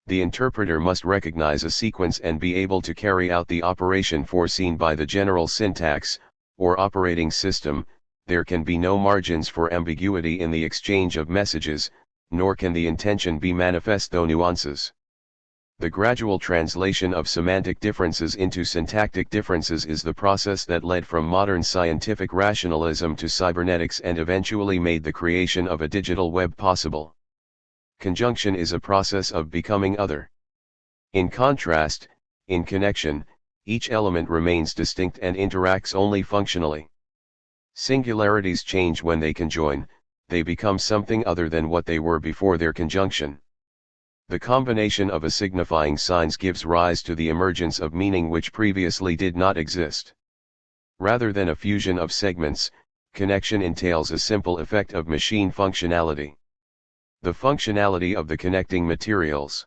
The interpreter must recognize a sequence and be able to carry out the operation foreseen by the general syntax, or operating system. There can be no margins for ambiguity in the exchange of messages, nor can the intention be manifest through nuances. The gradual translation of semantic differences into syntactic differences is the process that led from modern scientific rationalism to cybernetics and eventually made the creation of a digital web possible. Conjunction is a process of becoming other. In contrast, in connection, each element remains distinct and interacts only functionally. Singularities change when they conjoin, they become something other than what they were before their conjunction. The combination of signifying signs gives rise to the emergence of meaning which previously did not exist. Rather than a fusion of segments, connection entails a simple effect of machine functionality. The functionality of the connecting materials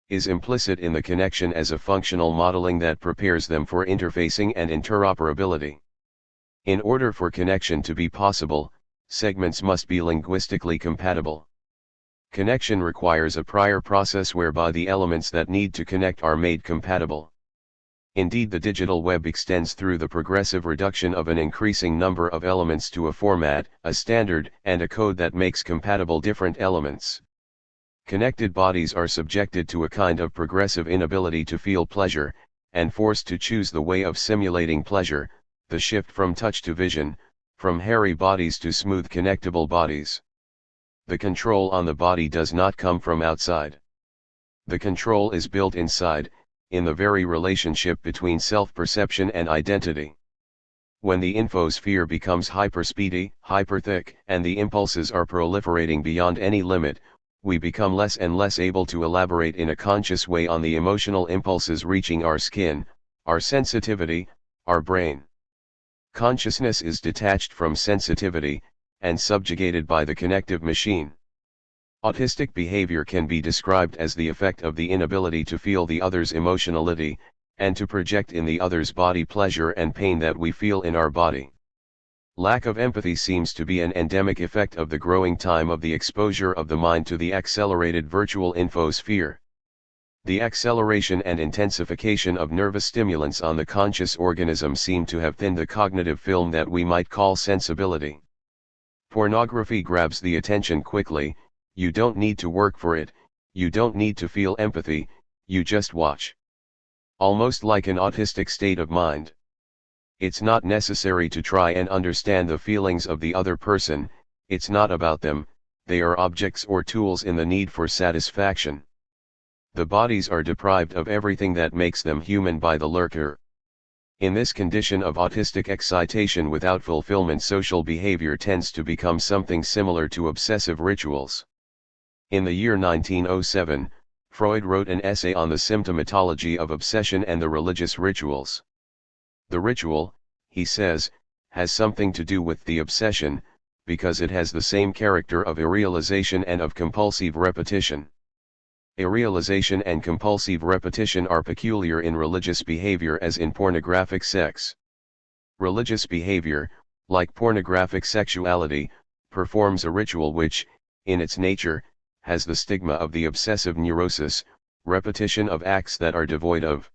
is implicit in the connection as a functional modeling that prepares them for interfacing and interoperability. In order for connection to be possible, segments must be linguistically compatible. Connection requires a prior process whereby the elements that need to connect are made compatible. Indeed, the digital web extends through the progressive reduction of an increasing number of elements to a format, a standard, and a code that makes compatible different elements. Connected bodies are subjected to a kind of progressive inability to feel pleasure, and forced to choose the way of simulating pleasure, the shift from touch to vision, from hairy bodies to smooth connectable bodies. The control on the body does not come from outside. The control is built inside, in the very relationship between self-perception and identity. When the infosphere becomes hyperspeedy, hyperthick, and the impulses are proliferating beyond any limit, we become less and less able to elaborate in a conscious way on the emotional impulses reaching our skin, our sensitivity, our brain. Consciousness is detached from sensitivity, and subjugated by the connective machine. Autistic behavior can be described as the effect of the inability to feel the other's emotionality, and to project in the other's body pleasure and pain that we feel in our body. Lack of empathy seems to be an endemic effect of the growing time of the exposure of the mind to the accelerated virtual infosphere. The acceleration and intensification of nervous stimulants on the conscious organism seem to have thinned the cognitive film that we might call sensibility. Pornography grabs the attention quickly. You don't need to work for it, you don't need to feel empathy, you just watch. Almost like an autistic state of mind. It's not necessary to try and understand the feelings of the other person, it's not about them, they are objects or tools in the need for satisfaction. The bodies are deprived of everything that makes them human by the lurker. In this condition of autistic excitation without fulfillment, social behavior tends to become something similar to obsessive rituals. In the year 1907, Freud wrote an essay on the symptomatology of obsession and the religious rituals. The ritual, he says, has something to do with the obsession, because it has the same character of irrealization and of compulsive repetition. Irrealization and compulsive repetition are peculiar in religious behavior as in pornographic sex. Religious behavior, like pornographic sexuality, performs a ritual which, in its nature, has the stigma of the obsessive neurosis, repetition of acts that are devoid of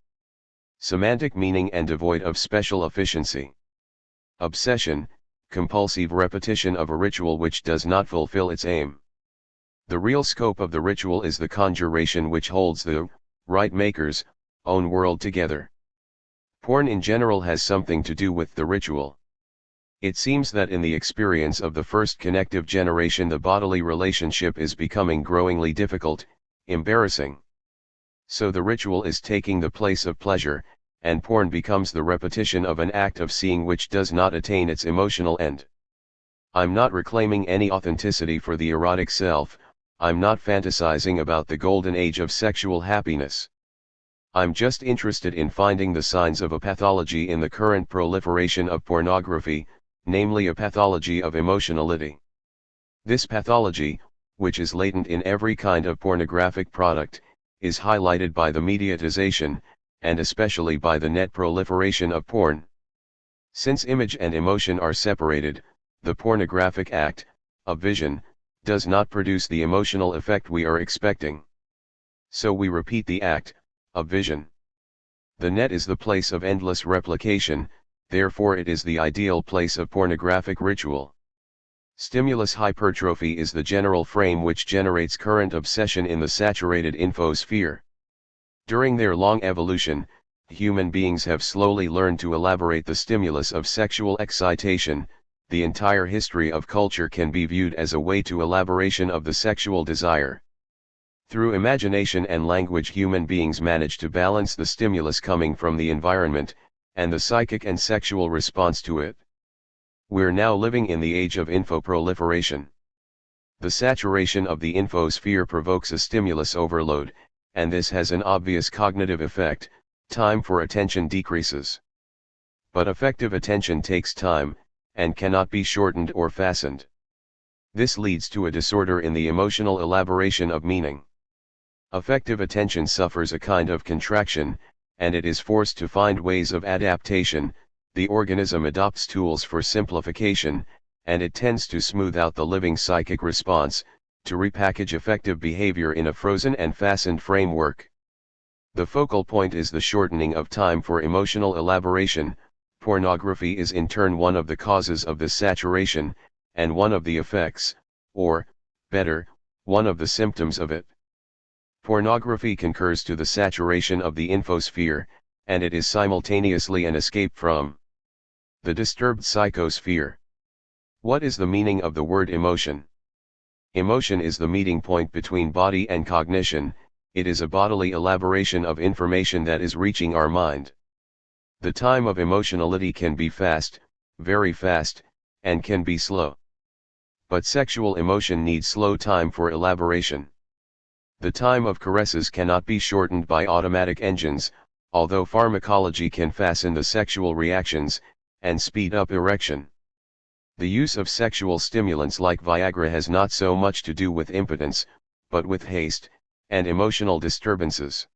semantic meaning and devoid of special efficiency. Obsession, compulsive repetition of a ritual which does not fulfill its aim. The real scope of the ritual is the conjuration which holds the right makers own world together. Porn in general has something to do with the ritual. It seems that in the experience of the first connective generation the bodily relationship is becoming growingly difficult, embarrassing. So the ritual is taking the place of pleasure, and porn becomes the repetition of an act of seeing which does not attain its emotional end. I'm not reclaiming any authenticity for the erotic self, I'm not fantasizing about the golden age of sexual happiness. I'm just interested in finding the signs of a pathology in the current proliferation of pornography, namely a pathology of emotionality. This pathology, which is latent in every kind of pornographic product, is highlighted by the mediatization, and especially by the net proliferation of porn. Since image and emotion are separated, the pornographic act, of vision, does not produce the emotional effect we are expecting. So we repeat the act, of vision. The net is the place of endless replication, therefore it is the ideal place of pornographic ritual. Stimulus hypertrophy is the general frame which generates current obsession in the saturated infosphere. During their long evolution, human beings have slowly learned to elaborate the stimulus of sexual excitation. The entire history of culture can be viewed as a way to elaboration of the sexual desire. Through imagination and language human beings manage to balance the stimulus coming from the environment, and the psychic and sexual response to it. We're now living in the age of info-proliferation. The saturation of the infosphere provokes a stimulus overload, and this has an obvious cognitive effect: time for attention decreases. But effective attention takes time, and cannot be shortened or fastened. This leads to a disorder in the emotional elaboration of meaning. Effective attention suffers a kind of contraction, and it is forced to find ways of adaptation. The organism adopts tools for simplification, and it tends to smooth out the living psychic response, to repackage effective behavior in a frozen and fastened framework. The focal point is the shortening of time for emotional elaboration. Pornography is in turn one of the causes of this saturation, and one of the effects, or, better, one of the symptoms of it. Pornography concurs to the saturation of the infosphere, and it is simultaneously an escape from the disturbed psychosphere. What is the meaning of the word emotion? Emotion is the meeting point between body and cognition. It is a bodily elaboration of information that is reaching our mind. The time of emotionality can be fast, very fast, and can be slow. But sexual emotion needs slow time for elaboration. The time of caresses cannot be shortened by automatic engines, although pharmacology can fasten the sexual reactions, and speed up erection. The use of sexual stimulants like Viagra has not so much to do with impotence, but with haste, and emotional disturbances.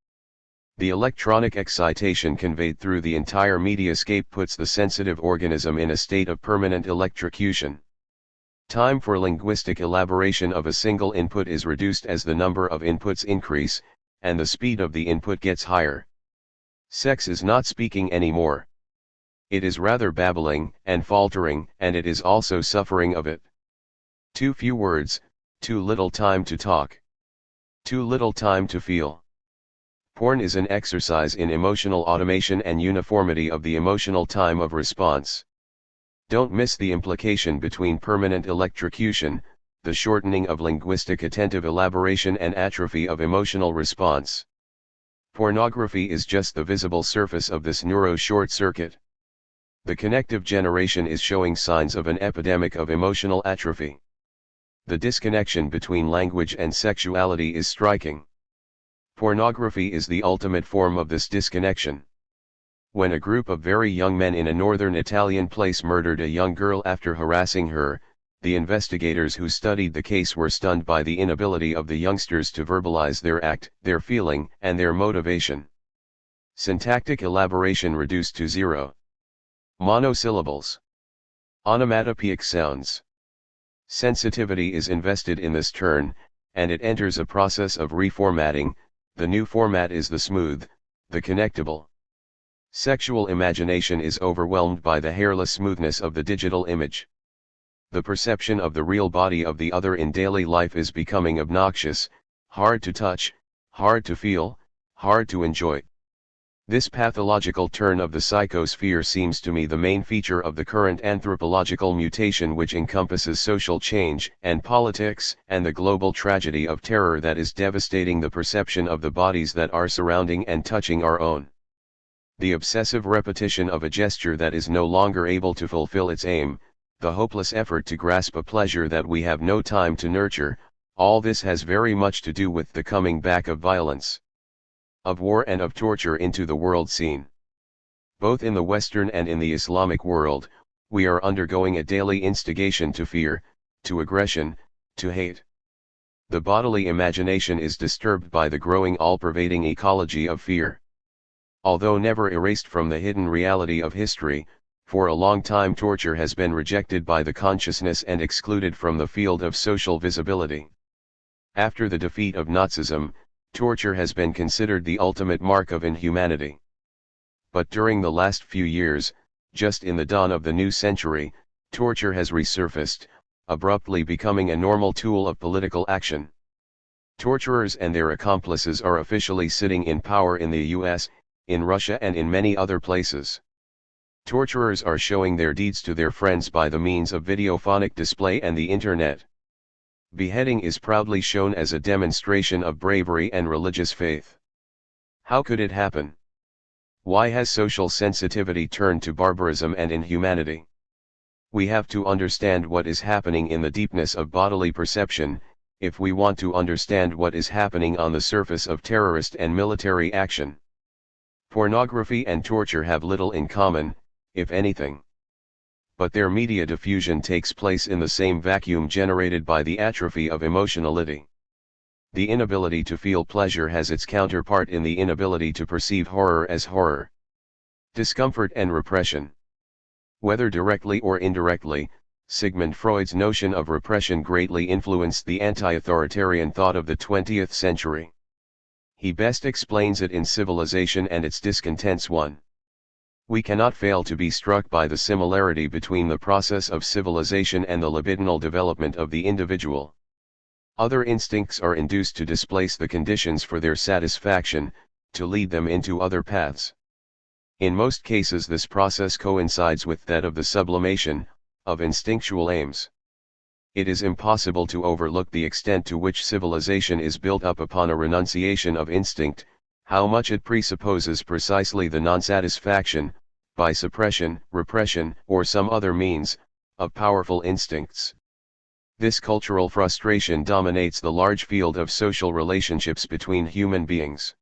The electronic excitation conveyed through the entire mediascape puts the sensitive organism in a state of permanent electrocution. Time for linguistic elaboration of a single input is reduced as the number of inputs increase, and the speed of the input gets higher. Sex is not speaking anymore. It is rather babbling and faltering, and it is also suffering of it. Too few words, too little time to talk. Too little time to feel. Porn is an exercise in emotional automation and uniformity of the emotional time of response. Don't miss the implication between permanent electrocution, the shortening of linguistic attentive elaboration, and atrophy of emotional response. Pornography is just the visible surface of this neuro-short-circuit. The connective generation is showing signs of an epidemic of emotional atrophy. The disconnection between language and sexuality is striking. Pornography is the ultimate form of this disconnection. When a group of very young men in a northern Italian place murdered a young girl after harassing her, the investigators who studied the case were stunned by the inability of the youngsters to verbalize their act, their feeling, and their motivation. Syntactic elaboration reduced to zero. Monosyllables. Onomatopoeic sounds. Sensitivity is invested in this turn, and it enters a process of reformatting. The new format is the smooth, the connectable. Sexual imagination is overwhelmed by the hairless smoothness of the digital image. The perception of the real body of the other in daily life is becoming obnoxious, hard to touch, hard to feel, hard to enjoy. This pathological turn of the psychosphere seems to me the main feature of the current anthropological mutation, which encompasses social change and politics and the global tragedy of terror that is devastating the perception of the bodies that are surrounding and touching our own. The obsessive repetition of a gesture that is no longer able to fulfill its aim, the hopeless effort to grasp a pleasure that we have no time to nurture, all this has very much to do with the coming back of violence, of war and of torture into the world scene. Both in the Western and in the Islamic world, we are undergoing a daily instigation to fear, to aggression, to hate. The bodily imagination is disturbed by the growing all-pervading ecology of fear. Although never erased from the hidden reality of history, for a long time torture has been rejected by the consciousness and excluded from the field of social visibility. After the defeat of Nazism, torture has been considered the ultimate mark of inhumanity. But during the last few years, just in the dawn of the new century, torture has resurfaced, abruptly becoming a normal tool of political action. Torturers and their accomplices are officially sitting in power in the US, in Russia and in many other places. Torturers are showing their deeds to their friends by the means of videophonic display and the internet. Beheading is proudly shown as a demonstration of bravery and religious faith. How could it happen? Why has social sensitivity turned to barbarism and inhumanity? We have to understand what is happening in the deepness of bodily perception, if we want to understand what is happening on the surface of terrorist and military action. Pornography and torture have little in common, if anything. But their media diffusion takes place in the same vacuum generated by the atrophy of emotionality. The inability to feel pleasure has its counterpart in the inability to perceive horror as horror. Discomfort and repression. Whether directly or indirectly, Sigmund Freud's notion of repression greatly influenced the anti-authoritarian thought of the 20th century. He best explains it in Civilization and Its Discontents 1. We cannot fail to be struck by the similarity between the process of civilization and the libidinal development of the individual. Other instincts are induced to displace the conditions for their satisfaction, to lead them into other paths. In most cases this process coincides with that of the sublimation, of instinctual aims. It is impossible to overlook the extent to which civilization is built up upon a renunciation of instinct, how much it presupposes precisely the non-satisfaction, by suppression, repression, or some other means, of powerful instincts. This cultural frustration dominates the large field of social relationships between human beings.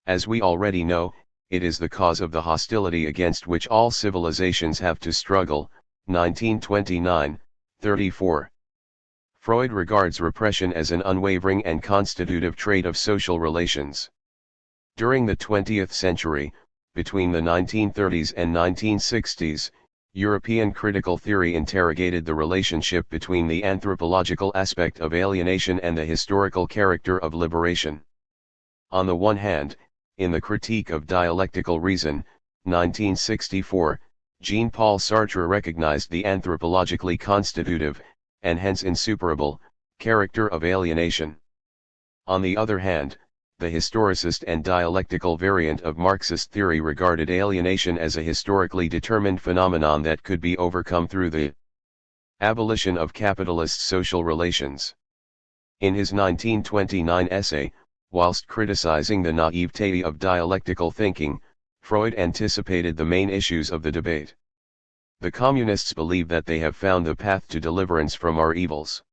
As we already know, it is the cause of the hostility against which all civilizations have to struggle. 1929, 34. Freud regards repression as an unwavering and constitutive trait of social relations. During the 20th century, between the 1930s and 1960s, European critical theory interrogated the relationship between the anthropological aspect of alienation and the historical character of liberation. On the one hand, in the Critique of Dialectical Reason, 1964, Jean-Paul Sartre recognized the anthropologically constitutive, and hence insuperable, character of alienation. On the other hand, the historicist and dialectical variant of Marxist theory regarded alienation as a historically determined phenomenon that could be overcome through the abolition of capitalist social relations. In his 1929 essay, whilst criticizing the naivete of dialectical thinking, Freud anticipated the main issues of the debate. The communists believe that they have found the path to deliverance from our evils.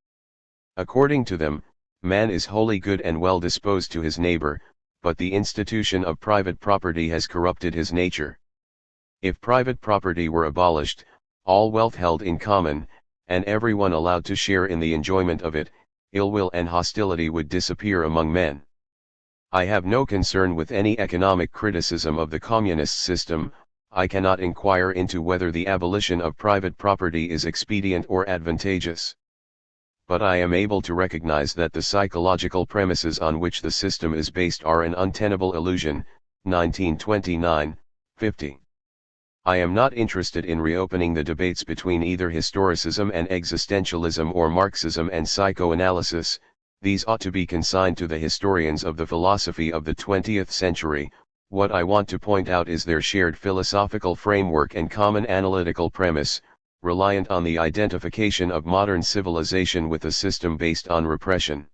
According to them, man is wholly good and well disposed to his neighbor, but the institution of private property has corrupted his nature. If private property were abolished, all wealth held in common, and everyone allowed to share in the enjoyment of it, ill will and hostility would disappear among men. I have no concern with any economic criticism of the communist system. I cannot inquire into whether the abolition of private property is expedient or advantageous. But I am able to recognize that the psychological premises on which the system is based are an untenable illusion. 1929, 50. I am not interested in reopening the debates between either historicism and existentialism or Marxism and psychoanalysis. These ought to be consigned to the historians of the philosophy of the 20th century, What I want to point out is their shared philosophical framework and common analytical premise, reliant on the identification of modern civilization with a system based on repression.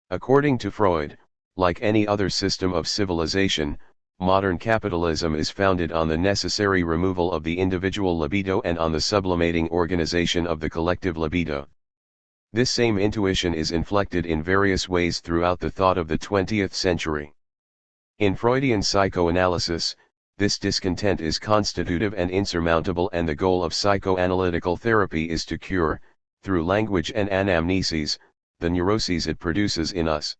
According to Freud, like any other system of civilization, modern capitalism is founded on the necessary removal of the individual libido and on the sublimating organization of the collective libido. This same intuition is inflected in various ways throughout the thought of the 20th century. In Freudian psychoanalysis, this discontent is constitutive and insurmountable, and the goal of psychoanalytical therapy is to cure, through language and anamneses, the neuroses it produces in us.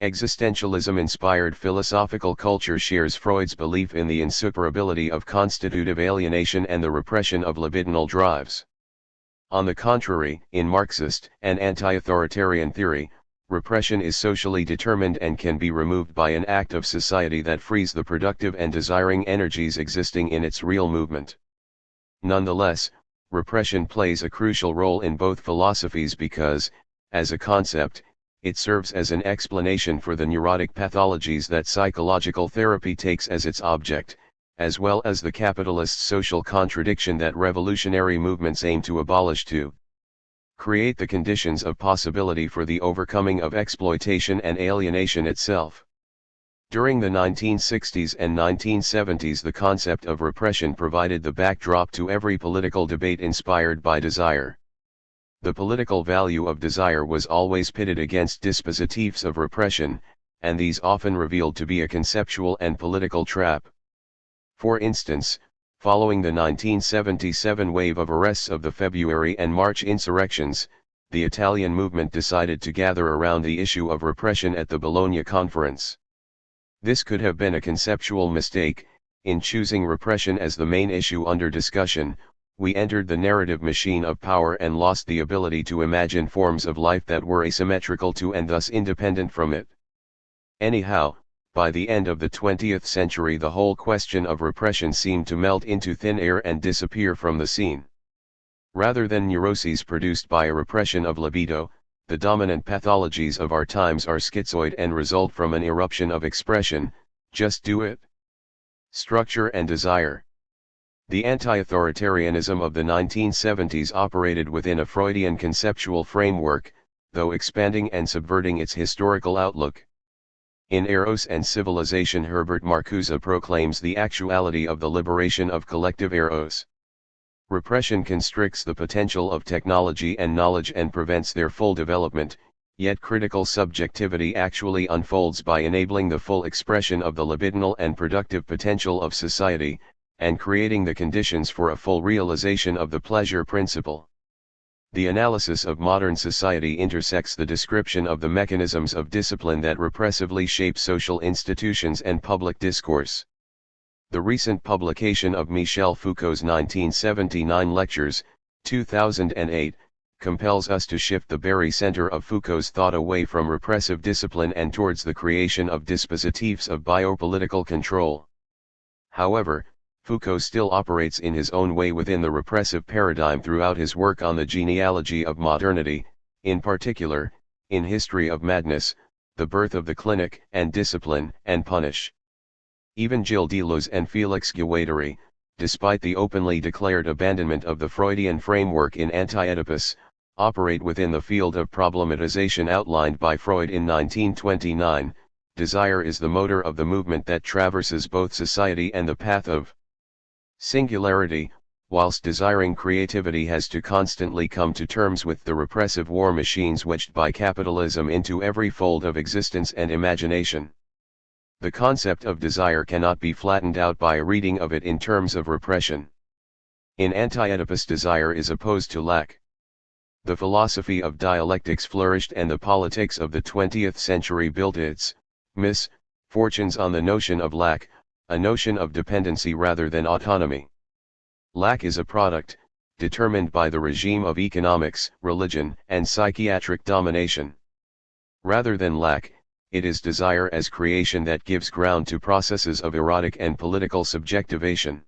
Existentialism-inspired philosophical culture shares Freud's belief in the insuperability of constitutive alienation and the repression of libidinal drives. On the contrary, in Marxist and anti-authoritarian theory, repression is socially determined and can be removed by an act of society that frees the productive and desiring energies existing in its real movement. Nonetheless, repression plays a crucial role in both philosophies because, as a concept, it serves as an explanation for the neurotic pathologies that psychological therapy takes as its object, as well as the capitalist social contradiction that revolutionary movements aim to abolish to create the conditions of possibility for the overcoming of exploitation and alienation itself. During the 1960s and 1970s, the concept of repression provided the backdrop to every political debate inspired by desire. The political value of desire was always pitted against dispositives of repression, and these often revealed to be a conceptual and political trap. For instance, following the 1977 wave of arrests of the February and March insurrections, the Italian movement decided to gather around the issue of repression at the Bologna Conference. This could have been a conceptual mistake. In choosing repression as the main issue under discussion, we entered the narrative machine of power and lost the ability to imagine forms of life that were asymmetrical to and thus independent from it. Anyhow, by the end of the 20th century, the whole question of repression seemed to melt into thin air and disappear from the scene. Rather than neuroses produced by a repression of libido, the dominant pathologies of our times are schizoid and result from an eruption of expression: just do it. Structure and desire. The anti-authoritarianism of the 1970s operated within a Freudian conceptual framework, though expanding and subverting its historical outlook. In Eros and Civilization, Herbert Marcuse proclaims the actuality of the liberation of collective eros. Repression constricts the potential of technology and knowledge and prevents their full development, yet critical subjectivity actually unfolds by enabling the full expression of the libidinal and productive potential of society, and creating the conditions for a full realization of the pleasure principle. The analysis of modern society intersects the description of the mechanisms of discipline that repressively shape social institutions and public discourse. The recent publication of Michel Foucault's 1979 lectures, 2008, compels us to shift the very center of Foucault's thought away from repressive discipline and towards the creation of dispositives of biopolitical control. However, Foucault still operates in his own way within the repressive paradigm throughout his work on the genealogy of modernity, in particular, in History of Madness, The Birth of the Clinic, and Discipline and Punish. Even Gilles Deleuze and Félix Guattari, despite the openly declared abandonment of the Freudian framework in Anti-Oedipus, operate within the field of problematization outlined by Freud in 1929. Desire is the motor of the movement that traverses both society and the path of singularity, whilst desiring creativity has to constantly come to terms with the repressive war machines wedged by capitalism into every fold of existence and imagination. The concept of desire cannot be flattened out by a reading of it in terms of repression. In Anti-Oedipus, desire is opposed to lack. The philosophy of dialectics flourished and the politics of the 20th century built its misfortunes on the notion of lack, a notion of dependency rather than autonomy. Lack is a product, determined by the regime of economics, religion, and psychiatric domination. Rather than lack, it is desire as creation that gives ground to processes of erotic and political subjectivation.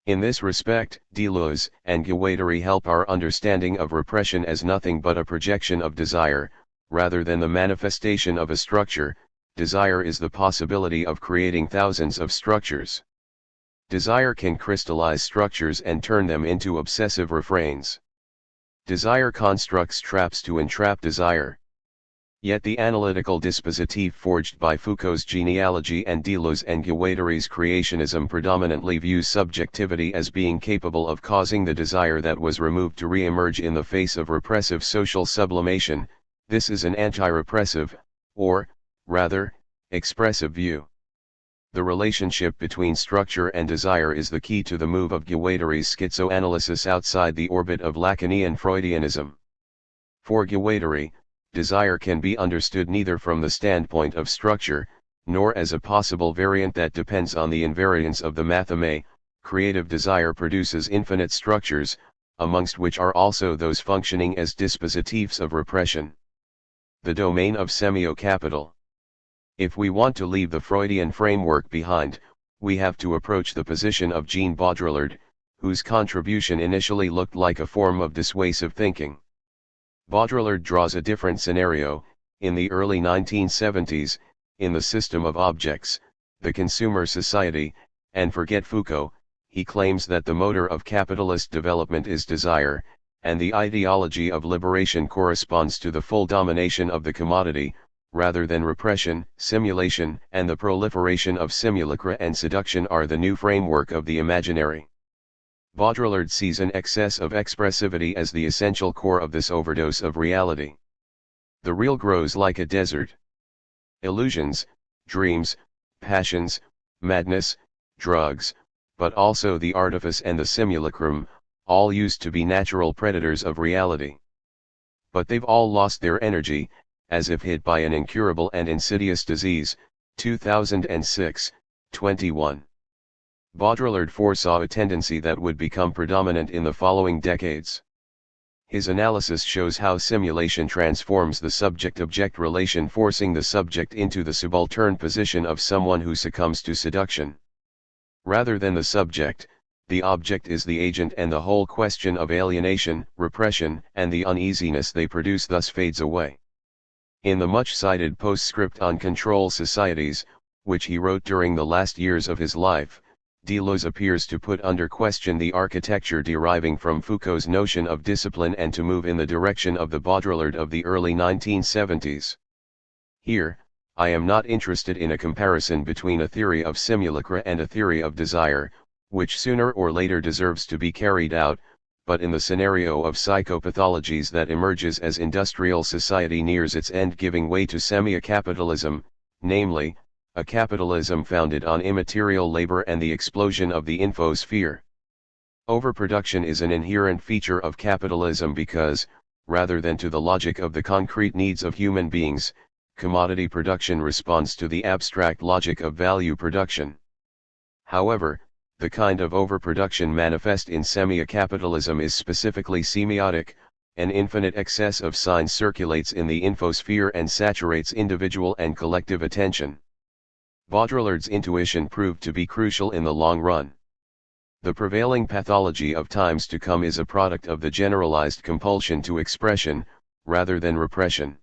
In this respect, Deleuze and Guattari help our understanding of repression as nothing but a projection of desire, rather than the manifestation of a structure, desire is the possibility of creating thousands of structures. Desire can crystallize structures and turn them into obsessive refrains. Desire constructs traps to entrap desire. Yet the analytical dispositif forged by Foucault's genealogy and Deleuze and Guattari's creationism predominantly views subjectivity as being capable of causing the desire that was removed to re-emerge in the face of repressive social sublimation. This is an anti-repressive, or, rather, expressive view. The relationship between structure and desire is the key to the move of Guattari's schizoanalysis outside the orbit of Lacanian Freudianism. For Guattari, desire can be understood neither from the standpoint of structure, nor as a possible variant that depends on the invariance of the matheme. Creative desire produces infinite structures, amongst which are also those functioning as dispositifs of repression. The domain of semiocapital. If we want to leave the Freudian framework behind, we have to approach the position of Jean Baudrillard, whose contribution initially looked like a form of dissuasive thinking. Baudrillard draws a different scenario. In the early 1970s, in the system of objects, the consumer society, and forget Foucault, he claims that the motor of capitalist development is desire, and the ideology of liberation corresponds to the full domination of the commodity, rather than repression. Simulation and the proliferation of simulacra and seduction are the new framework of the imaginary. Baudrillard sees an excess of expressivity as the essential core of this overdose of reality. The real grows like a desert. Illusions, dreams, passions, madness, drugs, but also the artifice and the simulacrum, all used to be natural predators of reality. But they've all lost their energy, as if hit by an incurable and insidious disease. 2006, 21. Baudrillard foresaw a tendency that would become predominant in the following decades. His analysis shows how simulation transforms the subject-object relation, forcing the subject into the subaltern position of someone who succumbs to seduction. Rather than the subject, the object is the agent, and the whole question of alienation, repression, and the uneasiness they produce thus fades away. In the much-cited postscript on control societies, which he wrote during the last years of his life, Deleuze appears to put under question the architecture deriving from Foucault's notion of discipline and to move in the direction of the Baudrillard of the early 1970s. Here, I am not interested in a comparison between a theory of simulacra and a theory of desire, which sooner or later deserves to be carried out, but in the scenario of psychopathologies that emerges as industrial society nears its end, giving way to semocapitalism, namely, a capitalism founded on immaterial labor and the explosion of the infosphere. Overproduction is an inherent feature of capitalism because, rather than to the logic of the concrete needs of human beings, commodity production responds to the abstract logic of value production. However, the kind of overproduction manifest in semocapitalism is specifically semiotic. An infinite excess of signs circulates in the infosphere and saturates individual and collective attention. Baudrillard's intuition proved to be crucial in the long run. The prevailing pathology of times to come is a product of the generalized compulsion to expression, rather than repression.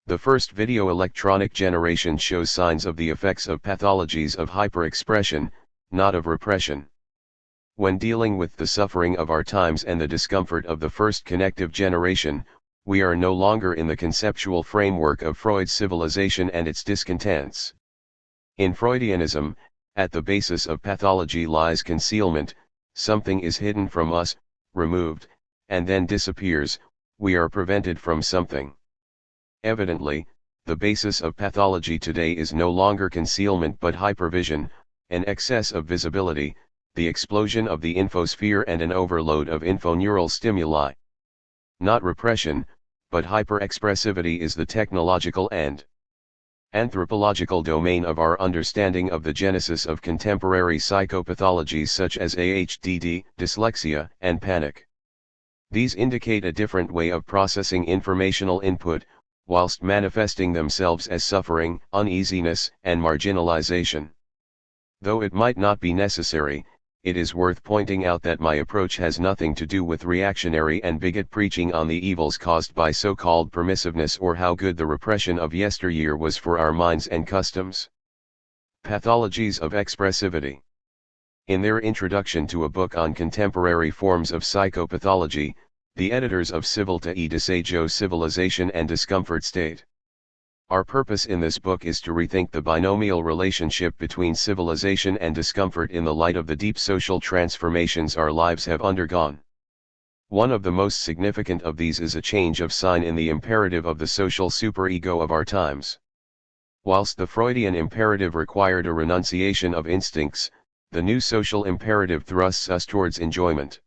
The first video electronic generation shows signs of the effects of pathologies of hyperexpression, not of repression. When dealing with the suffering of our times and the discomfort of the first connective generation, we are no longer in the conceptual framework of Freud's civilization and its discontents. In Freudianism, at the basis of pathology lies concealment. Something is hidden from us, removed, and then disappears. We are prevented from something. Evidently, the basis of pathology today is no longer concealment but hypervision, an excess of visibility, the explosion of the infosphere and an overload of infoneural stimuli. Not repression, but hyperexpressivity is the technological and anthropological domain of our understanding of the genesis of contemporary psychopathologies such as ADHD, dyslexia, and panic. These indicate a different way of processing informational input, whilst manifesting themselves as suffering, uneasiness, and marginalization. Though it might not be necessary, it is worth pointing out that my approach has nothing to do with reactionary and bigot preaching on the evils caused by so-called permissiveness or how good the repression of yesteryear was for our minds and customs. Pathologies of Expressivity. In their introduction to a book on contemporary forms of psychopathology, the editors of Civilta e Disagio Civilization and Discomfort state: our purpose in this book is to rethink the binomial relationship between civilization and discomfort in the light of the deep social transformations our lives have undergone. One of the most significant of these is a change of sign in the imperative of the social superego of our times. Whilst the Freudian imperative required a renunciation of instincts, the new social imperative thrusts us towards enjoyment.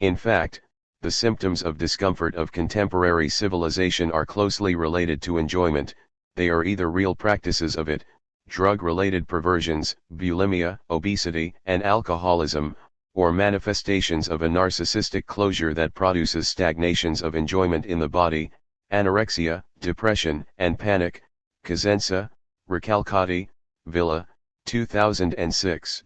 In fact, the symptoms of discomfort of contemporary civilization are closely related to enjoyment. They are either real practices of it, drug-related perversions, bulimia, obesity, and alcoholism, or manifestations of a narcissistic closure that produces stagnations of enjoyment in the body, anorexia, depression, and panic. Cosenza, Recalcati, Villa, 2006.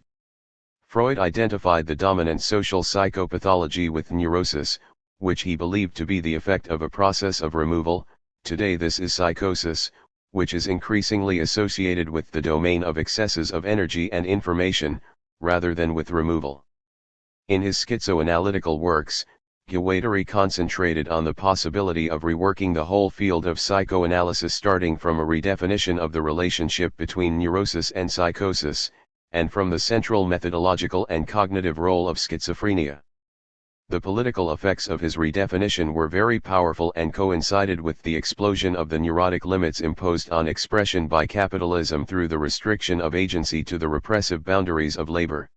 Freud identified the dominant social psychopathology with neurosis, which he believed to be the effect of a process of removal. Today this is psychosis, which is increasingly associated with the domain of excesses of energy and information, rather than with removal. In his schizoanalytical works, Guattari concentrated on the possibility of reworking the whole field of psychoanalysis, starting from a redefinition of the relationship between neurosis and psychosis, and from the central methodological and cognitive role of schizophrenia. The political effects of his redefinition were very powerful and coincided with the explosion of the neurotic limits imposed on expression by capitalism through the restriction of agency to the repressive boundaries of labor,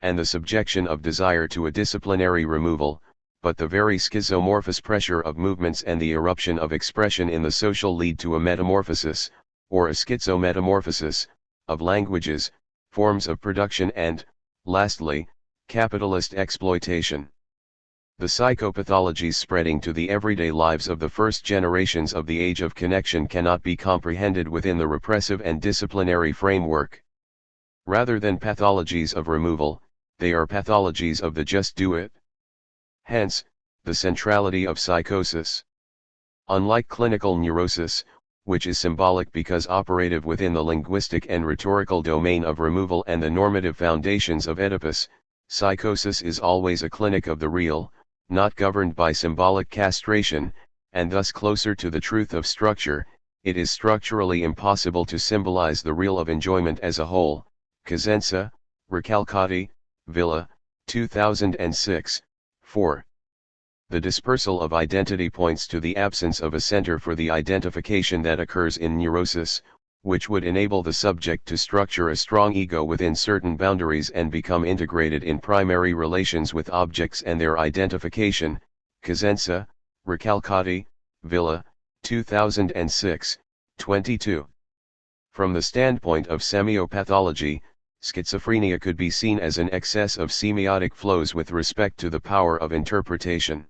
and the subjection of desire to a disciplinary removal. But the very schizomorphous pressure of movements and the eruption of expression in the social lead to a metamorphosis, or a schizometamorphosis, of languages, forms of production and, lastly, capitalist exploitation. The psychopathologies spreading to the everyday lives of the first generations of the age of connection cannot be comprehended within the repressive and disciplinary framework. Rather than pathologies of removal, they are pathologies of the just do it. Hence, the centrality of psychosis. Unlike clinical neurosis, which is symbolic because operative within the linguistic and rhetorical domain of removal and the normative foundations of Oedipus, psychosis is always a clinic of the real, not governed by symbolic castration, and thus closer to the truth of structure. It is structurally impossible to symbolize the real of enjoyment as a whole. Cosenza, Recalcati, Villa, 2006, 4. The dispersal of identity points to the absence of a center for the identification that occurs in neurosis, which would enable the subject to structure a strong ego within certain boundaries and become integrated in primary relations with objects and their identification. Cosenza, Recalcati, Villa, 2006, 22. From the standpoint of semiopathology, schizophrenia could be seen as an excess of semiotic flows with respect to the power of interpretation.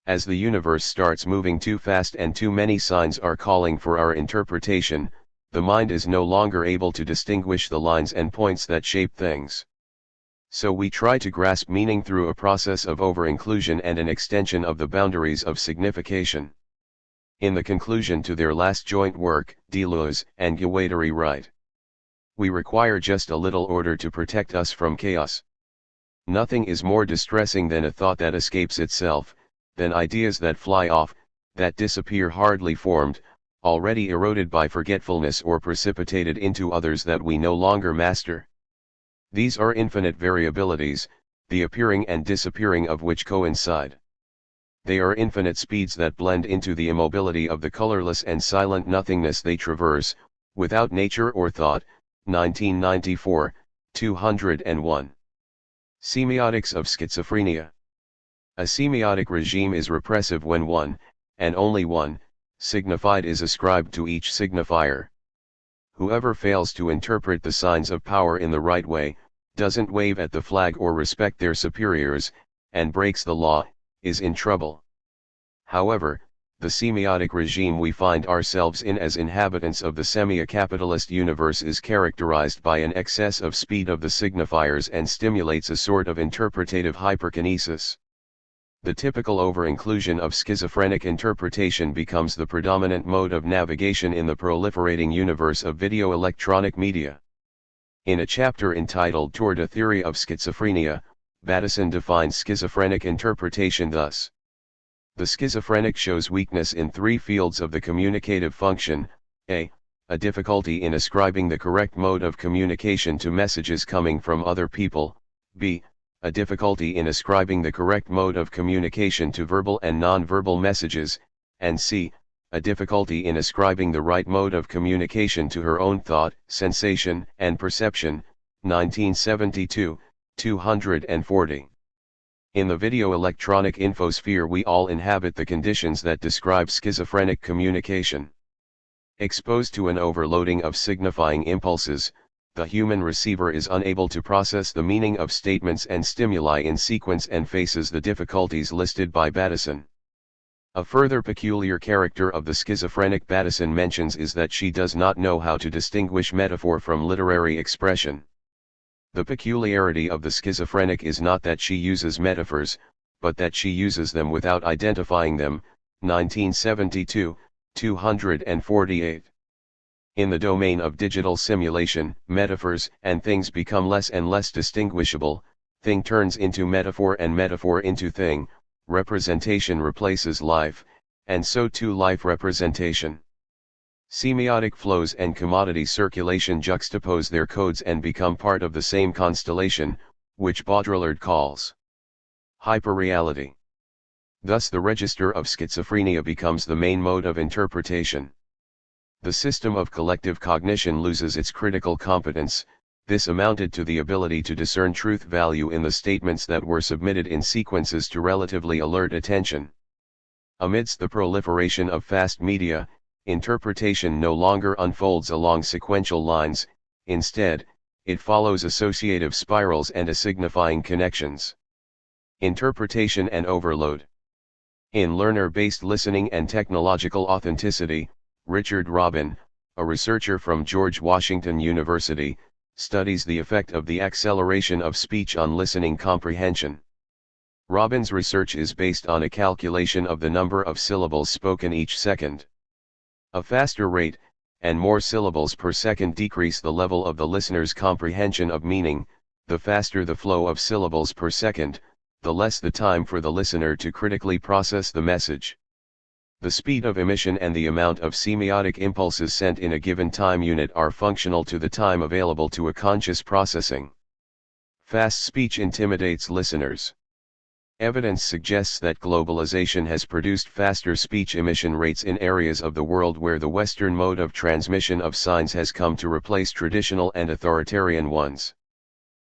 As the universe starts moving too fast and too many signs are calling for our interpretation, the mind is no longer able to distinguish the lines and points that shape things. So we try to grasp meaning through a process of over-inclusion and an extension of the boundaries of signification. In the conclusion to their last joint work, Deleuze and Guattari write: we require just a little order to protect us from chaos. Nothing is more distressing than a thought that escapes itself, than ideas that fly off, that disappear hardly formed, already eroded by forgetfulness or precipitated into others that we no longer master. These are infinite variabilities, the appearing and disappearing of which coincide. They are infinite speeds that blend into the immobility of the colorless and silent nothingness they traverse, without nature or thought. 1994, 201. Semiotics of schizophrenia. A semiotic regime is repressive when one, and only one, signified is ascribed to each signifier. Whoever fails to interpret the signs of power in the right way, doesn't wave at the flag or respect their superiors, and breaks the law, is in trouble. However, the semiotic regime we find ourselves in as inhabitants of the semi-capitalist universe is characterized by an excess of speed of the signifiers and stimulates a sort of interpretative hyperkinesis. The typical over-inclusion of schizophrenic interpretation becomes the predominant mode of navigation in the proliferating universe of video-electronic media. In a chapter entitled Toward a Theory of Schizophrenia, Bateson defines schizophrenic interpretation thus. The schizophrenic shows weakness in three fields of the communicative function: a difficulty in ascribing the correct mode of communication to messages coming from other people, b. a difficulty in ascribing the correct mode of communication to verbal and non-verbal messages, and c. a difficulty in ascribing the right mode of communication to her own thought, sensation, and perception. 1972, 240. In the video-electronic infosphere we all inhabit the conditions that describe schizophrenic communication. Exposed to an overloading of signifying impulses, the human receiver is unable to process the meaning of statements and stimuli in sequence and faces the difficulties listed by Bateson. A further peculiar character of the schizophrenic Bateson mentions is that she does not know how to distinguish metaphor from literary expression. The peculiarity of the schizophrenic is not that she uses metaphors, but that she uses them without identifying them. 1972, 248. In the domain of digital simulation, metaphors and things become less and less distinguishable, thing turns into metaphor and metaphor into thing, representation replaces life, and so too life representation. Semiotic flows and commodity circulation juxtapose their codes and become part of the same constellation, which Baudrillard calls hyperreality. Thus the register of schizophrenia becomes the main mode of interpretation. The system of collective cognition loses its critical competence. This amounted to the ability to discern truth value in the statements that were submitted in sequences to relatively alert attention. Amidst the proliferation of fast media, interpretation no longer unfolds along sequential lines, instead, it follows associative spirals and asignifying connections. Interpretation and overload. In Learner-Based Listening and Technological Authenticity, Richard Robin, a researcher from George Washington University, studies the effect of the acceleration of speech on listening comprehension. Robin's research is based on a calculation of the number of syllables spoken each second. A faster rate, and more syllables per second decrease the level of the listener's comprehension of meaning. The faster the flow of syllables per second, the less the time for the listener to critically process the message. The speed of emission and the amount of semiotic impulses sent in a given time unit are functional to the time available to a conscious processing. Fast speech intimidates listeners. Evidence suggests that globalization has produced faster speech emission rates in areas of the world where the Western mode of transmission of signs has come to replace traditional and authoritarian ones.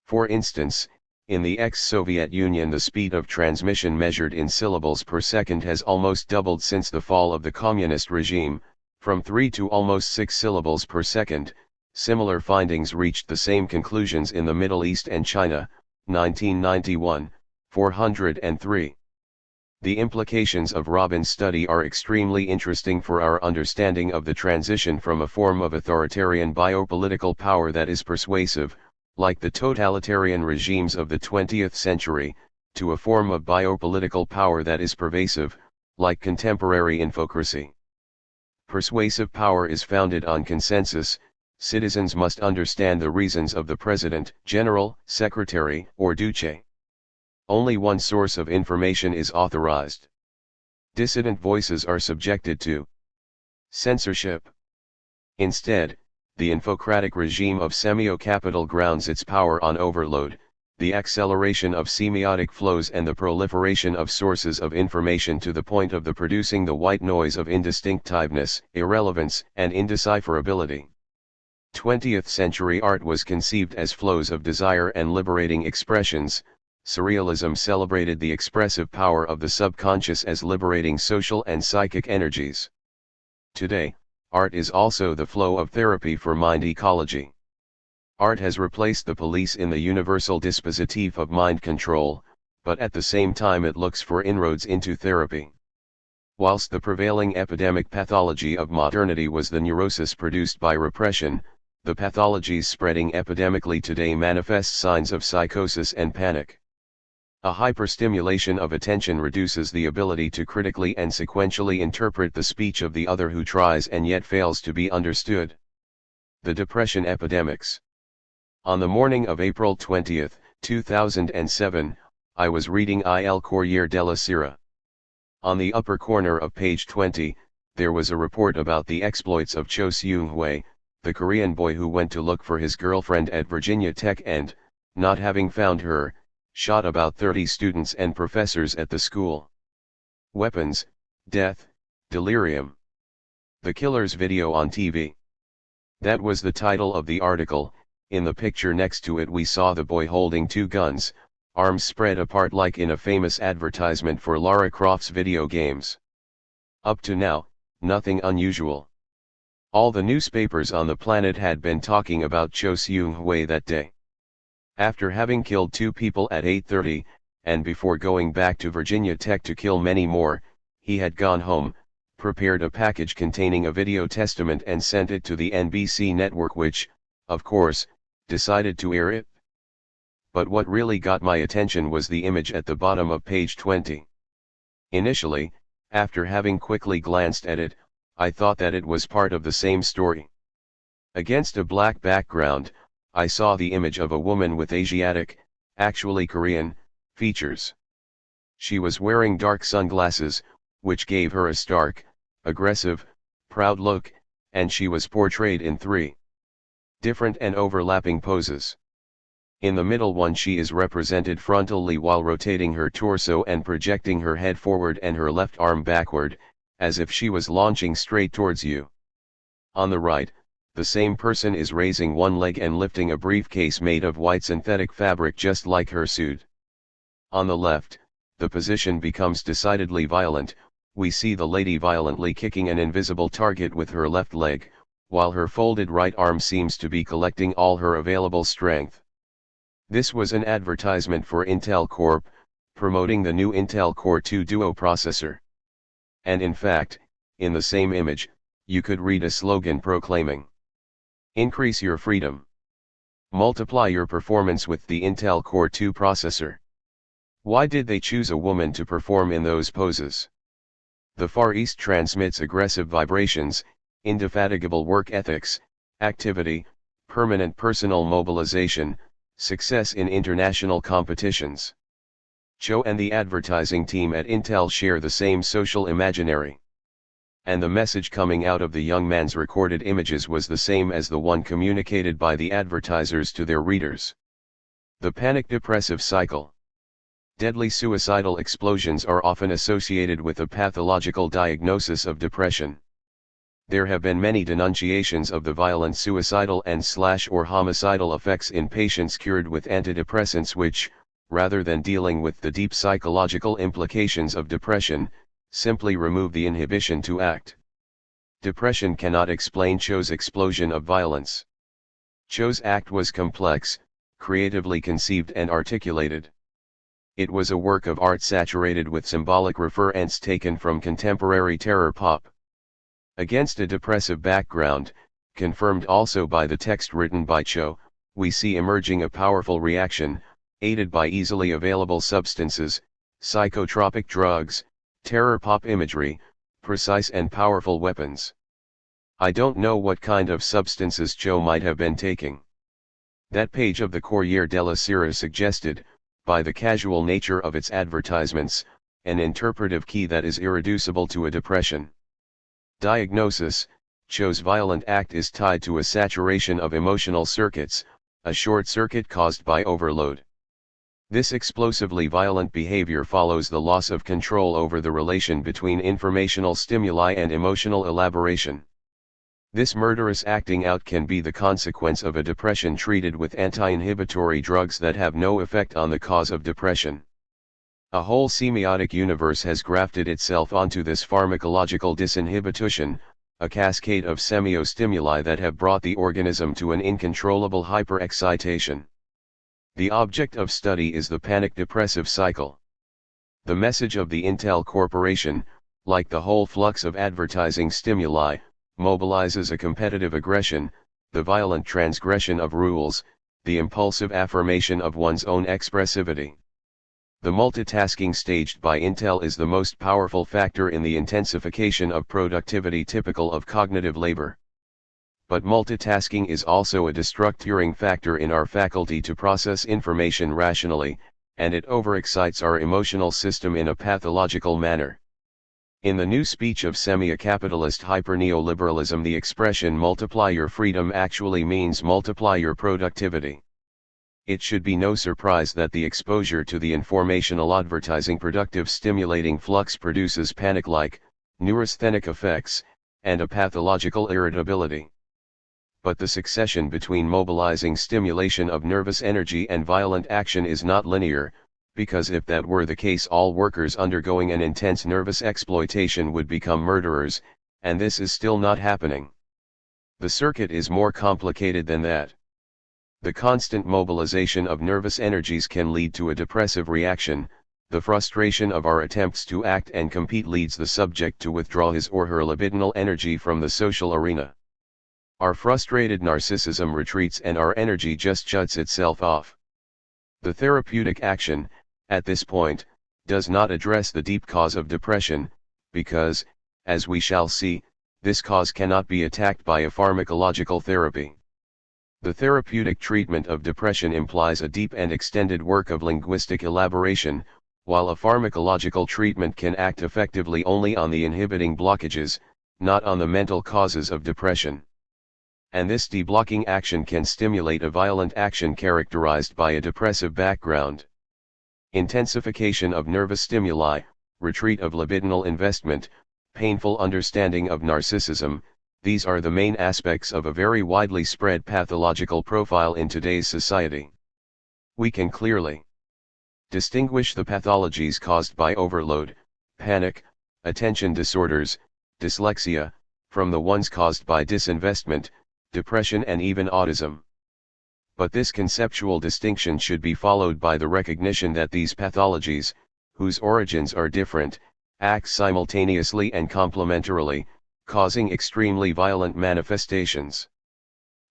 For instance, in the ex-Soviet Union the speed of transmission measured in syllables per second has almost doubled since the fall of the communist regime, from 3 to almost 6 syllables per second. Similar findings reached the same conclusions in the Middle East and China, 1991, 403. The implications of Robin's study are extremely interesting for our understanding of the transition from a form of authoritarian biopolitical power that is persuasive, like the totalitarian regimes of the 20th century, to a form of biopolitical power that is pervasive, like contemporary infocracy. Persuasive power is founded on consensus. Citizens must understand the reasons of the president, general, secretary, or duce. Only one source of information is authorized. Dissident voices are subjected to censorship. Instead, the infocratic regime of semiocapital grounds its power on overload, the acceleration of semiotic flows and the proliferation of sources of information to the point of the producing the white noise of indistinctiveness, irrelevance, and indecipherability. 20th century art was conceived as flows of desire and liberating expressions. Surrealism celebrated the expressive power of the subconscious as liberating social and psychic energies. Today, art is also the flow of therapy for mind ecology. Art has replaced the police in the universal dispositif of mind control, but at the same time it looks for inroads into therapy. Whilst the prevailing epidemic pathology of modernity was the neurosis produced by repression, the pathologies spreading epidemically today manifest signs of psychosis and panic. A hyperstimulation of attention reduces the ability to critically and sequentially interpret the speech of the other who tries and yet fails to be understood. The depression epidemics. On the morning of April 20, 2007, I was reading Il Corriere della Sera. On the upper corner of page 20, there was a report about the exploits of Cho Seung-hwae, the Korean boy who went to look for his girlfriend at Virginia Tech and, not having found her, shot about 30 students and professors at the school. Weapons, death, delirium. The killer's video on TV. That was the title of the article. In the picture next to it we saw the boy holding two guns, arms spread apart like in a famous advertisement for Lara Croft's video games. Up to now, nothing unusual. All the newspapers on the planet had been talking about Cho Seung-hwae that day. After having killed 2 people at 8:30, and before going back to Virginia Tech to kill many more, he had gone home, prepared a package containing a video testament and sent it to the NBC network which, of course, decided to air it. But what really got my attention was the image at the bottom of page 20. Initially, after having quickly glanced at it, I thought that it was part of the same story. Against a black background, I saw the image of a woman with Asiatic, actually Korean, features. She was wearing dark sunglasses, which gave her a stark, aggressive, proud look, and she was portrayed in 3 different and overlapping poses. In the middle one she is represented frontally while rotating her torso and projecting her head forward and her left arm backward, as if she was launching straight towards you. On the right, the same person is raising one leg and lifting a briefcase made of white synthetic fabric just like her suit. On the left, the position becomes decidedly violent. We see the lady violently kicking an invisible target with her left leg, while her folded right arm seems to be collecting all her available strength. This was an advertisement for Intel Corp, promoting the new Intel Core 2 Duo processor. And in fact, in the same image, you could read a slogan proclaiming, "Increase your freedom. Multiply your performance with the Intel Core 2 processor." Why did they choose a woman to perform in those poses? The Far East transmits aggressive vibrations, indefatigable work ethics, activity, permanent personal mobilization, success in international competitions. Cho and the advertising team at Intel share the same social imaginary. And the message coming out of the young man's recorded images was the same as the one communicated by the advertisers to their readers. The panic-depressive cycle. Deadly suicidal explosions are often associated with a pathological diagnosis of depression. There have been many denunciations of the violent suicidal and/or homicidal effects in patients cured with antidepressants which, rather than dealing with the deep psychological implications of depression, simply remove the inhibition to act. Depression cannot explain Cho's explosion of violence. Cho's act was complex, creatively conceived and articulated. It was a work of art saturated with symbolic referents taken from contemporary terror pop. Against a depressive background, confirmed also by the text written by Cho, we see emerging a powerful reaction, aided by easily available substances, psychotropic drugs, terror pop imagery, precise and powerful weapons. I don't know what kind of substances Cho might have been taking. That page of the Corriere della Sera suggested, by the casual nature of its advertisements, an interpretive key that is irreducible to a depression. Diagnosis: Cho's violent act is tied to a saturation of emotional circuits, a short circuit caused by overload. This explosively violent behavior follows the loss of control over the relation between informational stimuli and emotional elaboration. This murderous acting out can be the consequence of a depression treated with anti-inhibitory drugs that have no effect on the cause of depression. A whole semiotic universe has grafted itself onto this pharmacological disinhibition, a cascade of semiostimuli that have brought the organism to an incontrollable hyperexcitation. The object of study is the panic-depressive cycle. The message of the Intel Corporation, like the whole flux of advertising stimuli, mobilizes a competitive aggression, the violent transgression of rules, the impulsive affirmation of one's own expressivity. The multitasking staged by Intel is the most powerful factor in the intensification of productivity typical of cognitive labor. But multitasking is also a destructuring factor in our faculty to process information rationally, and it overexcites our emotional system in a pathological manner. In the new speech of semi-capitalist hyper-neoliberalism, the expression multiply your freedom actually means multiply your productivity. It should be no surprise that the exposure to the informational advertising productive stimulating flux produces panic-like, neurasthenic effects, and a pathological irritability. But the succession between mobilizing stimulation of nervous energy and violent action is not linear, because if that were the case all workers undergoing an intense nervous exploitation would become murderers, and this is still not happening. The circuit is more complicated than that. The constant mobilization of nervous energies can lead to a depressive reaction. The frustration of our attempts to act and compete leads the subject to withdraw his or her libidinal energy from the social arena. Our frustrated narcissism retreats and our energy just shuts itself off. The therapeutic action, at this point, does not address the deep cause of depression, because, as we shall see, this cause cannot be attacked by a pharmacological therapy. The therapeutic treatment of depression implies a deep and extended work of linguistic elaboration, while a pharmacological treatment can act effectively only on the inhibiting blockages, not on the mental causes of depression. And this deblocking action can stimulate a violent action characterized by a depressive background. Intensification of nervous stimuli, retreat of libidinal investment, painful understanding of narcissism, these are the main aspects of a very widely spread pathological profile in today's society. We can clearly distinguish the pathologies caused by overload, panic, attention disorders, dyslexia, from the ones caused by disinvestment, depression and even autism. But this conceptual distinction should be followed by the recognition that these pathologies, whose origins are different, act simultaneously and complementarily, causing extremely violent manifestations.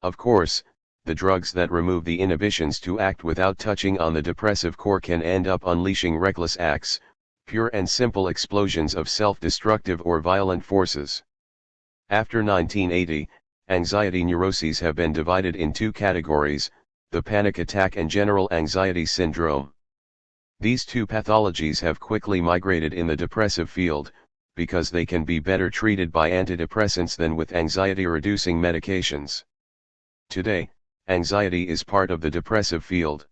Of course, the drugs that remove the inhibitions to act without touching on the depressive core can end up unleashing reckless acts, pure and simple explosions of self-destructive or violent forces. After 1980, anxiety neuroses have been divided in two categories, the panic attack and general anxiety syndrome. These two pathologies have quickly migrated in the depressive field, because they can be better treated by antidepressants than with anxiety-reducing medications. Today, anxiety is part of the depressive field.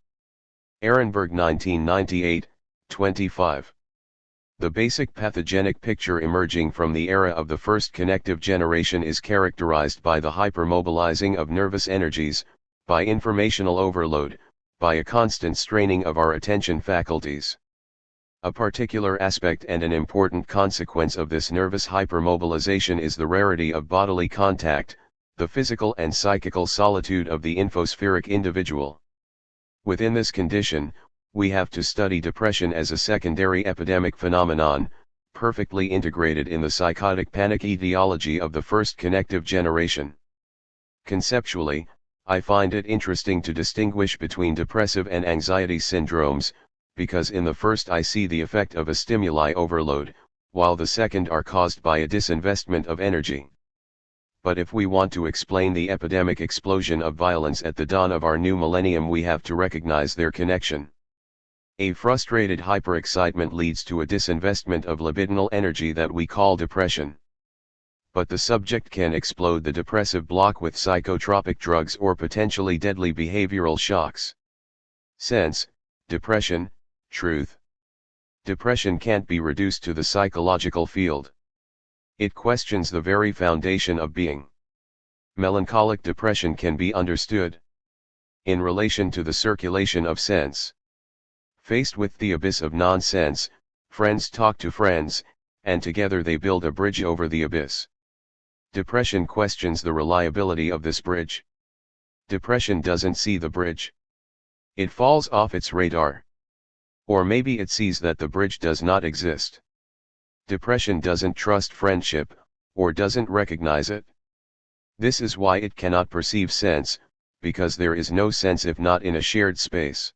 Ehrenberg 1998, 25. The basic pathogenic picture emerging from the era of the first connective generation is characterized by the hypermobilizing of nervous energies, by informational overload, by a constant straining of our attention faculties. A particular aspect and an important consequence of this nervous hypermobilization is the rarity of bodily contact, the physical and psychical solitude of the infospheric individual. Within this condition, we have to study depression as a secondary epidemic phenomenon, perfectly integrated in the psychotic panic etiology of the first connective generation. Conceptually, I find it interesting to distinguish between depressive and anxiety syndromes, because in the first I see the effect of a stimuli overload, while the second are caused by a disinvestment of energy. But if we want to explain the epidemic explosion of violence at the dawn of our new millennium, we have to recognize their connection. A frustrated hyperexcitement leads to a disinvestment of libidinal energy that we call depression. But the subject can explode the depressive block with psychotropic drugs or potentially deadly behavioral shocks. Sense, depression, truth. Depression can't be reduced to the psychological field. It questions the very foundation of being. Melancholic depression can be understood in relation to the circulation of sense. Faced with the abyss of nonsense, friends talk to friends, and together they build a bridge over the abyss. Depression questions the reliability of this bridge. Depression doesn't see the bridge. It falls off its radar. Or maybe it sees that the bridge does not exist. Depression doesn't trust friendship, or doesn't recognize it. This is why it cannot perceive sense, because there is no sense if not in a shared space.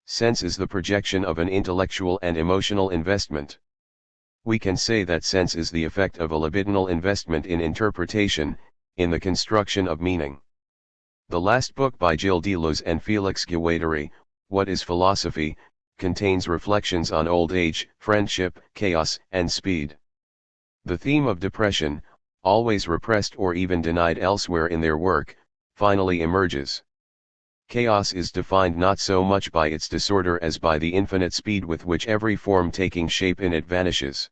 Sense is the projection of an intellectual and emotional investment. We can say that sense is the effect of a libidinal investment in interpretation, in the construction of meaning. The last book by Gilles Deleuze and Félix Guattari, What is Philosophy?, contains reflections on old age, friendship, chaos, and speed. The theme of depression, always repressed or even denied elsewhere in their work, finally emerges. Chaos is defined not so much by its disorder as by the infinite speed with which every form taking shape in it vanishes.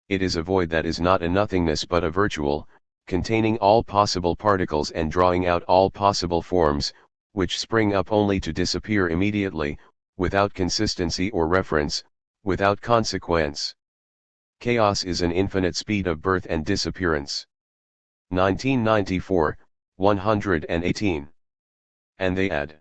It is a void that is not a nothingness but a virtual, containing all possible particles and drawing out all possible forms, which spring up only to disappear immediately, without consistency or reference, without consequence. Chaos is an infinite speed of birth and disappearance. 1994, 118. And they add.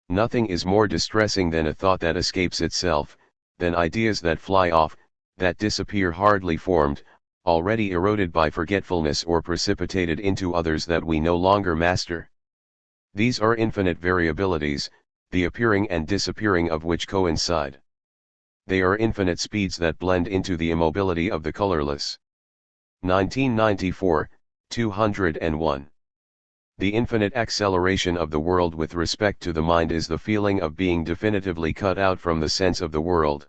Nothing is more distressing than a thought that escapes itself, than ideas that fly off, that disappear hardly formed, already eroded by forgetfulness or precipitated into others that we no longer master. These are infinite variabilities, the appearing and disappearing of which coincide. They are infinite speeds that blend into the immobility of the colorless. 1994, 201. The infinite acceleration of the world with respect to the mind is the feeling of being definitively cut out from the sense of the world.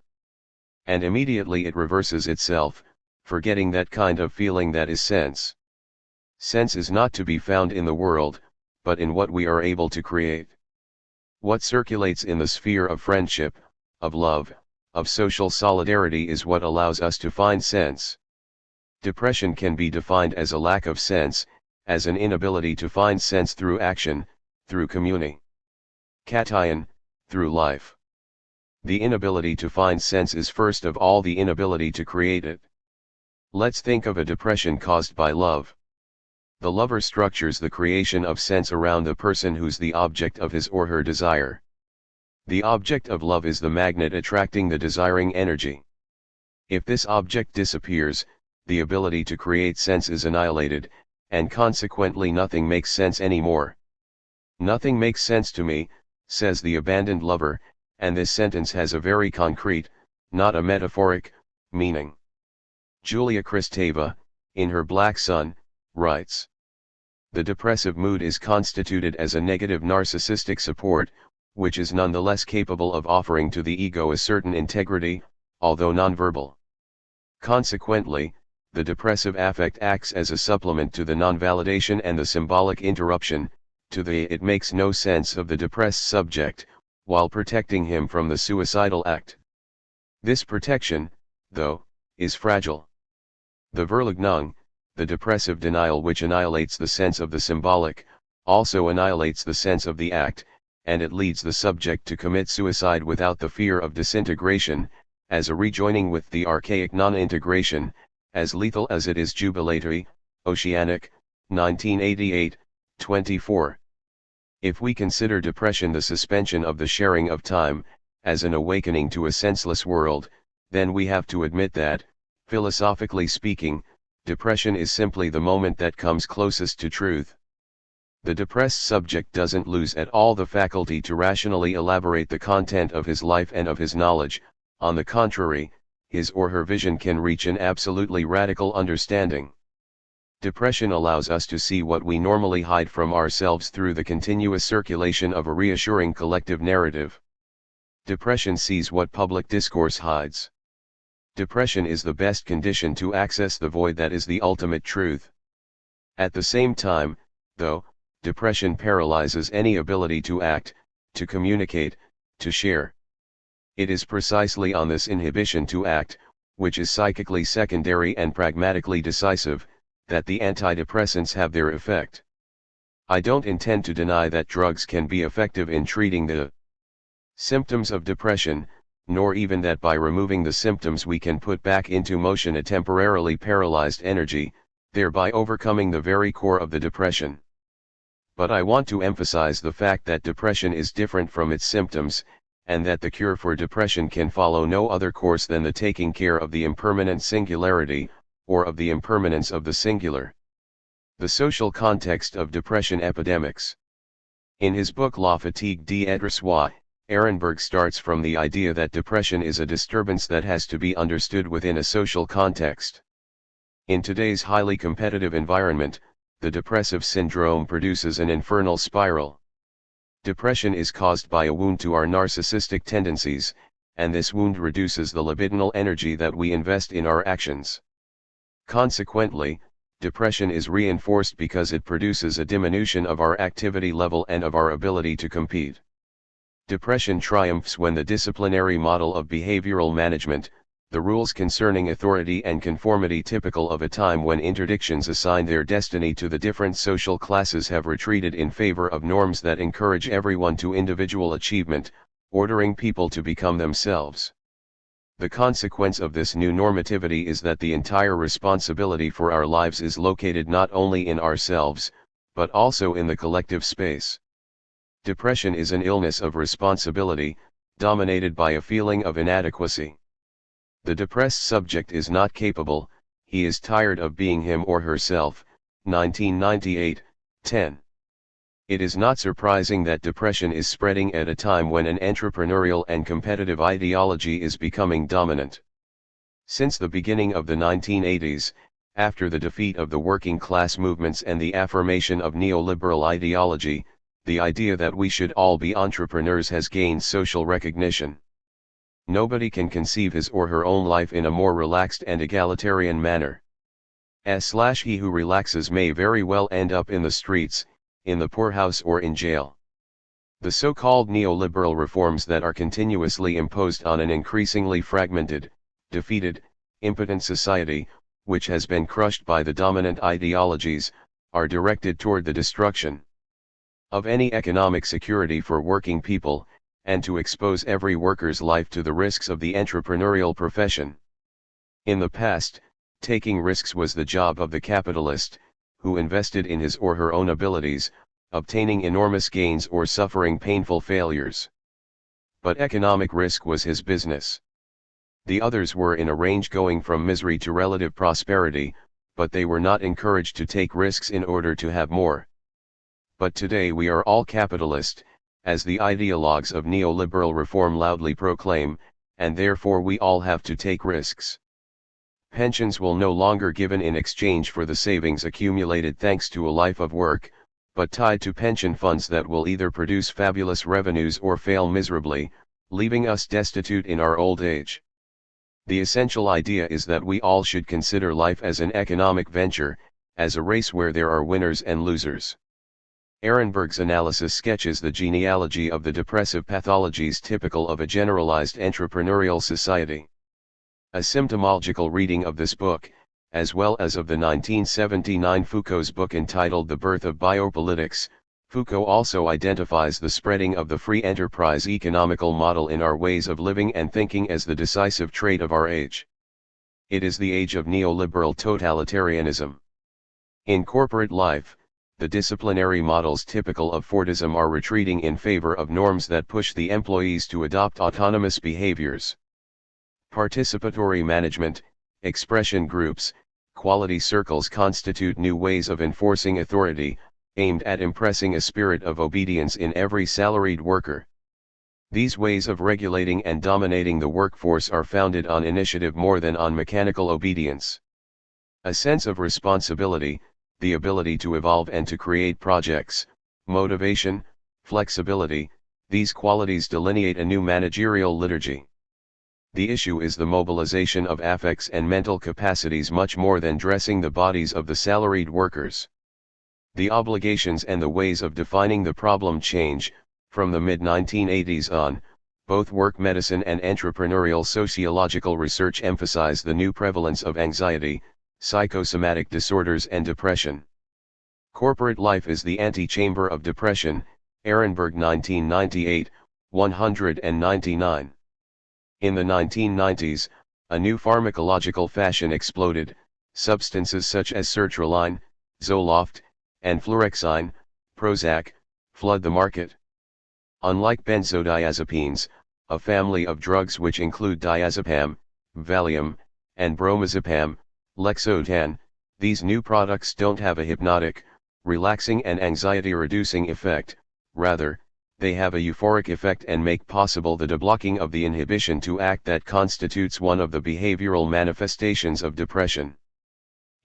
And immediately it reverses itself, forgetting that kind of feeling that is sense. Sense is not to be found in the world, but in what we are able to create. What circulates in the sphere of friendship, of love, of social solidarity is what allows us to find sense. Depression can be defined as a lack of sense, as an inability to find sense through action, through community. Cation, through life. The inability to find sense is first of all the inability to create it. Let's think of a depression caused by love. The lover structures the creation of sense around the person who's the object of his or her desire. The object of love is the magnet attracting the desiring energy. If this object disappears, the ability to create sense is annihilated, and consequently nothing makes sense anymore. Nothing makes sense to me, says the abandoned lover, and this sentence has a very concrete, not a metaphoric, meaning. Julia Kristeva, in her Black Sun, writes. The depressive mood is constituted as a negative narcissistic support, which is nonetheless capable of offering to the ego a certain integrity, although nonverbal. Consequently, the depressive affect acts as a supplement to the non-validation and the symbolic interruption, to the it makes no sense of the depressed subject, while protecting him from the suicidal act. This protection, though, is fragile. The Verleugnung, the depressive denial which annihilates the sense of the symbolic, also annihilates the sense of the act, and it leads the subject to commit suicide without the fear of disintegration, as a rejoining with the archaic non-integration, as lethal as it is jubilatory. Oceanic, 1988, 24. If we consider depression the suspension of the sharing of time, as an awakening to a senseless world, then we have to admit that, philosophically speaking, depression is simply the moment that comes closest to truth. The depressed subject doesn't lose at all the faculty to rationally elaborate the content of his life and of his knowledge. On the contrary, his or her vision can reach an absolutely radical understanding. Depression allows us to see what we normally hide from ourselves through the continuous circulation of a reassuring collective narrative. Depression sees what public discourse hides. Depression is the best condition to access the void that is the ultimate truth. At the same time, though, depression paralyzes any ability to act, to communicate, to share. It is precisely on this inhibition to act, which is psychically secondary and pragmatically decisive, that the antidepressants have their effect. I don't intend to deny that drugs can be effective in treating the symptoms of depression, nor even that by removing the symptoms we can put back into motion a temporarily paralyzed energy, thereby overcoming the very core of the depression. But I want to emphasize the fact that depression is different from its symptoms, and that the cure for depression can follow no other course than the taking care of the impermanent singularity, or of the impermanence of the singular. The social context of depression epidemics. In his book La Fatigue d'être soi, Ehrenberg starts from the idea that depression is a disturbance that has to be understood within a social context. In today's highly competitive environment, the depressive syndrome produces an infernal spiral. Depression is caused by a wound to our narcissistic tendencies, and this wound reduces the libidinal energy that we invest in our actions. Consequently, depression is reinforced because it produces a diminution of our activity level and of our ability to compete. Depression triumphs when the disciplinary model of behavioral management, the rules concerning authority and conformity typical of a time when interdictions assign their destiny to the different social classes, have retreated in favor of norms that encourage everyone to individual achievement, ordering people to become themselves. The consequence of this new normativity is that the entire responsibility for our lives is located not only in ourselves, but also in the collective space. Depression is an illness of responsibility, dominated by a feeling of inadequacy. The depressed subject is not capable, he is tired of being him or herself. 1998, 10. It is not surprising that depression is spreading at a time when an entrepreneurial and competitive ideology is becoming dominant. Since the beginning of the 1980s, after the defeat of the working class movements and the affirmation of neoliberal ideology, the idea that we should all be entrepreneurs has gained social recognition. Nobody can conceive his or her own life in a more relaxed and egalitarian manner. He who relaxes may very well end up in the streets, in the poorhouse or in jail. The so-called neoliberal reforms that are continuously imposed on an increasingly fragmented, defeated, impotent society, which has been crushed by the dominant ideologies, are directed toward the destruction of any economic security for working people, and to expose every worker's life to the risks of the entrepreneurial profession. In the past, taking risks was the job of the capitalist, who invested in his or her own abilities, obtaining enormous gains or suffering painful failures. But economic risk was his business. The others were in a range going from misery to relative prosperity, but they were not encouraged to take risks in order to have more. But today we are all capitalist, as the ideologues of neoliberal reform loudly proclaim, and therefore we all have to take risks. Pensions will no longer be given in exchange for the savings accumulated thanks to a life of work, but tied to pension funds that will either produce fabulous revenues or fail miserably, leaving us destitute in our old age. The essential idea is that we all should consider life as an economic venture, as a race where there are winners and losers. Ehrenberg's analysis sketches the genealogy of the depressive pathologies typical of a generalized entrepreneurial society. A symptomological reading of this book, as well as of the 1979 Foucault's book entitled The Birth of Biopolitics, Foucault also identifies the spreading of the free enterprise economical model in our ways of living and thinking as the decisive trait of our age. It is the age of neoliberal totalitarianism. In corporate life, the disciplinary models typical of Fordism are retreating in favor of norms that push the employees to adopt autonomous behaviors. Participatory management, expression groups, quality circles constitute new ways of enforcing authority, aimed at impressing a spirit of obedience in every salaried worker. These ways of regulating and dominating the workforce are founded on initiative more than on mechanical obedience. A sense of responsibility, the ability to evolve and to create projects, motivation, flexibility, these qualities delineate a new managerial liturgy. The issue is the mobilization of affects and mental capacities much more than dressing the bodies of the salaried workers. The obligations and the ways of defining the problem change. From the mid-1980s on, both work medicine and entrepreneurial sociological research emphasize the new prevalence of anxiety, psychosomatic disorders and depression. Corporate life is the antechamber of depression, Ehrenberg 1998, 199. In the 1990s, a new pharmacological fashion exploded. Substances such as sertraline, Zoloft, and fluoxetine, Prozac, flood the market. Unlike benzodiazepines, a family of drugs which include diazepam, Valium, and bromazepam, Lexotan. These new products don't have a hypnotic, relaxing and anxiety-reducing effect, rather, they have a euphoric effect and make possible the deblocking of the inhibition to act that constitutes one of the behavioral manifestations of depression.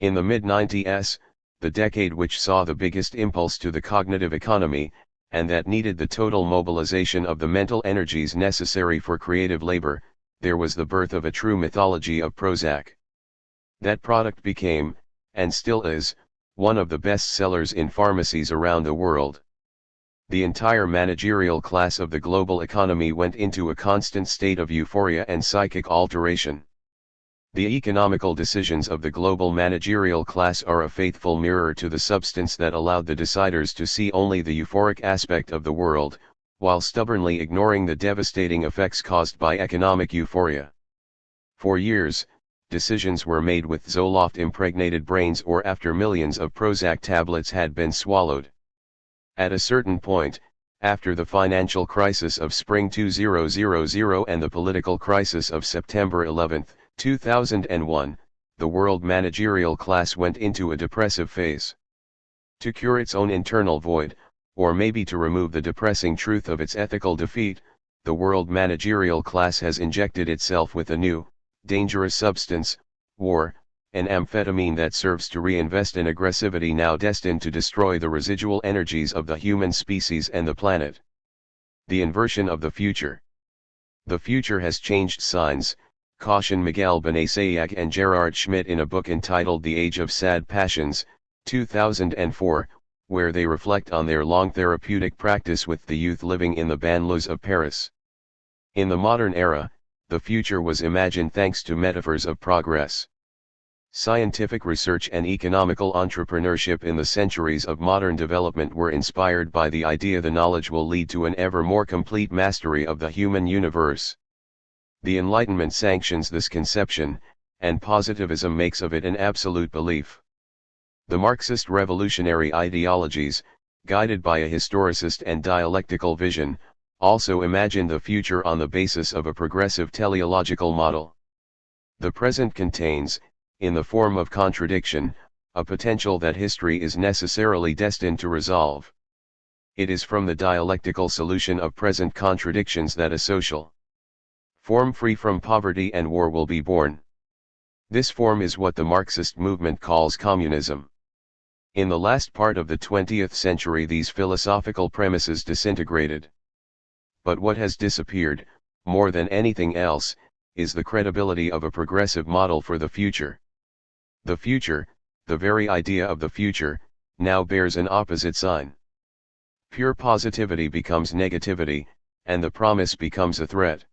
In the mid-90s, the decade which saw the biggest impulse to the cognitive economy, and that needed the total mobilization of the mental energies necessary for creative labor, there was the birth of a true mythology of Prozac. That product became, and still is, one of the best sellers in pharmacies around the world. The entire managerial class of the global economy went into a constant state of euphoria and psychic alteration. The economical decisions of the global managerial class are a faithful mirror to the substance that allowed the deciders to see only the euphoric aspect of the world, while stubbornly ignoring the devastating effects caused by economic euphoria. For years, decisions were made with Zoloft-impregnated brains or after millions of Prozac tablets had been swallowed. At a certain point, after the financial crisis of spring 2000 and the political crisis of September 11, 2001, the world managerial class went into a depressive phase. To cure its own internal void, or maybe to remove the depressing truth of its ethical defeat, the world managerial class has injected itself with a new, dangerous substance, war, an amphetamine that serves to reinvest in aggressivity now destined to destroy the residual energies of the human species and the planet. The inversion of the future. The future has changed signs, caution Miguel Benaceac and Gerard Schmidt in a book entitled The Age of Sad Passions, 2004, where they reflect on their long therapeutic practice with the youth living in the banlieues of Paris. In the modern era, the future was imagined thanks to metaphors of progress. Scientific research and economical entrepreneurship in the centuries of modern development were inspired by the idea the knowledge will lead to an ever more complete mastery of the human universe. The Enlightenment sanctions this conception, and positivism makes of it an absolute belief. The Marxist revolutionary ideologies, guided by a historicist and dialectical vision, also imagined the future on the basis of a progressive teleological model. The present contains, in the form of contradiction, a potential that history is necessarily destined to resolve. It is from the dialectical solution of present contradictions that a social form free from poverty and war will be born. This form is what the Marxist movement calls communism. In the last part of the 20th century these philosophical premises disintegrated. But what has disappeared, more than anything else, is the credibility of a progressive model for the future. The future, the very idea of the future, now bears an opposite sign. Pure positivity becomes negativity, and the promise becomes a threat.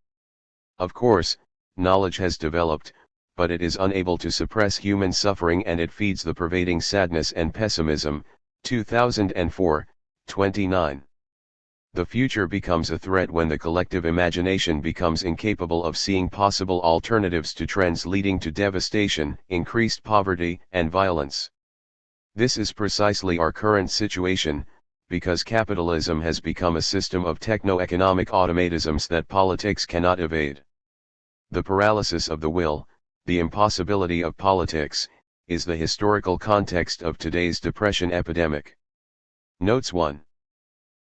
Of course, knowledge has developed, but it is unable to suppress human suffering and it feeds the pervading sadness and pessimism. 2004, 29. The future becomes a threat when the collective imagination becomes incapable of seeing possible alternatives to trends leading to devastation, increased poverty, and violence. This is precisely our current situation, because capitalism has become a system of techno-economic automatisms that politics cannot evade. The paralysis of the will, the impossibility of politics, is the historical context of today's depression epidemic. Notes 1.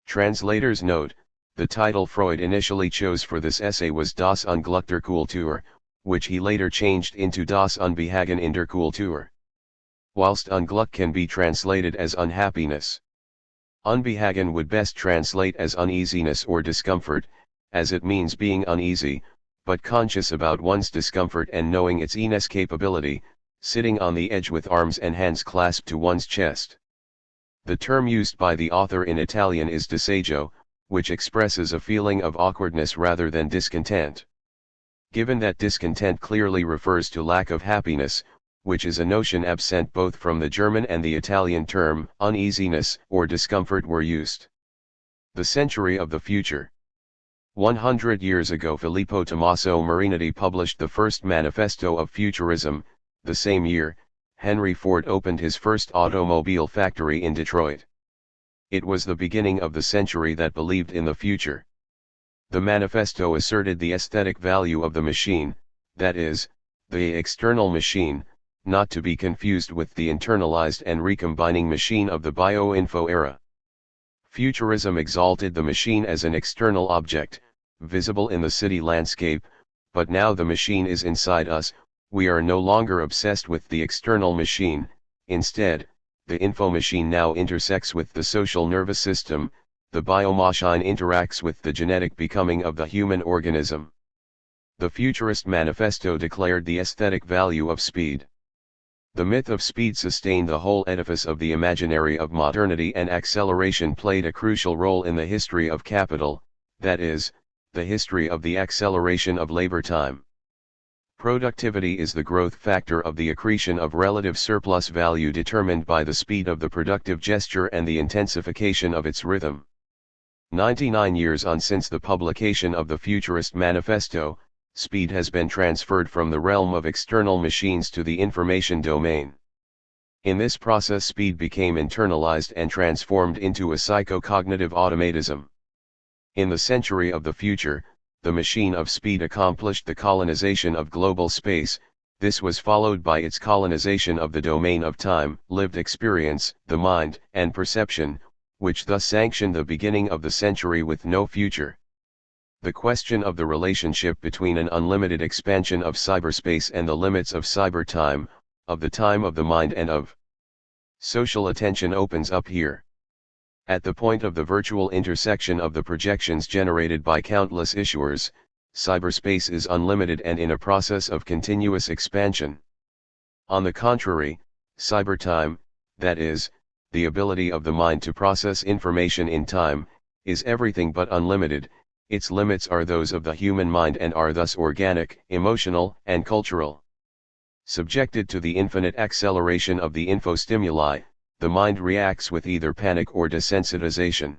Translator's note: the title Freud initially chose for this essay was Das Unglück der Kultur, which he later changed into Das Unbehagen in der Kultur. Whilst Unglück can be translated as unhappiness, Unbehagen would best translate as uneasiness or discomfort, as it means being uneasy, but conscious about one's discomfort and knowing its inescapability, sitting on the edge with arms and hands clasped to one's chest. The term used by the author in Italian is disagio, which expresses a feeling of awkwardness rather than discontent. Given that discontent clearly refers to lack of happiness, which is a notion absent both from the German and the Italian term, uneasiness or discomfort were used. The century of the future. 100 years ago Filippo Tommaso Marinetti published the first manifesto of futurism. The same year, Henry Ford opened his first automobile factory in Detroit. It was the beginning of the century that believed in the future. The manifesto asserted the aesthetic value of the machine, that is, the external machine, not to be confused with the internalized and recombining machine of the bioinfo era. Futurism exalted the machine as an external object, visible in the city landscape, but now the machine is inside us. We are no longer obsessed with the external machine. Instead, the info machine now intersects with the social nervous system. The biomachine interacts with the genetic becoming of the human organism. The Futurist Manifesto declared the aesthetic value of speed. The myth of speed sustained the whole edifice of the imaginary of modernity, and acceleration played a crucial role in the history of capital, that is, the history of the acceleration of labor time. Productivity is the growth factor of the accretion of relative surplus value determined by the speed of the productive gesture and the intensification of its rhythm. 99 years on since the publication of the Futurist Manifesto, speed has been transferred from the realm of external machines to the information domain. In this process, speed became internalized and transformed into a psychocognitive automatism. In the century of the future, the machine of speed accomplished the colonization of global space. This was followed by its colonization of the domain of time, lived experience, the mind, and perception, which thus sanctioned the beginning of the century with no future. The question of the relationship between an unlimited expansion of cyberspace and the limits of cyber time, of the time of the mind and of social attention opens up here. At the point of the virtual intersection of the projections generated by countless issuers, cyberspace is unlimited and in a process of continuous expansion. On the contrary, cybertime, that is, the ability of the mind to process information in time, is everything but unlimited. Its limits are those of the human mind and are thus organic, emotional, and cultural. Subjected to the infinite acceleration of the info-stimuli, the mind reacts with either panic or desensitization.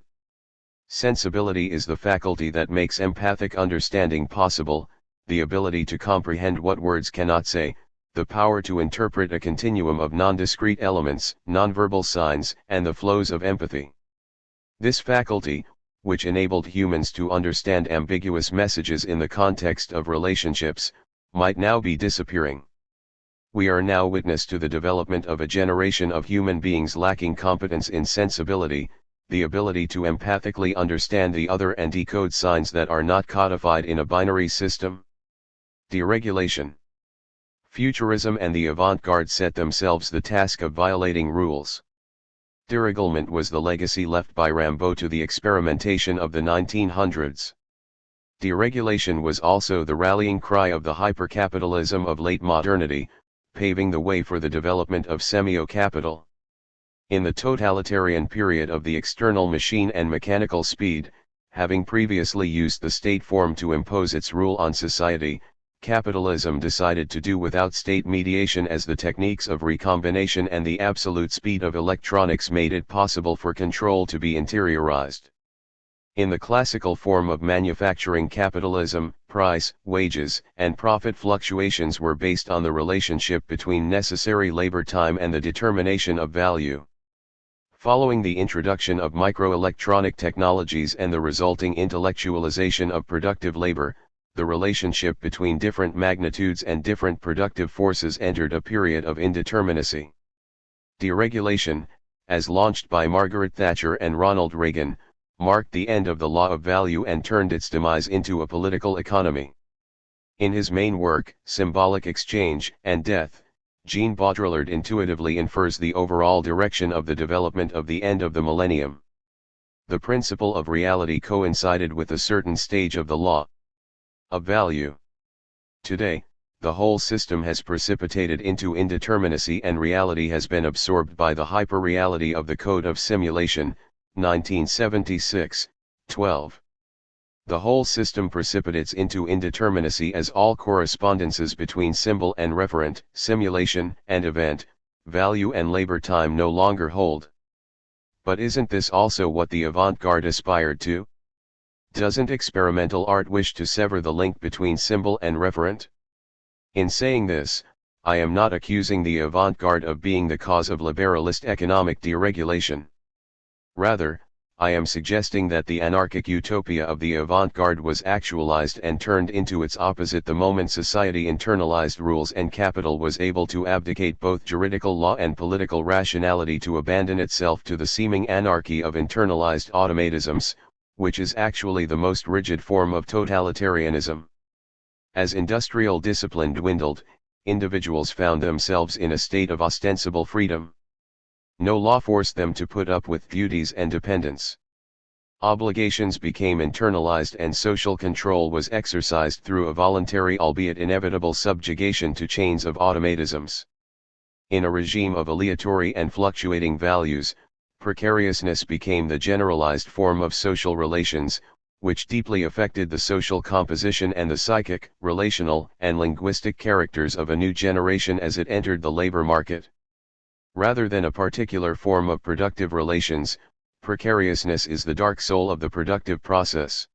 Sensibility is the faculty that makes empathic understanding possible, the ability to comprehend what words cannot say, the power to interpret a continuum of nondiscrete elements, nonverbal signs, and the flows of empathy. This faculty, which enabled humans to understand ambiguous messages in the context of relationships, might now be disappearing. We are now witness to the development of a generation of human beings lacking competence in sensibility, the ability to empathically understand the other and decode signs that are not codified in a binary system. Deregulation. Futurism and the avant-garde set themselves the task of violating rules. Dereglement was the legacy left by Rimbaud to the experimentation of the 1900s. Deregulation was also the rallying cry of the hypercapitalism of late modernity, paving the way for the development of semiocapital. In the totalitarian period of the external machine and mechanical speed, having previously used the state form to impose its rule on society, capitalism decided to do without state mediation, as the techniques of recombination and the absolute speed of electronics made it possible for control to be interiorized. In the classical form of manufacturing capitalism, price, wages, and profit fluctuations were based on the relationship between necessary labor time and the determination of value. Following the introduction of microelectronic technologies and the resulting intellectualization of productive labor, the relationship between different magnitudes and different productive forces entered a period of indeterminacy. Deregulation, as launched by Margaret Thatcher and Ronald Reagan, marked the end of the law of value and turned its demise into a political economy. In his main work, Symbolic Exchange and Death, Jean Baudrillard intuitively infers the overall direction of the development of the end of the millennium. The principle of reality coincided with a certain stage of the law of value. Today, the whole system has precipitated into indeterminacy and reality has been absorbed by the hyperreality of the Code of Simulation, 1976, 12. The whole system precipitates into indeterminacy as all correspondences between symbol and referent, simulation and event, value and labor time no longer hold. But isn't this also what the avant-garde aspired to? Doesn't experimental art wish to sever the link between symbol and referent? In saying this, I am not accusing the avant-garde of being the cause of liberalist economic deregulation. Rather, I am suggesting that the anarchic utopia of the avant-garde was actualized and turned into its opposite the moment society internalized rules and capital was able to abdicate both juridical law and political rationality to abandon itself to the seeming anarchy of internalized automatisms, which is actually the most rigid form of totalitarianism. As industrial discipline dwindled, individuals found themselves in a state of ostensible freedom. No law forced them to put up with duties and dependence. Obligations became internalized and social control was exercised through a voluntary albeit inevitable subjugation to chains of automatisms. In a regime of aleatory and fluctuating values, precariousness became the generalized form of social relations, which deeply affected the social composition and the psychic, relational, and linguistic characters of a new generation as it entered the labor market. Rather than a particular form of productive relations, precariousness is the dark soul of the productive process.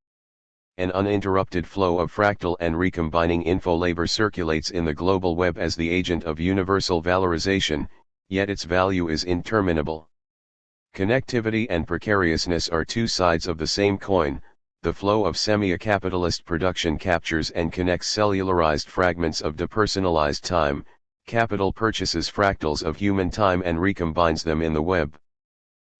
An uninterrupted flow of fractal and recombining info-labor circulates in the global web as the agent of universal valorization, yet its value is interminable. Connectivity and precariousness are two sides of the same coin. The flow of semi-capitalist production captures and connects cellularized fragments of depersonalized time. Capital purchases fractals of human time and recombines them in the web.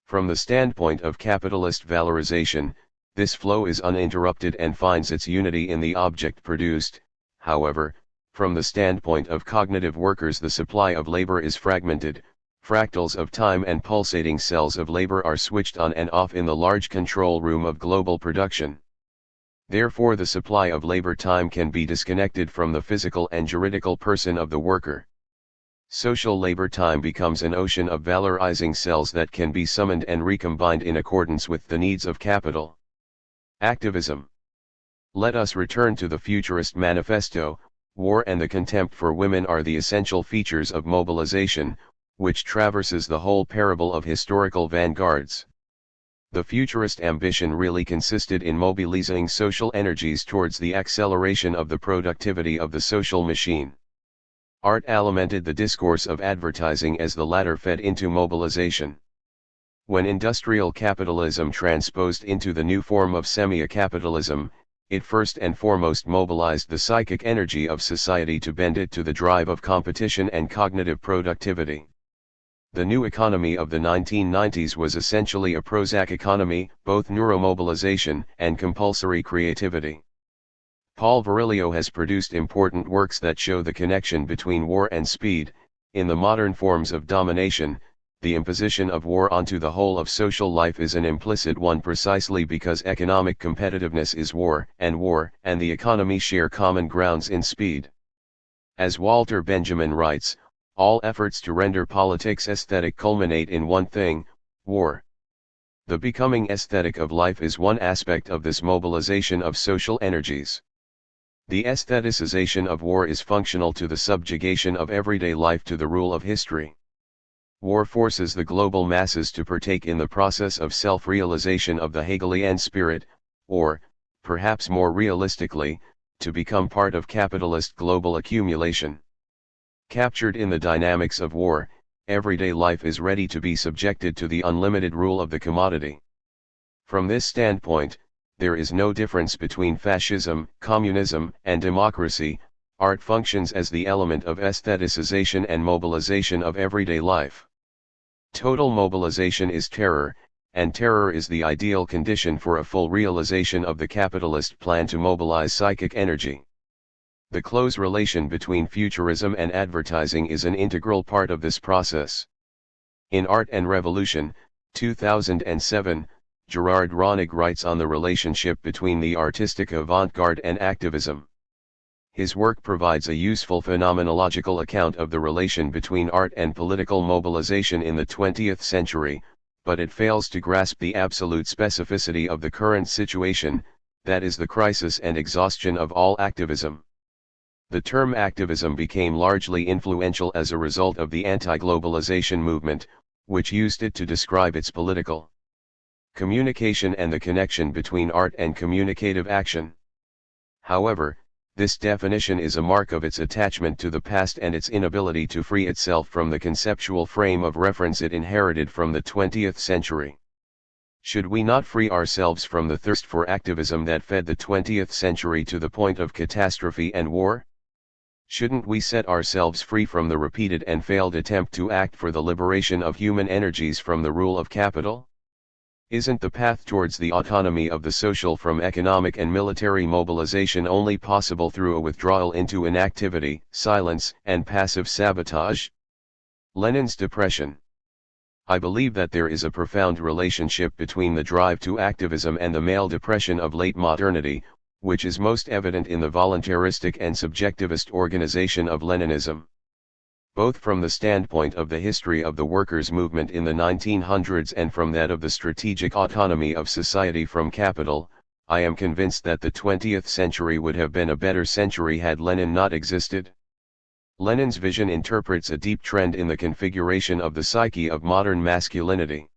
From the standpoint of capitalist valorization, this flow is uninterrupted and finds its unity in the object produced. However, from the standpoint of cognitive workers, the supply of labor is fragmented. Fractals of time and pulsating cells of labor are switched on and off in the large control room of global production. Therefore, the supply of labor time can be disconnected from the physical and juridical person of the worker. Social labor time becomes an ocean of valorizing cells that can be summoned and recombined in accordance with the needs of capital. Activism. Let us return to the Futurist Manifesto. War and the contempt for women are the essential features of mobilization, which traverses the whole parable of historical vanguards. The futurist ambition really consisted in mobilizing social energies towards the acceleration of the productivity of the social machine. Art alimented the discourse of advertising as the latter fed into mobilization. When industrial capitalism transposed into the new form of semi-capitalism, it first and foremost mobilized the psychic energy of society to bend it to the drive of competition and cognitive productivity. The new economy of the 1990s was essentially a Prozac economy, both neuromobilization and compulsory creativity. Paul Virilio has produced important works that show the connection between war and speed. In the modern forms of domination, the imposition of war onto the whole of social life is an implicit one precisely because economic competitiveness is war and the economy share common grounds in speed. As Walter Benjamin writes, all efforts to render politics aesthetic culminate in one thing: war. The becoming aesthetic of life is one aspect of this mobilization of social energies. The aestheticization of war is functional to the subjugation of everyday life to the rule of history. War forces the global masses to partake in the process of self-realization of the Hegelian spirit, or, perhaps more realistically, to become part of capitalist global accumulation. Captured in the dynamics of war, everyday life is ready to be subjected to the unlimited rule of the commodity. From this standpoint, there is no difference between fascism, communism, and democracy. Art functions as the element of aestheticization and mobilization of everyday life. Total mobilization is terror, and terror is the ideal condition for a full realization of the capitalist plan to mobilize psychic energy. The close relation between futurism and advertising is an integral part of this process. In Art and Revolution, 2007, Gerard Ronig writes on the relationship between the artistic avant-garde and activism. His work provides a useful phenomenological account of the relation between art and political mobilization in the 20th century, but it fails to grasp the absolute specificity of the current situation, that is the crisis and exhaustion of all activism. The term activism became largely influential as a result of the anti-globalization movement, which used it to describe its political communication and the connection between art and communicative action. However, this definition is a mark of its attachment to the past and its inability to free itself from the conceptual frame of reference it inherited from the 20th century. Should we not free ourselves from the thirst for activism that fed the 20th century to the point of catastrophe and war? Shouldn't we set ourselves free from the repeated and failed attempt to act for the liberation of human energies from the rule of capital? Isn't the path towards the autonomy of the social from economic and military mobilization only possible through a withdrawal into inactivity, silence, and passive sabotage? Lenin's depression. I believe that there is a profound relationship between the drive to activism and the male depression of late modernity, which is most evident in the voluntaristic and subjectivist organization of Leninism. Both from the standpoint of the history of the workers' movement in the 1900s and from that of the strategic autonomy of society from capital, I am convinced that the 20th century would have been a better century had Lenin not existed. Lenin's vision interprets a deep trend in the configuration of the psyche of modern masculinity.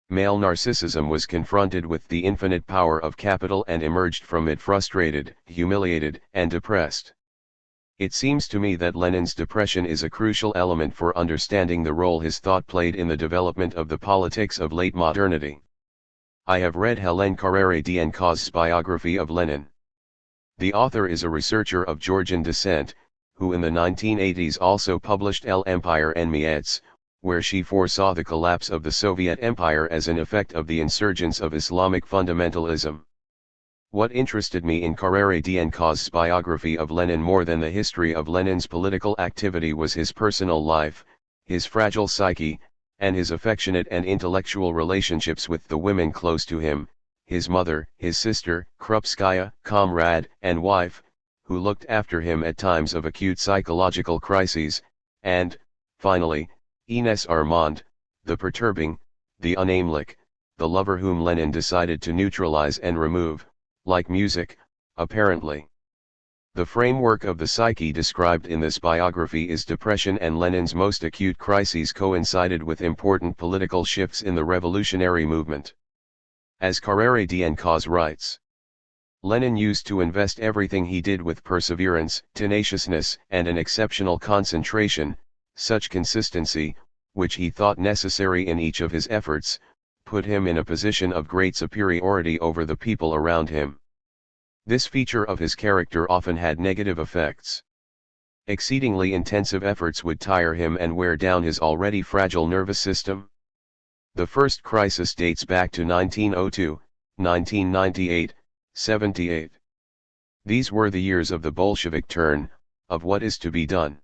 Male narcissism was confronted with the infinite power of capital and emerged from it frustrated, humiliated, and depressed. It seems to me that Lenin's depression is a crucial element for understanding the role his thought played in the development of the politics of late modernity. I have read Hélène Carrère-Dienko's biography of Lenin. The author is a researcher of Georgian descent, who in the 1980s also published L'Empire en Miettes, where she foresaw the collapse of the Soviet Empire as an effect of the insurgence of Islamic fundamentalism. What interested me in Carrère-Dienko's biography of Lenin more than the history of Lenin's political activity was his personal life, his fragile psyche, and his affectionate and intellectual relationships with the women close to him, his mother, his sister, Krupskaya, comrade, and wife, who looked after him at times of acute psychological crises, and, finally, Ines Armand, the perturbing, the unamelic, the lover whom Lenin decided to neutralize and remove, like music, apparently. The framework of the psyche described in this biography is depression, and Lenin's most acute crises coincided with important political shifts in the revolutionary movement. As Carrère-Dienko writes, Lenin used to invest everything he did with perseverance, tenaciousness, and an exceptional concentration. Such consistency, which he thought necessary in each of his efforts, put him in a position of great superiority over the people around him. This feature of his character often had negative effects. Exceedingly intensive efforts would tire him and wear down his already fragile nervous system. The first crisis dates back to 1902, 1998, 78. These were the years of the Bolshevik turn, of what is to be done.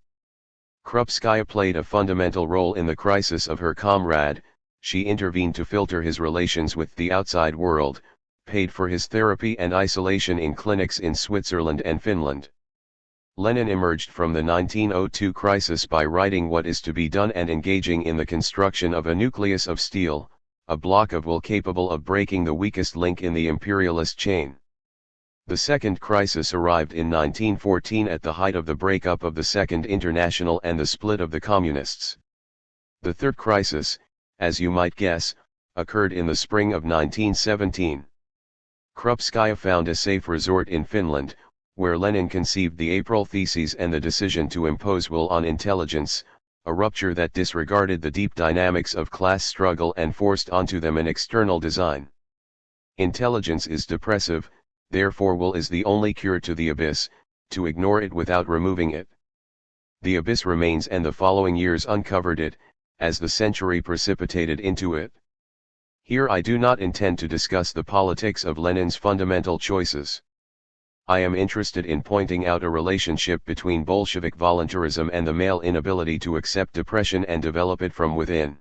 Krupskaya played a fundamental role in the crisis of her comrade. She intervened to filter his relations with the outside world, paid for his therapy and isolation in clinics in Switzerland and Finland. Lenin emerged from the 1902 crisis by writing What is to be Done and engaging in the construction of a nucleus of steel, a block of wool capable of breaking the weakest link in the imperialist chain. The second crisis arrived in 1914 at the height of the breakup of the Second International and the split of the Communists. The third crisis, as you might guess, occurred in the spring of 1917. Krupskaya found a safe resort in Finland, where Lenin conceived the April Theses and the decision to impose will on intelligence, a rupture that disregarded the deep dynamics of class struggle and forced onto them an external design. Intelligence is depressive, therefore will is the only cure to the abyss, to ignore it without removing it. The abyss remains, and the following years uncovered it, as the century precipitated into it. Here I do not intend to discuss the politics of Lenin's fundamental choices. I am interested in pointing out a relationship between Bolshevik voluntarism and the male inability to accept depression and develop it from within.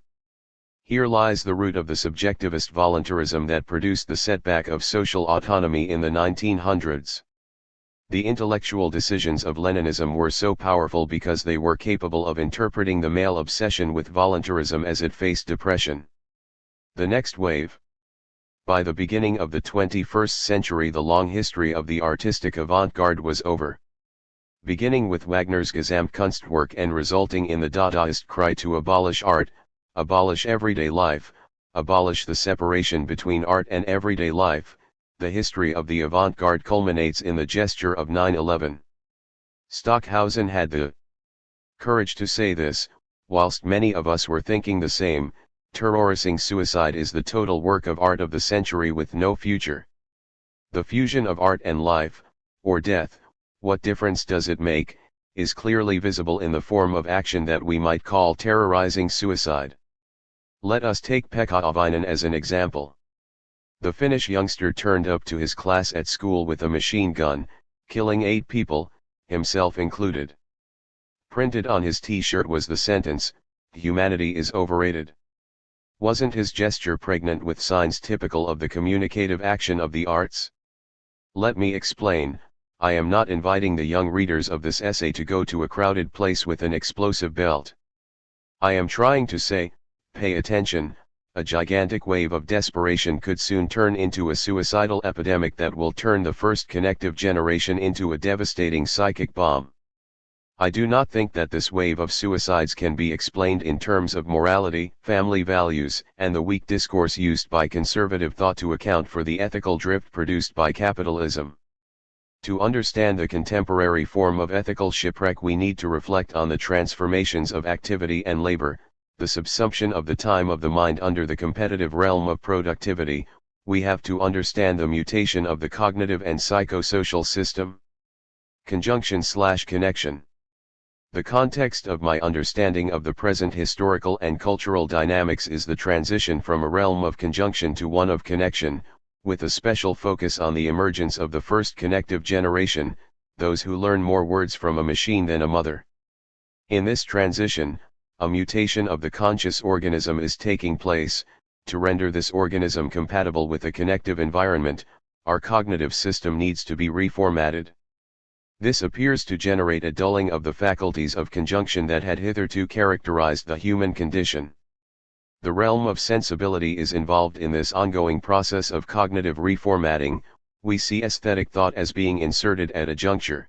Here lies the root of the subjectivist voluntarism that produced the setback of social autonomy in the 1900s. The intellectual decisions of Leninism were so powerful because they were capable of interpreting the male obsession with voluntarism as it faced depression. The next wave. By the beginning of the 21st century, the long history of the artistic avant-garde was over. Beginning with Wagner's Gesamtkunstwerk and resulting in the Dadaist cry to abolish art, abolish everyday life, abolish the separation between art and everyday life, the history of the avant-garde culminates in the gesture of 9/11. Stockhausen had the courage to say this, whilst many of us were thinking the same, Terrorizing suicide is the total work of art of the century with no future. The fusion of art and life, or death, what difference does it make, is clearly visible in the form of action that we might call terrorizing suicide. Let us take Pekka Aavainen as an example. The Finnish youngster turned up to his class at school with a machine gun, killing 8 people, himself included. Printed on his t-shirt was the sentence, "Humanity is overrated." Wasn't his gesture pregnant with signs typical of the communicative action of the arts? Let me explain. I am not inviting the young readers of this essay to go to a crowded place with an explosive belt. I am trying to say, pay attention, a gigantic wave of desperation could soon turn into a suicidal epidemic that will turn the first connective generation into a devastating psychic bomb. I do not think that this wave of suicides can be explained in terms of morality, family values, and the weak discourse used by conservative thought to account for the ethical drift produced by capitalism. To understand the contemporary form of ethical shipwreck, we need to reflect on the transformations of activity and labor, the subsumption of the time of the mind under the competitive realm of productivity. We have to understand the mutation of the cognitive and psychosocial system. Conjunction/connection. The context of my understanding of the present historical and cultural dynamics is the transition from a realm of conjunction to one of connection, with a special focus on the emergence of the first connective generation, those who learn more words from a machine than a mother. In this transition, a mutation of the conscious organism is taking place. To render this organism compatible with a connective environment, our cognitive system needs to be reformatted. This appears to generate a dulling of the faculties of conjunction that had hitherto characterized the human condition. The realm of sensibility is involved in this ongoing process of cognitive reformatting. We see aesthetic thought as being inserted at a juncture.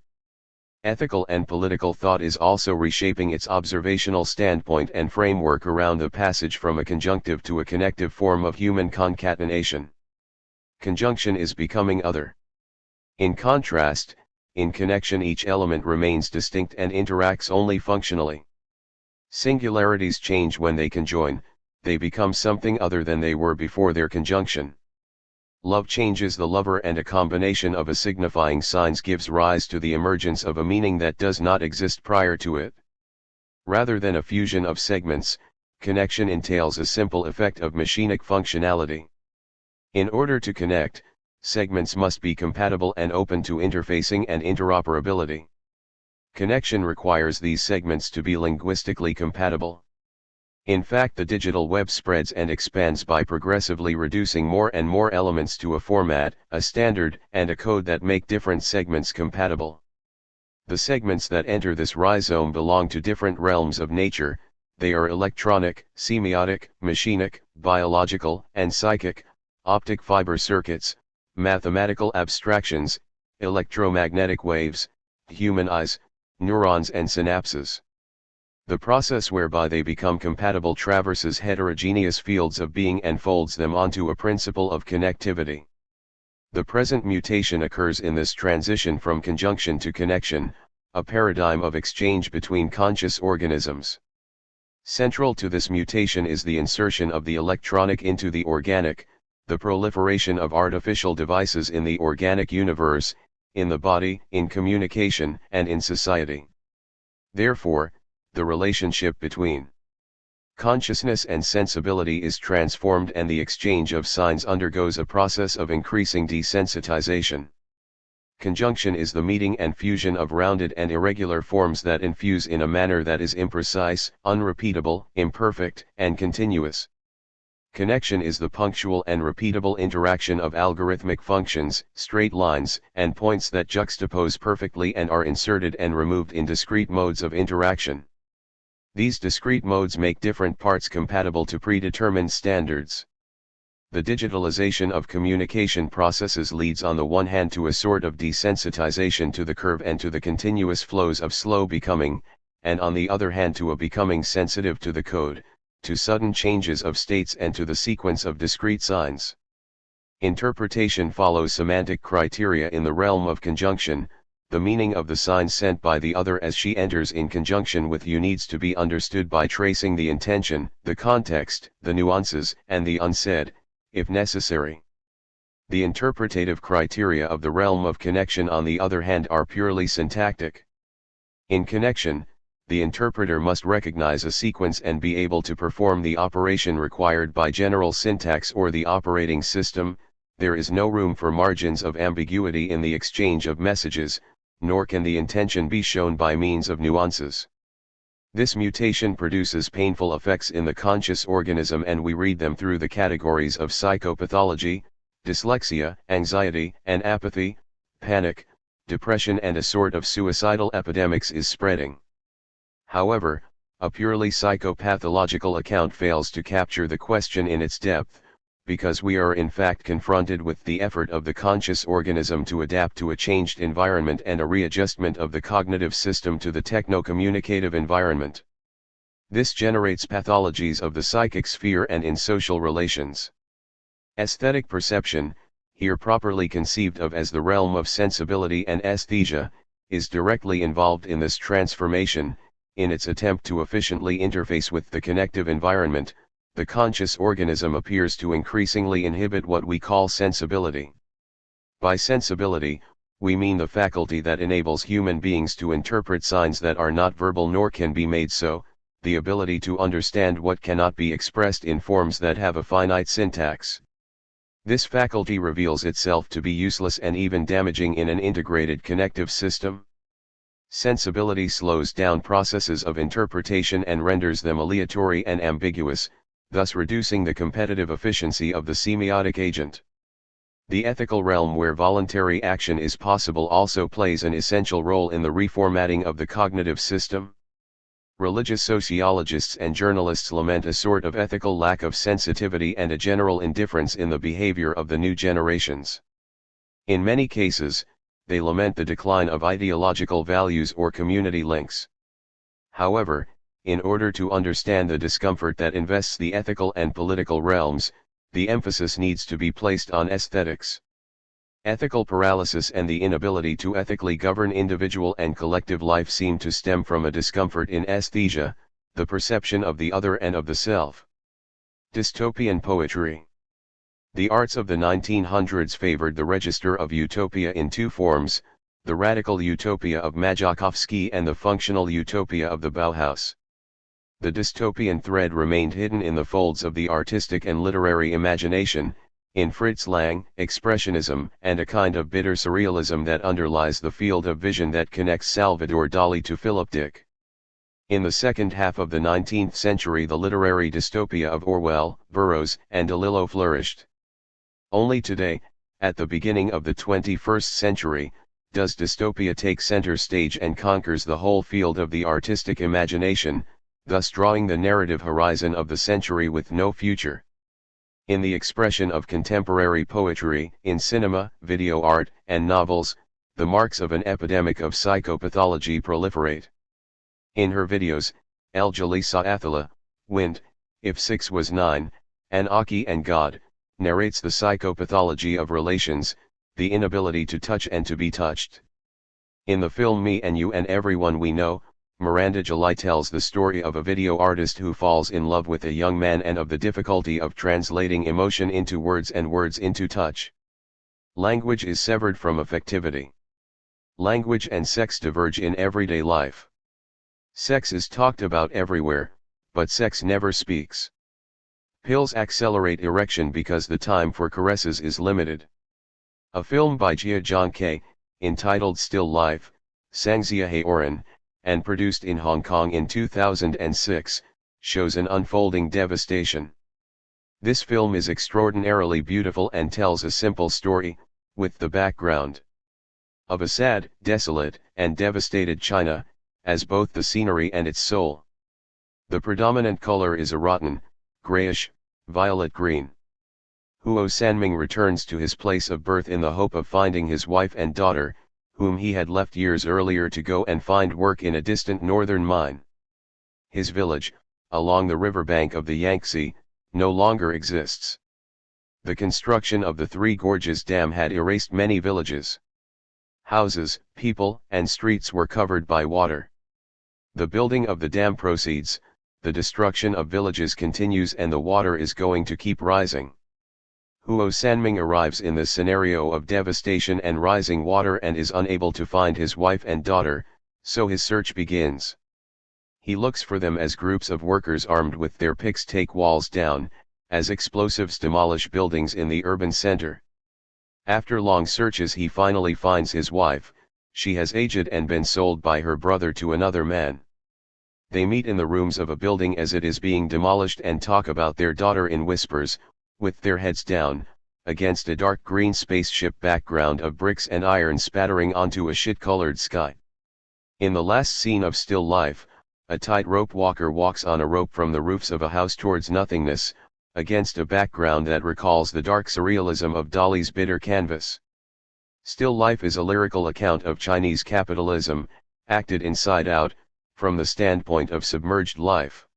Ethical and political thought is also reshaping its observational standpoint and framework around the passage from a conjunctive to a connective form of human concatenation. Conjunction is becoming other. In contrast, in connection each element remains distinct and interacts only functionally. Singularities change when they conjoin, they become something other than they were before their conjunction. Love changes the lover, and a combination of signifying signs gives rise to the emergence of a meaning that does not exist prior to it. Rather than a fusion of segments, connection entails a simple effect of machinic functionality. In order to connect, segments must be compatible and open to interfacing and interoperability. Connection requires these segments to be linguistically compatible. In fact, the digital web spreads and expands by progressively reducing more and more elements to a format, a standard, and a code that make different segments compatible. The segments that enter this rhizome belong to different realms of nature. They are electronic, semiotic, machinic, biological, and psychic, optic fiber circuits, mathematical abstractions, electromagnetic waves, human eyes, neurons and synapses. The process whereby they become compatible traverses heterogeneous fields of being and folds them onto a principle of connectivity. The present mutation occurs in this transition from conjunction to connection, a paradigm of exchange between conscious organisms. Central to this mutation is the insertion of the electronic into the organic, the proliferation of artificial devices in the organic universe, in the body, in communication, and in society. Therefore, the relationship between consciousness and sensibility is transformed, and the exchange of signs undergoes a process of increasing desensitization. Conjunction is the meeting and fusion of rounded and irregular forms that infuse in a manner that is imprecise, unrepeatable, imperfect, and continuous. Connection is the punctual and repeatable interaction of algorithmic functions, straight lines, and points that juxtapose perfectly and are inserted and removed in discrete modes of interaction. These discrete modes make different parts compatible to predetermined standards. The digitalization of communication processes leads on the one hand to a sort of desensitization to the curve and to the continuous flows of slow becoming, and on the other hand to a becoming sensitive to the code, to sudden changes of states and to the sequence of discrete signs. Interpretation follows semantic criteria in the realm of conjunction. the meaning of the signs sent by the other as she enters in conjunction with you needs to be understood by tracing the intention, the context, the nuances, and the unsaid, if necessary. The interpretative criteria of the realm of connection, on the other hand, are purely syntactic. In connection, the interpreter must recognize a sequence and be able to perform the operation required by general syntax or the operating system. There is no room for margins of ambiguity in the exchange of messages, nor can the intention be shown by means of nuances. This mutation produces painful effects in the conscious organism, and we read them through the categories of psychopathology, dyslexia, anxiety and apathy, panic, depression, and a sort of suicidal epidemics is spreading. However, a purely psychopathological account fails to capture the question in its depth, because we are in fact confronted with the effort of the conscious organism to adapt to a changed environment and a readjustment of the cognitive system to the techno-communicative environment. This generates pathologies of the psychic sphere and in social relations. Aesthetic perception, here properly conceived of as the realm of sensibility and aesthesia, is directly involved in this transformation. In its attempt to efficiently interface with the connective environment, the conscious organism appears to increasingly inhibit what we call sensibility. By sensibility, we mean the faculty that enables human beings to interpret signs that are not verbal nor can be made so, the ability to understand what cannot be expressed in forms that have a finite syntax. This faculty reveals itself to be useless and even damaging in an integrated connective system. Sensibility slows down processes of interpretation and renders them aleatory and ambiguous, thus reducing the competitive efficiency of the semiotic agent. The ethical realm, where voluntary action is possible, also plays an essential role in the reformatting of the cognitive system. Religious sociologists and journalists lament a sort of ethical lack of sensitivity and a general indifference in the behavior of the new generations. In many cases, they lament the decline of ideological values or community links. However, in order to understand the discomfort that invests the ethical and political realms, the emphasis needs to be placed on aesthetics. Ethical paralysis and the inability to ethically govern individual and collective life seem to stem from a discomfort in aesthesia, the perception of the other and of the self. Dystopian poetry. The arts of the 1900s favored the register of utopia in two forms, the radical utopia of Majakovsky and the functional utopia of the Bauhaus. The dystopian thread remained hidden in the folds of the artistic and literary imagination, in Fritz Lang, expressionism, and a kind of bitter surrealism that underlies the field of vision that connects Salvador Dali to Philip Dick. In the second half of the 19th century, the literary dystopia of Orwell, Burroughs, and DeLillo flourished. Only today, at the beginning of the 21st century, does dystopia take center stage and conquers the whole field of the artistic imagination, thus drawing the narrative horizon of the century with no future. In the expression of contemporary poetry, in cinema, video art, and novels, the marks of an epidemic of psychopathology proliferate. In her videos, El Jalisa Athala, Wind, If 6 Was 9, and Aki and God, narrates the psychopathology of relations, the inability to touch and to be touched. In the film Me and You and Everyone We Know, Miranda July tells the story of a video artist who falls in love with a young man and of the difficulty of translating emotion into words and words into touch. Language is severed from affectivity. Language and sex diverge in everyday life. Sex is talked about everywhere, but sex never speaks. Pills accelerate erection because the time for caresses is limited. A film by Jia Zhangke, entitled Still Life, Sangzia Haoran, and produced in Hong Kong in 2006, shows an unfolding devastation. This film is extraordinarily beautiful and tells a simple story, with the background of a sad, desolate, and devastated China, as both the scenery and its soul. The predominant color is a rotten, grayish, violet green. Huo Sanming returns to his place of birth in the hope of finding his wife and daughter, whom he had left years earlier to go and find work in a distant northern mine. His village, along the riverbank of the Yangtze, no longer exists. The construction of the Three Gorges Dam had erased many villages. houses, people, and streets were covered by water. The building of the dam proceeds, the destruction of villages continues, and the water is going to keep rising. Huo Sanming arrives in this scenario of devastation and rising water and is unable to find his wife and daughter, so his search begins. He looks for them as groups of workers armed with their picks take walls down, as explosives demolish buildings in the urban center. After long searches he finally finds his wife. She has aged and been sold by her brother to another man. They meet in the rooms of a building as it is being demolished and talk about their daughter in whispers, with their heads down, against a dark green spaceship background of bricks and iron spattering onto a shit-colored sky. In the last scene of Still Life, a tightrope walker walks on a rope from the roofs of a house towards nothingness, against a background that recalls the dark surrealism of Dali's bitter canvas. Still Life is a lyrical account of Chinese capitalism, acted inside out, from the standpoint of submerged life.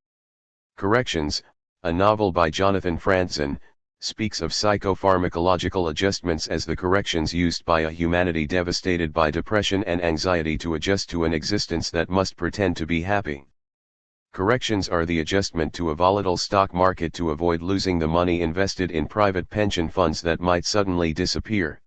Corrections, a novel by Jonathan Franzen, speaks of psychopharmacological adjustments as the corrections used by a humanity devastated by depression and anxiety to adjust to an existence that must pretend to be happy. Corrections are the adjustment to a volatile stock market to avoid losing the money invested in private pension funds that might suddenly disappear.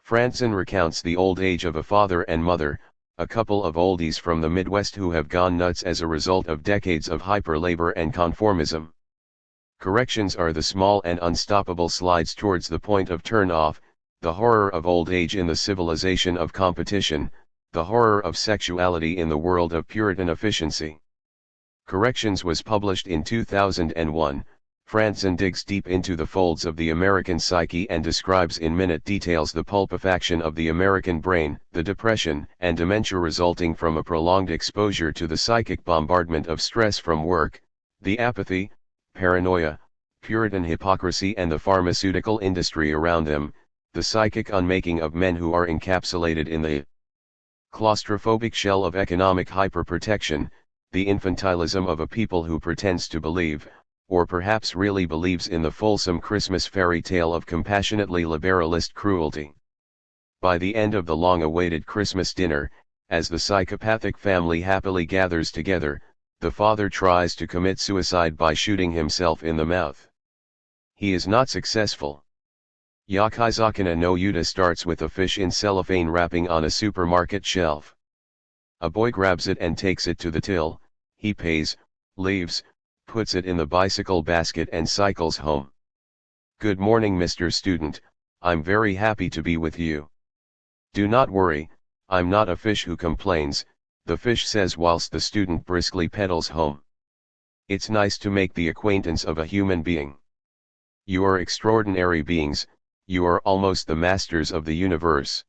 Franzen recounts the old age of a father and mother, a couple of oldies from the Midwest who have gone nuts as a result of decades of hyper-labor and conformism. Corrections are the small and unstoppable slides towards the point of turn-off, the horror of old age in the civilization of competition, the horror of sexuality in the world of Puritan efficiency. Corrections was published in 2001. Franzen digs deep into the folds of the American psyche and describes in minute details the pulpifaction of the American brain, the depression and dementia resulting from a prolonged exposure to the psychic bombardment of stress from work, the apathy, paranoia, Puritan hypocrisy and the pharmaceutical industry around them, the psychic unmaking of men who are encapsulated in the claustrophobic shell of economic hyperprotection, the infantilism of a people who pretends to believe, or perhaps really believes in the fulsome Christmas fairy tale of compassionately liberalist cruelty. By the end of the long-awaited Christmas dinner, as the psychopathic family happily gathers together, the father tries to commit suicide by shooting himself in the mouth. He is not successful. Yakuizakana no Yuta starts with a fish in cellophane wrapping on a supermarket shelf. A boy grabs it and takes it to the till, he pays, leaves, puts it in the bicycle basket and cycles home. "Good morning, Mr. Student, I'm very happy to be with you." "Do not worry, I'm not a fish who complains," the fish says whilst the student briskly pedals home. "It's nice to make the acquaintance of a human being. You are extraordinary beings, you are almost the masters of the universe.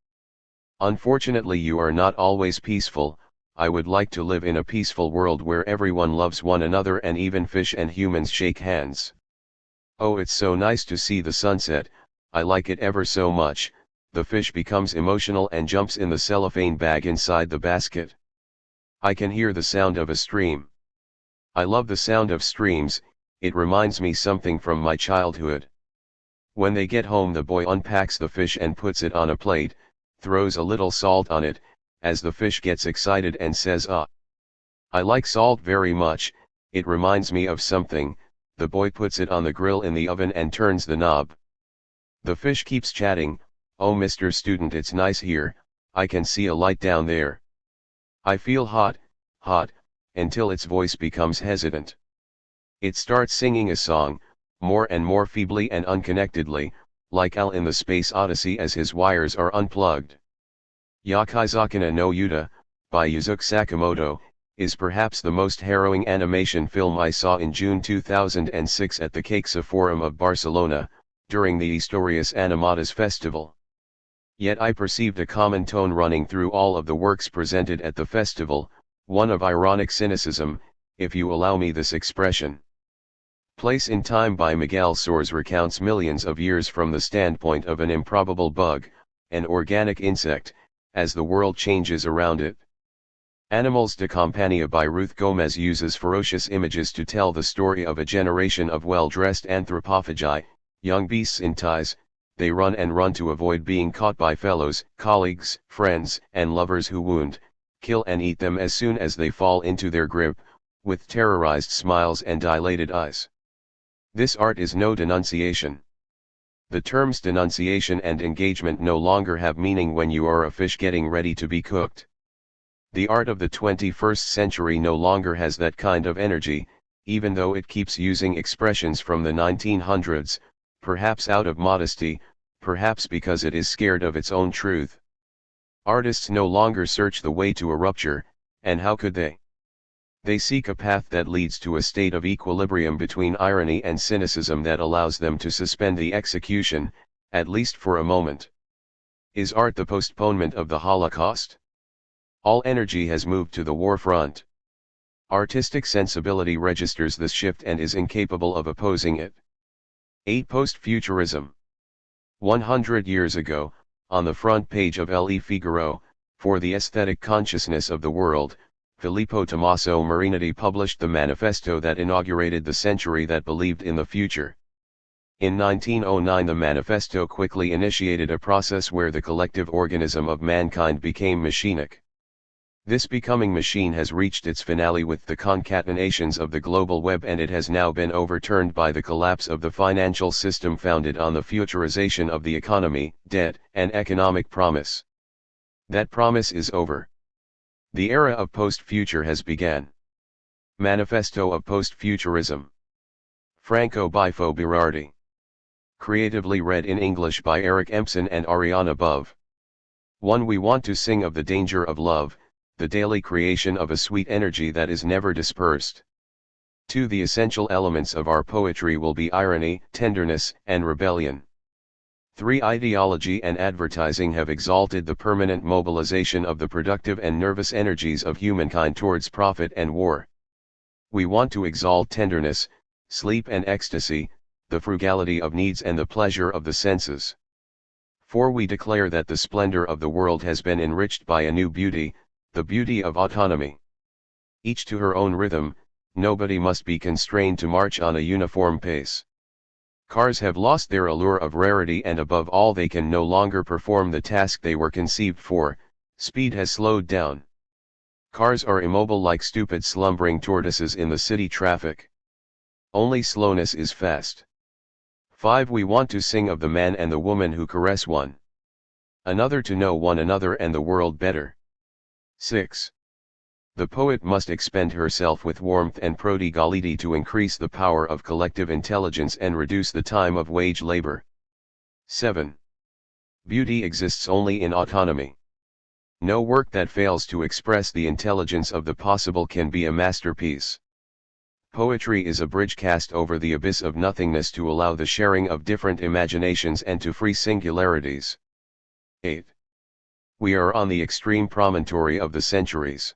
Unfortunately you are not always peaceful. I would like to live in a peaceful world where everyone loves one another and even fish and humans shake hands. Oh, it's so nice to see the sunset, I like it ever so much." The fish becomes emotional and jumps in the cellophane bag inside the basket. "I can hear the sound of a stream. I love the sound of streams, it reminds me something from my childhood." When they get home the boy unpacks the fish and puts it on a plate, throws a little salt on it, as the fish gets excited and says, "Ah, I like salt very much, it reminds me of something." The boy puts it on the grill in the oven and turns the knob. The fish keeps chatting, "Oh Mr. Student, it's nice here, I can see a light down there. I feel hot, hot," until its voice becomes hesitant. It starts singing a song, more and more feebly and unconnectedly, like Al in the Space Odyssey as his wires are unplugged. Yakuizakana no Yuta, by Yuzuki Sakamoto, is perhaps the most harrowing animation film I saw in June 2006 at the Caixa Forum of Barcelona, during the Historias Animadas Festival. Yet I perceived a common tone running through all of the works presented at the festival, one of ironic cynicism, if you allow me this expression. Place in Time by Miguel Sors recounts millions of years from the standpoint of an improbable bug, an organic insect, as the world changes around it. Animals de Compania by Ruth Gomez uses ferocious images to tell the story of a generation of well-dressed anthropophagi, young beasts in ties, they run and run to avoid being caught by fellows, colleagues, friends, and lovers who wound, kill and eat them as soon as they fall into their grip, with terrorized smiles and dilated eyes. This art is no denunciation. The terms denunciation and engagement no longer have meaning when you are a fish getting ready to be cooked. The art of the 21st century no longer has that kind of energy, even though it keeps using expressions from the 1900s, perhaps out of modesty, perhaps because it is scared of its own truth. Artists no longer search the way to a rupture, and how could they? They seek a path that leads to a state of equilibrium between irony and cynicism that allows them to suspend the execution, at least for a moment. Is art the postponement of the Holocaust? All energy has moved to the war front. Artistic sensibility registers this shift and is incapable of opposing it. 8. Post-futurism. 100 years ago, on the front page of Le Figaro, for the aesthetic consciousness of the world, Filippo Tommaso Marinetti published the manifesto that inaugurated the century that believed in the future. In 1909 the manifesto quickly initiated a process where the collective organism of mankind became machinic. This becoming machine has reached its finale with the concatenations of the global web, and it has now been overturned by the collapse of the financial system founded on the futurization of the economy, debt, and economic promise. That promise is over. The era of post-future has begun. Manifesto of Post-Futurism. Franco Bifo Berardi. Creatively read in English by Eric Empson and Ariana Bove. 1. We want to sing of the danger of love, the daily creation of a sweet energy that is never dispersed. 2. The essential elements of our poetry will be irony, tenderness, and rebellion. 3. Ideology and advertising have exalted the permanent mobilization of the productive and nervous energies of humankind towards profit and war. We want to exalt tenderness, sleep and ecstasy, the frugality of needs and the pleasure of the senses. 4. We declare that the splendor of the world has been enriched by a new beauty, the beauty of autonomy. Each to her own rhythm, nobody must be constrained to march on a uniform pace. Cars have lost their allure of rarity, and above all they can no longer perform the task they were conceived for. Speed has slowed down. Cars are immobile like stupid slumbering tortoises in the city traffic. Only slowness is fast. 5. We want to sing of the man and the woman who caress one another to know one another and the world better. 6. The poet must expend herself with warmth and prodigality to increase the power of collective intelligence and reduce the time of wage labor. 7. Beauty exists only in autonomy. No work that fails to express the intelligence of the possible can be a masterpiece. Poetry is a bridge cast over the abyss of nothingness to allow the sharing of different imaginations and to free singularities. 8. We are on the extreme promontory of the centuries.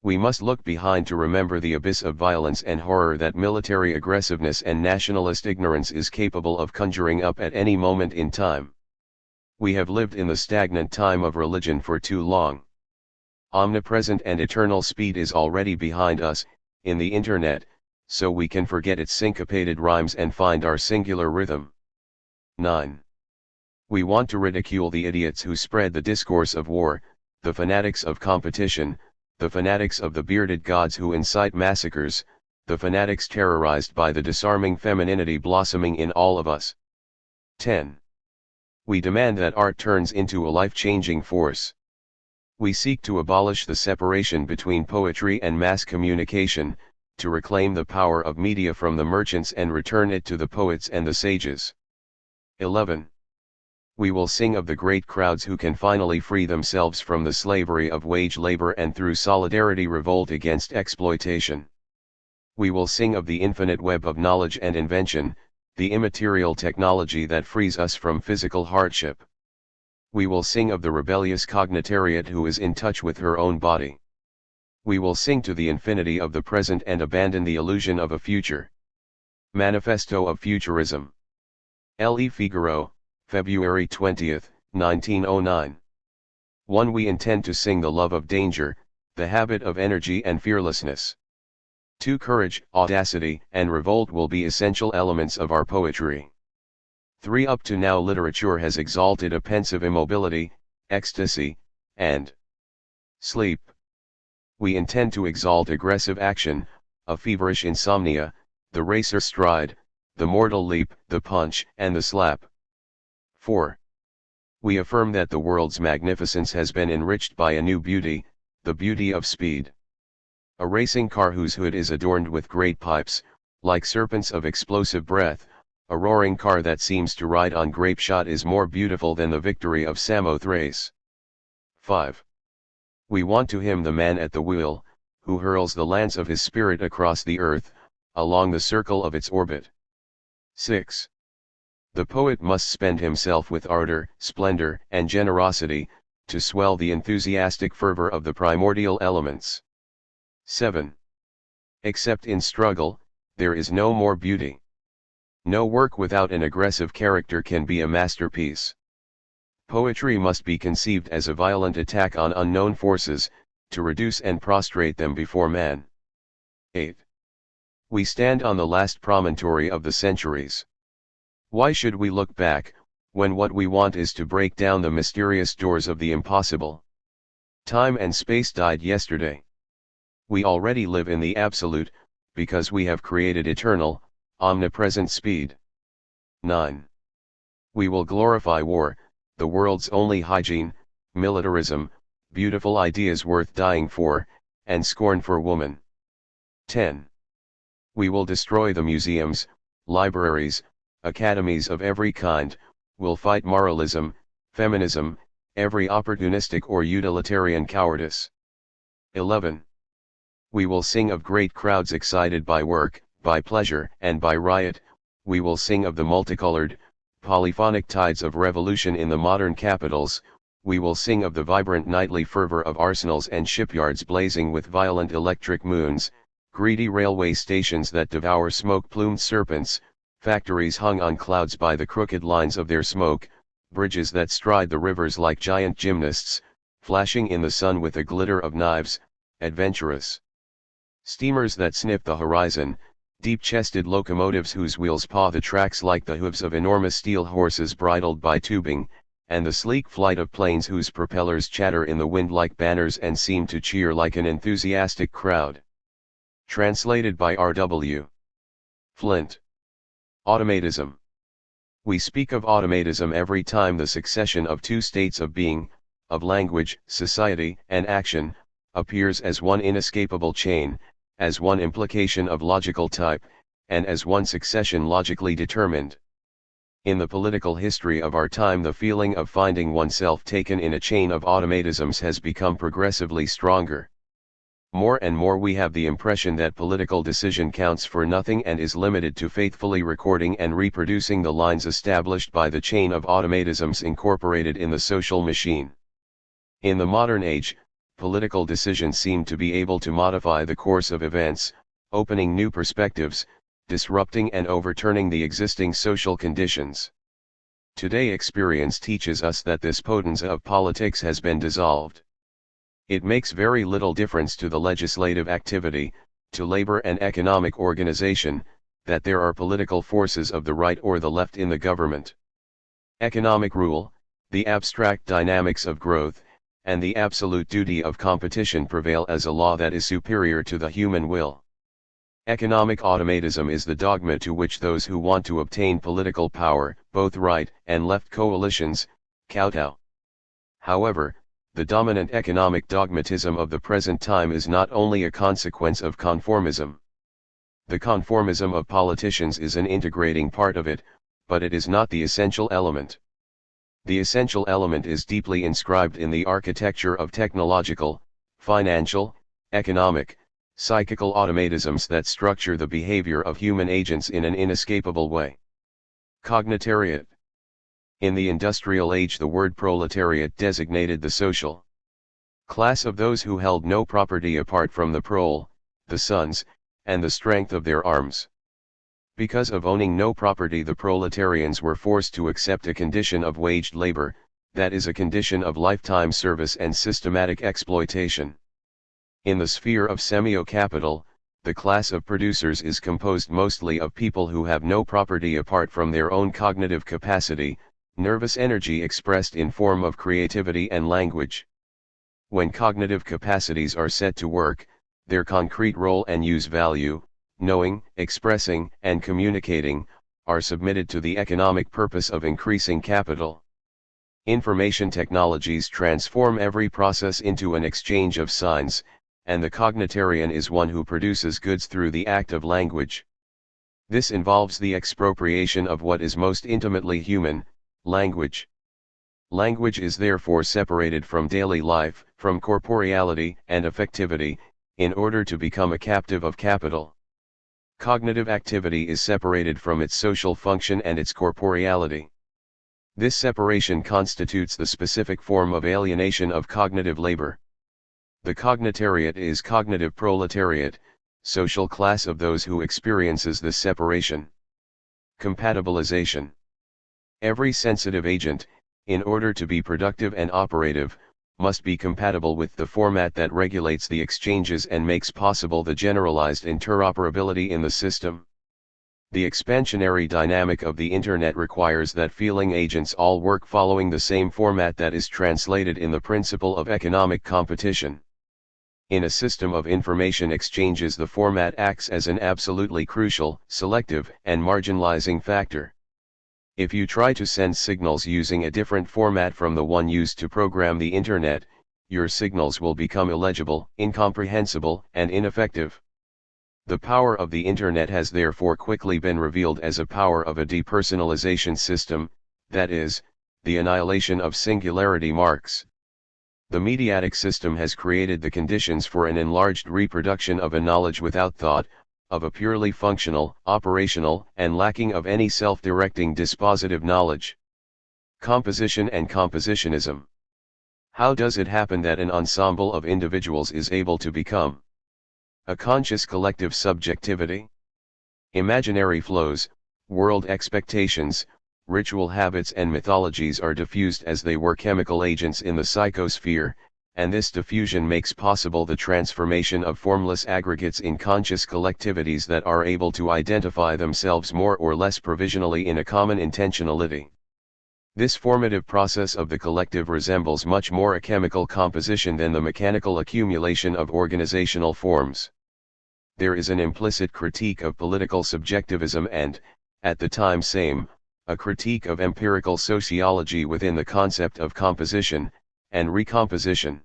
We must look behind to remember the abyss of violence and horror that military aggressiveness and nationalist ignorance is capable of conjuring up at any moment in time. We have lived in the stagnant time of religion for too long. Omnipresent and eternal speed is already behind us, in the internet, so we can forget its syncopated rhymes and find our singular rhythm. 9. We want to ridicule the idiots who spread the discourse of war, the fanatics of competition, the fanatics of the bearded gods who incite massacres, the fanatics terrorized by the disarming femininity blossoming in all of us. 10. We demand that art turns into a life-changing force. We seek to abolish the separation between poetry and mass communication, to reclaim the power of media from the merchants and return it to the poets and the sages. 11. We will sing of the great crowds who can finally free themselves from the slavery of wage labor and through solidarity revolt against exploitation. We will sing of the infinite web of knowledge and invention, the immaterial technology that frees us from physical hardship. We will sing of the rebellious cognitariat who is in touch with her own body. We will sing to the infinity of the present and abandon the illusion of a future. Manifesto of Futurism. Le Figaro, February 20, 1909. 1. We intend to sing the love of danger, the habit of energy and fearlessness. 2. Courage, audacity, and revolt will be essential elements of our poetry. 3. Up to now literature has exalted a pensive immobility, ecstasy, and sleep. We intend to exalt aggressive action, a feverish insomnia, the racer stride, the mortal leap, the punch, and the slap. 4. We affirm that the world's magnificence has been enriched by a new beauty, the beauty of speed. A racing car whose hood is adorned with great pipes, like serpents of explosive breath, a roaring car that seems to ride on grape shot is more beautiful than the victory of Samothrace. 5. We want to him the man at the wheel, who hurls the lance of his spirit across the earth, along the circle of its orbit. 6. The poet must spend himself with ardor, splendor, and generosity, to swell the enthusiastic fervor of the primordial elements. 7. Except in struggle, there is no more beauty. No work without an aggressive character can be a masterpiece. Poetry must be conceived as a violent attack on unknown forces, to reduce and prostrate them before man. 8. We stand on the last promontory of the centuries. Why should we look back, when what we want is to break down the mysterious doors of the impossible? Time and space died yesterday. We already live in the absolute, because we have created eternal, omnipresent speed. 9. We will glorify war, the world's only hygiene, militarism, beautiful ideas worth dying for, and scorn for woman. 10. We will destroy the museums, libraries, academies of every kind, will fight moralism, feminism, every opportunistic or utilitarian cowardice. 11. We will sing of great crowds excited by work, by pleasure, and by riot. We will sing of the multicolored, polyphonic tides of revolution in the modern capitals. We will sing of the vibrant nightly fervor of arsenals and shipyards blazing with violent electric moons, greedy railway stations that devour smoke-plumed serpents, factories hung on clouds by the crooked lines of their smoke, bridges that stride the rivers like giant gymnasts, flashing in the sun with a glitter of knives, adventurous steamers that sniff the horizon, deep-chested locomotives whose wheels paw the tracks like the hooves of enormous steel horses bridled by tubing, and the sleek flight of planes whose propellers chatter in the wind like banners and seem to cheer like an enthusiastic crowd. Translated by R.W. Flint. Automatism. We speak of automatism every time the succession of two states of being, of language, society, and action, appears as one inescapable chain, as one implication of logical type, and as one succession logically determined. In the political history of our time, the feeling of finding oneself taken in a chain of automatisms has become progressively stronger. More and more we have the impression that political decision counts for nothing and is limited to faithfully recording and reproducing the lines established by the chain of automatisms incorporated in the social machine. In the modern age, political decisions seem to be able to modify the course of events, opening new perspectives, disrupting and overturning the existing social conditions. Today experience teaches us that this potenza of politics has been dissolved. It makes very little difference to the legislative activity, to labor and economic organization, that there are political forces of the right or the left in the government. Economic rule, the abstract dynamics of growth, and the absolute duty of competition prevail as a law that is superior to the human will. Economic automatism is the dogma to which those who want to obtain political power, both right and left coalitions, kowtow. However, the dominant economic dogmatism of the present time is not only a consequence of conformism. The conformism of politicians is an integrating part of it, but it is not the essential element. The essential element is deeply inscribed in the architecture of technological, financial, economic, psychical automatisms that structure the behavior of human agents in an inescapable way. Cognitariat. In the industrial age, the word proletariat designated the social class of those who held no property apart from the prole, the sons, and the strength of their arms. Because of owning no property, the proletarians were forced to accept a condition of waged labor, that is, a condition of lifetime service and systematic exploitation. In the sphere of semio-capital, the class of producers is composed mostly of people who have no property apart from their own cognitive capacity, nervous energy expressed in form of creativity and language. When cognitive capacities are set to work, their concrete role and use value, knowing, expressing, and communicating, are submitted to the economic purpose of increasing capital. Information technologies transform every process into an exchange of signs, and the cognitarian is one who produces goods through the act of language. This involves the expropriation of what is most intimately human, language. Language is therefore separated from daily life, from corporeality and affectivity, in order to become a captive of capital. Cognitive activity is separated from its social function and its corporeality. This separation constitutes the specific form of alienation of cognitive labor. The cognitariat is cognitive proletariat, social class of those who experiences this separation. Compatibilization. Every sensitive agent, in order to be productive and operative, must be compatible with the format that regulates the exchanges and makes possible the generalized interoperability in the system. The expansionary dynamic of the Internet requires that feeling agents all work following the same format that is translated in the principle of economic competition. In a system of information exchanges, the format acts as an absolutely crucial, selective, and marginalizing factor. If you try to send signals using a different format from the one used to program the Internet, your signals will become illegible, incomprehensible, and ineffective. The power of the Internet has therefore quickly been revealed as a power of a depersonalization system, that is, the annihilation of singularity marks. The mediatic system has created the conditions for an enlarged reproduction of a knowledge without thought, of a purely functional, operational, and lacking of any self-directing dispositive knowledge. Composition and compositionism. How does it happen that an ensemble of individuals is able to become a conscious collective subjectivity? Imaginary flows, world expectations, ritual habits and mythologies are diffused as they were chemical agents in the psychosphere, and this diffusion makes possible the transformation of formless aggregates in conscious collectivities that are able to identify themselves more or less provisionally in a common intentionality. This formative process of the collective resembles much more a chemical composition than the mechanical accumulation of organizational forms. There is an implicit critique of political subjectivism and, at the time same, a critique of empirical sociology within the concept of composition and recomposition.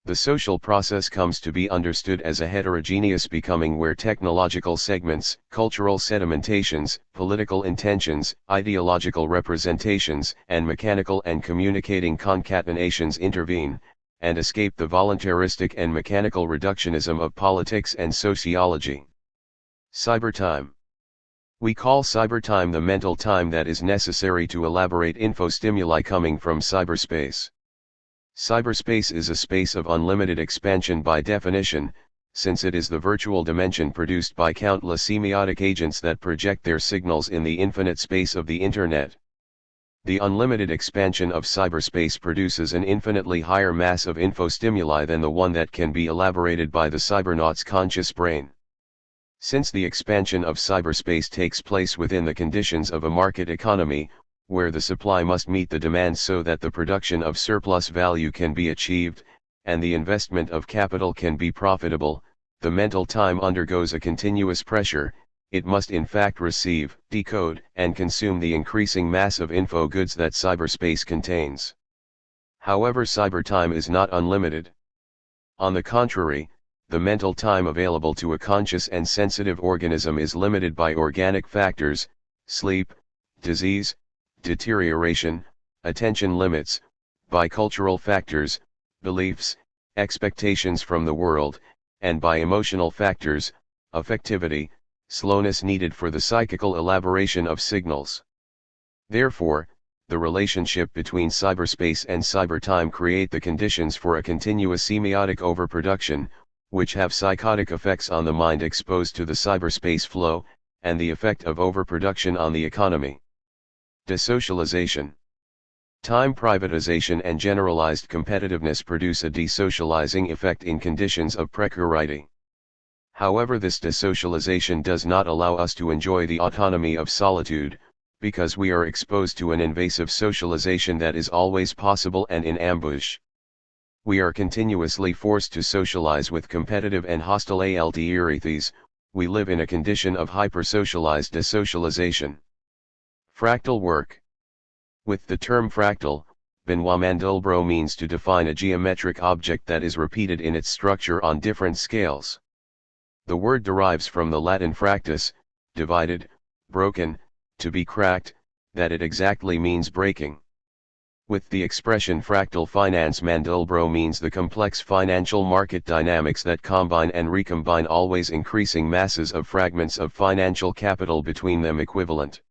The social process comes to be understood as a heterogeneous becoming where technological segments, cultural sedimentations, political intentions, ideological representations, and mechanical and communicating concatenations intervene, and escape the voluntaristic and mechanical reductionism of politics and sociology. Cybertime. We call cybertime the mental time that is necessary to elaborate infostimuli coming from cyberspace. Cyberspace is a space of unlimited expansion by definition, since it is the virtual dimension produced by countless semiotic agents that project their signals in the infinite space of the Internet. The unlimited expansion of cyberspace produces an infinitely higher mass of infostimuli than the one that can be elaborated by the cybernaut's conscious brain. Since the expansion of cyberspace takes place within the conditions of a market economy, where the supply must meet the demand so that the production of surplus value can be achieved, and the investment of capital can be profitable, the mental time undergoes a continuous pressure. It must in fact receive, decode, and consume the increasing mass of info goods that cyberspace contains. However, cybertime is not unlimited. On the contrary, the mental time available to a conscious and sensitive organism is limited by organic factors, sleep, disease, deterioration, attention limits, by cultural factors, beliefs, expectations from the world, and by emotional factors, affectivity, slowness needed for the psychical elaboration of signals. Therefore, the relationship between cyberspace and cybertime create the conditions for a continuous semiotic overproduction, which have psychotic effects on the mind exposed to the cyberspace flow, and the effect of overproduction on the economy. Desocialization. Time privatization and generalized competitiveness produce a desocializing effect in conditions of precarity. However, this desocialization does not allow us to enjoy the autonomy of solitude, because we are exposed to an invasive socialization that is always possible and in ambush. We are continuously forced to socialize with competitive and hostile altruities. We live in a condition of hypersocialized desocialization. Fractal work. With the term fractal, Benoit Mandelbrot means to define a geometric object that is repeated in its structure on different scales. The word derives from the Latin fractus, divided, broken, to be cracked, that it exactly means breaking. With the expression fractal finance, Mandelbrot means the complex financial market dynamics that combine and recombine always increasing masses of fragments of financial capital between them equivalent.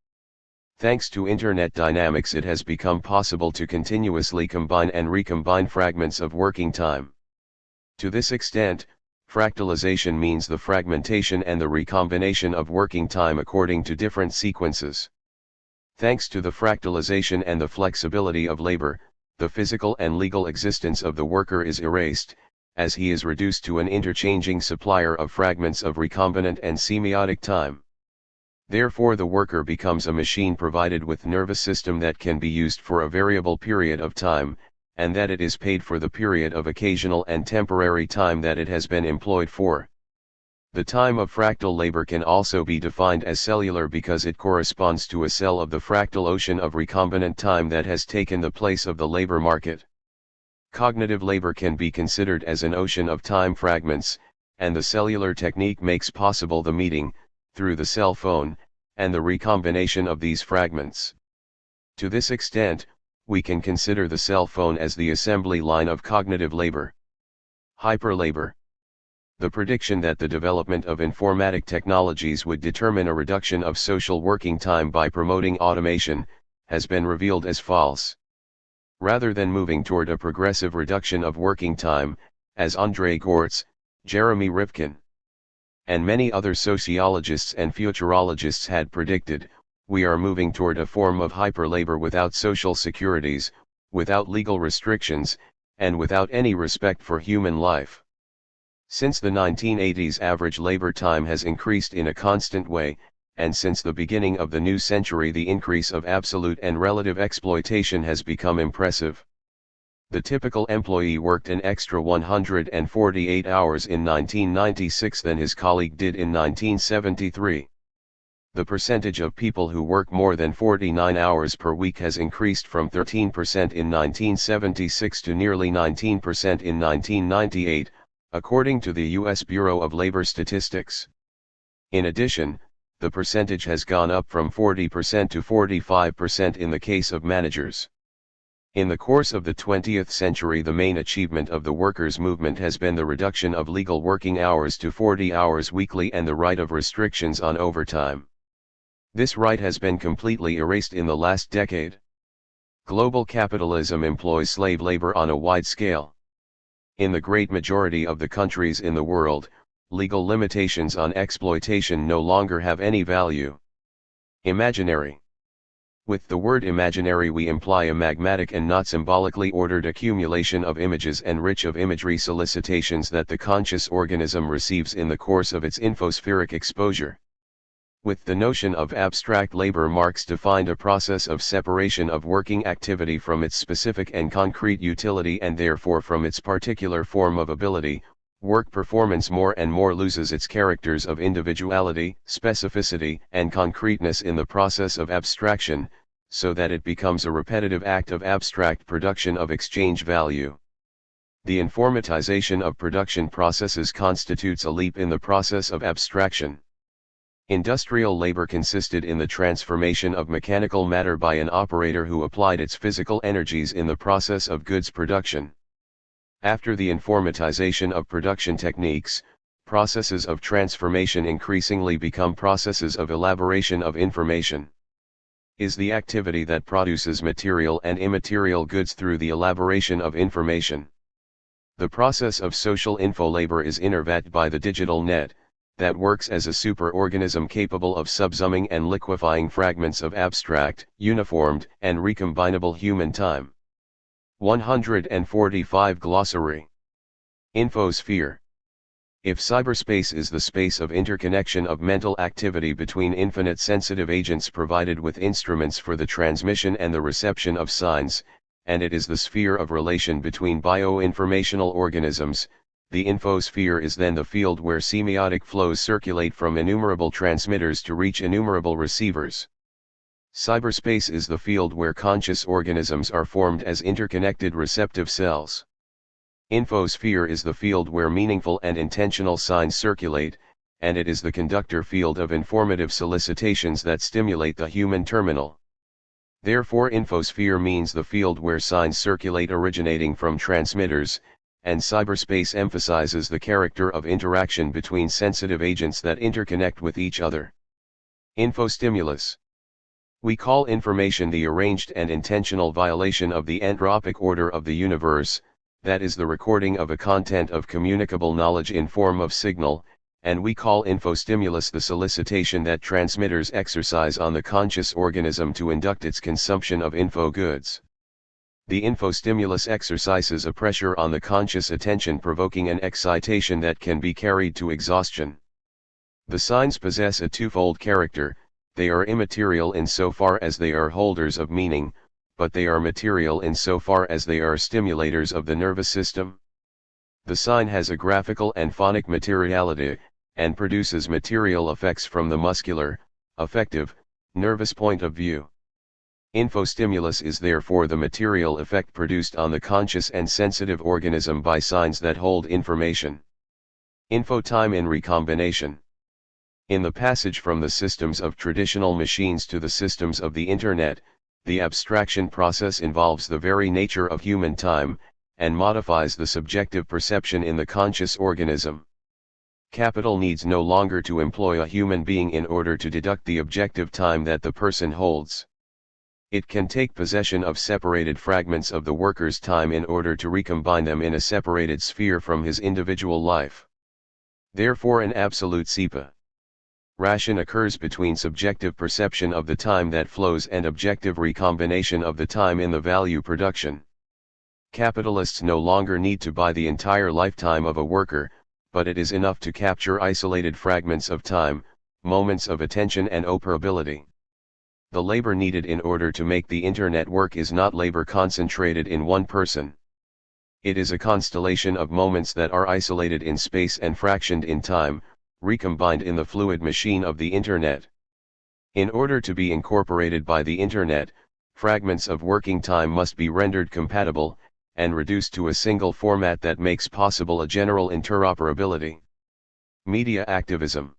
Thanks to Internet dynamics, it has become possible to continuously combine and recombine fragments of working time. To this extent, fractalization means the fragmentation and the recombination of working time according to different sequences. Thanks to the fractalization and the flexibility of labor, the physical and legal existence of the worker is erased, as he is reduced to an interchanging supplier of fragments of recombinant and semiotic time. Therefore, the worker becomes a machine provided with nervous system that can be used for a variable period of time, and that it is paid for the period of occasional and temporary time that it has been employed for. The time of fractal labor can also be defined as cellular because it corresponds to a cell of the fractal ocean of recombinant time that has taken the place of the labor market. Cognitive labor can be considered as an ocean of time fragments, and the cellular technique makes possible the meeting, through the cell phone, and the recombination of these fragments. To this extent, we can consider the cell phone as the assembly line of cognitive labor. Hyperlabor. The prediction that the development of informatic technologies would determine a reduction of social working time by promoting automation, has been revealed as false. Rather than moving toward a progressive reduction of working time, as André Gortz, Jeremy Rifkin, and many other sociologists and futurologists had predicted, we are moving toward a form of hyperlabor without social securities, without legal restrictions, and without any respect for human life. Since the 1980s, average labor time has increased in a constant way, and since the beginning of the new century the increase of absolute and relative exploitation has become impressive. The typical employee worked an extra 148 hours in 1996 than his colleague did in 1973. The percentage of people who work more than 49 hours per week has increased from 13% in 1976 to nearly 19% in 1998, according to the U.S. Bureau of Labor Statistics. In addition, the percentage has gone up from 40% to 45% in the case of managers. In the course of the 20th century, the main achievement of the workers' movement has been the reduction of legal working hours to 40 hours weekly and the right of restrictions on overtime. This right has been completely erased in the last decade. Global capitalism employs slave labor on a wide scale. In the great majority of the countries in the world, legal limitations on exploitation no longer have any value. Imaginary. With the word imaginary we imply a magmatic and not symbolically ordered accumulation of images and rich of imagery solicitations that the conscious organism receives in the course of its infospheric exposure. With the notion of abstract labor, Marx defined a process of separation of working activity from its specific and concrete utility and therefore from its particular form of ability. Work performance more and more loses its characters of individuality, specificity, and concreteness in the process of abstraction, so that it becomes a repetitive act of abstract production of exchange value. The informatization of production processes constitutes a leap in the process of abstraction. Industrial labor consisted in the transformation of mechanical matter by an operator who applied its physical energies in the process of goods production. After the informatization of production techniques, processes of transformation increasingly become processes of elaboration of information. Is the activity that produces material and immaterial goods through the elaboration of information. The process of social info-labor is innervat by the digital net, that works as a superorganism capable of subsuming and liquefying fragments of abstract, uniformed, and recombinable human time. 145 Glossary. Infosphere. If cyberspace is the space of interconnection of mental activity between infinite sensitive agents provided with instruments for the transmission and the reception of signs, and it is the sphere of relation between bioinformational organisms, the infosphere is then the field where semiotic flows circulate from innumerable transmitters to reach innumerable receivers. Cyberspace is the field where conscious organisms are formed as interconnected receptive cells. Infosphere is the field where meaningful and intentional signs circulate, and it is the conductor field of informative solicitations that stimulate the human terminal. Therefore, infosphere means the field where signs circulate originating from transmitters, and cyberspace emphasizes the character of interaction between sensitive agents that interconnect with each other. Infostimulus. We call information the arranged and intentional violation of the entropic order of the universe, that is the recording of a content of communicable knowledge in form of signal, and we call infostimulus the solicitation that transmitters exercise on the conscious organism to induct its consumption of info goods. The infostimulus exercises a pressure on the conscious attention, provoking an excitation that can be carried to exhaustion. The signs possess a twofold character: they are immaterial insofar as they are holders of meaning, but they are material insofar as they are stimulators of the nervous system. The sign has a graphical and phonic materiality, and produces material effects from the muscular, affective, nervous point of view. Infostimulus is therefore the material effect produced on the conscious and sensitive organism by signs that hold information. Infotime in recombination. In the passage from the systems of traditional machines to the systems of the Internet, the abstraction process involves the very nature of human time, and modifies the subjective perception in the conscious organism. Capital needs no longer to employ a human being in order to deduct the objective time that the person holds. It can take possession of separated fragments of the worker's time in order to recombine them in a separated sphere from his individual life. Therefore, an absolute separation occurs between subjective perception of the time that flows and objective recombination of the time in the value production. Capitalists no longer need to buy the entire lifetime of a worker, but it is enough to capture isolated fragments of time, moments of attention and operability. The labor needed in order to make the Internet work is not labor concentrated in one person. It is a constellation of moments that are isolated in space and fractioned in time, recombined in the fluid machine of the Internet. In order to be incorporated by the Internet, fragments of working time must be rendered compatible, and reduced to a single format that makes possible a general interoperability. Media activism.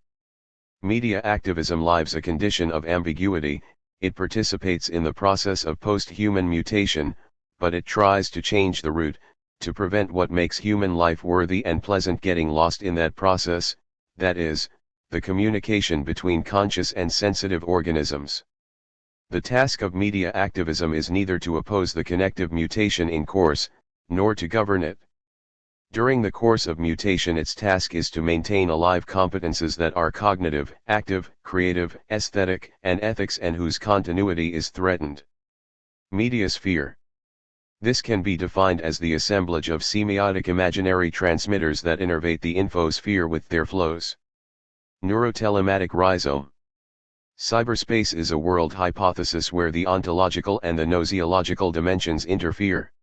Media activism lives a condition of ambiguity. It participates in the process of post-human mutation, but it tries to change the route, to prevent what makes human life worthy and pleasant getting lost in that process, that is, the communication between conscious and sensitive organisms. The task of media activism is neither to oppose the connective mutation in course, nor to govern it. During the course of mutation, its task is to maintain alive competences that are cognitive, active, creative, aesthetic, and ethics, and whose continuity is threatened. Mediasphere. This can be defined as the assemblage of semiotic imaginary transmitters that innervate the infosphere with their flows. Neurotelematic rhizome. Cyberspace is a world hypothesis where the ontological and the gnosiological dimensions interfere.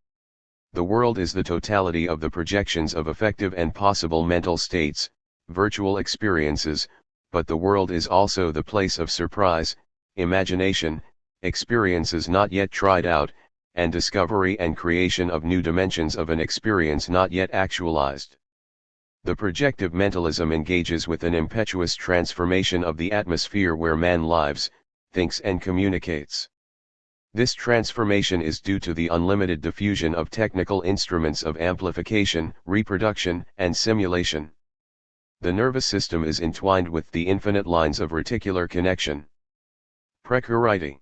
The world is the totality of the projections of effective and possible mental states, virtual experiences, but the world is also the place of surprise, imagination, experiences not yet tried out, and discovery and creation of new dimensions of an experience not yet actualized. The projective mentalism engages with an impetuous transformation of the atmosphere where man lives, thinks and communicates. This transformation is due to the unlimited diffusion of technical instruments of amplification, reproduction, and simulation. The nervous system is entwined with the infinite lines of reticular connection. Precarious.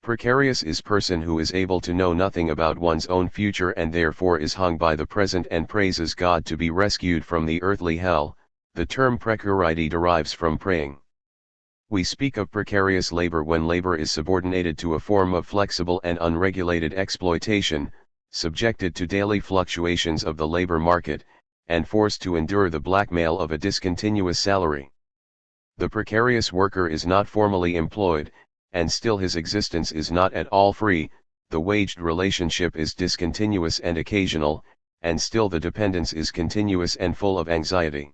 Precarious is person who is able to know nothing about one's own future and therefore is hung by the present and praises God to be rescued from the earthly hell. The term precariety derives from praying. We speak of precarious labor when labor is subordinated to a form of flexible and unregulated exploitation, subjected to daily fluctuations of the labor market, and forced to endure the blackmail of a discontinuous salary. The precarious worker is not formally employed, and still his existence is not at all free. The waged relationship is discontinuous and occasional, and still the dependence is continuous and full of anxiety.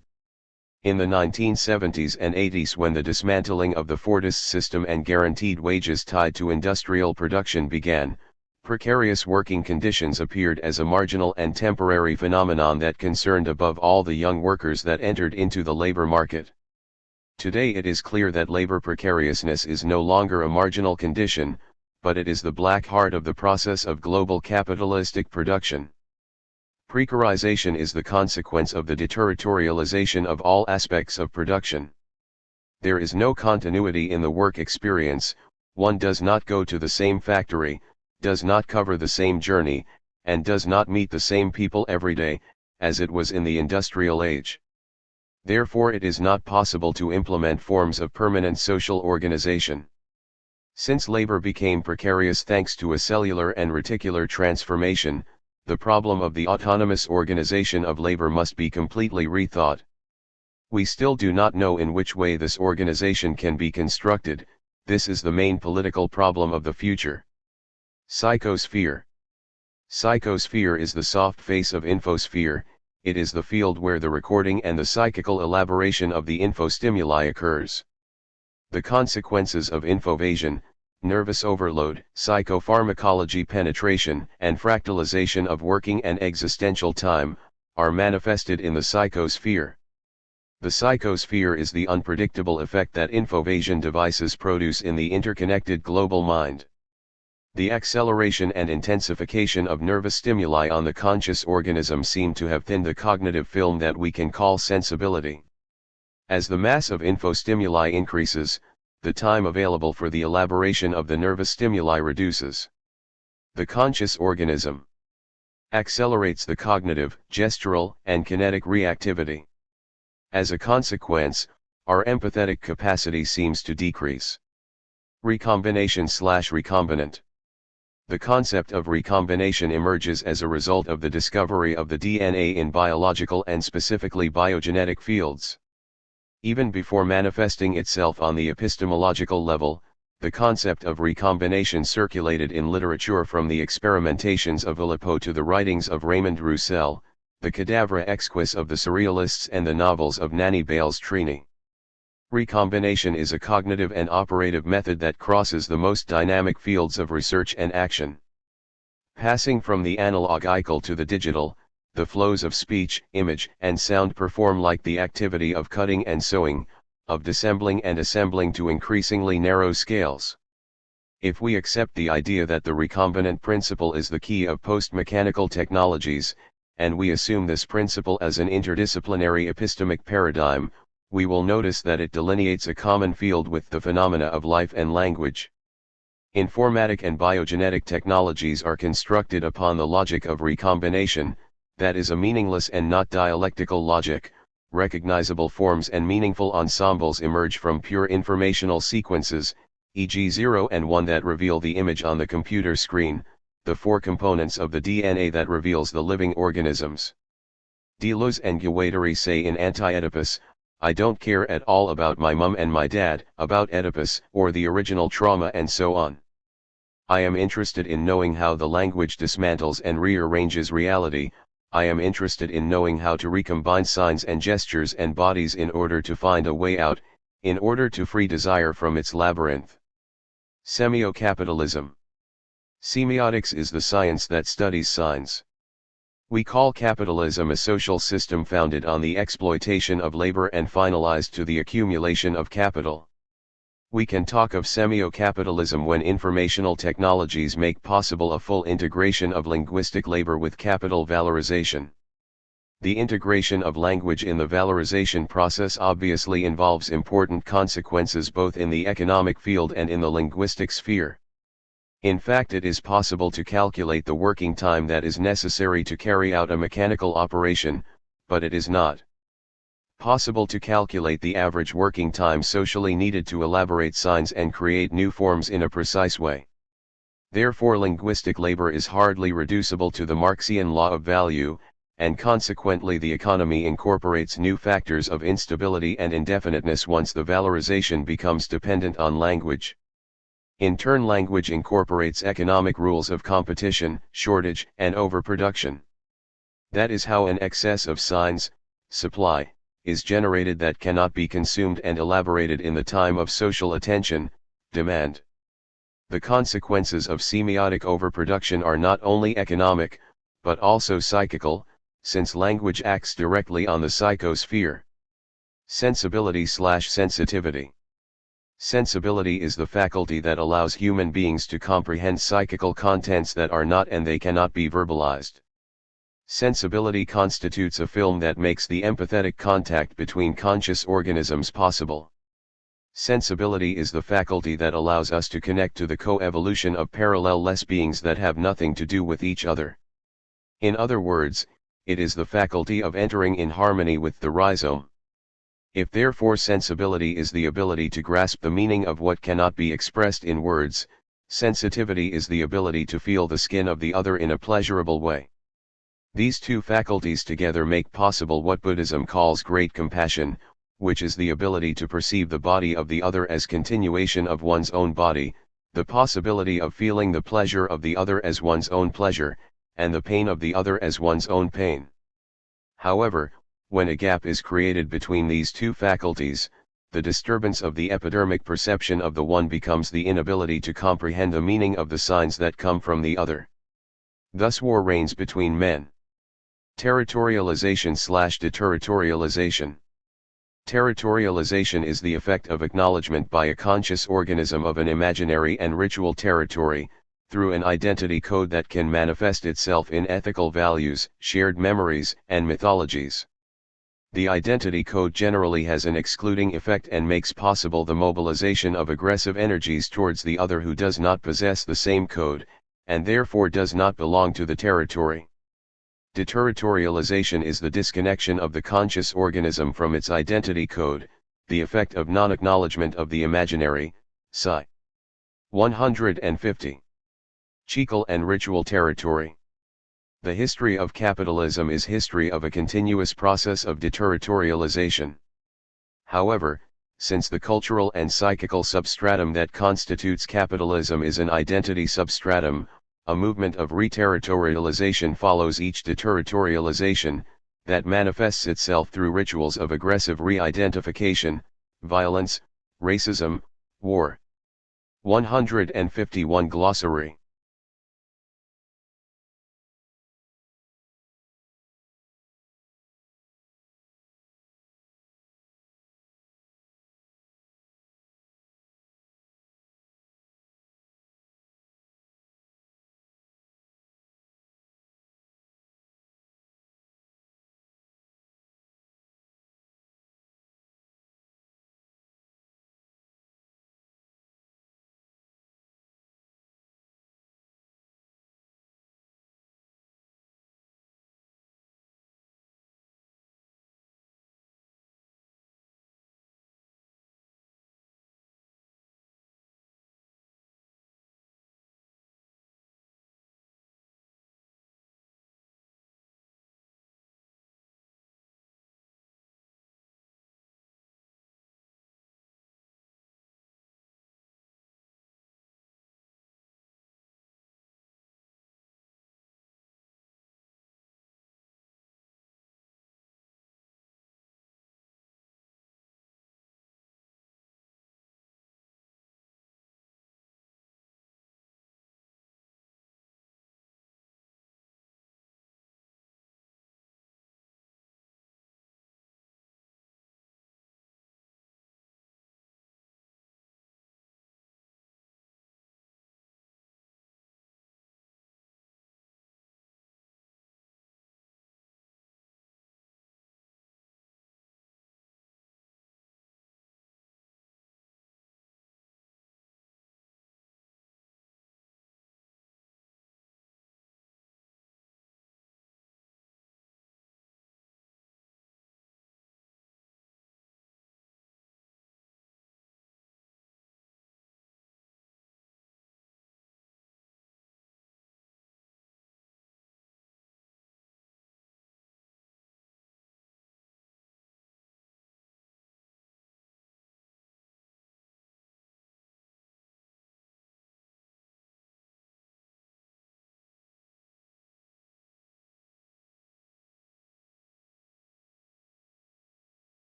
In the 1970s and 80s, when the dismantling of the Fordist system and guaranteed wages tied to industrial production began, precarious working conditions appeared as a marginal and temporary phenomenon that concerned above all the young workers that entered into the labor market. Today it is clear that labor precariousness is no longer a marginal condition, but it is the black heart of the process of global capitalistic production. Precarization is the consequence of the deterritorialization of all aspects of production. There is no continuity in the work experience, one does not go to the same factory, does not cover the same journey, and does not meet the same people every day, as it was in the industrial age. Therefore it is not possible to implement forms of permanent social organization. Since labor became precarious thanks to a cellular and reticular transformation, the problem of the autonomous organization of labor must be completely rethought. We still do not know in which way this organization can be constructed. This is the main political problem of the future. Psychosphere. Psychosphere is the soft face of infosphere. It is the field where the recording and the psychical elaboration of the infostimuli occurs. The consequences of infovasion, nervous overload, psychopharmacology penetration, and fractalization of working and existential time, are manifested in the psychosphere. The psychosphere is the unpredictable effect that infovasion devices produce in the interconnected global mind. The acceleration and intensification of nervous stimuli on the conscious organism seem to have thinned the cognitive film that we can call sensibility. As the mass of infostimuli increases, the time available for the elaboration of the nervous stimuli reduces. The conscious organism accelerates the cognitive, gestural, and kinetic reactivity. As a consequence, our empathetic capacity seems to decrease. Recombination/recombinant. The concept of recombination emerges as a result of the discovery of the DNA in biological and specifically biogenetic fields. Even before manifesting itself on the epistemological level, the concept of recombination circulated in literature from the experimentations of Oulipo to the writings of Raymond Roussel, the cadavre exquis of the surrealists and the novels of Nanny Bales-Trini. Recombination is a cognitive and operative method that crosses the most dynamic fields of research and action. Passing from the analogical to the digital, the flows of speech, image, and sound perform like the activity of cutting and sewing, of dissembling and assembling to increasingly narrow scales. If we accept the idea that the recombinant principle is the key of post-mechanical technologies, and we assume this principle as an interdisciplinary epistemic paradigm, we will notice that it delineates a common field with the phenomena of life and language. Informatic and biogenetic technologies are constructed upon the logic of recombination, that is a meaningless and not dialectical logic. Recognizable forms and meaningful ensembles emerge from pure informational sequences, e.g. 0 and 1 that reveal the image on the computer screen, the four components of the DNA that reveals the living organisms. Deleuze and Guattari say in Anti-Oedipus, "I don't care at all about my mum and my dad, about Oedipus, or the original trauma and so on. I am interested in knowing how the language dismantles and rearranges reality. I am interested in knowing how to recombine signs and gestures and bodies in order to find a way out, in order to free desire from its labyrinth." Semocapitalism. Semiotics is the science that studies signs. We call capitalism a social system founded on the exploitation of labor and finalized to the accumulation of capital. We can talk of semio-capitalism when informational technologies make possible a full integration of linguistic labor with capital valorization. The integration of language in the valorization process obviously involves important consequences both in the economic field and in the linguistic sphere. In fact, it is possible to calculate the working time that is necessary to carry out a mechanical operation, but it is not possible to calculate the average working time socially needed to elaborate signs and create new forms in a precise way. Therefore linguistic labor is hardly reducible to the Marxian law of value, and consequently the economy incorporates new factors of instability and indefiniteness once the valorization becomes dependent on language. In turn, language incorporates economic rules of competition, shortage, and overproduction. That is how an excess of signs, supply, is generated that cannot be consumed and elaborated in the time of social attention, demand. The consequences of semiotic overproduction are not only economic, but also psychical, since language acts directly on the psychosphere. Sensibility/sensitivity. Sensibility is the faculty that allows human beings to comprehend psychical contents that are not and they cannot be verbalized. Sensibility constitutes a film that makes the empathetic contact between conscious organisms possible. Sensibility is the faculty that allows us to connect to the co-evolution of parallel-less beings that have nothing to do with each other. In other words, it is the faculty of entering in harmony with the rhizome. If therefore sensibility is the ability to grasp the meaning of what cannot be expressed in words, sensitivity is the ability to feel the skin of the other in a pleasurable way. These two faculties together make possible what Buddhism calls great compassion, which is the ability to perceive the body of the other as continuation of one's own body, the possibility of feeling the pleasure of the other as one's own pleasure, and the pain of the other as one's own pain. However, when a gap is created between these two faculties, the disturbance of the epidermic perception of the one becomes the inability to comprehend the meaning of the signs that come from the other. Thus war reigns between men. Territorialization/deterritorialization. Territorialization is the effect of acknowledgement by a conscious organism of an imaginary and ritual territory, through an identity code that can manifest itself in ethical values, shared memories, and mythologies. The identity code generally has an excluding effect and makes possible the mobilization of aggressive energies towards the other who does not possess the same code, and therefore does not belong to the territory. Deterritorialization is the disconnection of the conscious organism from its identity code, the effect of non-acknowledgement of the imaginary, psi. 150. Chical and ritual territory. The history of capitalism is history of a continuous process of deterritorialization. However, since the cultural and psychical substratum that constitutes capitalism is an identity substratum, a movement of re-territorialization follows each deterritorialization, that manifests itself through rituals of aggressive re-identification, violence, racism, war. 151 Glossary.